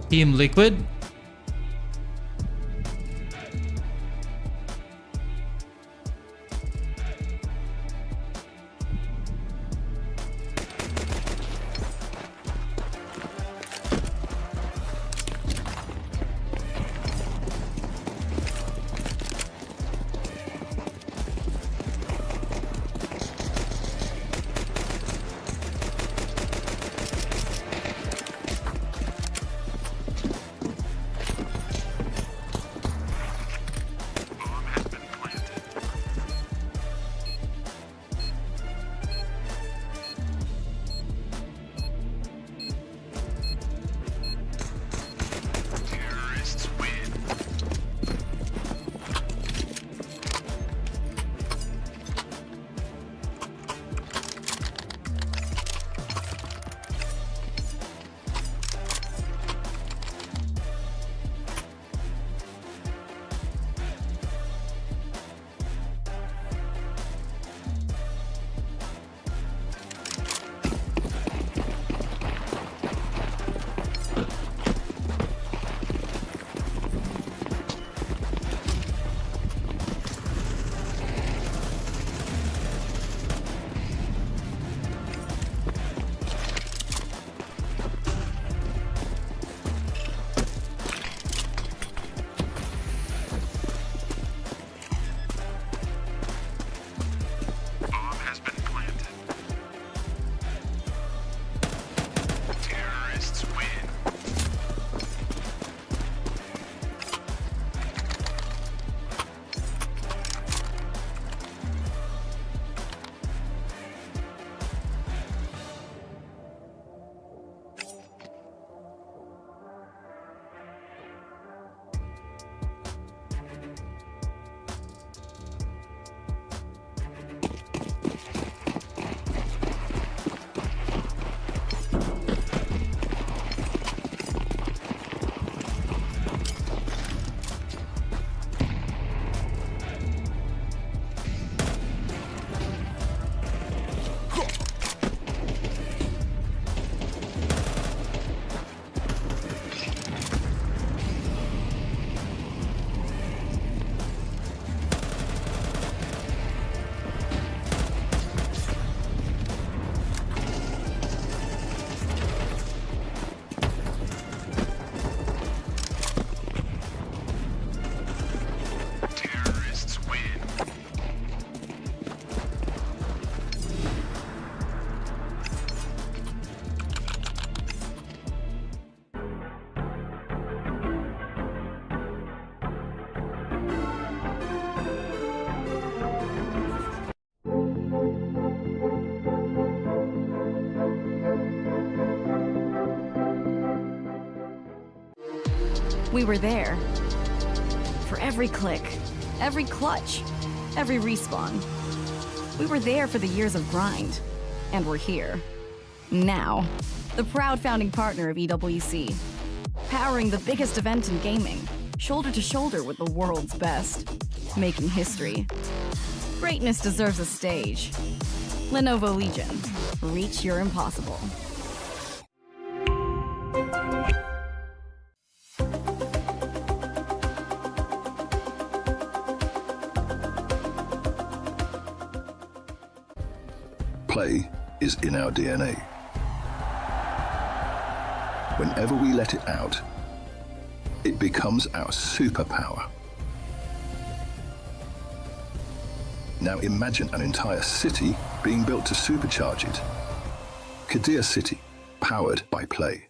Team Liquid. We were there. For every click, every clutch, every respawn. We were there for the years of grind, and we're here. Now, the proud founding partner of EWC, powering the biggest event in gaming, shoulder to shoulder with the world's best, making history. Greatness deserves a stage. Lenovo Legion, reach your impossible. Play is in our DNA. Whenever we let it out, it becomes our superpower. Now imagine an entire city being built to supercharge it. Kadir City, powered by play.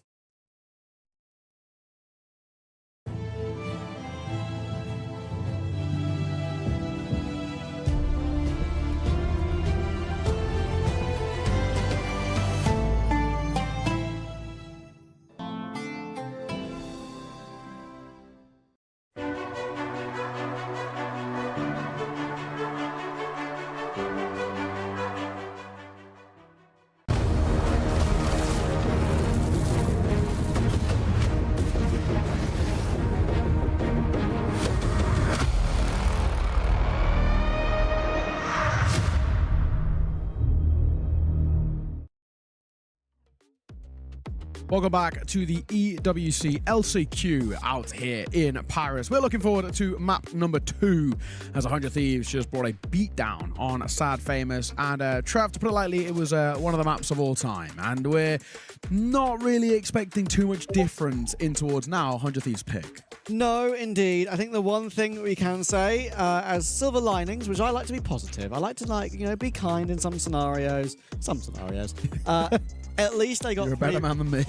Welcome back to the EWC LCQ out here in Paris. We're looking forward to map number 2 as 100 Thieves just brought a beatdown on Sad Famous. And Trev, to put it lightly, it was one of the maps of all time. And we're not really expecting too much difference in towards now 100 Thieves pick. No, indeed. I think the one thing that we can say as silver linings, which I like to be positive, I like to be kind in some scenarios. At least I got You're a better man than me.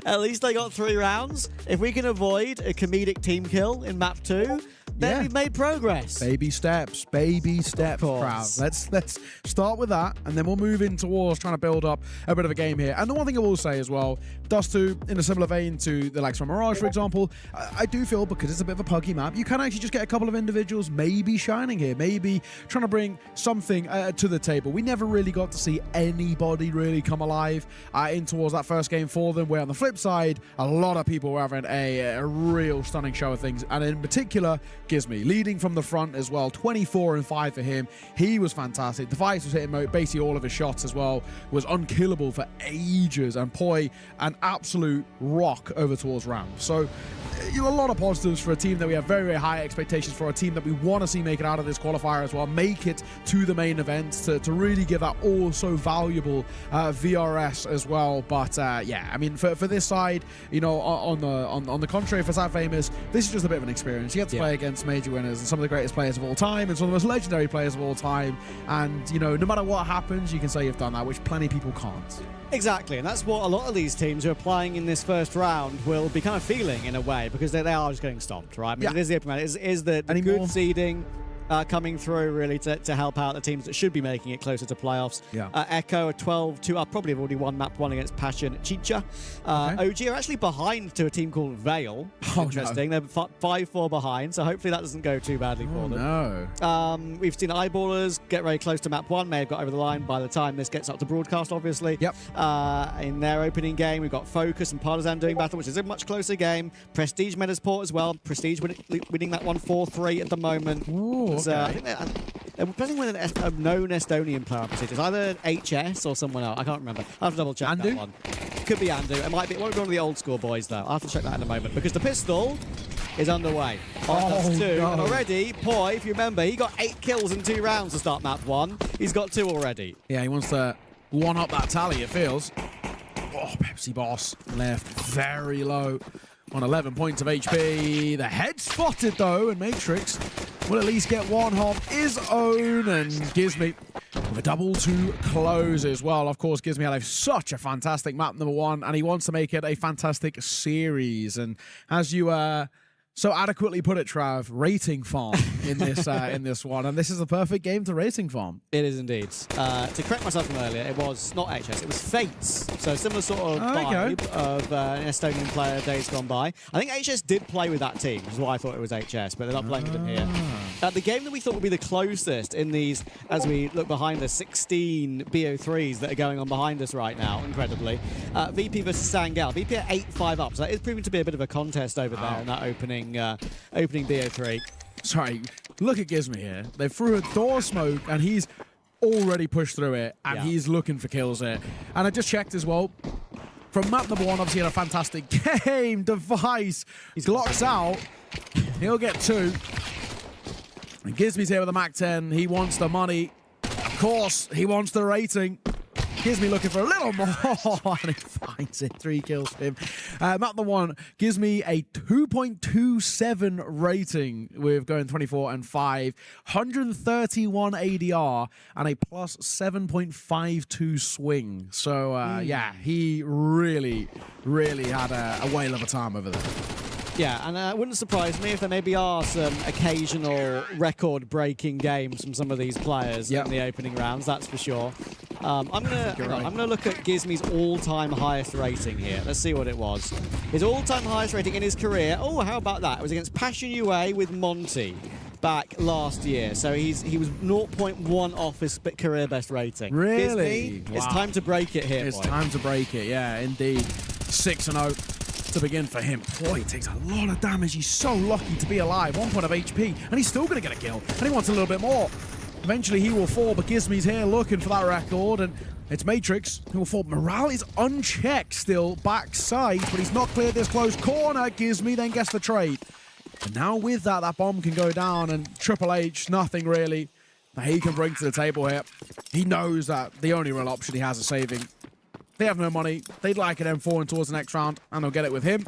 At least I got 3 rounds. If we can avoid a comedic team kill in map 2, then we've made progress. Baby steps, Trav. Let's start with that, and then we'll move in towards trying to build up a bit of a game here. And the one thing I will say as well, Dust 2, in a similar vein to the likes from Mirage, for example, I do feel because it's a bit of a puggy map, you can actually just get a couple of individuals maybe shining here, maybe trying to bring something to the table. We never really got to see anybody really come alive in towards that first game for them, where on the flip side, a lot of people were having a real stunning show of things, and in particular, Gizmy, leading from the front as well, 24 and 5 for him. He was fantastic. Device was hitting basically all of his shots as well, was unkillable for ages, and Poi, an absolute rock over towards Ram. So, a lot of positives for a team that we have very, very high expectations for, a team that we want to see make it out of this qualifier as well, make it to the main event to really give that all so valuable VRS as well. But yeah, I mean, for this side, on the contrary, for Sad Famous, this is just a bit of an experience. You get to play against major winners and some of the greatest players of all time and some of the most legendary players of all time, and no matter what happens, you can say you've done that, which plenty of people can't. Exactly, and that's what a lot of these teams who are playing in this first round will be kind of feeling in a way, because they are just getting stomped, right? I mean, it is the open round. It is the good seeding coming through really to help out the teams that should be making it closer to playoffs. Echo are 12-2 up, probably have already won map 1 against Passion Chicha. OG are actually behind to a team called Vale. Interesting. No. They're 5-4 behind, so hopefully that doesn't go too badly for them. No. We've seen Eyeballers get very close to map 1, may have got over the line by the time this gets up to broadcast, obviously. In their opening game, we've got Focus and Partisan doing battle, which is a much closer game. Prestige Metasport as well. Prestige winning that one 4-3 at the moment. Ooh. I think they're playing with a known Estonian player. It's either HS or someone else. I can't remember. I'll have to double check that one. Could be Andu. It might be one of the old school boys, though. I'll have to check that in a moment, because the pistol is underway. That's 2. No. And already, Poi, if you remember, he got 8 kills in 2 rounds to start map 1. He's got 2 already. Yeah, he wants to one-up that tally, it feels. Oh, Pepsi Boss left very low on 11 points of HP. The head spotted, though, and Matrix will at least get one of his own, and Gizmy with a double to close as well. Of course, Gizmy had such a fantastic map number 1, and he wants to make it a fantastic series. And as you so adequately put it, Trav, rating farm in this one, and this is the perfect game to rating farm. It is indeed. To correct myself from earlier, it was not HS, it was Fates. So similar sort of vibe of an Estonian player days gone by. I think HS did play with that team, which is why I thought it was HS, but they're not playing with them here. The game that we thought would be the closest in these, as we look behind us, 16 BO3s that are going on behind us right now, incredibly. VP versus Sangel. VP are 8-5 up, so that is proving to be a bit of a contest over there in that opening BO3. Sorry, look at Gizmy here. They threw a door smoke, and he's already pushed through it, and he's looking for kills here. And I just checked as well. From map number 1, obviously had a fantastic game. Device glocks out. He'll get 2. And Gizmy's here with a Mac 10. He wants the money. Of course, he wants the rating. Gizmy looking for a little more, and he finds it. 3 kills for him. Map number 1 gives me a 2.27 rating with going 24 and 5, 131 ADR, and a plus 7.52 swing. So, yeah, he really, really had a whale of a time over there. Yeah, and it wouldn't surprise me if there maybe are some occasional record-breaking games from some of these players in the opening rounds, that's for sure. I'm gonna look at Gizmy's all-time highest rating here. Let's see what it was. His all-time highest rating in his career. Oh, how about that? It was against Passion UA with Monty back last year. So he was 0.1 off his career best rating. Really? Gizmy, it's time to break it here. It's time to break it. Yeah, indeed. 6-0. To begin for him. Boy, he takes a lot of damage. He's so lucky to be alive. 1 point of HP, and he's still going to get a kill. And he wants a little bit more. Eventually, he will fall, but Gizmy's here looking for that record, and it's Matrix who will fall. Morale is unchecked still, backside, but he's not cleared this close corner. Gizmy then gets the trade. And now with that, that bomb can go down, and Triple H, nothing really that he can bring to the table here. He knows that the only real option he has is saving. They have no money. They'd like an M4 towards the next round, and they'll get it with him.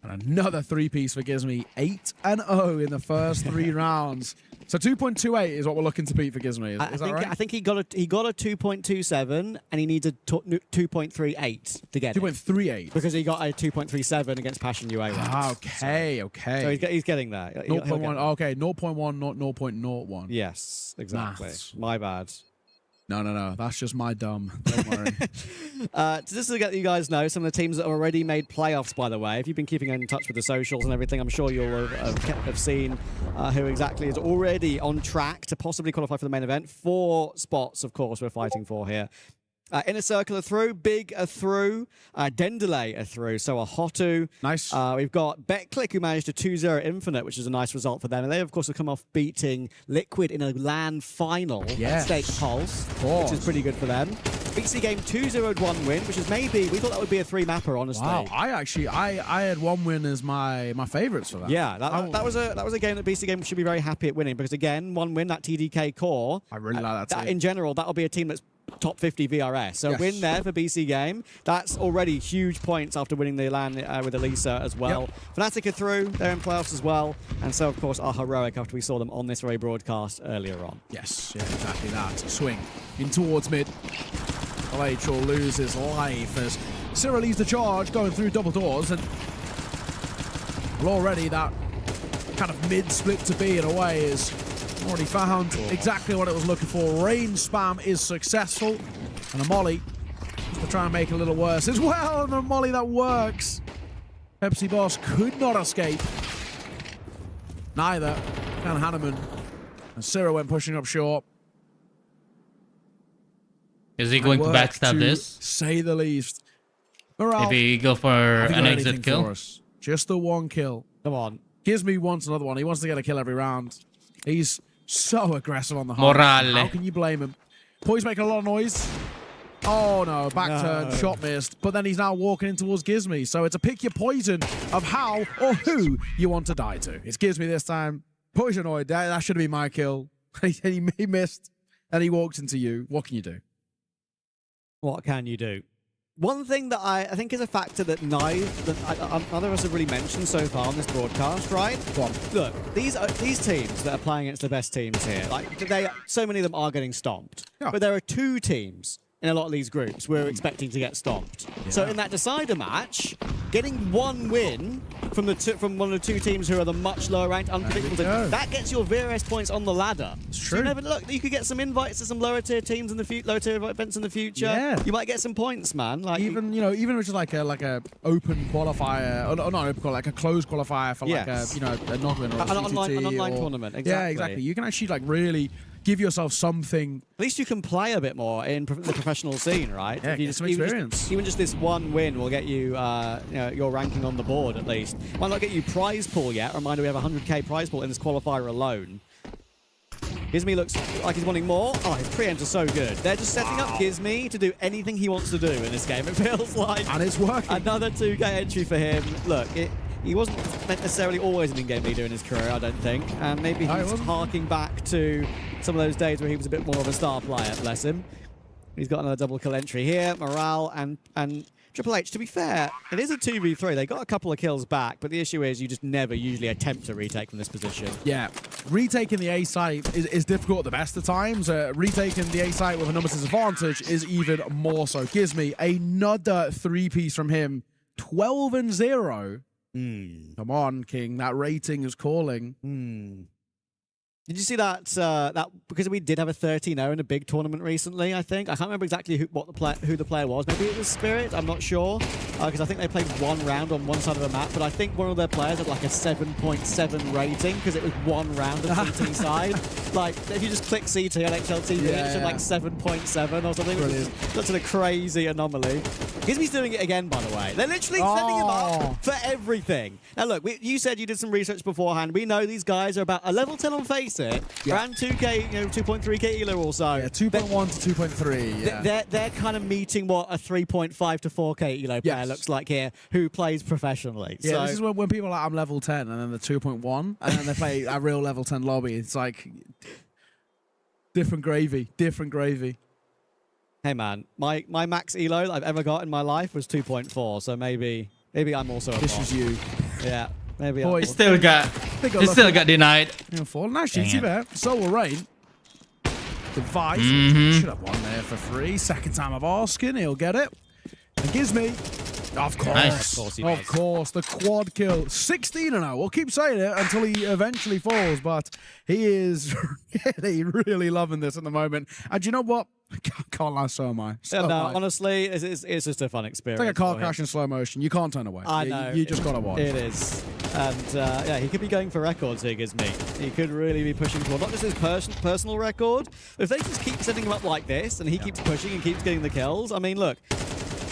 And another 3-piece for Gizmy. 8-0 in the first 3 rounds. So 2.28 is what we're looking to beat for Gizmy. Is that right? I think he got a 2.27, and he needs a 2.38 to get 2.38? Because he got a 2.37 against Passion UA. Okay. So he's getting there. 0.1. Okay, 0.1, not 0.01. Yes, exactly. Maths. My bad. No. That's just my dumb. Don't worry. Just to let you guys know, some of the teams that have already made playoffs, by the way. If you've been keeping in touch with the socials and everything, I'm sure you'll have seen who exactly is already on track to possibly qualify for the main event. 4 spots, of course, we're fighting for here. Inner Circle are through, Big are through, Dendele are through, so a Hotu. Nice. We've got BetClick who managed a 2-0 Infinite, which is a nice result for them. And they, of course, have come off beating Liquid in a LAN final at Stake Pulse, which is pretty good for them. BC Game 2-0-1 win, which is maybe, we thought that would be a 3-mapper, honestly. Wow, I had 1 win as my favourites for that. Yeah, that was a game that BC Game should be very happy at winning, because again, 1 win, that TDK core. I really like that team. In general, that'll be a team that's top 50 VRS. So win there for BC Game. That's already huge points after winning the LAN with Elisa as well. Fnatic are through. They're in playoffs as well. And so, of course, are heroic after we saw them on this very broadcast earlier on. Yes, yeah, exactly that. Swing in towards mid. LH will lose his life as Cyril leads the charge going through double doors. And well, already that kind of mid split to B in a way is already found exactly what it was looking for. Rain spam is successful. And a molly to try and make it a little worse as well. And a molly that works. Pepsi Boss could not escape. Neither can Hanneman. And Cyril went pushing up short. Is he going to backstab this? Say the least. Morale, if he go for an exit kill? Just the 1 kill. Come on. Gizmy wants another one. He wants to get a kill every round. He's so aggressive on the hard. Morale. How can you blame him? Poise making a lot of noise. Oh no, back turn, shot missed. But then he's now walking in towards Gizmy. So it's a pick your poison of how or who you want to die to. It's Gizmy this time. Poisonoid, that should have been my kill. He missed and he walked into you. What can you do? What can you do? One thing that I think is a factor that neither of us have really mentioned so far on this broadcast, right? Look, these teams that are playing against the best teams here, like so many of them are getting stomped. Yeah. But there are 2 teams in a lot of these groups we're expecting to get stomped. Yeah. So in that decider match, getting 1 win from one of the two teams who are the much lower ranked, unpredictable teams. That gets your VRS points on the ladder. It's So true. you never look. You could get some invites to some lower tier teams in the future, lower tier events in the future. Yeah. You might get some points, man. Like Even if it's just like a open qualifier, or not open qualifier, like a closed qualifier for like Yes. a Noglin or An CCT online or- tournament. Exactly. Yeah, exactly. You can actually like really give yourself something. At least you can play a bit more in the professional scene, right? Yeah, If you get some even experience. even just this one win will get you, your ranking on the board at least. Might not get you prize pool yet. Reminder, we have a 100k prize pool in this qualifier alone. Gizmy looks like he's wanting more. Oh, his pre-enter so good. They're just setting up Gizmy to do anything he wants to do in this game. It feels like. And it's working. Another 2k entry for him. Look, he wasn't necessarily always an in-game leader in his career, I don't think. And maybe he's harking back to some of those days where he was a bit more of a star player, bless him. He's got another double kill entry here. Morale and Triple H, to be fair, it is a 2v3. They got a couple of kills back, but the issue is you just never usually attempt to retake from this position. Yeah, retaking the A site is difficult at the best of times. Retaking the A site with a numbers disadvantage is even more so. Gizmy, another 3-piece from him. 12-0. Come on, King. That rating is calling. Did you see that? Because we did have a 13-0 in a big tournament recently, I think. I can't remember exactly who the player was. Maybe it was Spirit. I'm not sure. Because I think they played one round on one side of the map. But I think one of their players had like a 7.7 rating because it was one round of CT side. Like, if you just click CT on HLTV, it should like 7.7 or something. Which is such a crazy anomaly. Gizmy's doing it again, by the way. They're literally setting him up for everything. Now, look, you said you did some research beforehand. We know these guys are about a level 10 on Face It, around 2k, 2.3k elo or so. Yeah, 2.1 to 2.3. Yeah. They're kind of meeting what a 3.5 to 4k elo player looks like here, who plays professionally. Yeah, so, this is when people are like, I'm level 10, and then the 2.1, and then they play a real level 10 lobby. It's like different gravy. Hey man, my max elo that I've ever got in my life was 2.4, so maybe I'm also a This bot. is you. Yeah, maybe Boy, I'm Still got denied. Nice GT there. So will Rain. Device. Should have won there for free. Second time of asking. He'll get it. And Gizmy. Of course. Nice. Of course The quad kill. 16-0. We'll keep saying it until he eventually falls, but he is really loving this at the moment. And you know what? Can't lie, so am I. So am I. Honestly, it's just a fun experience. It's like a car for crash him. in slow motion. You can't turn away. I know. You just got to watch. It is. And he could be going for records here, Gizmy. He could really be pushing for not just his personal record. If they just keep setting him up like this and he keeps pushing and keeps getting the kills, I mean, look.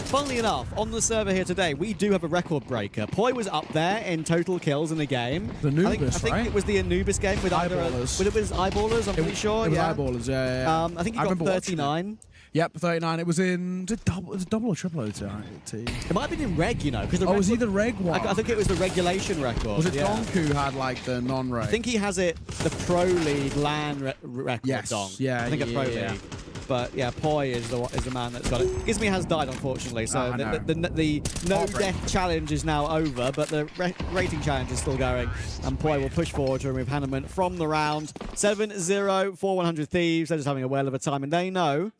Funnily enough, on the server here today, we do have a record breaker. Poi was up there in total kills in the game. The Anubis, I think right? it was the Anubis game with Eyeballers. It was Eyeballers, I'm pretty sure. It was yeah. Eyeballers, yeah. I think he I got remember watching 39. Yep, 39. It was in double or triple OT. It might have been in reg, because was he the reg one? I think it was the regulation record. Was it yeah. Donk who had like the non-reg? I think he has it, the Pro League LAN record, Yes. Donk. Yeah, I think a Pro yeah. League. But yeah, Poi is the man that's got it. Gizmy has died, unfortunately, so the no death challenge is now over, but the rating challenge is still going. And Poi will push forward to remove Hanneman from the round. 7-0 for 100 Thieves. They're just having a whale of a time, and they know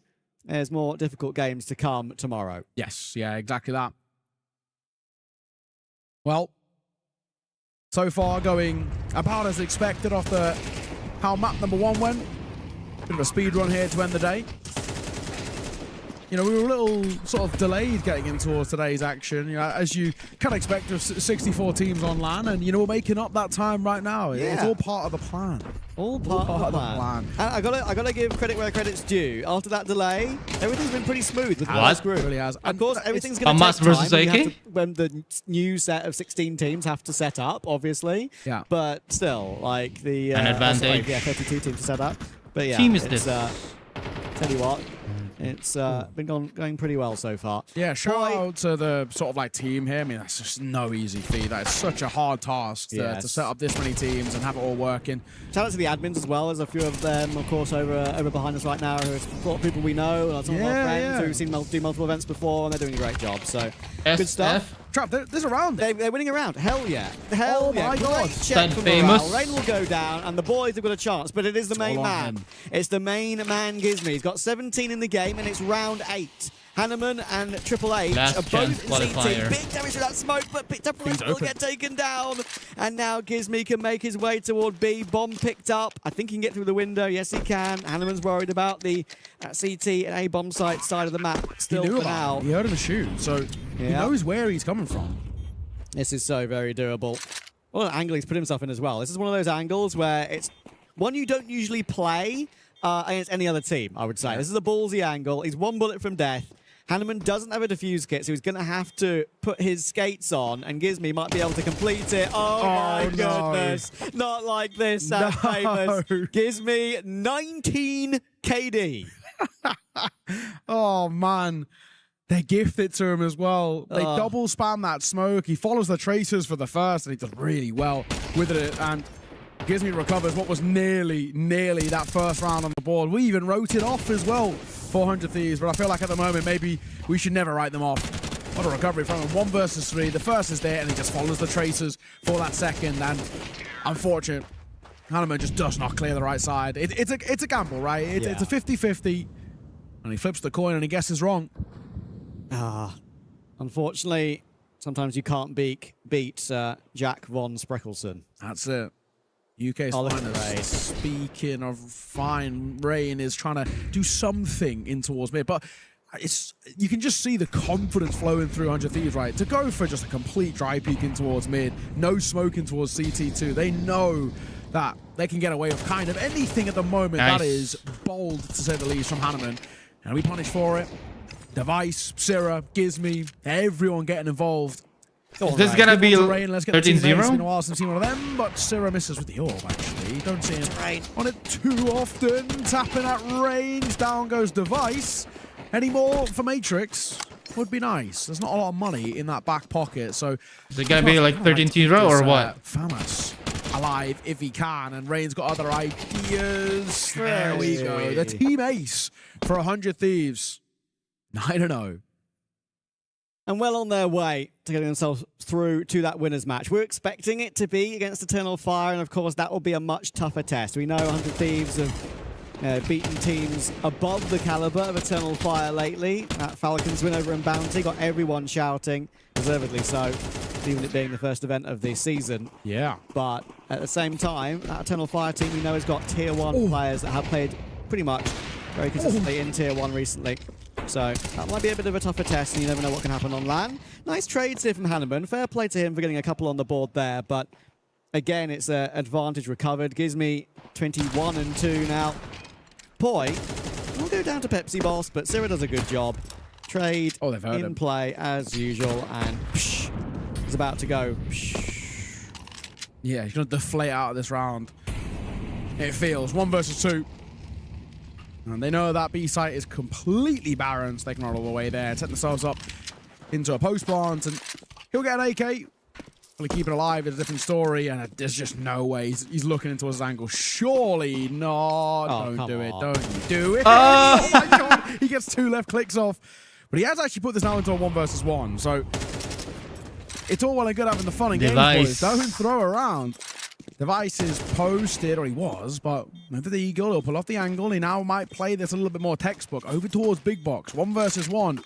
there's more difficult games to come tomorrow. Yes, yeah, exactly that. Well, so far going about as expected after how map number 1 went. Bit of a speed run here to end the day. We were a little sort of delayed getting in towards today's action. As you can expect, there's 64 teams on LAN, and we're making up that time right now. Yeah. It's all part of the plan. All part of the plan. And I gotta give credit where credit's due. After that delay, everything's been pretty smooth with What? this group. It really has. Of course, everything's going to Hamas take time versus when you AK? have to- when the new set of 16 teams have to set up, obviously. Yeah. But still, like the An advantage. 32 teams to set up. But yeah, Team is it's, this? tell you what, it's been going pretty well so far. Yeah, shout out to the sort of like team here. I mean, that's just no easy feat. That is such a hard task to set up this many teams and have it all working. Shout out to the admins as well. There's a few of them, of course, over behind us right now. Who are a lot of people we know, some of our friends who've seen do multiple events before, and they're doing a great job. So good stuff. Trap, there's a round. They're winning a round. Hell yeah. Hell yeah. my God. Great check from famous. morale. Rain will go down, and the boys have got a chance, but it is the main all on man. him. It's the main man, Gizmy. He's got 17 in the game, and it's round 8. Hanneman and Triple H Last are chance both in CT. qualifier. Big damage to that smoke, but Triple H will open. get taken down. And now Gizmy can make his way toward B. Bomb picked up. I think he can get through the window. Yes, he can. Hanneman's worried about the CT and A bomb site side of the map still He knew for about now. it. He heard him shoot, so he Yeah. knows where he's coming from. This is so very doable. What an angle he's put himself in as well. This is one of those angles where it's one you don't usually play against any other team, I would say. This is a ballsy angle. He's one bullet from death. Hanneman doesn't have a defuse kit, so he's going to have to put his skates on, and Gizmy might be able to complete it. Oh my no. goodness. Not like this, Sam Famous. Gizmy, 19 KD. Oh, man. They gift it to him as well. They double spam that smoke. He follows the tracers for the first, and he does really well with it. And Gizmy recovers what was nearly that first round on the board. We even wrote it off as well, 400 Thieves. But I feel like at the moment, maybe we should never write them off. What a recovery from him. 1 versus 3. The first is there, and he just follows the tracers for that second. And unfortunate, Hanneman just does not clear the right side. It's a gamble, right? It's a 50-50. And he flips the coin, and he guesses wrong. Unfortunately, sometimes you can't beat Jack von Spreckelson. That's it. UK's Oh, look at Ray. finest. Speaking of fine, Rain is trying to do something in towards mid, but you can just see the confidence flowing through 100 Thieves, right? To go for just a complete dry peek in towards mid, no smoking towards CT2. They know that they can get away with kind of anything at the moment. Nice. That is bold, to say the least, from Hanneman. And we punish for it. Device, Syrah, Gizmy, everyone getting involved. Is this gonna be Let's get the teammates. It's been a 13-0? while since seen one of them, but Syrah misses with the orb, actually. Don't see him on it too often. Tapping at range. Down goes Device. Any more for Matrix would be nice. There's not a lot of money in that back pocket, so... Is it gonna be like 13-0 or what? Famas alive if he can, and Rain's got other ideas. There we go. The team ace for 100 Thieves. 9-0. And well on their way to getting themselves through to that winners match. We're expecting it to be against Eternal Fire, and of course that will be a much tougher test. We know 100 Thieves have beaten teams above the caliber of Eternal Fire lately. That Falcons win over in Bounty got everyone shouting, deservedly so, even it being the first event of the season. Yeah. But at the same time, that Eternal Fire team we know has got tier 1 players that have played pretty much very consistently in tier 1 recently. So that might be a bit of a tougher test, and you never know what can happen on LAN. Nice trades here from Hanneman. Fair play to him for getting a couple on the board there, but again, it's an advantage recovered. Gives me 21-2 now. Poi will go down to Pepsi Boss, but Syrah does a good job. Trade they've heard in him. play as usual, and is about to go. Yeah, he's going to deflate out of this round. It feels 1 versus 2. And they know that B site is completely barren, so they can run all the way there, set themselves up into a post plant, and he'll get an AK. Will he keep it alive? It's a different story, and there's just no way. He's looking into his angle. Surely not. Don't do it. Don't you do it. Oh my god. He gets 2 left clicks off. But he has actually put this now into a 1 versus 1. So it's all well and good having the fun and games, boys. Don't throw around. Device is posted, or he was, but over the Eagle, he'll pull off the angle. He now might play this a little bit more textbook. Over towards Big Box. 1 versus 1.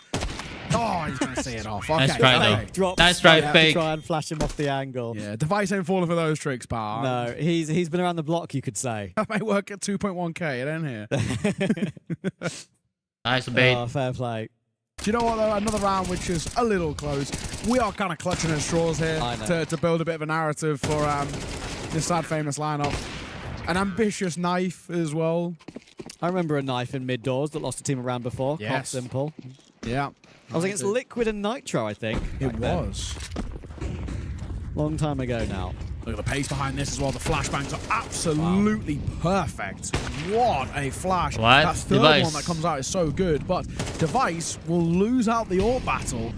Oh, he's going to see it off. Okay. Nice try, though. Nice try, fake. Try and flash him off the angle. Yeah, Device ain't falling for those tricks, pal. No, he's been around the block, you could say. That might work at 2.1k, it ain't here. Nice bait. Oh, fair play. Do you know what, though? Another round which is a little close. We are kind of clutching at straws here to build a bit of a narrative for this sad famous lineup. An ambitious knife as well. I remember a knife in mid doors that lost a team around before. Yes. Quite simple. Yeah. I was against Liquid and Nitro, I think. It was. Long time ago now. Look at the pace behind this as well. The flashbangs are absolutely perfect. What a flash. What? That third Device. one that comes out is so good, but Device will lose out the orb battle.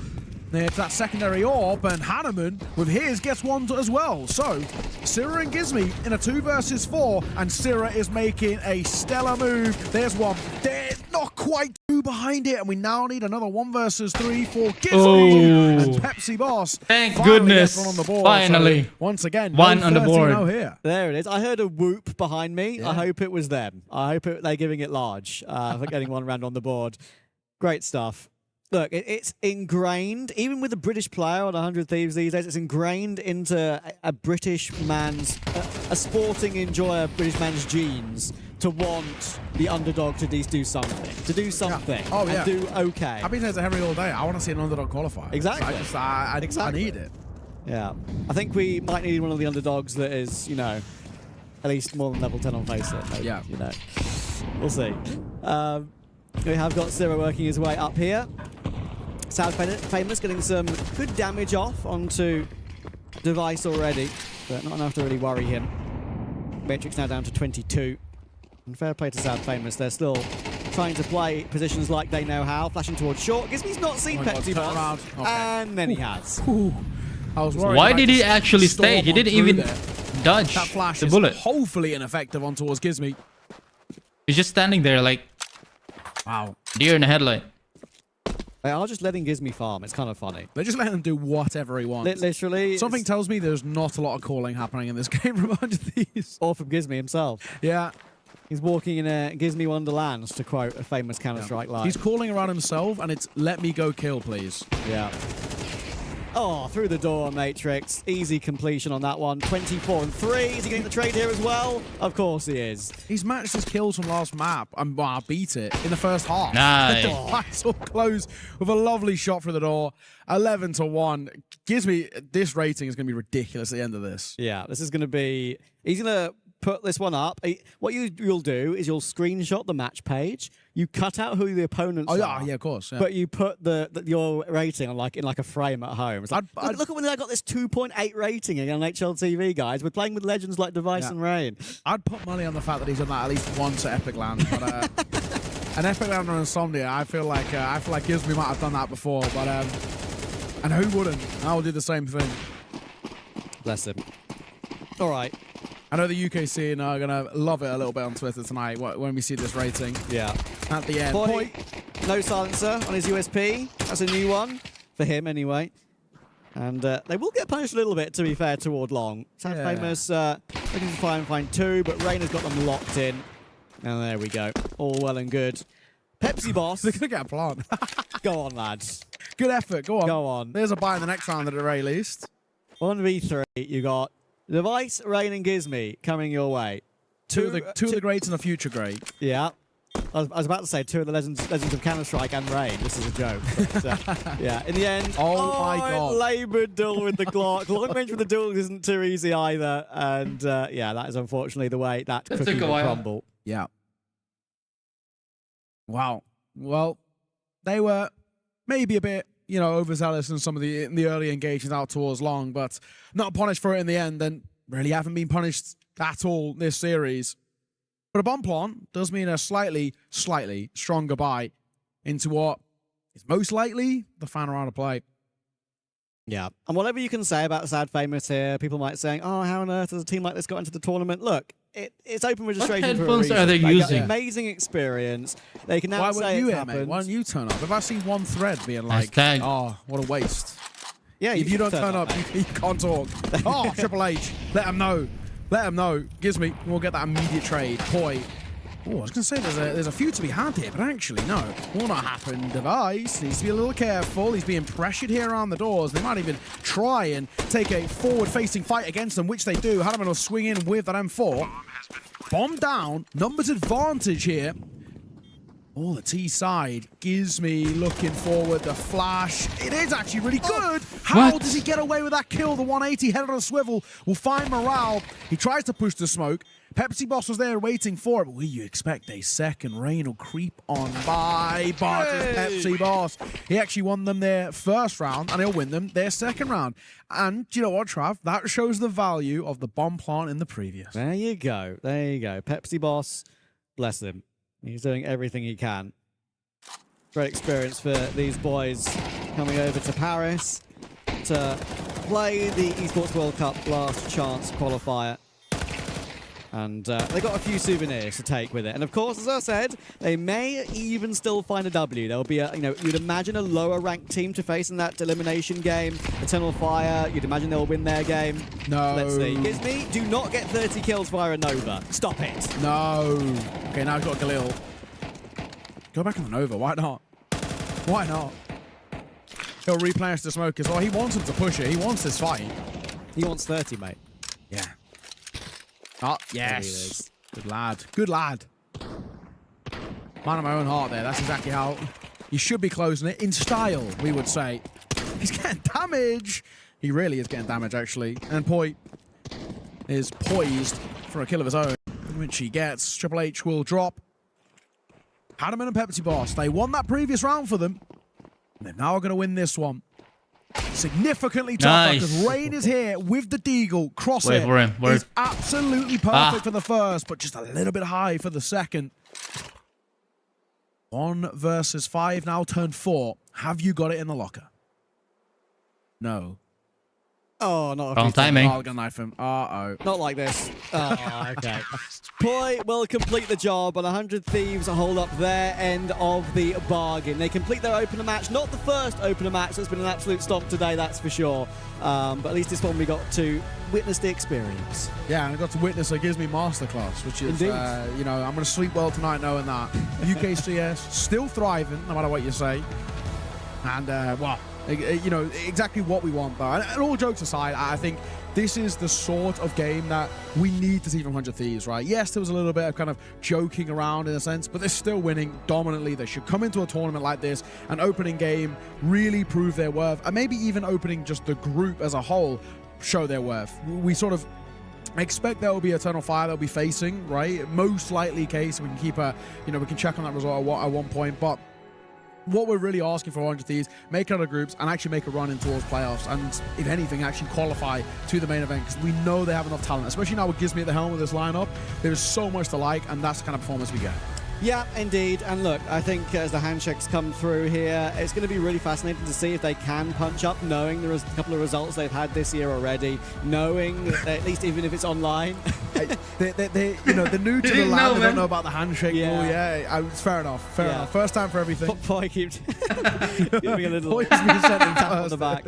There's that secondary orb, and Hanneman, with his, gets one as well. So, Syrah and Gizmy in a 2 versus 4, and Syrah is making a stellar move. There's one. There's not quite 2 behind it, and we now need another 1 versus 3 for Gizmy and Pepsi Boss. Thank finally goodness. gets one on the board. Finally. So, once again, One no on the board. 13-0 here. There it is. I heard a whoop behind me. Yeah. I hope it was them. I hope they're giving it large for getting one round on the board. Great stuff. Look, it's ingrained, even with a British player on 100 Thieves these days, it's ingrained into a British man's, a sporting enjoyer British man's genes to want the underdog to do something. Yeah. Oh, yeah. And do okay. I've been saying to Henry all day, I want to see an underdog qualify. Exactly. I need it. Yeah. I think we might need one of the underdogs that is, you know, at least more than level 10 on FACEIT. Maybe, Yeah. You know. We'll see. We have got Zero working his way up here. Sad Famous getting some good damage off onto Device already, but not enough to really worry him. Matrix now down to 22. And fair play to Sad Famous. They're still trying to play positions like they know how. Flashing towards short. Gizmy's not seen Pepsi Boss. Okay. And then he has. I was worried. Why did he actually stay? He didn't even dodge that flash the is bullet. hopefully ineffective on towards Gizmy. He's just standing there like, wow, deer in a headlight. They are just letting Gizmy farm. It's kind of funny. They're just letting him do whatever he wants. Literally. Something tells me there's not a lot of calling happening in this game from 100 Thieves. Or from Gizmy himself. Yeah. He's walking in a Gizmy Wonderlands, to quote a famous Counter-Strike line. He's calling around himself, and it's, let me go kill, please. Yeah. Oh, through the door, Matrix. Easy completion on that one. 24 and 3. Is he getting the trade here as well? Of course he is. He's matched his kills from last map, and well, beat it in the first half. Nice. So close with a lovely shot through the door. 11-1. Gives me this rating is going to be ridiculous at the end of this. Yeah, this is going to be. He's going to put this one up. What you'll do is you'll screenshot the match page. You cut out who the opponents are. Yeah, of course. Yeah. But you put your rating on in a frame at home. It's like, look at when I got this 2.8 rating on HLTV, guys. We're playing with legends like Device and Rain. I'd put money on the fact that he's done that at least once at Epic Land. But an Epic Land or Insomnia, I feel like Gizmy might have done that before. But and who wouldn't? I will do the same thing. Bless him. All right. I know the UK scene are going to love it a little bit on Twitter tonight when we see this rating. Yeah. At the end. Point. No silencer on his USP. That's a new one. For him, anyway. And they will get punished a little bit, to be fair, toward Long. Sad Famous looking to try and find two, but Rain has got them locked in. And there we go. All well and good. Pepsi Boss. They're going to get a plant. Go on, lads. Good effort. Go on. Go on. There's a buy in the next round at the very least. 1v3. You got Device, Rain, and Gizmy coming your way. Two of the greats and a future great. Yeah. I was about to say two of the legends of Counter-Strike and Rain. This is a joke. But, yeah, in the end, oh my God, laboured duel with the Glock. Long range with the duel isn't too easy either. And yeah, that is unfortunately the way that cookie will crumble. Yeah. Wow. Well, they were maybe a bit, overzealous in some of the early engagements out towards Long, but not punished for it in the end, and really haven't been punished at all this series. But a bomb plant does mean a slightly stronger buy into what is most likely the final round of play. Yeah. And whatever you can say about Sad Famous here, people might say, oh, how on earth has a team like this got into the tournament? Look, it's open registration for a reason. What headphones are they using? Amazing experience. They can now Why say weren't you it's here, happened. mate? Why don't you turn up? Have I seen one thread being like, Hashtag. oh, what a waste. Yeah, if you don't turn up, you can't talk. Oh, Triple H, let them know. Let them know. Gives me. We'll get that immediate trade. Poi. Oh, I was going to say there's a few to be had here, but actually, no. Will not happen. Device needs to be a little careful. He's being pressured here around the doors. They might even try and take a forward-facing fight against them, which they do. Hadaman will swing in with that M4. Bomb down. Numbers advantage here. Oh, the T side. Gizmy looking forward. The flash. It is actually really good. How does he get away with that kill? The 180 head on a swivel will find morale. He tries to push the smoke. Pepsi Boss was there waiting for it, but will you expect a second? Rain will creep on by. Barges Pepsi Boss. He actually won them their first round, and he'll win them their second round. And do you know what, Trav? That shows the value of the bomb plant in the previous. There you go. There you go. Pepsi Boss, bless him. He's doing everything he can. Great experience for these boys coming over to Paris to play the Esports World Cup last chance qualifier. And they got a few souvenirs to take with it. And of course, as I said, they may even still find a W. There will be you'd imagine a lower ranked team to face in that elimination game. Eternal Fire, you'd imagine they'll win their game. No. Let's see. Gizmy, do not get 30 kills via a Nova. Stop it. No. Okay, now I've got Galil. Go back on the Nova. Why not? Why not? He'll replenish the smoke as well. He wants him to push it. He wants this fight. He wants 30, mate. Yeah. Oh, yes. Good lad. Good lad. Man of my own heart there. That's exactly how you should be closing it. In style, we would say. He's getting damage. He really is getting damage, actually. And Poi is poised for a kill of his own, which he gets. Triple H will drop. Hadamon and Pepsi Boss. They won that previous round for them. And they're now going to win this one. Significantly tougher because Rain is here with the Deagle. Crosshair for him. is absolutely perfect for the first, but just a little bit high for the second. 1 versus 5 now turned 4. Have you got it in the locker? No. Oh, not Wrong timing. Oh, I'm gonna knife him. Uh-oh. Not like this. Oh, okay. Poi will complete the job, and 100 Thieves hold up their end of the bargain. They complete their opener match. Not the first opener match. That's been an absolute stomp today, that's for sure. But at least this one we got to witness the experience. Yeah, and I got to witness a Gives Me masterclass, which is, you know, I'm going to sleep well tonight knowing that. UKCS still thriving, no matter what you say. And, well, you know, exactly what we want, though. And all jokes aside, I think this is the sort of game that we need to see from 100 Thieves, right? Yes, there was a little bit of kind of joking around in a sense, but they're still winning dominantly. They should come into a tournament like this, an opening game, really prove their worth, and maybe even opening just the group as a whole, show their worth. We sort of expect there will be Eternal Fire they'll be facing, right? Most likely case. We can keep a, you know, we can check on that result at one point, but what we're really asking for 100 Thieves, make other groups and actually make a run in towards playoffs, and if anything, actually qualify to the main event, because we know they have enough talent, especially now with Gives Me at the helm of this lineup. There's so much to like, and that's the kind of performance we get. Yeah, indeed. And look, I think as the handshakes come through here, it's going to be really fascinating to see if they can punch up, knowing there is a couple of results they've had this year already, knowing that at least even if it's online. they you know, they're new to the lab, they don't know about the handshake rule. Yeah, it's fair enough. Fair enough. First time for everything. Poi keeps giving a little tap on the back.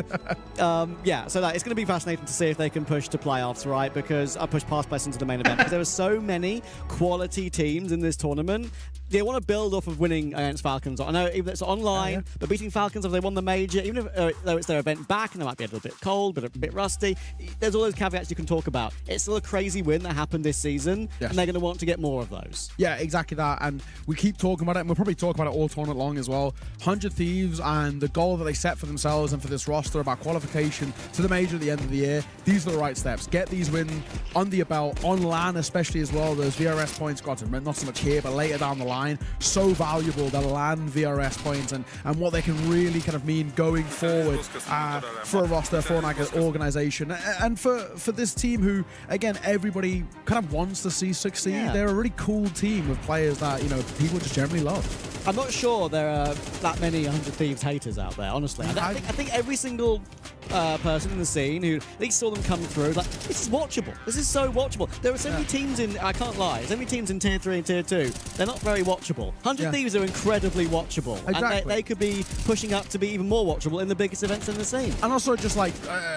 Yeah, so it's going to be fascinating to see if they can push to playoffs, right? Because I push past Blessing to the main event, because there are so many quality teams in this tournament. They want to build off of winning against Falcons. I know even if it's online, but beating Falcons if they won the major, even if though it's their event back and it might be a little bit cold, but a bit rusty, there's all those caveats you can talk about. It's still a crazy win that happened this season, and they're going to want to get more of those. Yeah, exactly that. And we keep talking about it, and we'll probably talk about it all tournament long as well. 100 Thieves and the goal that they set for themselves and for this roster about qualification to the major at the end of the year, these are the right steps. Get these wins under your belt, on LAN especially as well. Those VRS points, got not so much here, but later down the line. So valuable, the LAN VRS points and what they can really kind of mean going forward for a roster, for an organization, and for this team who, again, everybody kind of wants to see succeed. Yeah. They're a really cool team with players that, you know, people just generally love. I'm not sure there are that many 100 Thieves haters out there, honestly. I think every single person in the scene who at least saw them come through, like, this is watchable. This is so watchable. There are so many teams in, I can't lie, so many teams in Tier 3 and Tier 2. They're not very watchable. 100 Thieves are incredibly watchable. Exactly. And they could be pushing up to be even more watchable in the biggest events in the scene. And also just like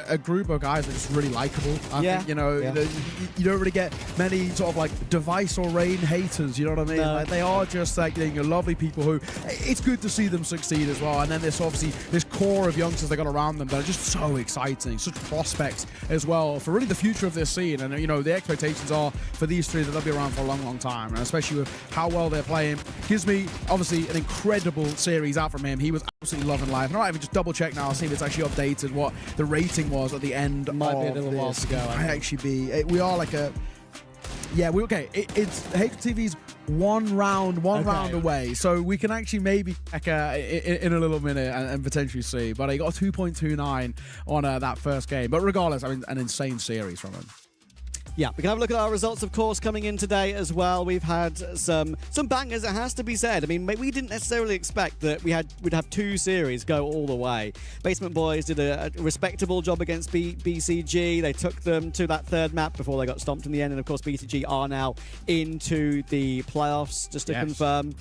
a group of guys that are just really likable. I think, you know, you don't really get many sort of like Device or Rain haters, you know what I mean? No. Like, they are just like, you know, lovely people who, it's good to see them succeed as well. And then there's obviously this core of youngsters they got around them that are just so exciting, such prospects as well for really the future of this scene. And, you know, the expectations are for these three that they'll be around for a long, long time. And especially with how well they're playing. Gives Me, obviously, an incredible series out from him. He was absolutely loving life. And I even just double check now, see if it's actually updated what the rating was at the end of Might be a little while to go. Might actually be. We are like a... Yeah, it's HTV's one round away, so we can actually maybe check in a little minute and potentially see. But he got a 2.29 on that first game. But regardless, I mean, an insane series from him. Yeah, we can have a look at our results, of course, coming in today as well. We've had some bangers, it has to be said. I mean, we didn't necessarily expect that we'd have 2 series go all the way. Basement Boys did a respectable job against BCG. They took them to that 3rd map before they got stomped in the end. And, of course, BCG are now into the playoffs, just to confirm.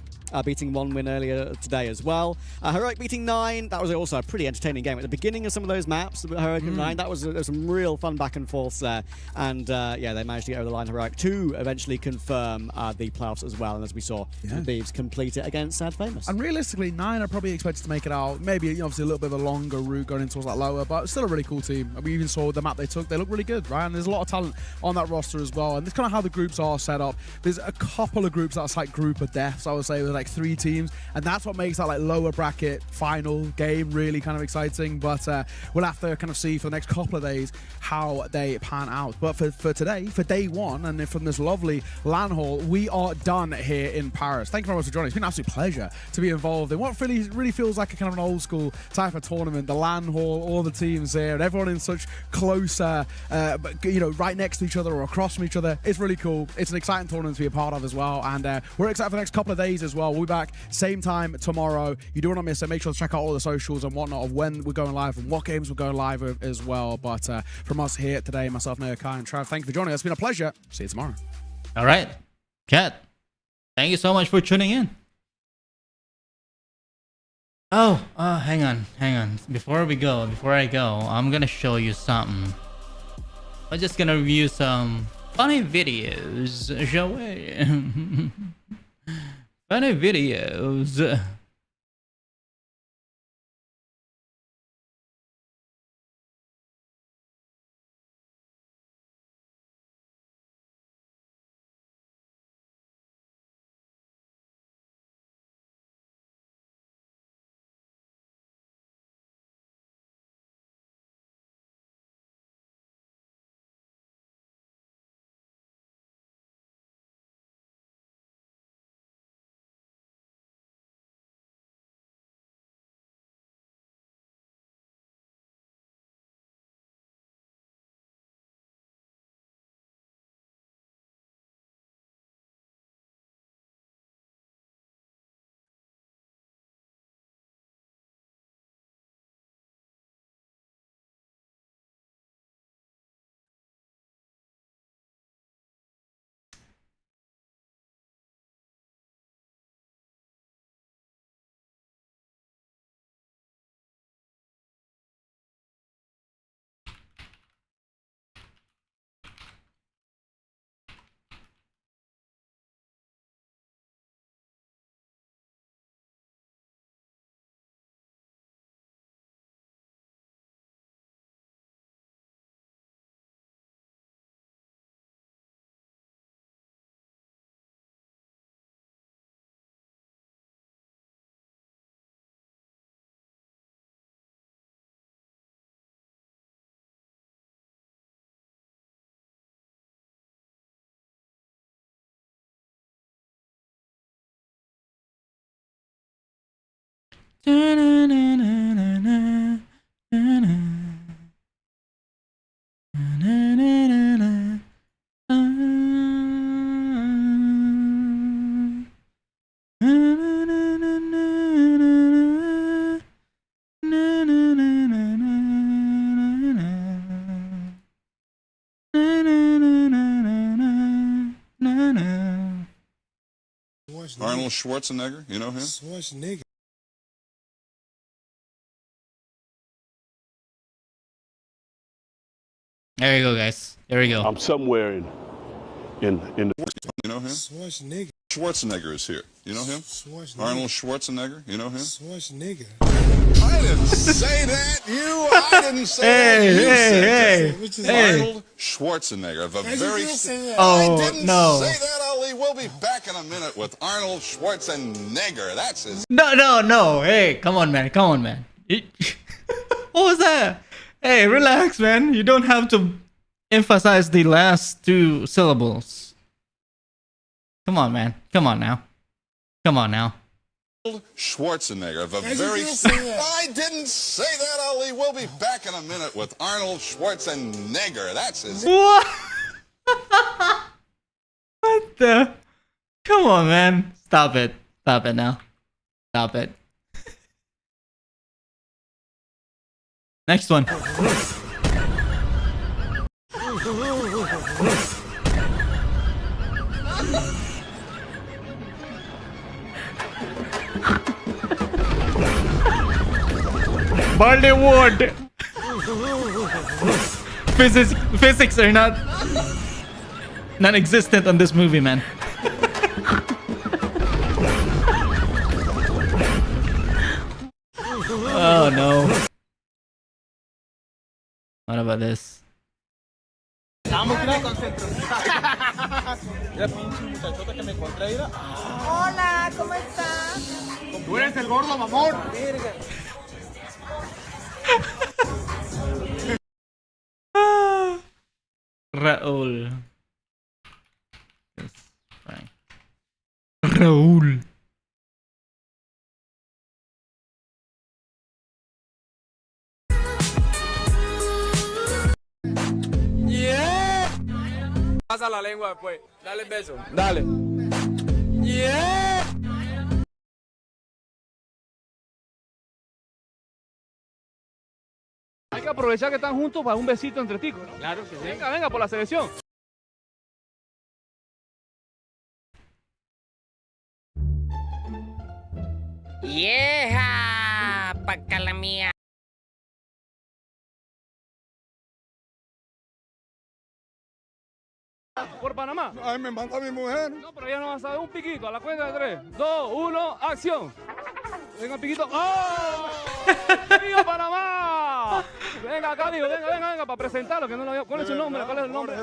beating 1 win earlier today as well. Heroic beating 9. That was also a pretty entertaining game. At the beginning of some of those maps, Heroic 9, there was some real fun back and forths there. And yeah, they managed to get over the line. Heroic 2 eventually confirm the playoffs as well. And as we saw, the Thieves complete it against Sad Famous. And realistically, 9 are probably expected to make it out. Maybe obviously a little bit of a longer route going in towards that lower, but still a really cool team. We even saw the map they took. They look really good, right? And there's a lot of talent on that roster as well. And that's kind of how the groups are set up. There's a couple of groups that's like group of deaths, I would say, with like 3 teams. And that's what makes that like lower bracket final game really kind of exciting. But we'll have to kind of see for the next couple of days how they pan out. But for today, for day 1, and from this lovely LAN hall, we are done here in Paris. Thank you very much for joining. It's been an absolute pleasure to be involved in what really feels like a kind of an old school type of tournament. The LAN hall, all the teams there, and everyone in such close, right next to each other or across from each other. It's really cool. It's an exciting tournament to be a part of as well. And we're excited for the next couple of days as well. We'll be back same time tomorrow. You don't want to miss it. Make sure to check out all the socials and whatnot of when we're going live and what games we're going live with as well. But from us here today, myself, Neo, Kai, and Trav, thank you for joining us. It's been a pleasure. See you tomorrow. All right. Kat, thank you so much for tuning in. Oh, hang on. Before I go, I'm gonna show you something. I'm just gonna review some funny videos, shall we? Funny videos. Arnold Schwarzenegger, you know him? Schwarzenegger. There you go, guys. There we go. I'm somewhere in the. You know him? Schwarzenegger. Schwarzenegger is here. You know him? Schwarzenegger. Arnold Schwarzenegger, you know him? Schwarzenegger. I didn't say that. I didn't say that. You said that. Arnold Schwarzenegger of a very. Oh, I didn't no. say that, Ali. We'll be back in a minute with Arnold Schwarzenegger. That's his. No. Hey, come on, man. What was that? Hey, relax, man. You don't have to emphasize the last 2 syllables. Come on, man. Come on now. Schwarzenegger of a very. I didn't say that, Ali. We'll be back in a minute with Arnold Schwarzenegger. That's his. What? What the? Come on, man. Stop it now. Stop it. Next one. Bollywood. Physics are not non-existent on this movie, man. Oh no. What about this? Hola, ¿cómo estás? Tú eres el gordo mamón. Raúl. Yes, fine. Raúl. Pasa la lengua después. Dale el beso. Dale. Hay que aprovechar que están juntos para un besito entre ticos, ¿no? Claro que sí. Venga, venga, por la selección. ¡Vieja! ¡Paca la mía! Por Panamá. Ay, me manda mi mujer. No, pero ya no vas a ver un piquito. A la cuenta de 3, 2, 1, acción. Venga, piquito. ¡Oh! ¡Viva Panamá! Venga acá, digo, venga, para presentarlo, que no lo había. ¿Cuál es su nombre? ¿Cuál es el nombre?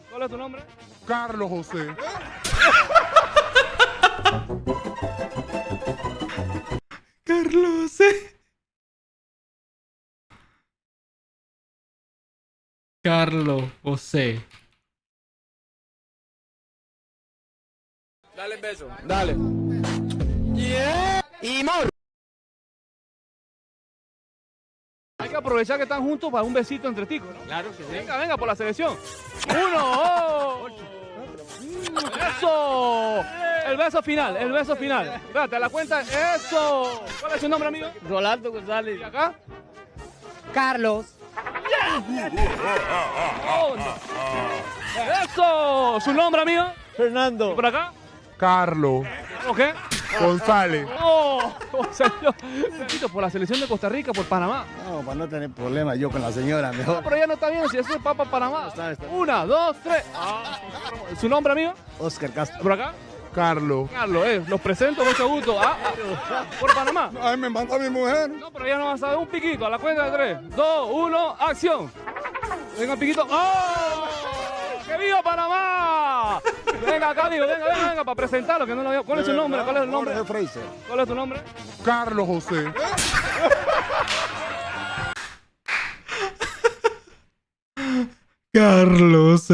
¿Cuál es tu nombre? Carlos José. Carlos. Carlos José. Dale el beso. Dale. Y mor. Hay que aprovechar que están juntos para un besito entre ticos, ¿no? Claro que sí. Venga, venga, por la selección. 1, ¡oh! ¡Eso! El beso final, el beso final. Espérate, a la cuenta, ¡eso! ¿Cuál es su nombre, amigo? Rolando González. ¿Y acá? Carlos. Oh, no. ¡Eso! ¿Su nombre, amigo? Fernando. ¿Y por acá? Carlos ¿O qué? González. ¡Oh! Señor. Besito por la selección de Costa Rica, por Panamá. No, para no tener problemas yo con la señora, No, mejor. pero ya no está bien, si eso es Papa Panamá. 1, 2, 3. ¿Su nombre, amigo? Oscar Castro. ¿Por acá? Carlos. Carlos, los presento, mucho gusto. Por Panamá. Ay, me manda mi mujer. No, pero ya no vas a ver un piquito. A la cuenta de 3, 2, 1, acción. Venga, piquito. ¡Oh! ¡Que viva Panamá! Venga acá, digo, venga, para presentarlo, que no lo había. ¿Cuál es su nombre? ¿Cuál es el nombre? ¿Cuál es tu nombre? Carlos José. Carlos.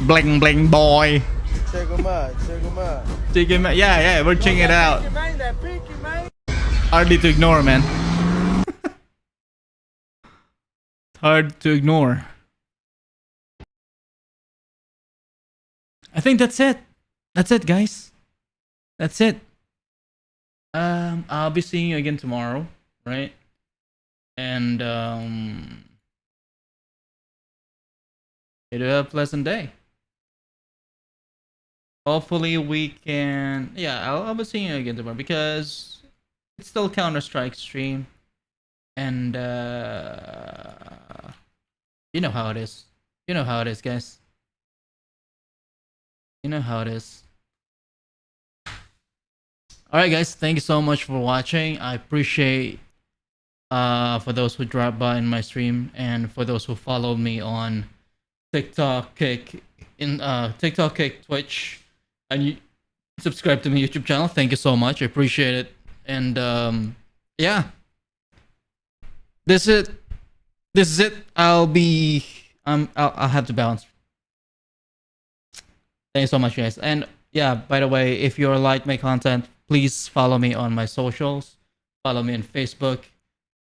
Bling bling boy. Check him out, check him out. Check him out. Yeah, we're checking it out. Hardly to ignore, man. Hard to ignore. I think that's it. That's it, guys. That's it. I'll be seeing you again tomorrow, right? And you have a pleasant day. Hopefully we can. Yeah, I'll be seeing you again tomorrow because it's still Counter-Strike stream, and you know how it is. You know how it is, guys. You know how it is. Alright guys, thank you so much for watching. I appreciate for those who dropped by in my stream and for those who followed me on TikTok, Twitch, and you subscribe to my YouTube channel. Thank you so much. I appreciate it. And yeah. This is it. I'll have to bounce. Thank you so much, guys. And yeah, by the way, if you like my content, please follow me on my socials. Follow me on Facebook,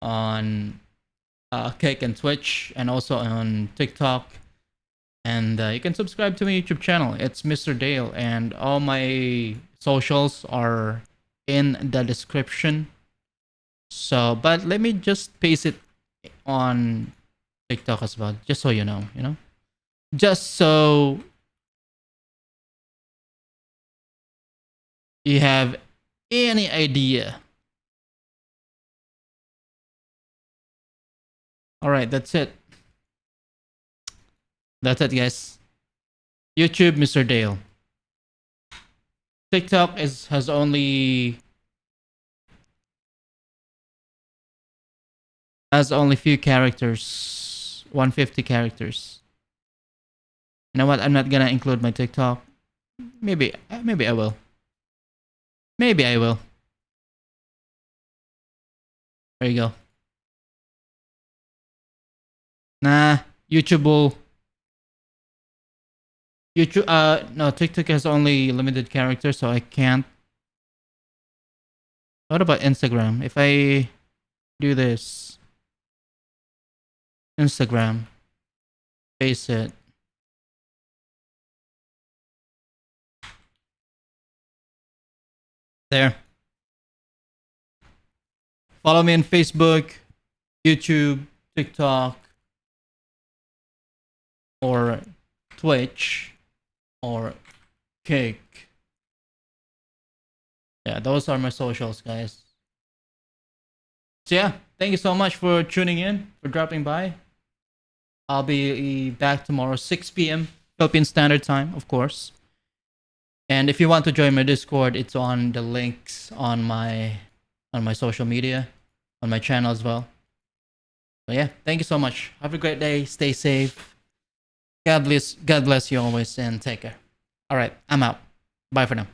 on Kick and Twitch, and also on TikTok. And you can subscribe to my YouTube channel. It's Mr. Dale, and all my socials are in the description. So, but let me just paste it on TikTok as well, just so you know, just so you have any idea. All right, that's it. That's it, guys. YouTube, Mr. Dale. TikTok has only few characters, 150 characters. You know what? I'm not gonna include my TikTok. Maybe I will. Maybe I will. There you go. Nah, YouTube. No, TikTok has only limited characters, so I can't. What about Instagram? If I do this, Instagram, paste it. There. Follow me on Facebook, YouTube, TikTok, or Twitch, or Kick. Yeah, those are my socials, guys. So yeah, thank you so much for tuning in, for dropping by. I'll be back tomorrow, 6 p.m. Philippine Standard Time, of course. And if you want to join my Discord, it's on the links on my social media, on my channel as well. So yeah, thank you so much. Have a great day. Stay safe. God bless you always, and take care. All right, I'm out. Bye for now.